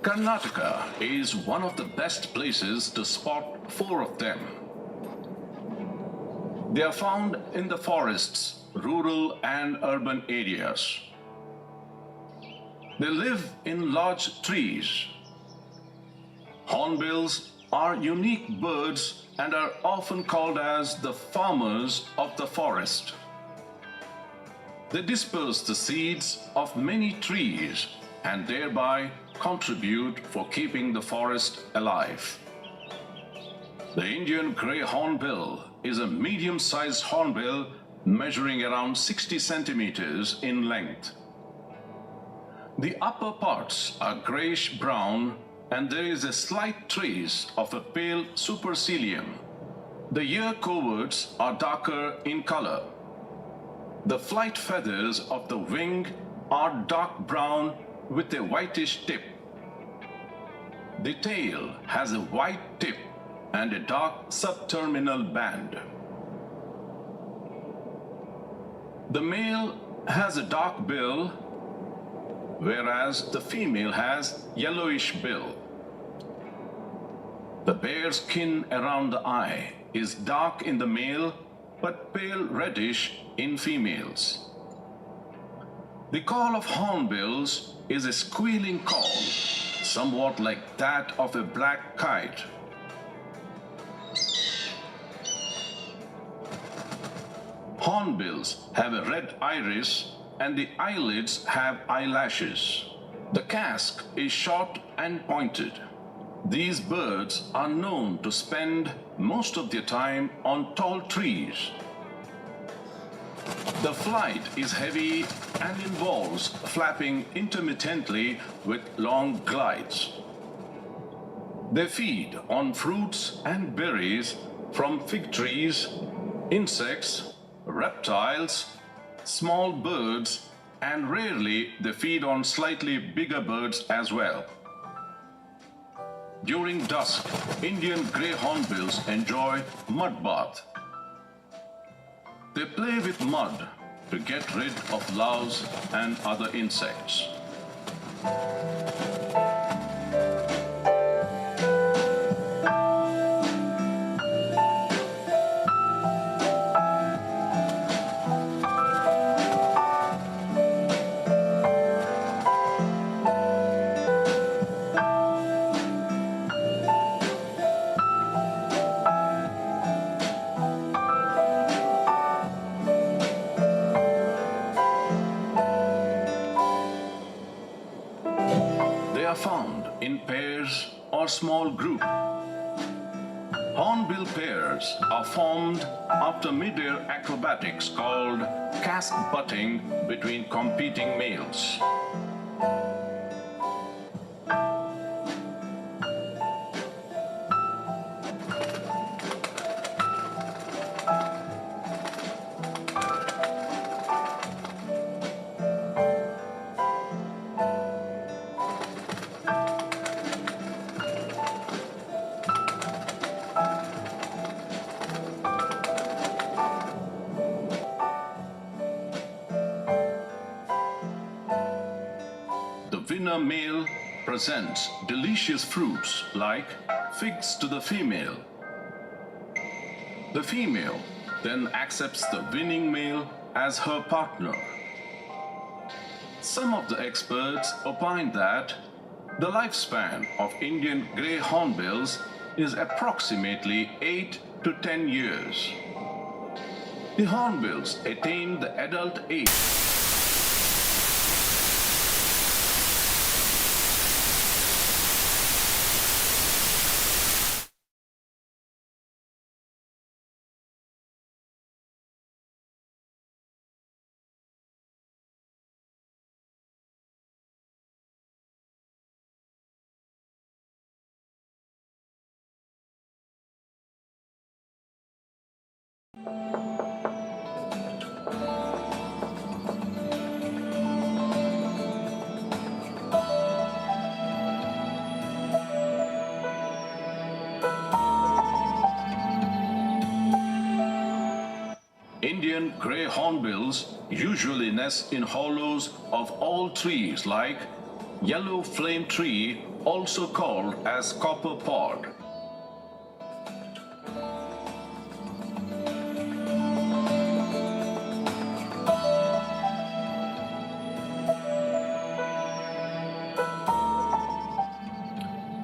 Karnataka is one of the best places to spot 4 of them. They are found in the forests, rural and urban areas. They live in large trees. Hornbills are unique birds and are often called as the farmers of the forest. They disperse the seeds of many trees and thereby contribute for keeping the forest alive. The Indian grey hornbill is a medium-sized hornbill measuring around 60 centimeters in length. The upper parts are grayish-brown and there is a slight trace of a pale supercilium. The ear coverts are darker in color. The flight feathers of the wing are dark brown with a whitish tip. The tail has a white tip and a dark subterminal band. The male has a dark bill, whereas the female has yellowish bill. The bare skin around the eye is dark in the male but pale reddish in females. The call of hornbills is a squealing call, somewhat like that of a black kite. Hornbills have a red iris and the eyelids have eyelashes. The casque is short and pointed. These birds are known to spend most of their time on tall trees. The flight is heavy and involves flapping intermittently with long glides. They feed on fruits and berries from fig trees, insects, reptiles, small birds, and rarely they feed on slightly bigger birds as well. During dusk, Indian grey hornbills enjoy mud bath. They play with mud to get rid of louse and other insects. are found in pairs or small group. Hornbill pairs are formed after mid-air acrobatics called cask butting between competing males. The winner male presents delicious fruits like figs to the female. The female then accepts the winning male as her partner. Some of the experts opine that the lifespan of Indian grey hornbills is approximately 8 to 10 years. The hornbills attain the adult age. Indian grey hornbills usually nest in hollows of all trees like yellow flame tree, also called as copper pod.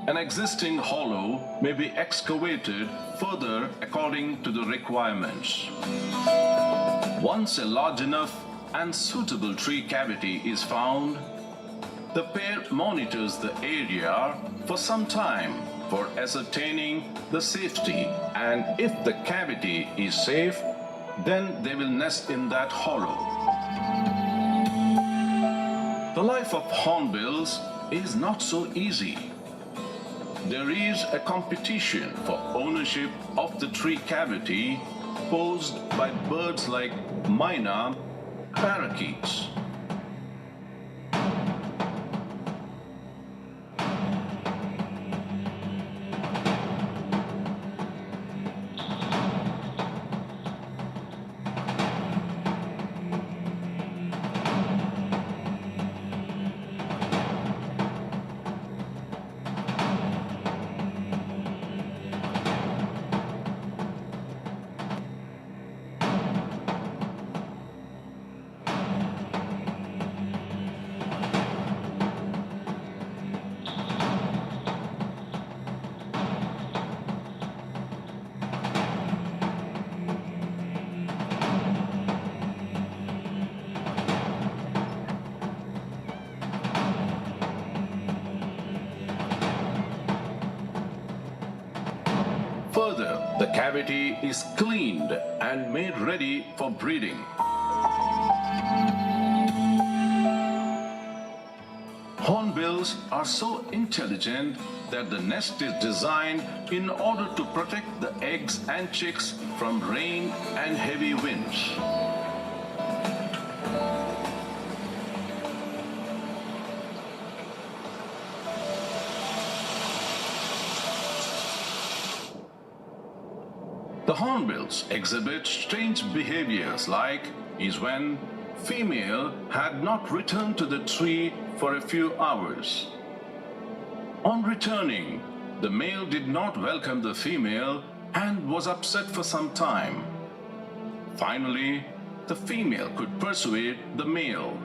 An existing hollow may be excavated further according to the requirements. Once a large enough and suitable tree cavity is found, the pair monitors the area for some time for ascertaining the safety, and if the cavity is safe, then they will nest in that hollow. The life of hornbills is not so easy. There is a competition for ownership of the tree cavity posed by birds like myna, parakeets. Further, the cavity is cleaned and made ready for breeding. Hornbills are so intelligent that the nest is designed in order to protect the eggs and chicks from rain and heavy winds. The hornbills exhibit strange behaviors like is when female had not returned to the tree for a few hours. On returning, the male did not welcome the female and was upset for some time. Finally, the female could persuade the male.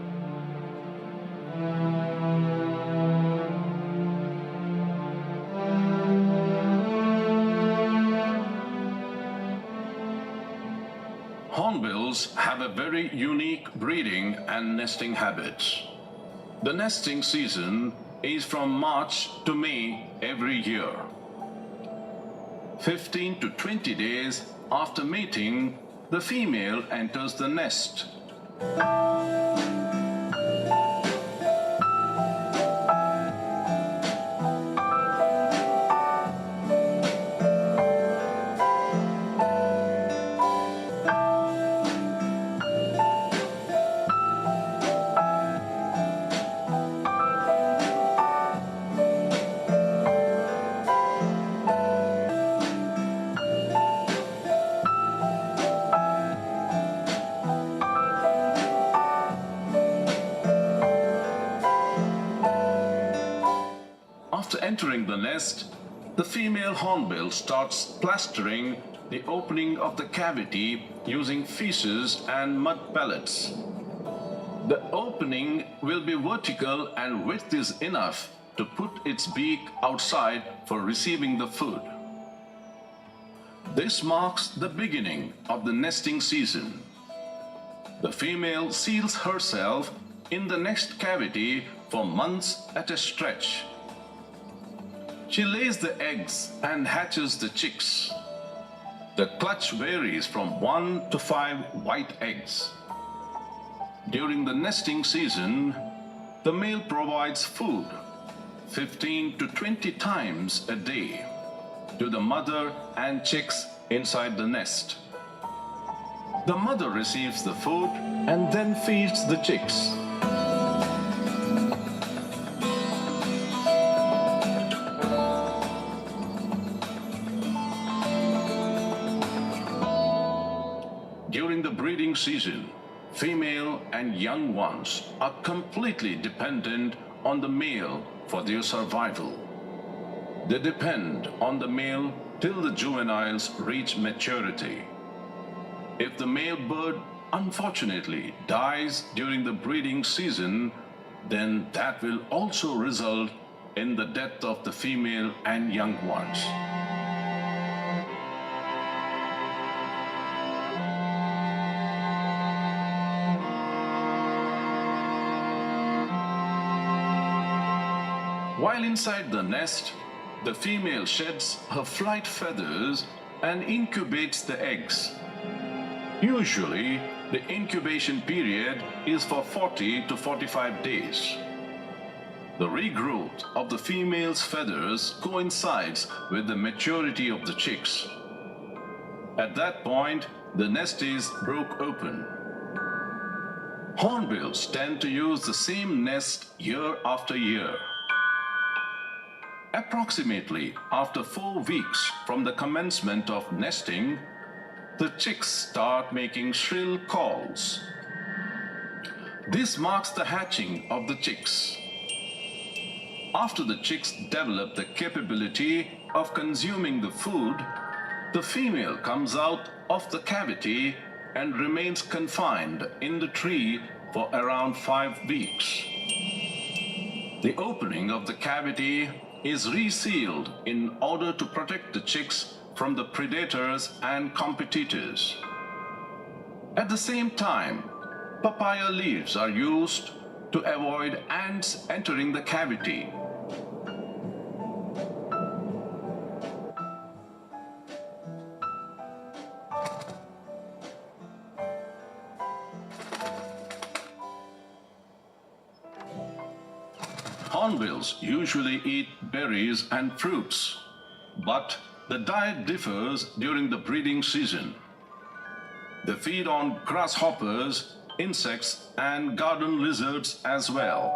Hornbills have a very unique breeding and nesting habits. The nesting season is from March to May every year. 15 to 20 days after mating, the female enters the nest. After entering the nest, the female hornbill starts plastering the opening of the cavity using feces and mud pellets. The opening will be vertical and width is enough to put its beak outside for receiving the food. This marks the beginning of the nesting season. The female seals herself in the nest cavity for months at a stretch. She lays the eggs and hatches the chicks. The clutch varies from 1 to 5 white eggs. During the nesting season, the male provides food 15 to 20 times a day to the mother and chicks inside the nest. The mother receives the food and then feeds the chicks. During the breeding season, female and young ones are completely dependent on the male for their survival. They depend on the male till the juveniles reach maturity. If the male bird unfortunately dies during the breeding season, then that will also result in the death of the female and young ones. While inside the nest, the female sheds her flight feathers and incubates the eggs. Usually, the incubation period is for 40 to 45 days. The regrowth of the female's feathers coincides with the maturity of the chicks. At that point, the nest is broke open. Hornbills tend to use the same nest year after year. Approximately after 4 weeks from the commencement of nesting, the chicks start making shrill calls. This marks the hatching of the chicks. After the chicks develop the capability of consuming the food, the female comes out of the cavity and remains confined in the tree for around 5 weeks. The opening of the cavity is resealed in order to protect the chicks from the predators and competitors. At the same time, papaya leaves are used to avoid ants entering the cavity. Hornbills usually eat berries and fruits, but the diet differs during the breeding season. They feed on grasshoppers, insects, and garden lizards as well.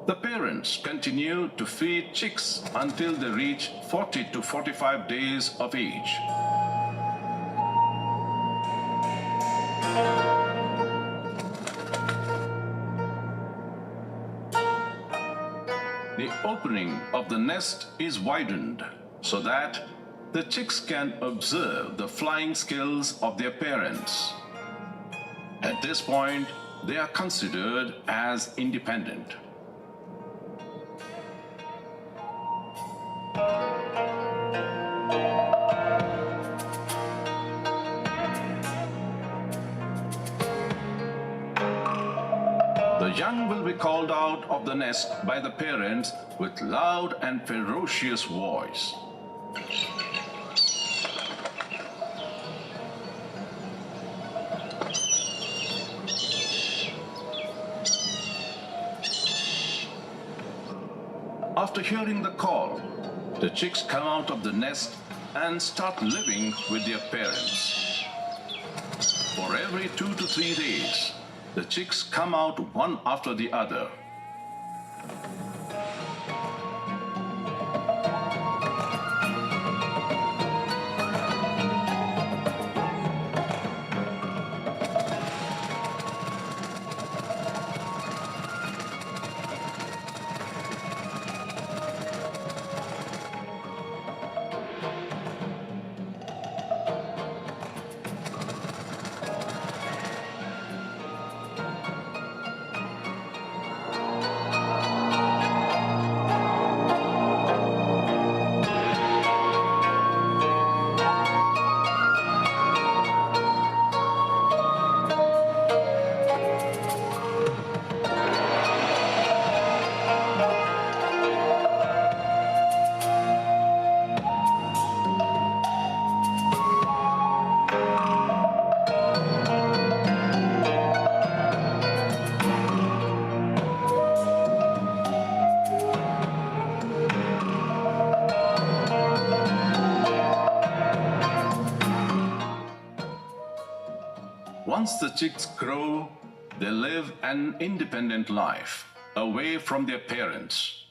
The parents continue to feed chicks until they reach 40 to 45 days of age. The opening of the nest is widened so that the chicks can observe the flying skills of their parents. At this point, they are considered as independent. The young will be called out of the nest by the parents with loud and ferocious voice. After hearing the call, the chicks come out of the nest and start living with their parents. For every 2 to 3 days, the chicks come out one after the other. Once the chicks grow, they live an independent life, away from their parents.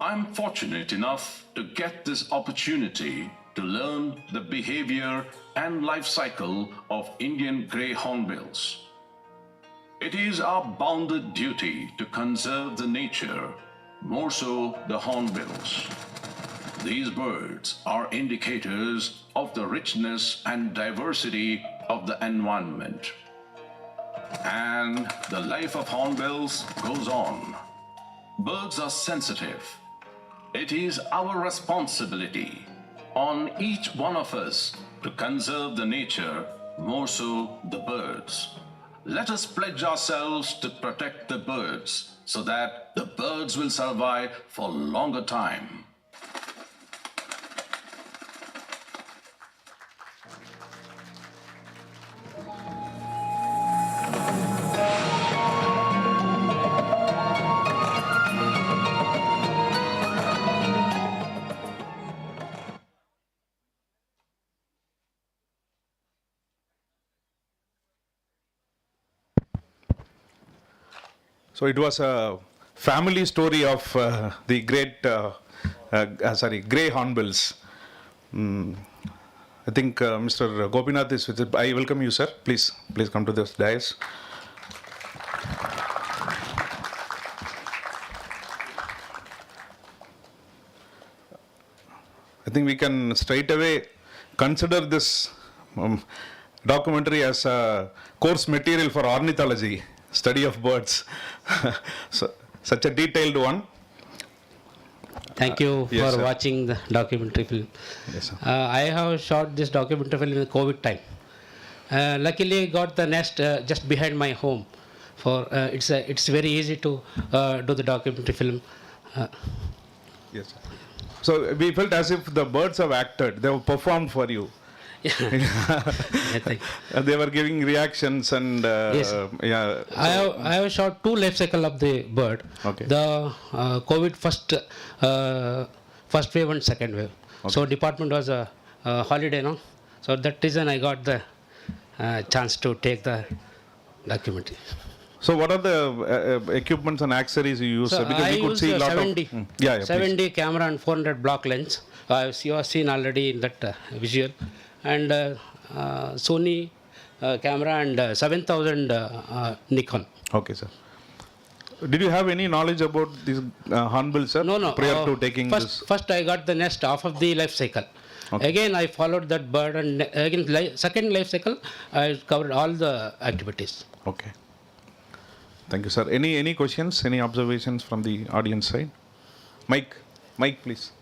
I'm fortunate enough to get this opportunity to learn the behavior and life cycle of Indian grey hornbills. It is our bounden duty to conserve the nature, more so the hornbills. These birds are indicators of the richness and diversity of the environment. And the life of hornbills goes on. Birds are sensitive. It is our responsibility on each one of us to conserve the nature, more so the birds. Let us pledge ourselves to protect the birds so that the birds will survive for longer time. So it was a family story of the great, grey hornbills. I think Mr. Gopinath is with it. I welcome you, sir. Please come to this dais. I think we can straight away consider this documentary as a course material for ornithology, study of birds. So, such a detailed one. Thank you yes, for sir. watching the documentary film. Yes, sir. I have shot this documentary film in the COVID time. Luckily, got the nest just behind my home. It's very easy to do the documentary film. Yes, sir. So we felt as if the birds have acted. They have performed for you. They were giving reactions and Yes. yeah. I have shot 2 life cycle of the bird. Okay. The COVID first wave and second wave. Okay. So department was a holiday, no? So that reason I got the chance to take the documentary. So what are the equipments and accessories you use? So Because I we could use see a lot 70, of. Yeah, 70 camera and 400 block lens. You have seen already in that visual. And Sony camera and 7000 Nikon. Okay, sir. did you have any knowledge about this hornbill, sir? No. Prior to taking this? First, I got the nest off of the life cycle. Okay. Again, I followed that bird, and again, second life cycle, I covered all the activities. Okay. Thank you, sir. Any questions? Any observations from the audience side? Mike, please.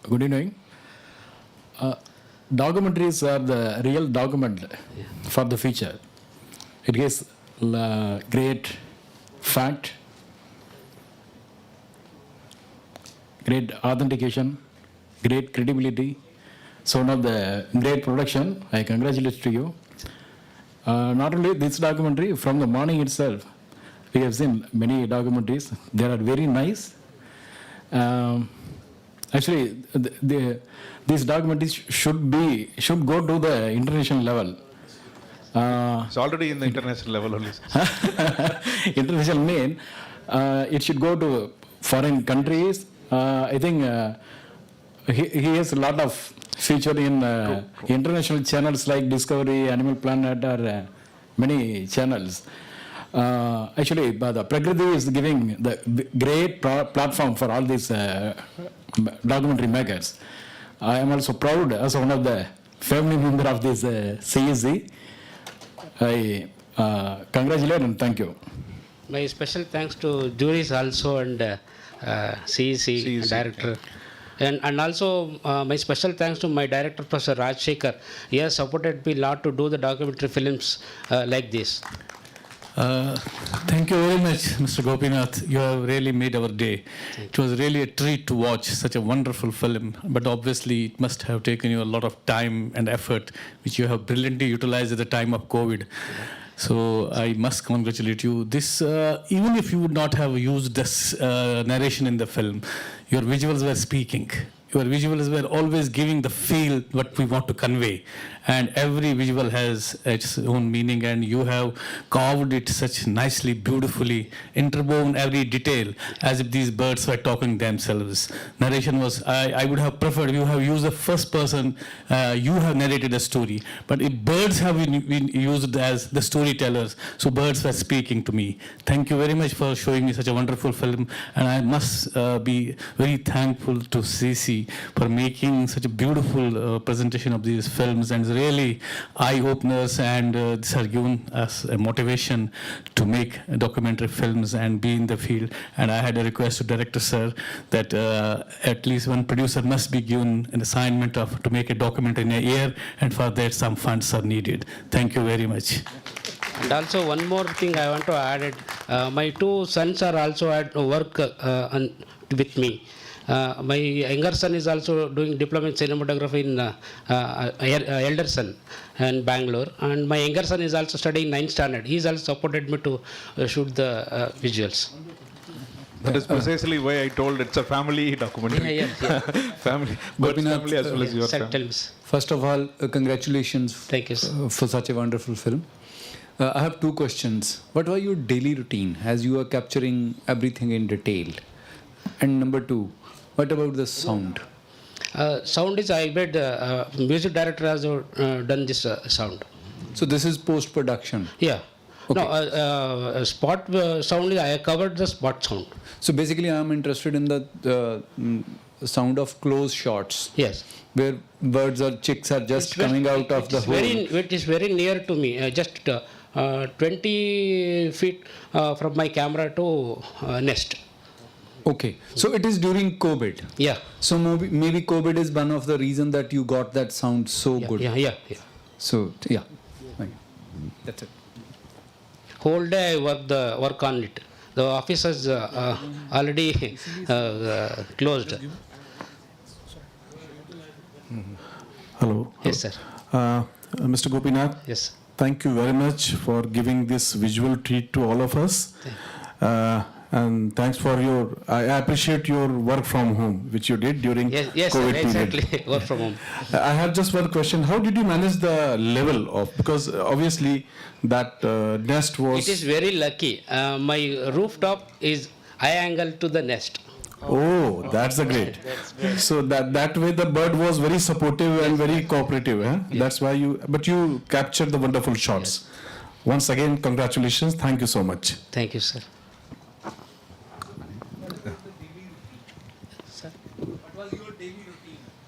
Good evening. Documentaries are the real document for the future. It gives great fact, great authentication, great credibility. So one of the great production. I congratulate to you. Not only this documentary, from the morning itself, we have seen many documentaries. They are very nice. Actually, these documentaries should go to the international level. It's already in the international level only. International mean it should go to foreign countries. I think he has a lot of feature in international channels like Discovery, Animal Planet, or many channels. Actually, the Prakriti is giving the great platform for all these documentary makers. I am also proud as one of the family member of this CSC. I congratulate and thank you. My special thanks to juries also and CEC director. And also my special thanks to my director, Professor Rajshekhar. He has supported me a lot to do the documentary films like this. Thank you very much, Mr. Gopinath. You have really made our day. It was really a treat to watch such a wonderful film, but obviously it must have taken you a lot of time and effort, which you have brilliantly utilized at the time of COVID. So I must congratulate you. This, even if you would not have used this narration in the film, your visuals were speaking. Your visuals were always giving the feel what we want to convey, and every visual has its own meaning, and you have carved it such nicely, beautifully, interwoven every detail as if these birds were talking themselves. Narration was, I would have preferred you have used the first person, you have narrated a story, but if birds have been used as the storytellers, so birds were speaking to me. Thank you very much for showing me such a wonderful film, and I must be very thankful to CC for making such a beautiful presentation of these films, and really eye-openers, and these are given us a motivation to make documentary films and be in the field. And I had a request to director sir that at least one producer must be given an assignment to make a documentary in a year, and for that some funds are needed. Thank you very much. And also one more thing I want to add it. My two sons are also at work with me. My younger son is also doing diploma in cinematography in elder son in Bangalore, and my younger son is also studying 9th standard. He's also supported me to shoot the visuals. That is precisely why I told it's a family documentary. Yeah. Family, but family as well as your family. First of all, congratulations. Thank you, for such a wonderful film. I have two questions. What was your daily routine as you are capturing everything in detail? And number two, what about the sound? Sound is I made music director has done this sound. So this is post-production? Yeah. Okay. No, spot sound is I covered the spot sound. So basically I am interested in the sound of close shots. Yes. Where birds or chicks are just coming out of the hole. It is very near to me, just 20 feet from my camera to nest. Okay, so it is during COVID. Yeah. So maybe COVID is one of the reason that you got that sound so good. Yeah. So yeah, that's it. Whole day I work on it. The office is already closed. Hello. Yes, sir. Mr. Gopinath. Yes. Thank you very much for giving this visual treat to all of us. And thanks for I appreciate your work from home, which you did during yes, COVID sir, period. exactly. Work from home. I have just one question. How did you manage the level of, because obviously that nest was... It is very lucky. My rooftop is high angle to the nest. Oh, that's a great. So that way the bird was very supportive and very cooperative. That's why you captured the wonderful shots. Once again, congratulations. Thank you so much. Thank you, sir.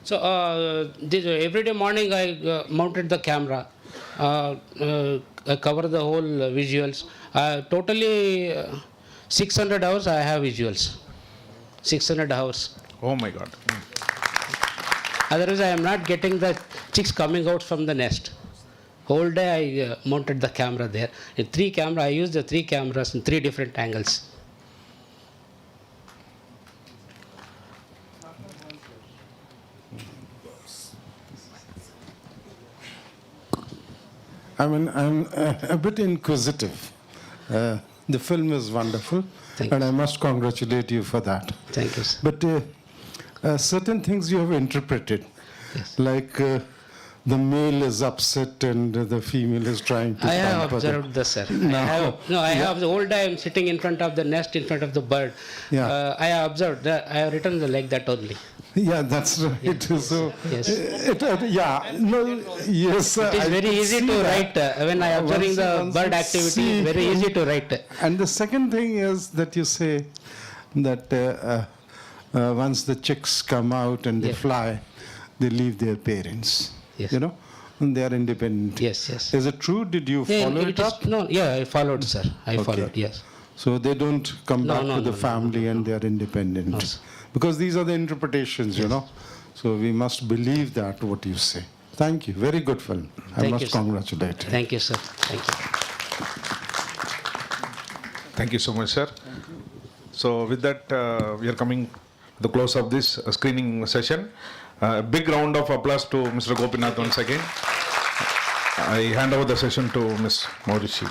So every day morning I mounted the camera, I cover the whole visuals. Totally 600 hours I have visuals. 600 hours. Oh my God. Otherwise I am not getting the chicks coming out from the nest. Whole day I mounted the camera there. I used the 3 cameras in 3 different angles. I mean, I'm a bit inquisitive. The film is wonderful, and I must congratulate you for that. Thank you, sir. But certain things you have interpreted, like the male is upset and the female is trying to. I have pamper them. observed this, sir. No. I have the whole day I'm sitting in front of the nest, in front of the bird. Yeah. I have observed that. I have written like that only. Yeah, that's right. Yes. So, Yes. Yes. It is very easy to write. When I am observing the bird activity, it's very easy to write. And the second thing is that you say that once the chicks come out and they fly, they leave their parents. Yes. You know, and they are independent. Yes, yes. Is it true? Did you follow it up? No, yeah, I followed, sir. I followed, yes. So they don't come back to the no, family and they are independent. No, sir. Because these are the interpretations, you know. So we must believe that what you say. Thank you. Very good film. I Thank must you, sir. congratulate you. Thank you, sir. Thank you. Thank you so much, sir. So with that, we are coming to the close of this screening session. A big round of applause to Mr. Gopinath once again. I hand over the session to Ms. Maurishi.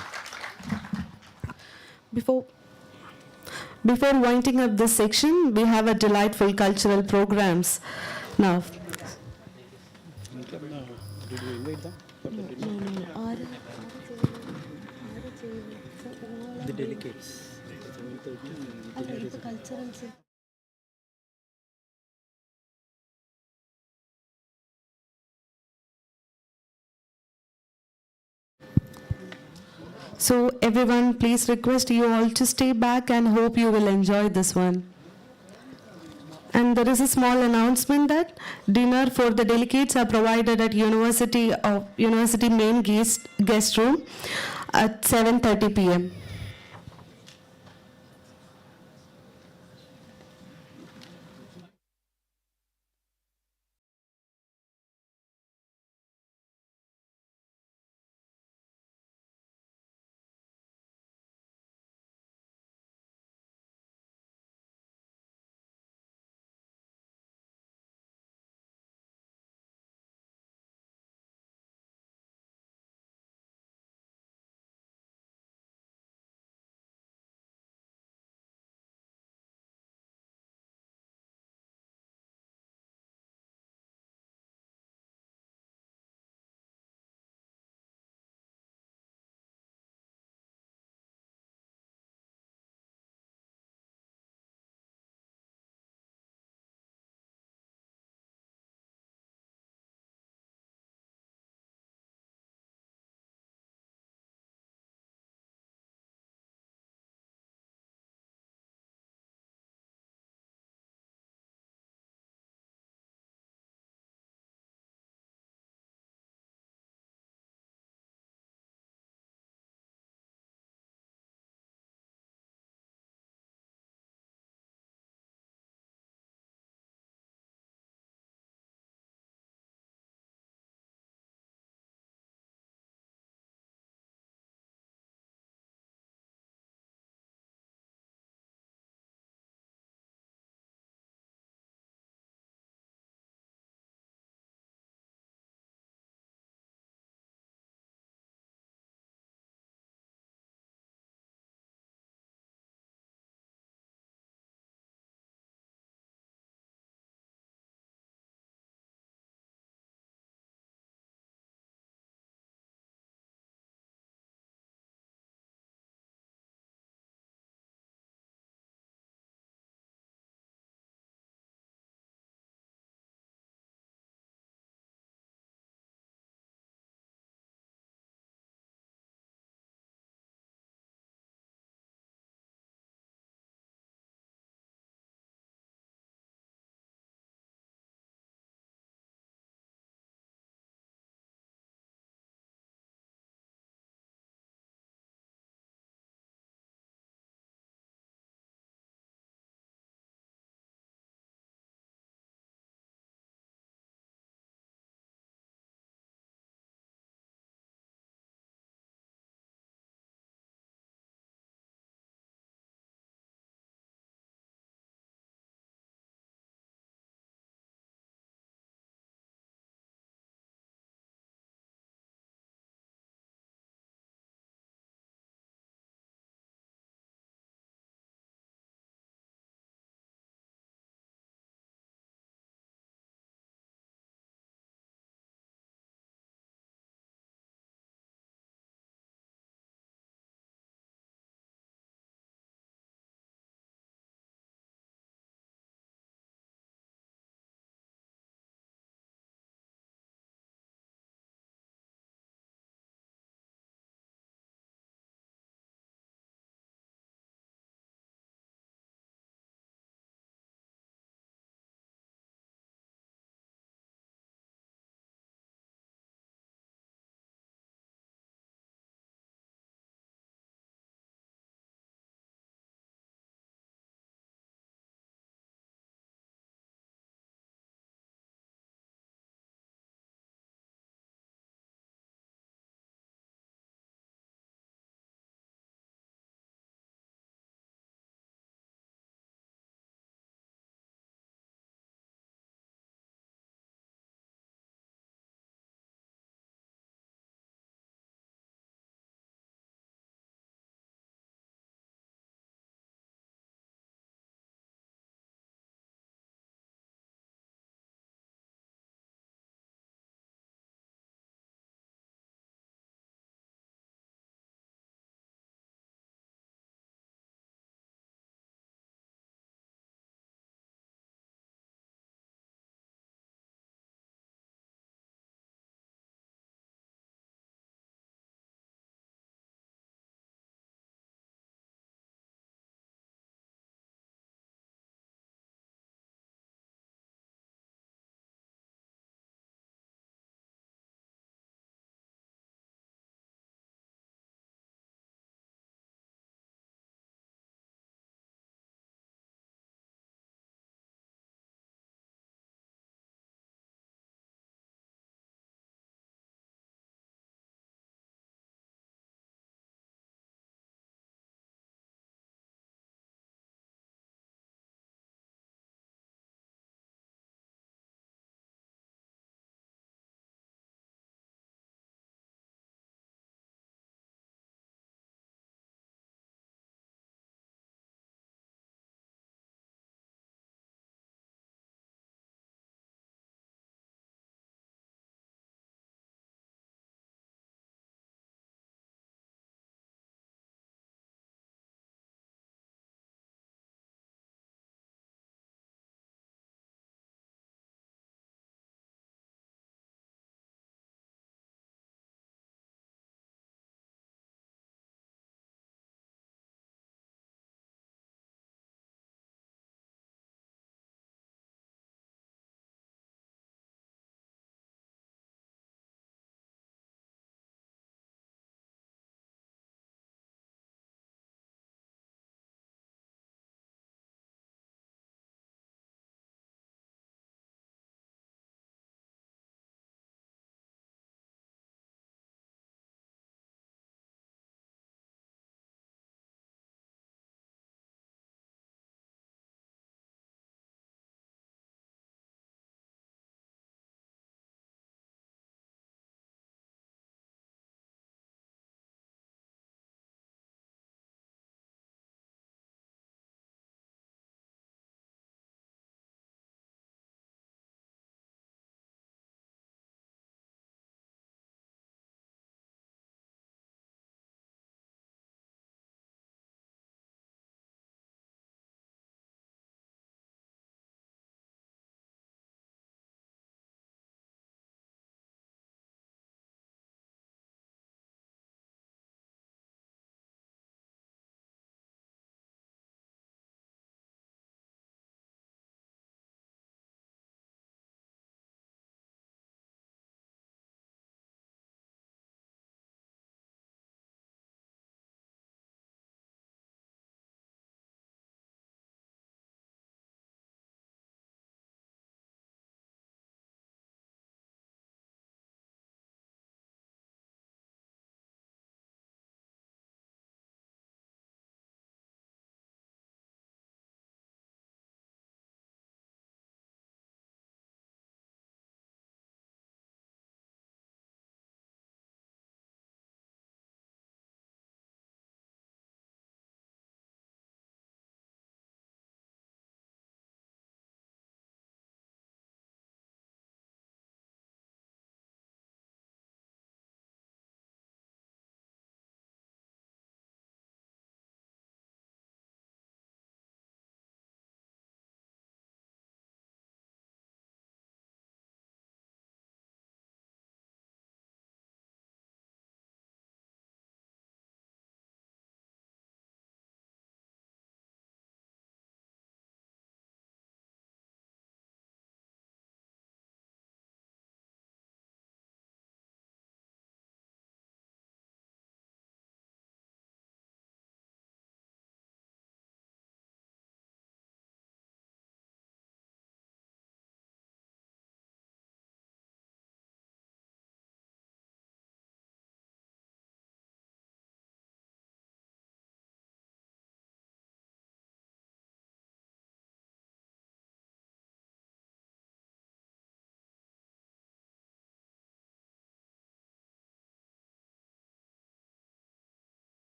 Before winding up this section, we have a delightful cultural programs. Now, The delegates. so everyone, please request you all to stay back and hope you will enjoy this one. And there is a small announcement that dinner for the delegates are provided at University main guest room at 7:30 p.m.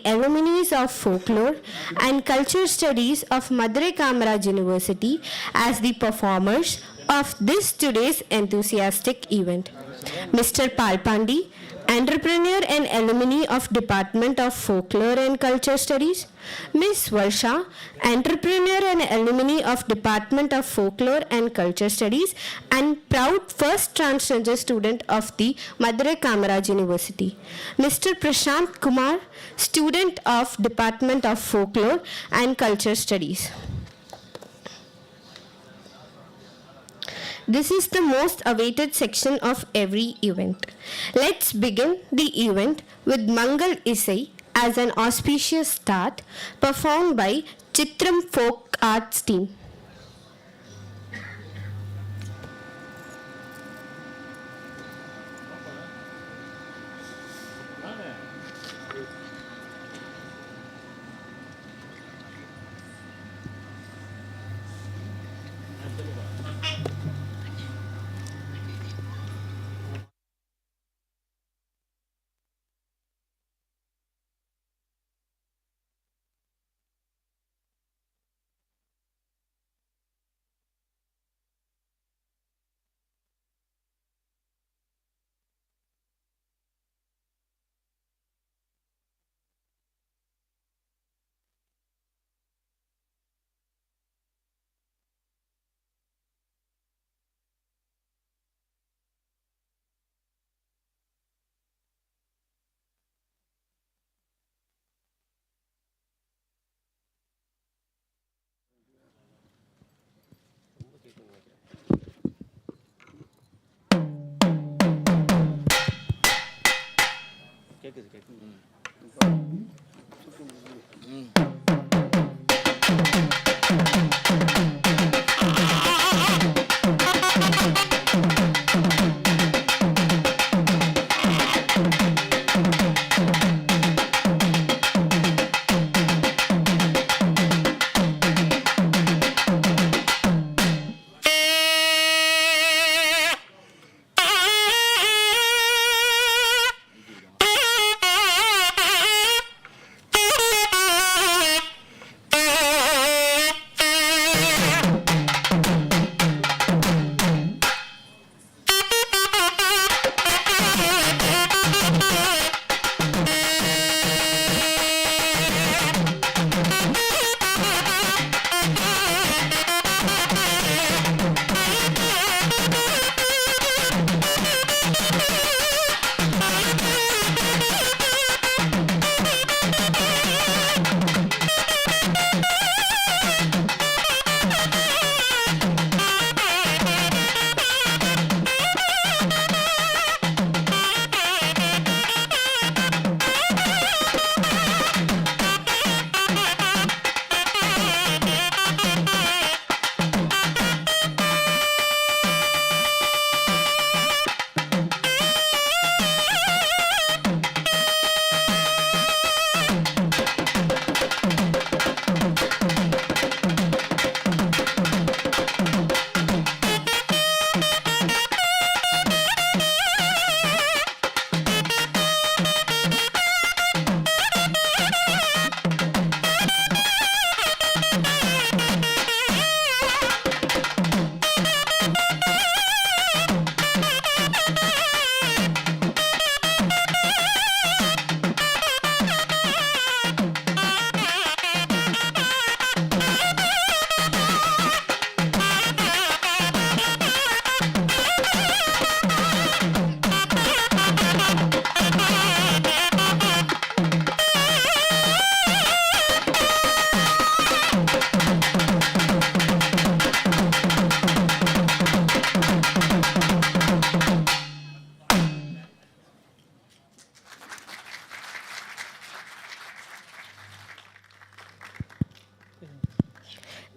alumni of Folklore and Culture Studies of Madurai Kamaraj University as the performers of this today's enthusiastic event. Mr. Palpandi, entrepreneur and alumni of Department of Folklore and Culture Studies. Ms. Varsha, entrepreneur and alumni of Department of Folklore and Culture Studies and proud first transgender student of the Madurai Kamaraj University. Mr. Prashant Kumar, student of Department of Folklore and Culture Studies. This is the most awaited section of every event. Let's begin the event with Mangal Isai as an auspicious start, performed by Chitram Folk Arts Team.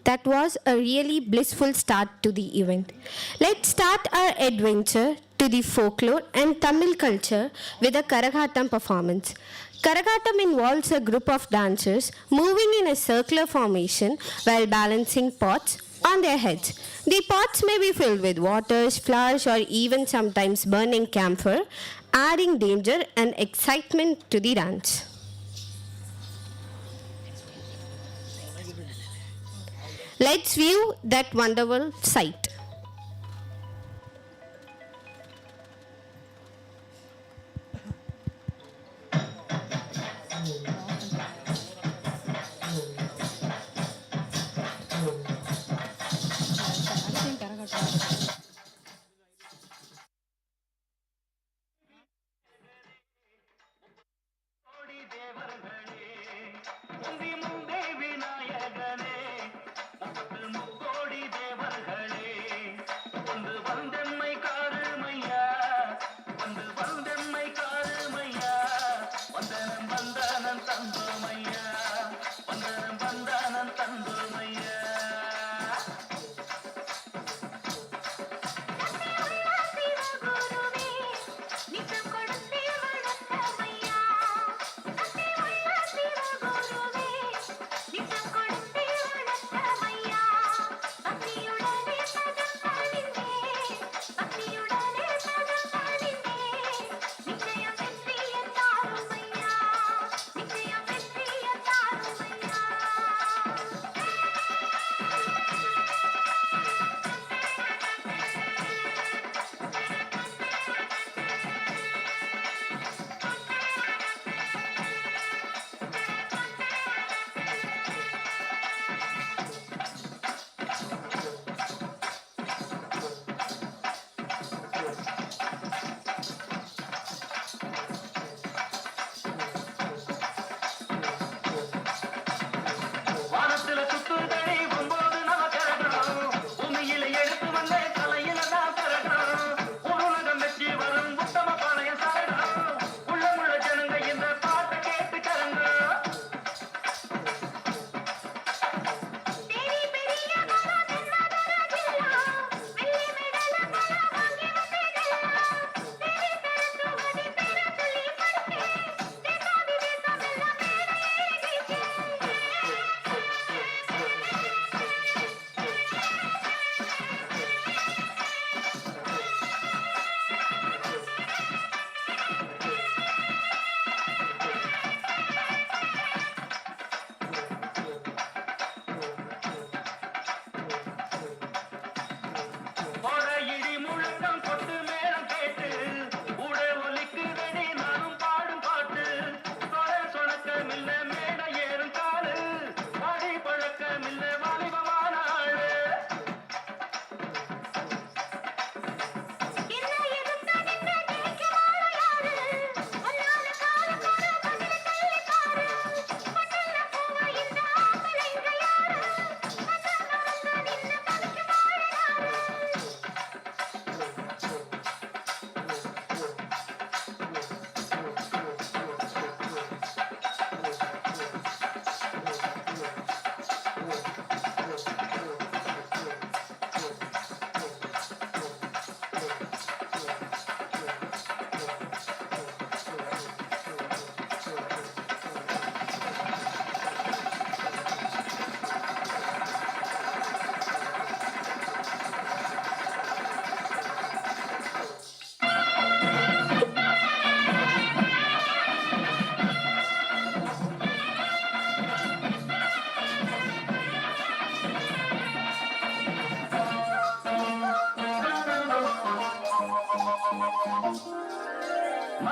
That was a really blissful start to the event. Let's start our adventure to the folklore and Tamil culture with a Karagatam performance. Karagatam involves a group of dancers moving in a circular formation while balancing pots on their heads. The pots may be filled with waters, flowers, or even sometimes burning camphor, adding danger and excitement to the dance. Let's view that wonderful sight.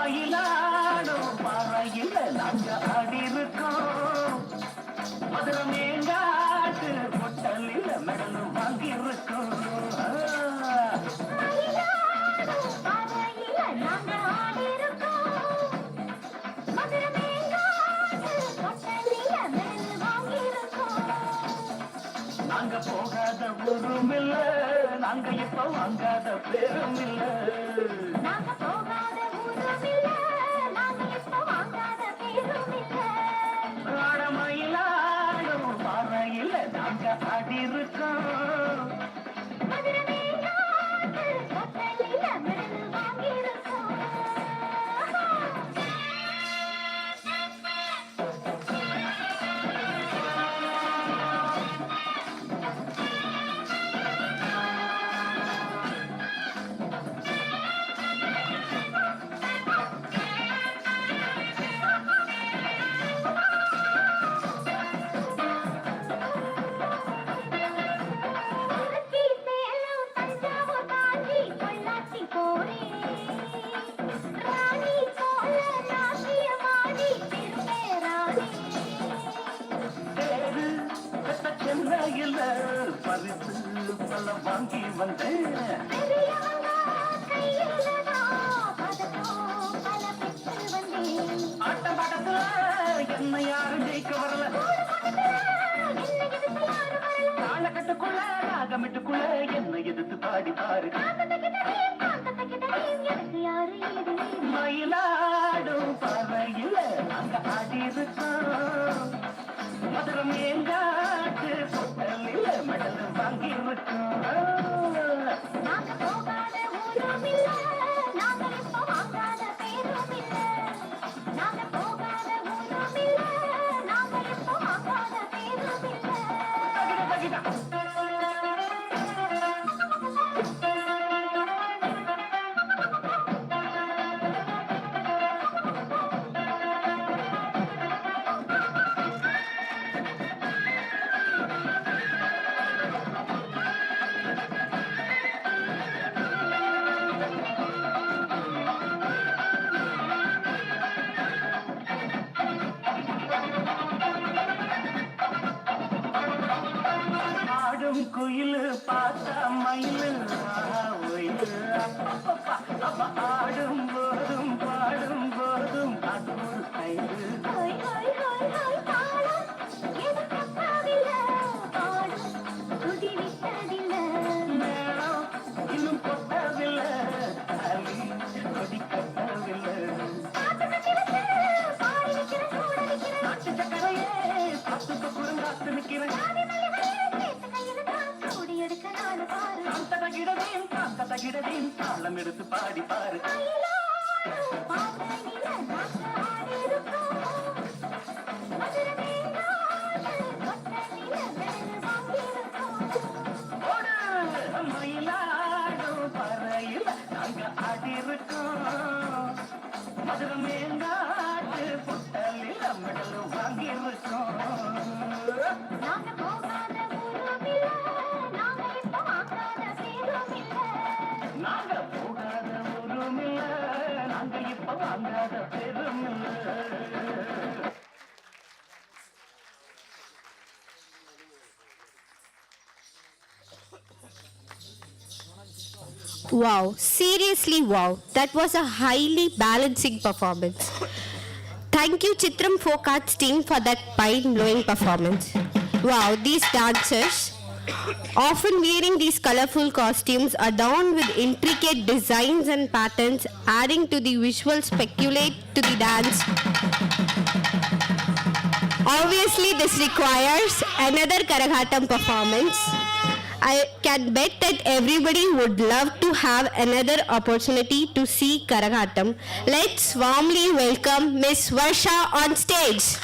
மயிலாடும் மறையில நாங்க ஆடி இருக்கோம். Madurai மேங்காட்டு பொட்டலில் medal வாங்கி இருக்கோம். நாங்க போகாத ஊரும் இல்ல, நாங்க இப்ப வாங்காத பேரும் இல்ல. நாங்க போகாத ஊரும் இல்ல, நாங்க இப்ப வாங்காத பேரும் இல்ல. ஆடமயிலாடும் பாறையில நாங்க ஆடி இருக்கோம். மதுரை மேங்காட்டு பொட்டலில மெடல் வாங்கி இருக்கோம். மதுரையில் பரிசு பல வாங்கி வந்தேன் ஆட்டம் பாட்டத்துல என்ன யாரும் ஜெயிக்க வரல காலக்கட்டுக்குள்ள ராகமிட்டுக்குள்ள என்ன எதிர்த்து பாடி பாரு மயிலாடும் பறையில் அங்க ஆடி இருக்கோம் மதுரம் ஏங்காட்டு பொட்டலில் மெடல் வாங்கி இருக்கோம் நாங்க போகாத ஊரும் இல்ல நாங்க இப்ப வாங்காத பேரும் இல்ல நாங்க போகாத ஊரும் இல்ல நாங்க இப்ப வாங்காத பேரும் இல்ல தகிட ஆடும் குயிலு பார்த்தா மயிலு அப்ப ஆடும் போதும் பாடும் போதும் அது ஒரு கைது மேளம் இன்னும் கொட்டவில்லை கொடி கட்டவில்லை நாட்டு சக்கரையே பத்துக்கு குறுங்காத்து நிற்கிறேன் காந்தகிடதேன் தாளம் எடுத்து பாடி பாரு மயிலாடும் பறையில் நாங்க ஆடி இருக்கோம் மதுரை மேங்காட்டு புட்டலில் மெடல் வாங்கி இருக்கோம் நாங்க போகாத ஊரும் இல்ல நாங்க இப்ப வாங்காத பேரும் இல்ல நாங்க போகாத ஊரும் இல்ல நாங்க இப்ப வாங்காத பேரும் இல்ல Wow, seriously wow. That was a highly balancing performance. Thank you Chitram Folk Arts team for that mind-blowing performance. Wow, these dancers, often wearing these colorful costumes adorned with intricate designs and patterns, adding to the visual speculate to the dance. Obviously, this requires another Karaghatam performance. I can bet that everybody would love to have another opportunity to see Karaghatam. Let's warmly welcome Miss Varsha on stage.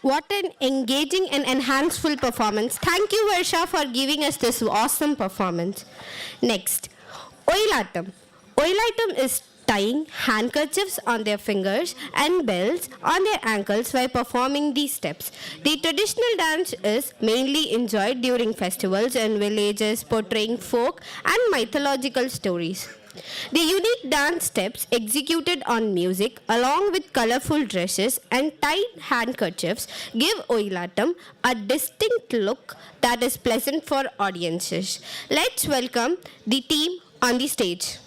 What an engaging and enhanceful performance. Thank you, Varsha, for giving us this awesome performance. Next, Oilatam. Oilatam is tying handkerchiefs on their fingers and bells on their ankles while performing these steps. The traditional dance is mainly enjoyed during festivals in villages, portraying folk and mythological stories. The unique dance steps executed on music along with colorful dresses and tied handkerchiefs give Oilatam a distinct look that is pleasant for audiences. Let's welcome the team on the stage.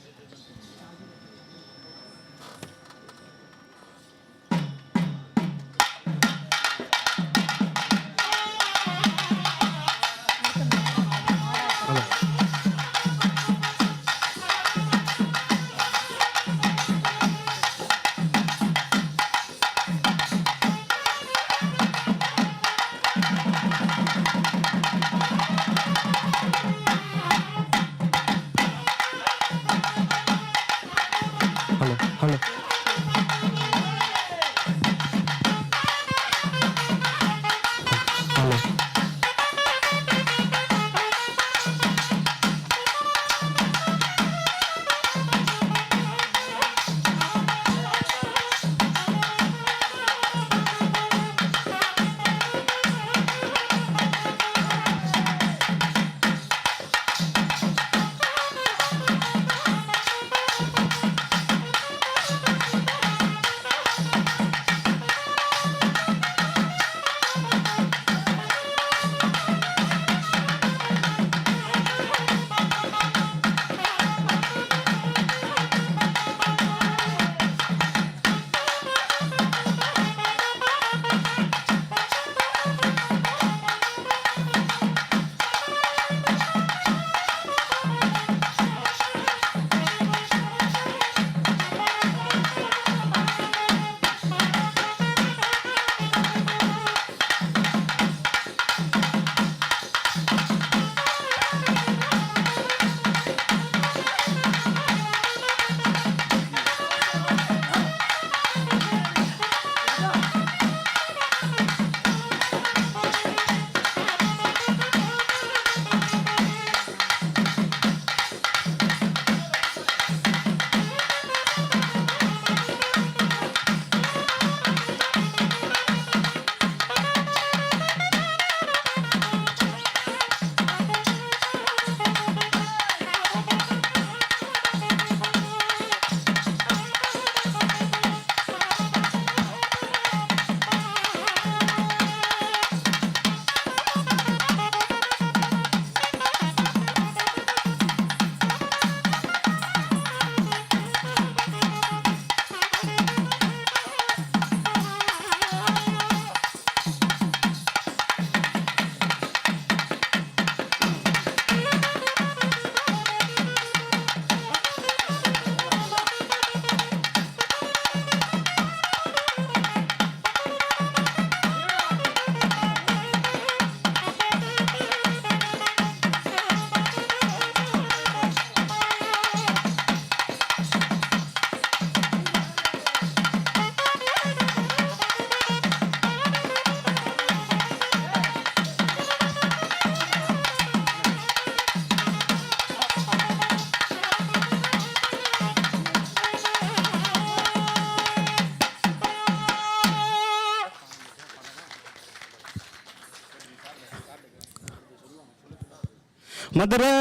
Madurai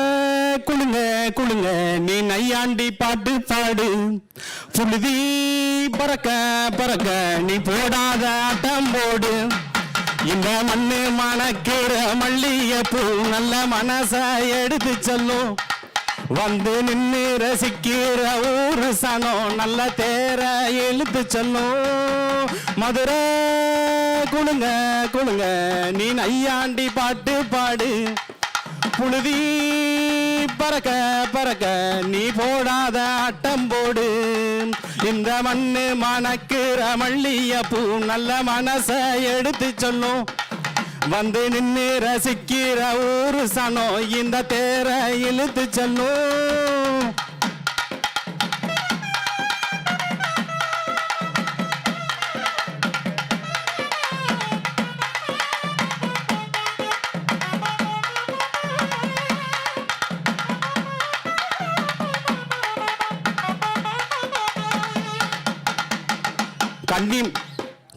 குளுங்க குளுங்க நீ நையாண்டி பாட்டு பாடு புழுதி பறக்க பறக்க நீ போடாத ஆட்டம் போடு இந்த மண்ணு மணக்கிற மல்லிகைப்பூ நல்ல மனச எடுத்து சொல்லும் வந்து நின்று ரசிக்கிற ஊரு சனம் நல்ல தேர இழுத்து சொல்லும் மதுரை குளுங்க குளுங்க நீ நையாண்டி பாட்டு பாடு புழுதி பறக்க பறக்க நீ போடாத ஆட்டம் போடு இந்த மண்ணு மணக்கிற மல்லிகைப்பூ நல்ல மனச எடுத்து சொல்லும் வந்து நின்று ரசிக்கிற ஊரு சனம் இந்த தேர இழுத்து சொல்லும்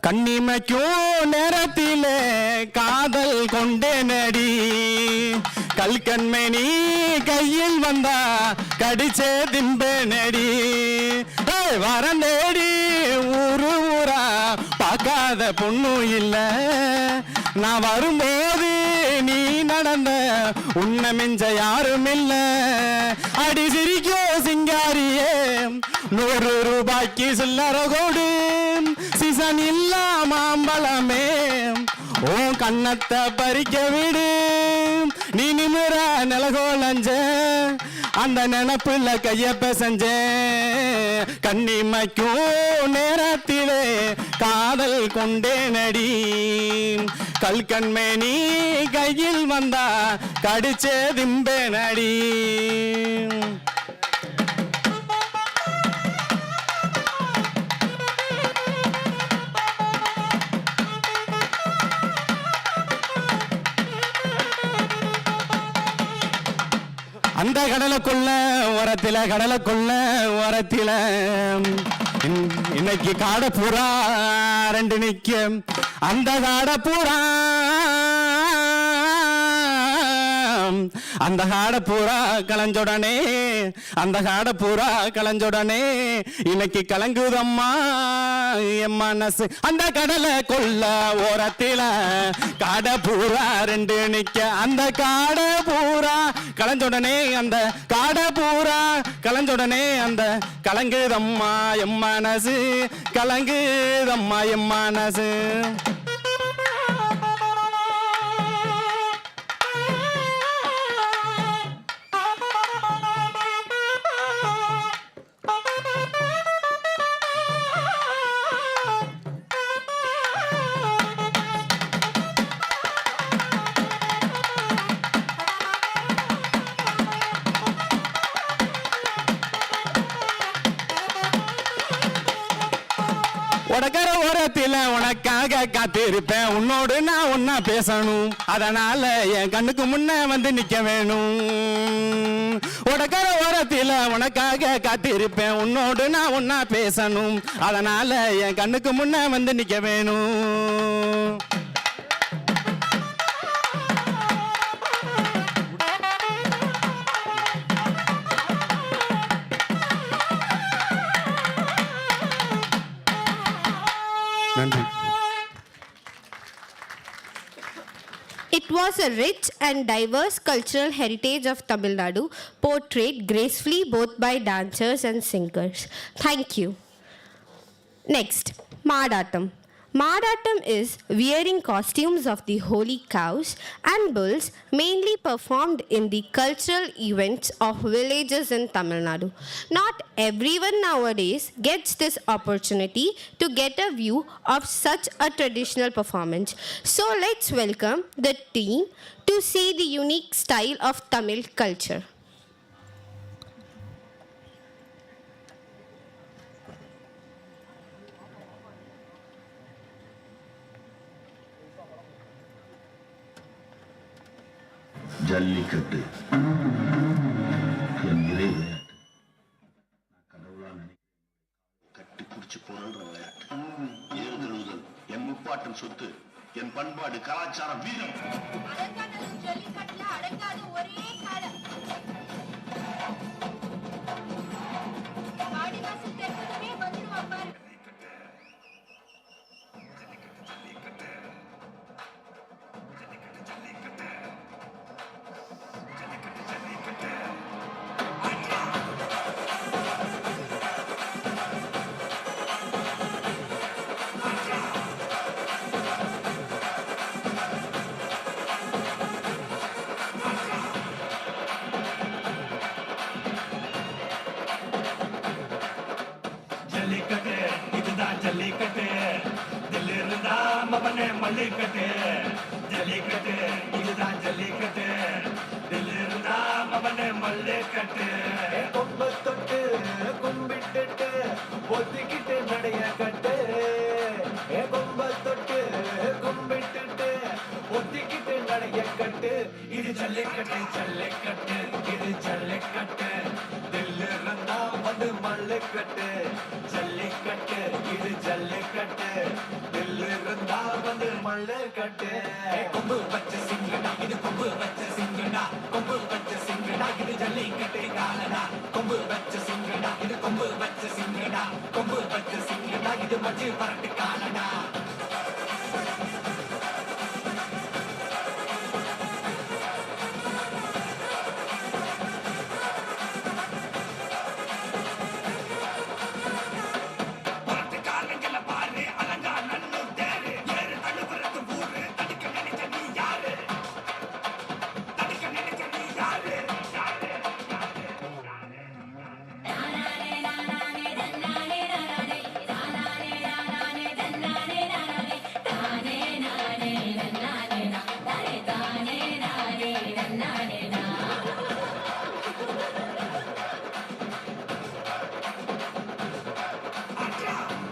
கண்ணிமைக்கும் நேரத்திலே காதல் கொண்டேனடி கல்கண்மணி கையில் வந்தா கடிச்சே திம்பேனடி வரந்தேடி ஊரு ஊரா பார்க்காத பொண்ணும் இல்லை நான் வரும்போது நீ நடந்த உன்னை மிஞ்ச யாரும் இல்ல அடி சிரிக்கோ சிங்காரியே 100 ரூபாய்க்கு சில்லற கோடு சீசன் இல்ல மாம்பழமே ஓ கண்ணத்தை பறிக்க விடு நீ நிமிர நிலகோலஞ்ச அந்த நினப்புல கைய பெசஞ்ச கண்ணிமைக்கும் நேரத்திலே காதல் கொண்டேனடி கல்கண்மேனி கையில் வந்தா கடிச்சே திம்பேனடி அந்த கடலுக்குள்ள ஓரத்தில இன்னைக்கு காடை பூரா 2 நிக்க அந்த காடை பூரா அந்த காடை பூரா கலஞ்சொடனே இன்னைக்கு கலங்குதம்மா என் மனசு அந்த கடலை கொள்ள ஓரத்தில காடை பூரா 2 நிக்க அந்த காடை பூரா கலஞ்சொடனே அந்த காடை பூரா கலஞ்சொடனே அந்த கலங்குதம்மா என் மனசு கலங்குதம்மா என் மனசு உடக்கர ஓரத்தில உனக்காக காத்திருப்பேன் உன்னோடு நான் ஒன்னா பேசணும் அதனால என் கண்ணுக்கு முன்ன வந்து நிக்க வேணும் உடக்கர ஓரத்தில உனக்காக காத்திருப்பேன் உன்னோடு நான் ஒன்னா பேசணும் அதனால என் கண்ணுக்கு முன்ன வந்து நிக்க வேணும் நன்றி. It was a rich and diverse cultural heritage of Tamil Nadu, portrayed gracefully both by dancers and singers. Thank you. Next, Madatam. Madatam is wearing costumes of the holy cows and bulls, mainly performed in the cultural events of villages in Tamil Nadu. Not everyone nowadays gets this opportunity to get a view of such a traditional performance. So let's welcome the team to see the unique style of Tamil culture. Jallikattu என் இறை விளையாட்டு கடவுளா கட்டி குடிச்சு போறன்ற விளையாட்டு ஏறுதழுதல் என் முப்பாட்டன் சொத்து என் பண்பாடு கலாச்சாரம் வீரம் ஜல்லிக்கட்டுல அடங்காத ஒரே காலம் ஆடி மாசம் தெரிஞ்சதுமே வந்துடுவான் பாரு மல்லிக்கட்டு ஜல்லிக்கட்டு இதுதான் ஜல்லிக்கட்டு தில்லிருந்தா மவனே மல்லிக்கட்டு கொம்ப தொட்டு கும்பிட்டுட்டு ஒத்திக்கிட்டு நடைய கட்டு கொம்ப தொட்டு கும்பிட்டுட்டு ஒத்திக்கிட்டு நடைய கட்டு இது ஜல்லிக்கட்டு ஜல்லிக்கட்டு இது ஜல்லிக்கட்டு தில்லிருந்தா வந்து மல்லிக்கட்டு ஜல்லிக்கட்டு இது ஜல்லிக்கட்டு மல்ல கட்டு கொம்பு பச்ச சிங்கடா இது கொம்பு பச்ச சிங்கடா கொம்பு பச்ச சிங்கடா இது ஜல்லிக்கட்டு காலடா கொம்பு பச்ச சிங்கடா இது கொம்பு பச்ச சிங்கடா கொம்பு பச்ச சிங்கடா இது மச்சி பரட்டு காலடா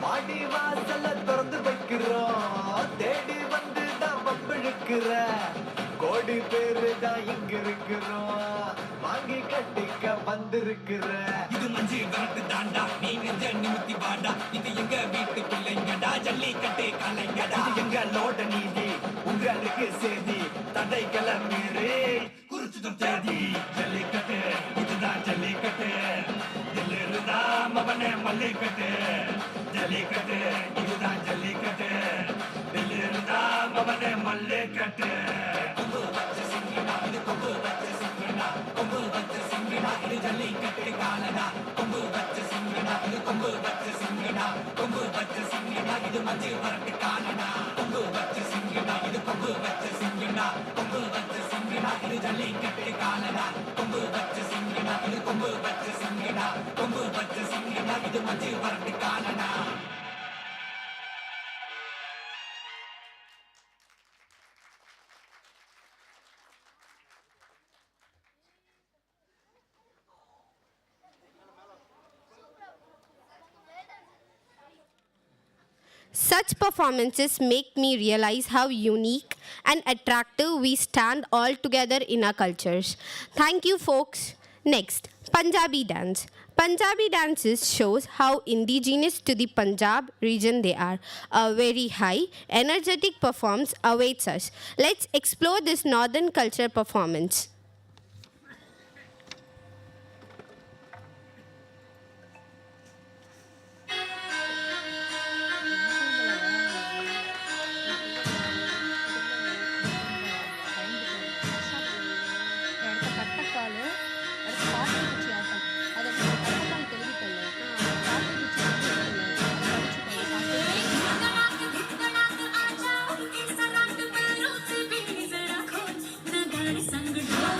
மாடி வாசல்ல திறந்து வைக்கிறோம் தேடி வந்து தான் பம்பிழுக்கிற கோடி பேரு தான் இங்க இருக்கிறோம் வாங்கி கட்டிக்க வந்திருக்கிற இது மஞ்சி விரட்டு தாண்டா நீ நெஞ்ச நிமித்தி வாடா இது எங்க வீட்டு பிள்ளைங்கடா ஜல்லிக்கட்டு கலைஞடா இது எங்களோட நீதி உங்களுக்கு செய்தி தடைகளை மீறி குறிச்சுதும் தேதி ஜல்லிக்கட்டு இதுதான் ஜல்லிக்கட்டு தில்லிருந்தா மவனே மல்லிக்கட்டு ஜல்லிக்கட்டு இதுதான் ஜல்லிக்கட்டு தில்லிருந்தா மவனே மல்லிக்கட்டு கொம்பு பச்ச சிங்கடா இது கொம்பு பச்ச சிங்கடா கொம்பு பச்ச சிங்கடா இது ஜல்லிக்கட்டு காலடா கொம்பு பச்ச சிங்கடா இது கொம்பு பச்ச சிங்கடா கொம்பு பச்ச சிங்கடா இது மச்சி வரட்டு காலடா கொம்பு பச்ச சிங்கடா இது கொம்பு பச்ச சிங்கடா கொம்பு பச்ச சிங்கடா இது ஜல்லிக்கட்டு காலடா கொம்பு பச்ச சிங்கடா இது கொம்பு பச்ச சிங்கடா கொம்பு பச்ச சிங்கடா இது மச்சி வரட்டு காலடா Such performances make me realize how unique and attractive we stand all together in our cultures. Thank you, folks. Next, Punjabi dance. Punjabi dances shows how indigenous to the Punjab region they are. A very high, energetic performance awaits us. Let's explore this northern culture performance. संग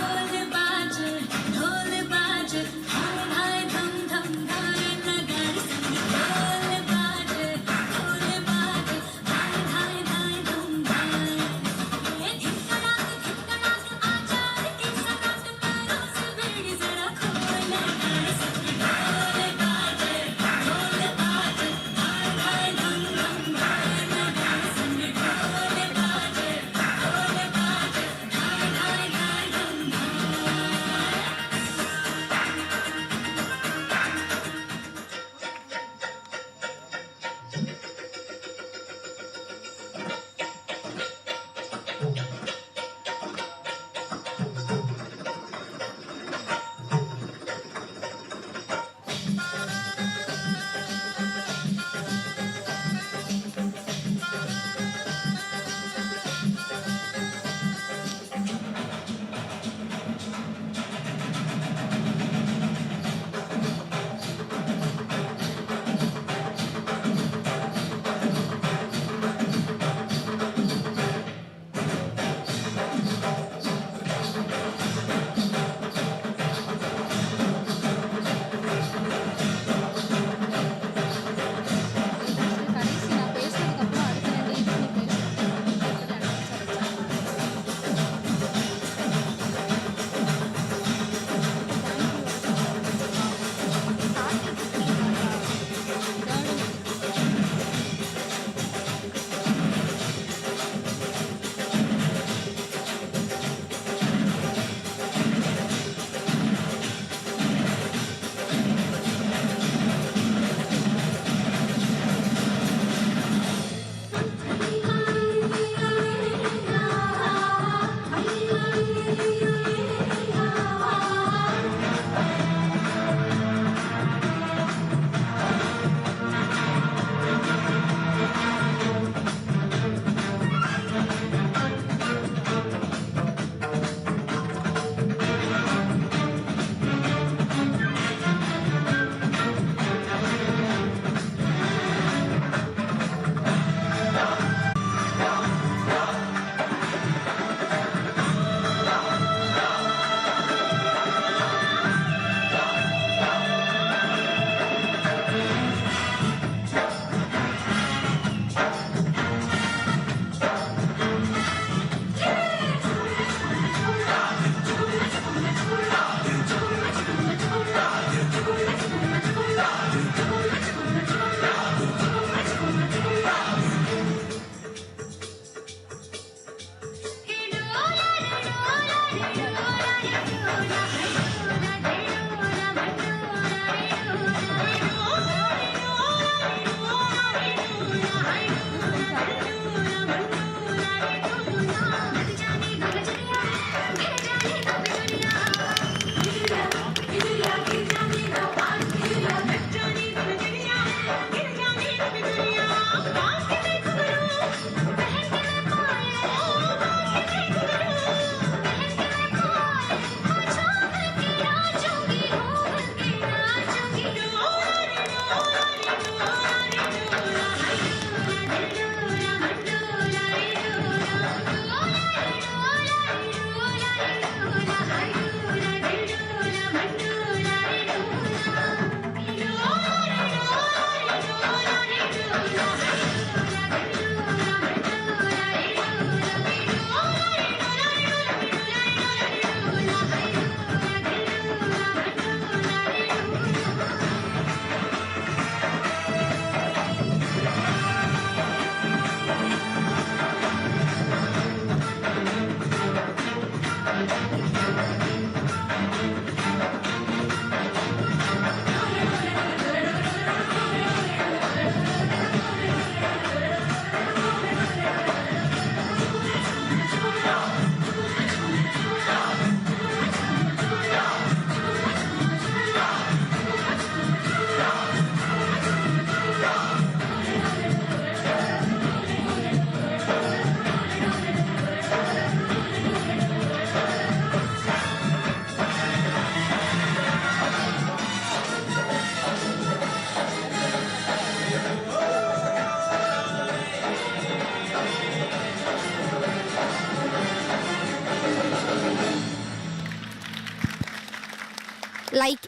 Like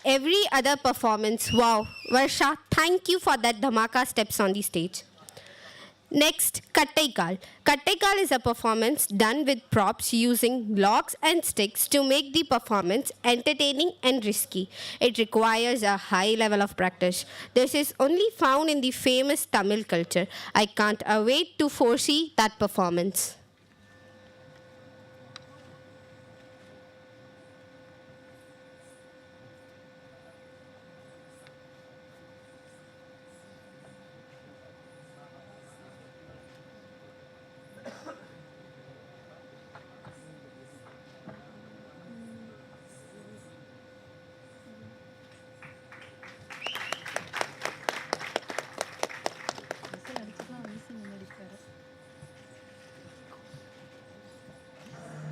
every other performance. Wow, Varsha, thank you for that dhamaka steps on the stage. Next, Kattaikal. Kattaikal is a performance done with props using logs and sticks to make the performance entertaining and risky. It requires a high level of practice. This is only found in the famous Tamil culture. I can't wait to foresee that performance.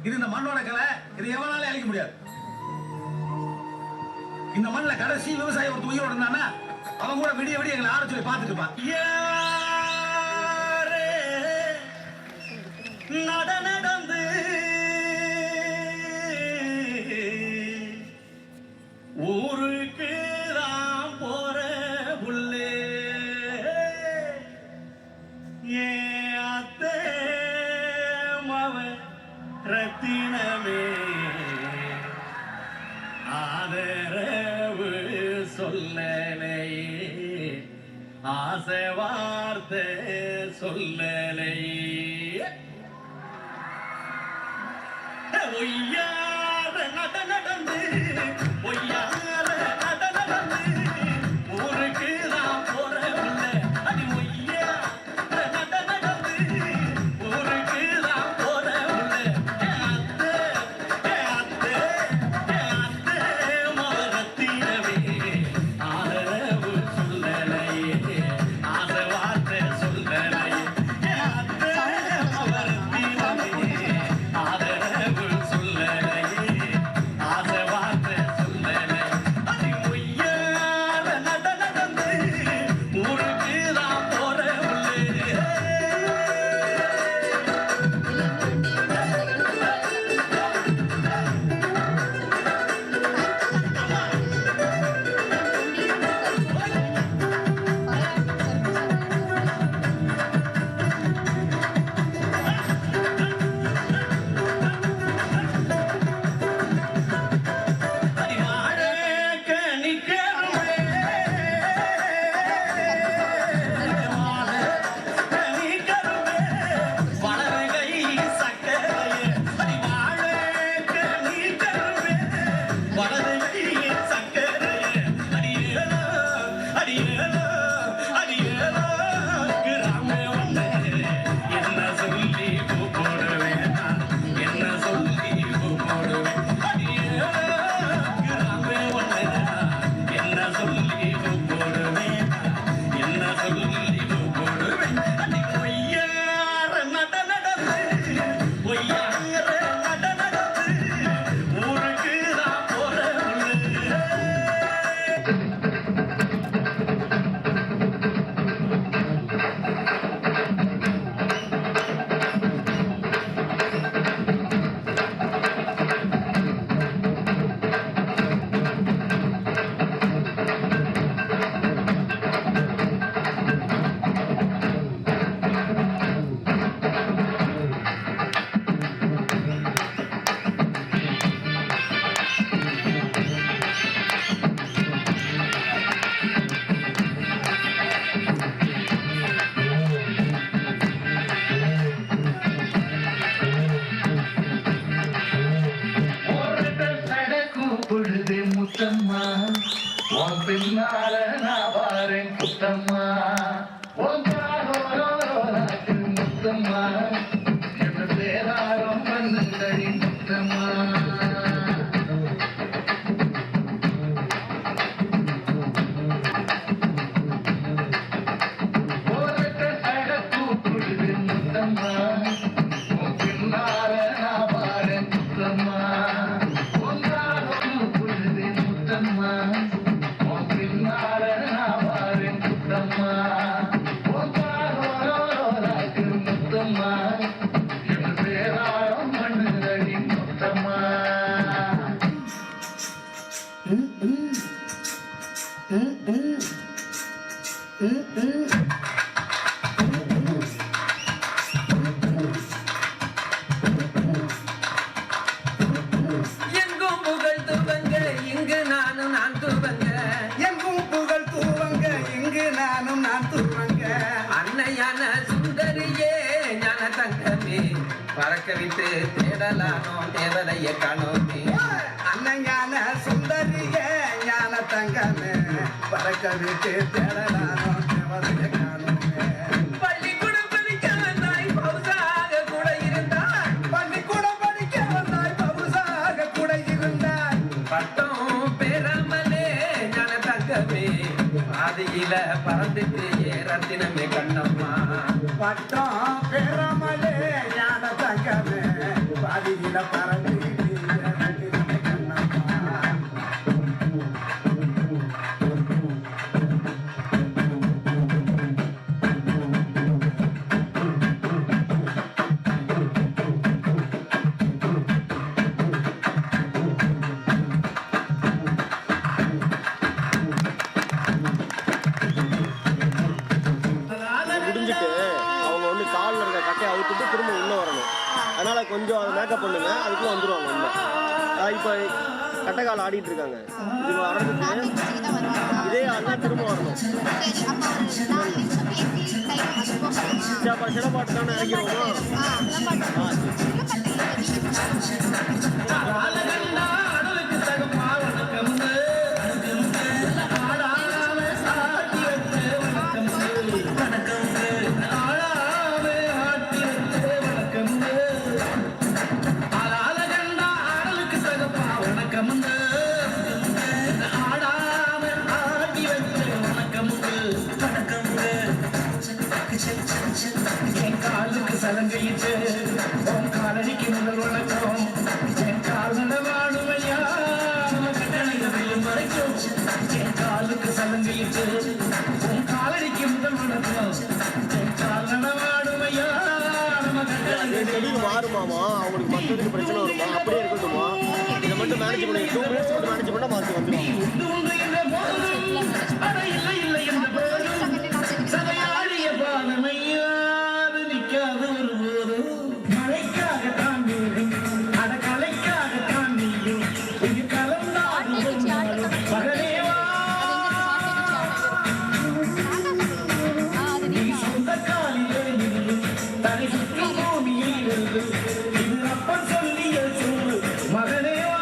இது இந்த மண்ணோட கலை, இது எவனாலே அழிக்க முடியாது. இந்த மண்ணில் கடைசி விவசாயி ஒரு உயிரோட இருந்தானா அவன் கூட விடிய விடிய எங்களை ஆட சொல்லி பார்த்துட்டு இருப்பான். நடந்து ஊருக்கு தான் போற புள்ளே ஏன் அத்தே மவ ரத்தினமே ஆதரவு சொல்லலையே ஆசை வார்த்தை சொல்லலையே ஒய்யார நடந்து ஒய்யார நடந்து ஊருக்கு நான் போறவில்லை அடி ஒய்யார நடந்து ஊருக்கு நான் போறவில்லை அத்தே மரத்தினவே ஆதரவு சொல்லலையே ஆசை வார்த்தை சொல்லலையே அத்தே மரத்தினவே ஆதரவு சொல்லலையே ஆசை வார்த்தை சொல்லலையே அடி ஒய்யார நடந்து ஊருக்கு நான் போறவில்லை பொழுது முத்தம்மா உன் பின்னால நான் வாரேன் குத்தம்மா உன் நாட்டு முத்தம்மா என்ன பேராரம் வந்து கடி முத்தம்மா பொழுது முத்தம்மா உன் பின்னால நான் வாரேன் குத்தம்மா Mama. எங்கும் புகழ் துவங்க இங்கு நானும் நான் துவங்க எங்கும் புகழ் துவங்க இங்கு நானும் நான் துவங்க அன்னையான சுந்தரியே ஞான தங்கமே பறக்க விட்டு தேடலானோ தேவதைய காணோமே அன்னையான சுந்தரியே ஞான தங்கமே பறக்க விட்டு தேடலானோ தேவதைய காணோமே பள்ளிக்கூடம் படிக்க வந்தாய் பவுசாக கூட இருந்தாய் பள்ளிக்கூடம் படிக்க வந்தாய் பவுசாக கூட இருந்தாய் பட்டம் பெறாமலே ஞான தங்கமே பாதியில பறந்துட்டு ரத்தினமே கண்ணம்மா பட்டம் பெறாமலே ஞான தங்கமே பாதியில பறந்துட்டு ரத்தினமே கண்ணம்மா முடிஞ்சிட்டு அவங்க வந்து காலில் இருக்க கட்டையை அவுத்துட்டு திரும்ப உள்ளே வரணும். அதனால் கொஞ்சம் அதை மேக்கப் பண்ணுங்க, அதுக்குள்ளே வந்துடுவாங்க உள்ள. இப்போ கட்டை கால் ஆடிட்டு இருக்காங்க, இது வர்றதுக்கு இதே ஆள் தான் திரும்ப வரணும். சில பாட்டு தானே இறங்கிடுவோமா? என் காலுக்கு சலங்கையிட்டு உன் காலடிக்கு முதல் வணக்கம் என் கால் நடவாடுமையா கட்டளையில் வரைக்கும் என் காலுக்கு சலங்கையிட்டு உன் காலடிக்கு முதல் வணக்கம் என் கால் நடவாடுமையா நம்ம கட்டளை மாறுமாமா, அவங்களுக்கு மற்றதுக்கு பிரச்சனை வருமா? அப்படியே இருக்கட்டுமா? இதை மட்டும் மேனேஜ் பண்ணி 2 minutes மட்டும் மேனேஜ் பண்ணால் மாற்றி வந்துடும். இல்லை என்ற போதும் சதையாடிய பாதமையாது நிற்காது ஒருபோதும் மழைக்காக தாண்டியும் அட கலைக்காக தாண்டியும் இது கலந்தாடும் பகலேவா நீ சொந்த காலிலே இருந்து தனி சுற்றும் பூமியில் இருந்து இது அப்பன் சொல்லிய சொல்லு மகனேவா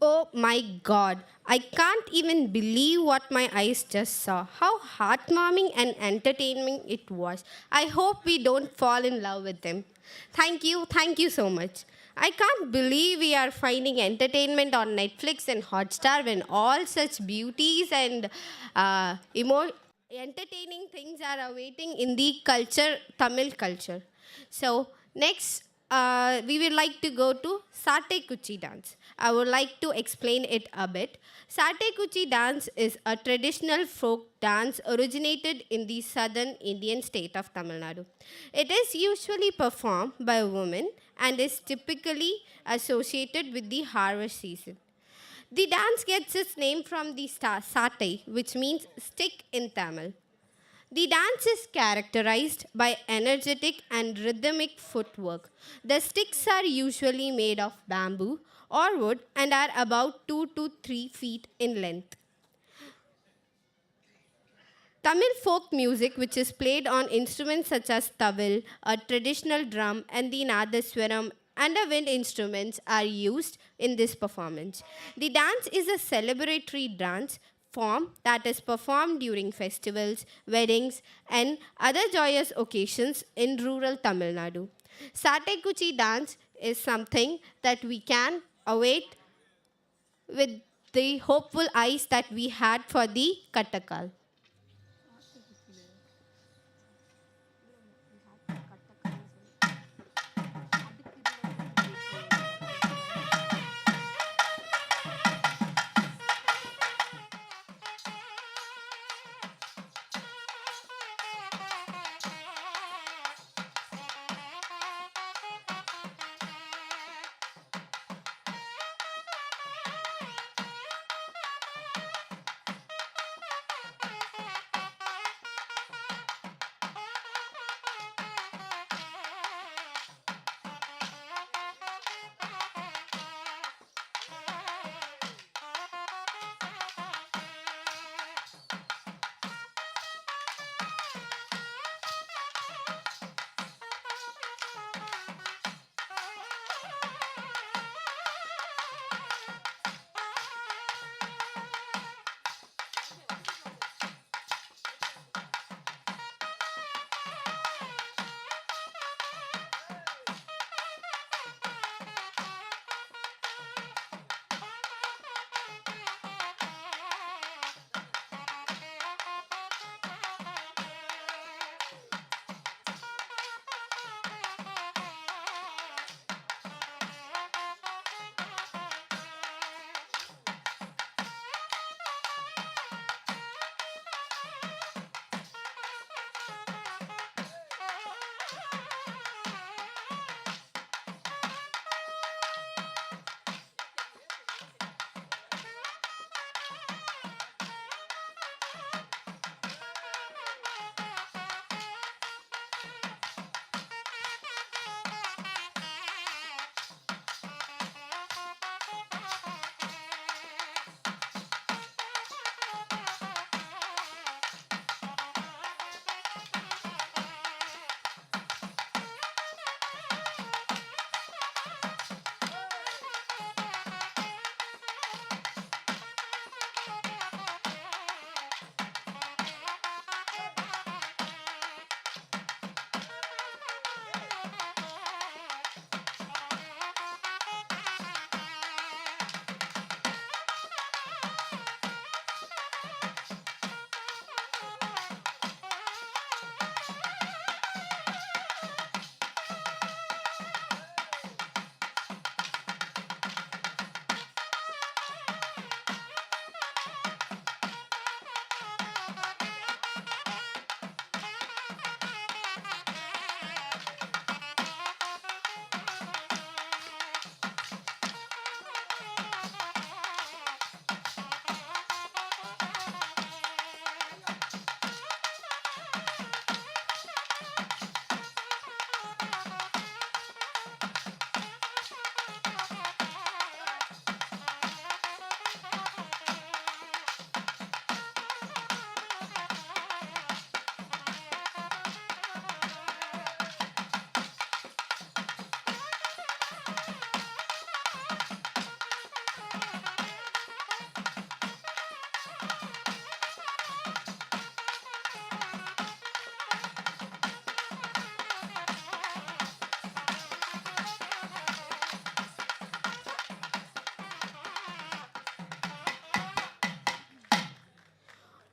Oh my God, I can't even believe what my eyes just saw. How heartwarming and entertaining it was. I hope we don't fall in love with them. Thank you so much. I can't believe we are finding entertainment on Netflix and Hotstar when all such beauties and entertaining things are awaiting in the culture, Tamil culture. So next, we would like to go to Sate Kuchi dance. I would like to explain it a bit. Sate Kuchi dance is a traditional folk dance originated in the southern Indian state of Tamil Nadu. It is usually performed by women and is typically associated with the harvest season. The dance gets its name from the sate, which means stick in Tamil. The dance is characterized by energetic and rhythmic footwork. The sticks are usually made of bamboo or wood and are about 2 to 3 feet in length. Tamil folk music, which is played on instruments such as tawil, a traditional drum, and the nadaswaram and the wind instruments are used in this performance. The dance is a celebratory dance form that is performed during festivals, weddings, and other joyous occasions in rural Tamil Nadu. Satekuchi dance is something that we can await with the hopeful eyes that we had for the Kattakal.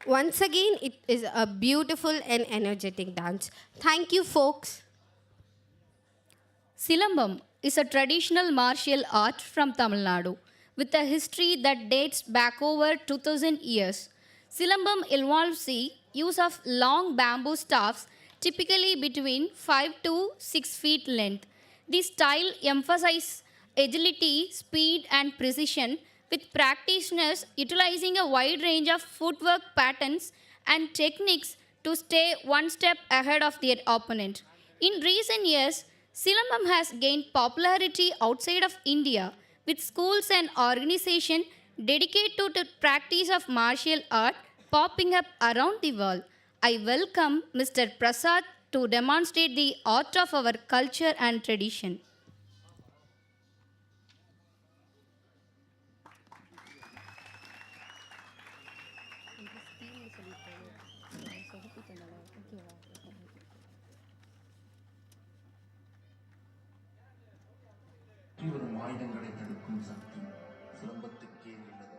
Once again, it is a beautiful and energetic dance. Thank you, folks. Silambam is a traditional martial art from Tamil Nadu with a history that dates back over 2000 years. Silambam involves the use of long bamboo staffs, typically between 5 to 6 feet length. The style emphasizes agility, speed, and precision, with practitioners utilizing a wide range of footwork patterns and techniques to stay one step ahead of their opponent. In recent years, Silambam has gained popularity outside of India, with schools and organizations dedicated to the practice of martial art popping up around the world. I welcome Mr. Prasad to demonstrate the art of our culture and tradition. வரும் ஆயுதங்களை தடுக்கும் சக்தி சிலம்பத்துக்கே உள்ளது.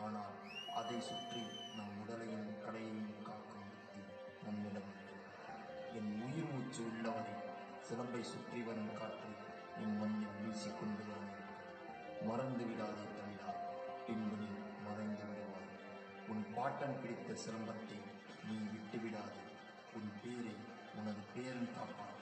ஆனால் அதை சுற்றி நம் உடலையும் கலையையும் காக்கும் புத்தி நம்மிடம் இருக்கிறது. என் உயிர் மூச்சு உள்ளவரை சிலம்பை சுற்றி வரும் காற்று என் மண்ணில் வீசிக்கொண்டுதான் இருக்கிறது. மறந்து விடாதே தமிழா, பின்பு நீ மறைந்து விடுவாய். உன் பாட்டன் பிடித்த சிலம்பத்தை நீ விட்டுவிடாதே. உன் பேரை உனது பேரன் காப்பாற்றுவார்.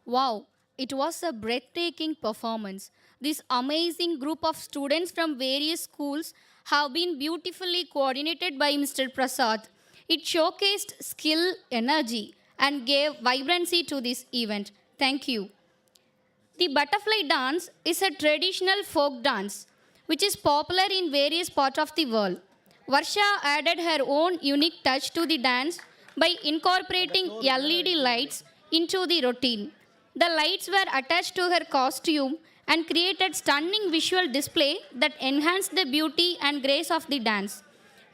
Wow, it was a breathtaking performance. This amazing group of students from various schools have been beautifully coordinated by Mr. Prasad. It showcased skill, energy, and gave vibrancy to this event. Thank you. The butterfly dance is a traditional folk dance which is popular in various parts of the world. Varsha added her own unique touch to the dance by incorporating LED lights into the routine. The lights were attached to her costume and created stunning visual display that enhanced the beauty and grace of the dance.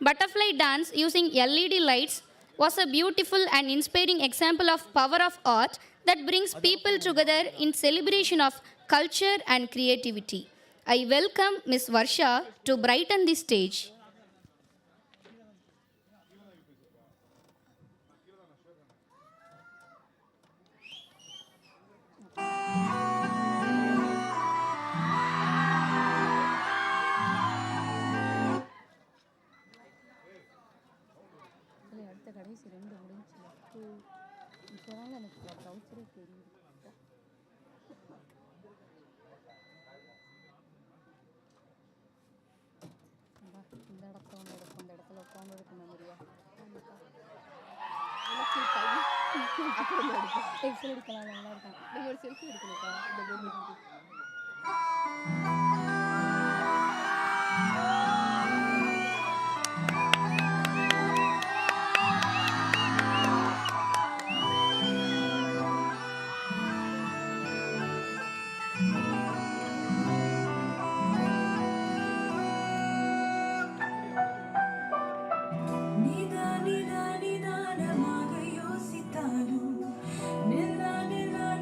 Butterfly dance using LED lights was a beautiful and inspiring example of power of art that brings people together in celebration of culture and creativity. I welcome Ms. Varsha to brighten the stage.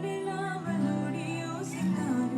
நில்லாமலோடி யோசித்தாலும்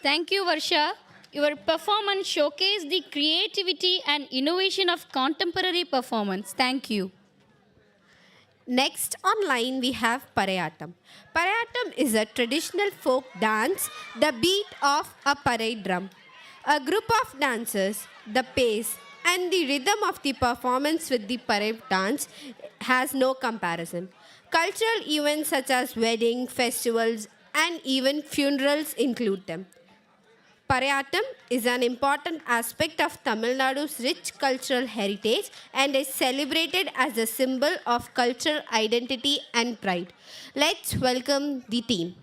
Thank you, Varsha. Your performance showcased the creativity and innovation of contemporary performance. Thank you. Next online we have Parayatam. Parayatam is a traditional folk dance, the beat of a parade drum. A group of dancers, the pace and the rhythm of the performance with the parade dance has no comparison. Cultural events such as weddings, festivals and even funerals include them. Parayatam is an important aspect of Tamil Nadu's rich cultural heritage and is celebrated as a symbol of cultural identity and pride. Let's welcome the team.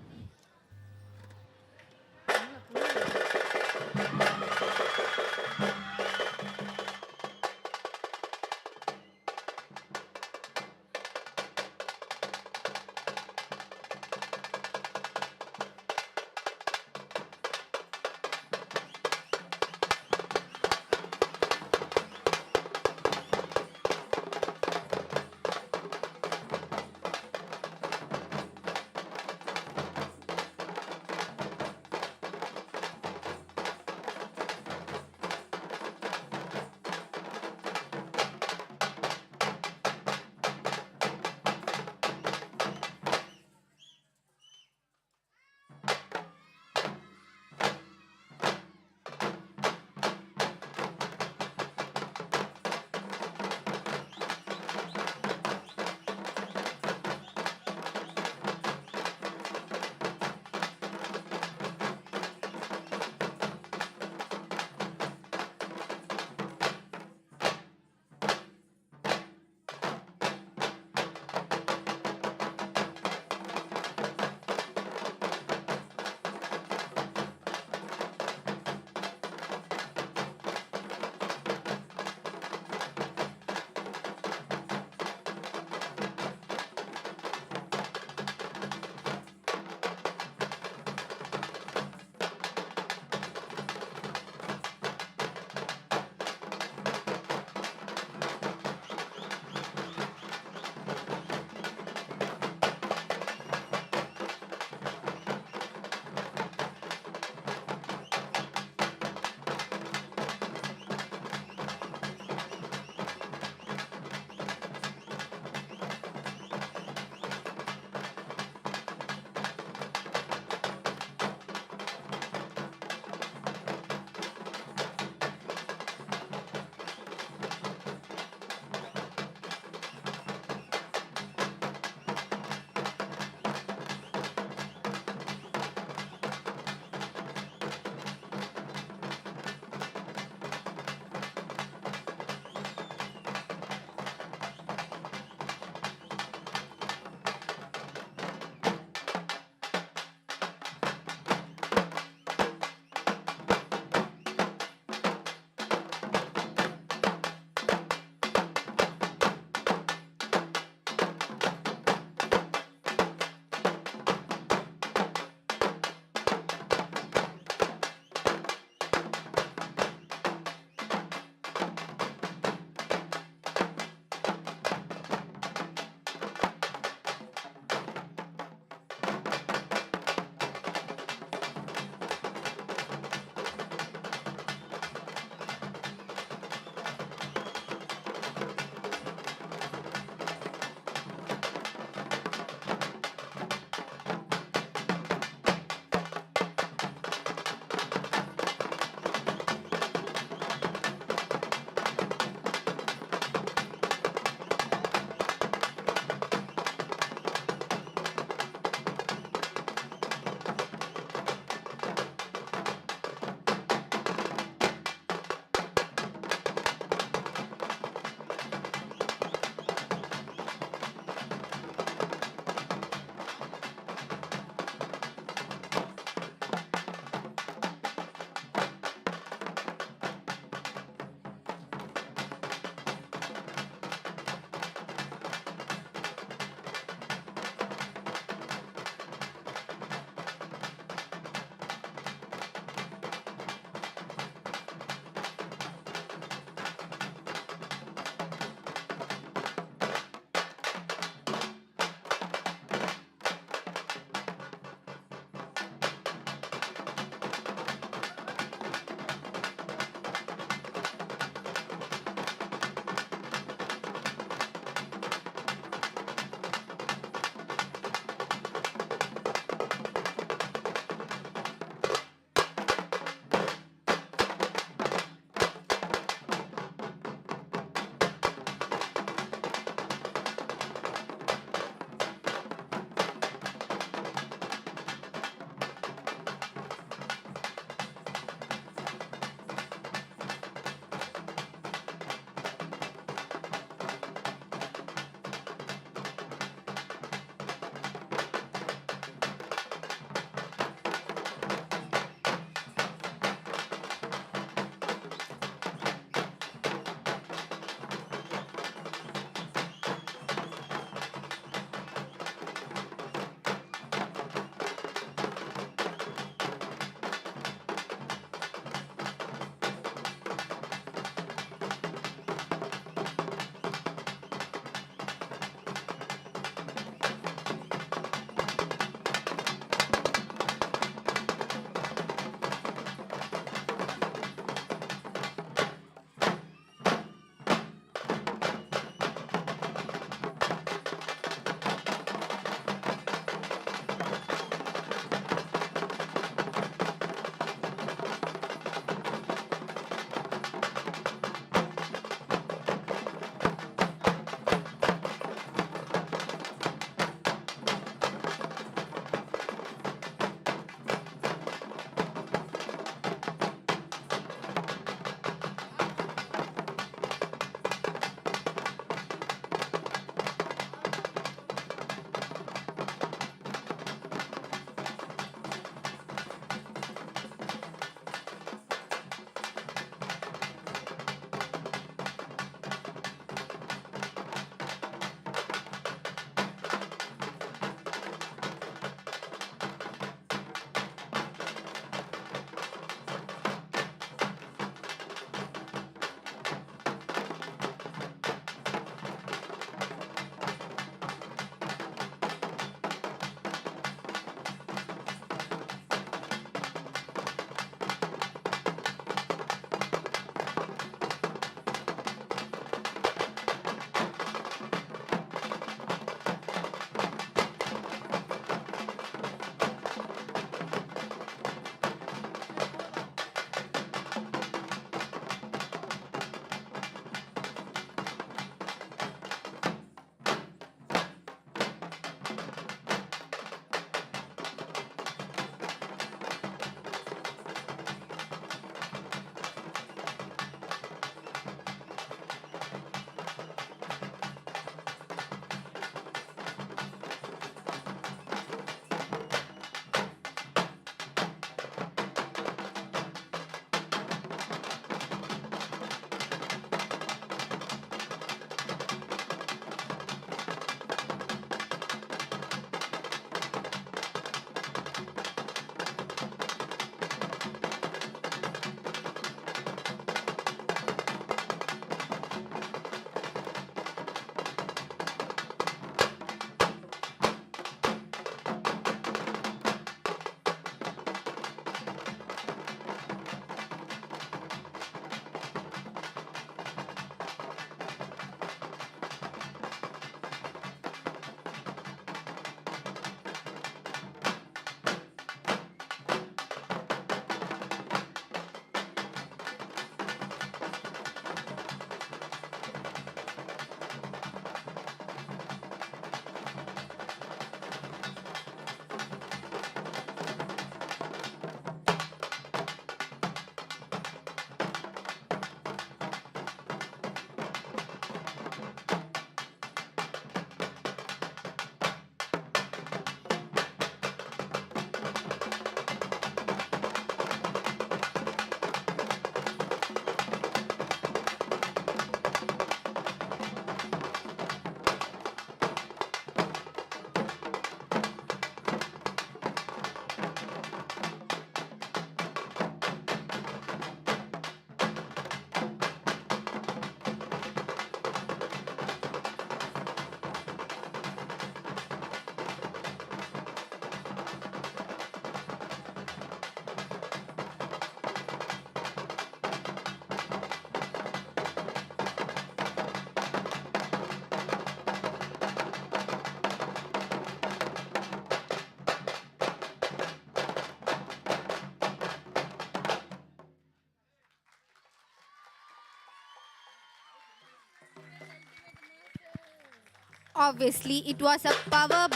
Obviously, it was a power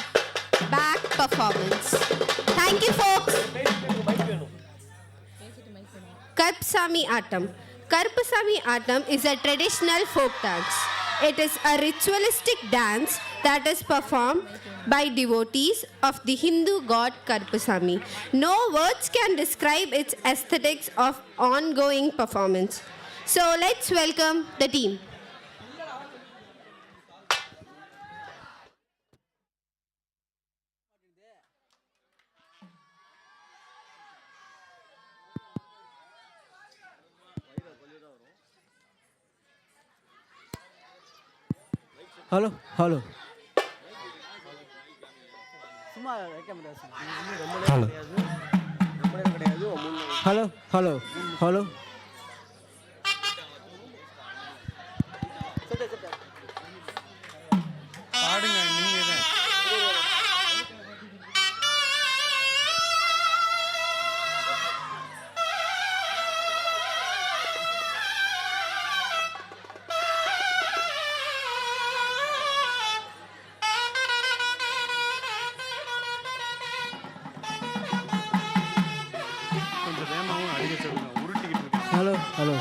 back performance. Thank you, folks. Karpasami Attam. Karpasami Attam is a traditional folk dance. It is a ritualistic dance that is performed by devotees of the Hindu god Karpasami. No words can describe its aesthetics of ongoing performance. So let's welcome the team. Hello hello hello hello hello hello பாடுங்க நீங்க தான் கொஞ்சம் வேகமாகவும் அடிக்க சொல்லுங்க உருட்டிக்கிட்டு இருக்கேன் hello hello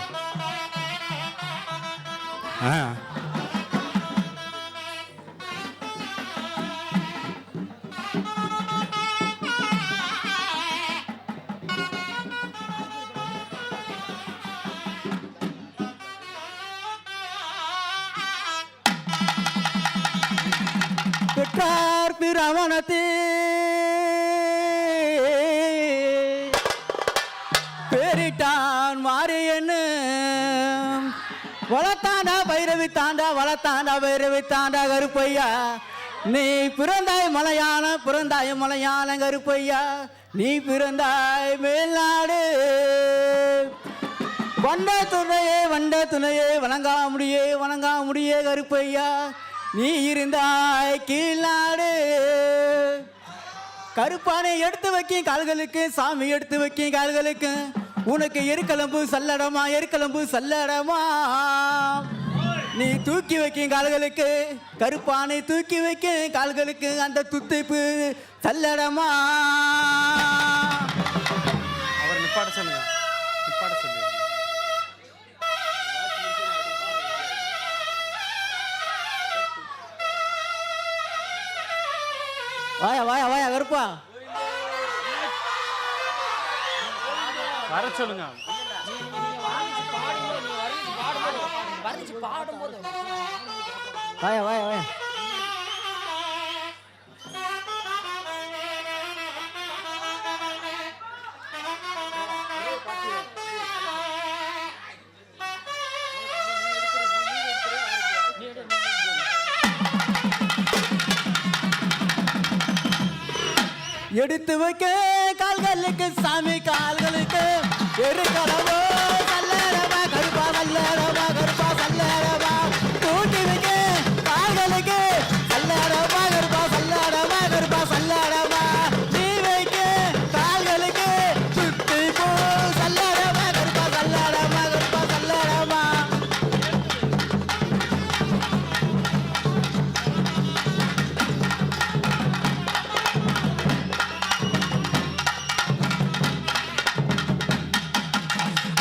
பெற்றார் பிரவணத்தே பேரிட்டான் மாரியன்னு வளத்தாண்டா பைரவி தாண்டா வளத்தாண்டா பைரவி தாண்டா கருப்பையா நீ பிறந்தாய் மலையான கருப்பையா நீ பிறந்தாய் மேல்நாடு வண்ட துணையே வணங்கா முடியே கருப்பையா நீ இருந்தாய் கீழ்நாடு கருப்பானை எடுத்து வைக்கும் கால்களுக்கு சாமி எடுத்து வைக்கும் கால்களுக்கு உனக்கு எருக்கலம்பு சல்லடமா நீ தூக்கி வைக்கும் கால்களுக்கு கருப்பானை தூக்கி வைக்கும் கால்களுக்கு அந்த துத்திப்பு சல்லடமா அவர் நிப்பாட சொல்லுங்க நிப்பாட சொல்லுங்க வாயா கருப்பா வர சொல்லுங்க வாயா எடுத்து வைக்க கால்களுக்கு சாமி கால்களுக்கு எருக்கலவோ சல்லடவா கருப்பா சல்லடவா தூக்கி வைக்க கால்களுக்கு சல்லடவா கருப்பா சல்லடவா நீ வைக்க கால்களுக்கு சுத்தி போ சல்லடவா கருப்பா சல்லடவா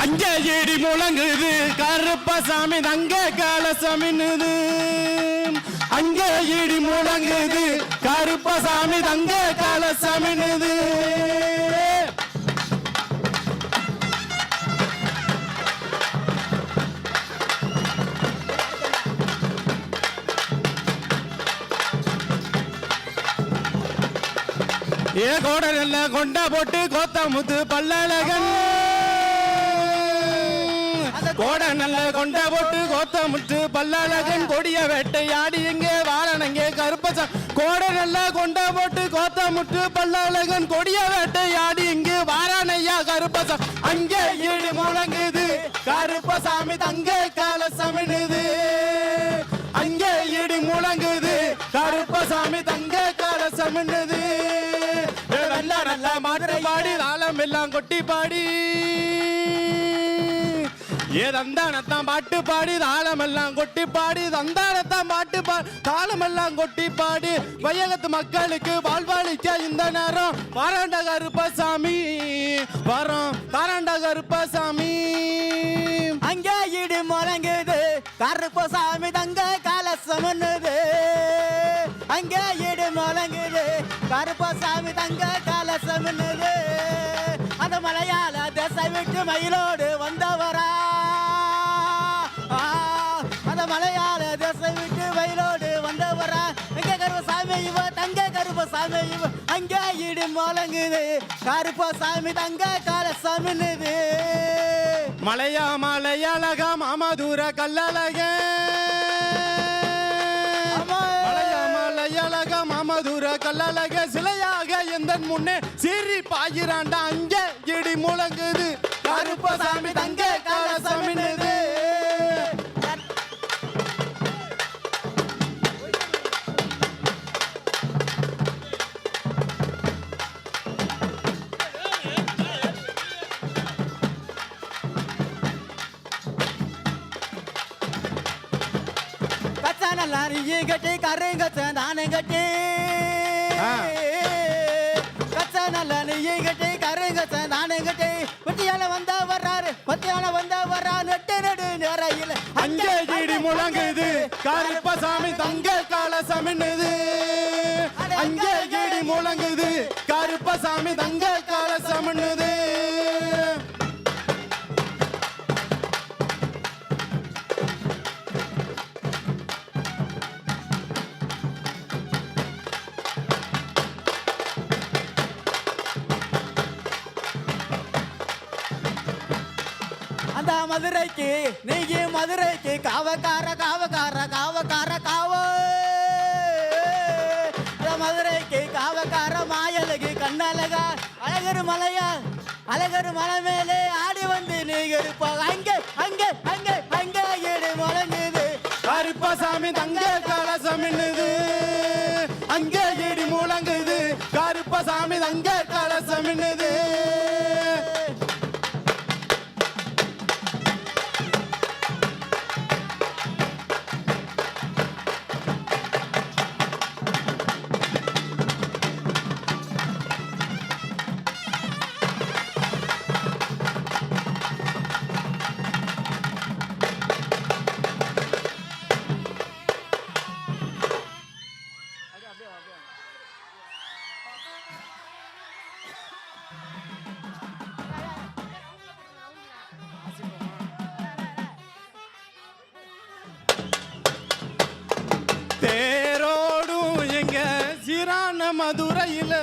அங்க ஏடி முழங்குது கருப்பசாமி தங்க காலசாமின்னுது அங்க ஏடி முழங்குது கருப்பசாமி தங்க காலசாமின்னுது ஏ கோடல்ல கொண்டா போட்டு கோத்தமுத்து பல்லழகன் கோட நல்ல கொண்ட போட்டு கோத்தமுத்து பல்லழகன் கொடிய வேட்டையாடி எங்கே வாரணங்கே கருப்பசா கோட நல்ல கொண்ட போட்டு கோத்தமுத்து பல்லழகன் கொடிய வேட்டையாடி இங்கு வாரானையா கருப்பசா அங்கே ஈடு முழங்குது கருப்பசாமி தங்க காலசமிடுது அங்கே ஈடு முழங்குது கருப்பசாமி தங்க காலசமிடுது நல்லா மாட்டு பாடி தாளம் எல்லாம் கொட்டி பாடி ஏ தந்தானத்தான் பாட்டு பாடி தாளமெல்லாம் கொட்டி பாடி தந்தானத்தான் பாட்டு தாளமெல்லாம் கொட்டி பாடி வையகத்து மக்களுக்கு வாழ்வாளிக்க இந்த நேரம் வாராண்ட கருப்பசாமி வரோம் தாராண்ட கருப்பசாமி. அங்கே இடி முழங்குது கருப்பசாமி தங்க கலசமுன்னுது. அங்கே இடி முழங்குது கருப்பசாமி தங்க கலசமுன்னுது. அந்த மலையாள திசை விட்டு மயிலோடு வந்தவரா. அந்த மலையாள திசை விட்டு மயிலோடு வந்தவரா. அங்கே கருப்பசாமி இவ தங்க கருப்பசாமி இவ. அங்கே இடி முழங்குது கருப்பசாமி தங்க கலசமுன்னுது. மலையா மலையழகா மாமதுர கல்லழக மலையா மலையழகா மாமதுர கல்லழக சிலையாக எந்த முன்னே சீறி பாயிராண்டா. அங்கே இடி முழங்குது கருப்பசாமி தங்க கலசமின்னுது. கட்டி கருங்கச்ச தானே கட்டி கச்ச நல்ல நெய்யை கட்டி கருங்கச்ச தானே கட்டி பத்தியால வந்தா வர்றாரு பத்தியால வந்தா வர்றா. நெட்டு நடு நேரையில் அங்கே இடி முழங்குது கருப்பசாமி தங்க கலசமின்னுது. அங்கே இடி முழங்குது கருப்பசாமி தங்க கலசமின்னுது. அந்த மதுரைக்கு நீங்க மதுரைக்கு காவக்கார காவக்கார காவக்கார காவ. மதுரைக்கு காவக்கார மாயழகு கண்ணழகா அழகரு மலையா அழகரு மலை மேலே ஆடி வந்து நீங்க இருப்பா. அங்கே அங்கே அங்கே அங்கே ஏடு முழங்குது கருப்பசாமி தங்க கலசமின்னுது. அங்கே இடி முழங்குது கருப்பசாமி தங்க கலசமின்னுது. தேரோடும் எங்க சீரான மதுரையில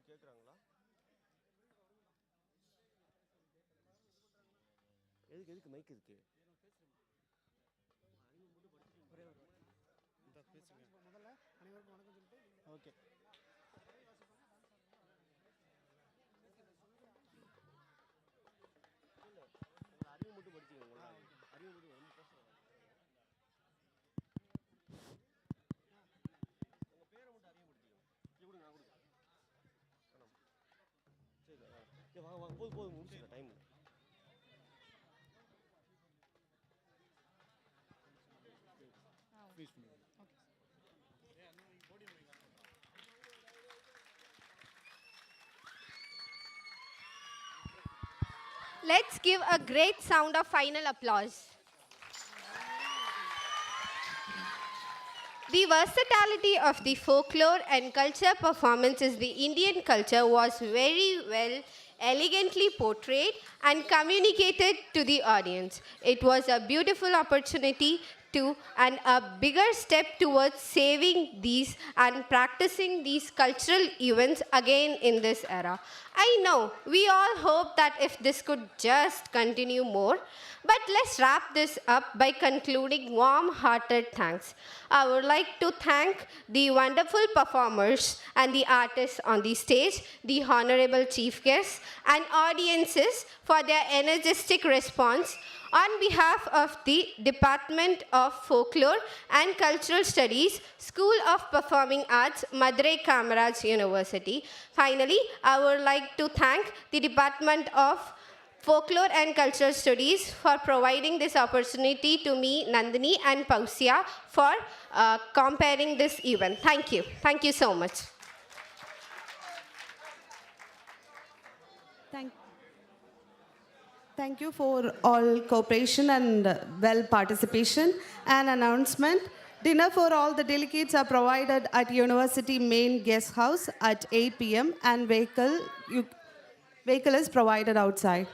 கேட்குறாங்களா? எதுக்கு எதுக்கு மைக் இருக்கு? முதல்ல அனைவருக்கும் வணக்கம் சொல்லிட்டு ஓகே. அறிவு மட்டும் படிச்சுக்கோங்களா? அறிவு போதும் முடிச்சுக்கிறேன் time. Let's give a great sound of final applause. The versatility of the folklore and culture performances, the Indian culture was very well, elegantly portrayed and communicated to the audience. It was a beautiful opportunity to and a bigger step towards saving these and practicing these cultural events again in this era. I know we all hope that if this could just continue more, but let's wrap this up by concluding warm-hearted thanks. I would like to thank the wonderful performers and the artists on the stage, the honorable chief guests, and audiences for their energetic response. On behalf of the Department of Folklore and Cultural Studies, School of Performing Arts, Madurai Kamaraj University. Finally, I would like to thank the Department of Folklore and Cultural Studies for providing this opportunity to me, Nandini and Pausya, for comparing this event. Thank you. Thank you so much. Thank you for all cooperation and well participation. An announcement. Dinner for all the delegates are provided at University Main Guest House at 8 p.m. and vehicle is provided outside.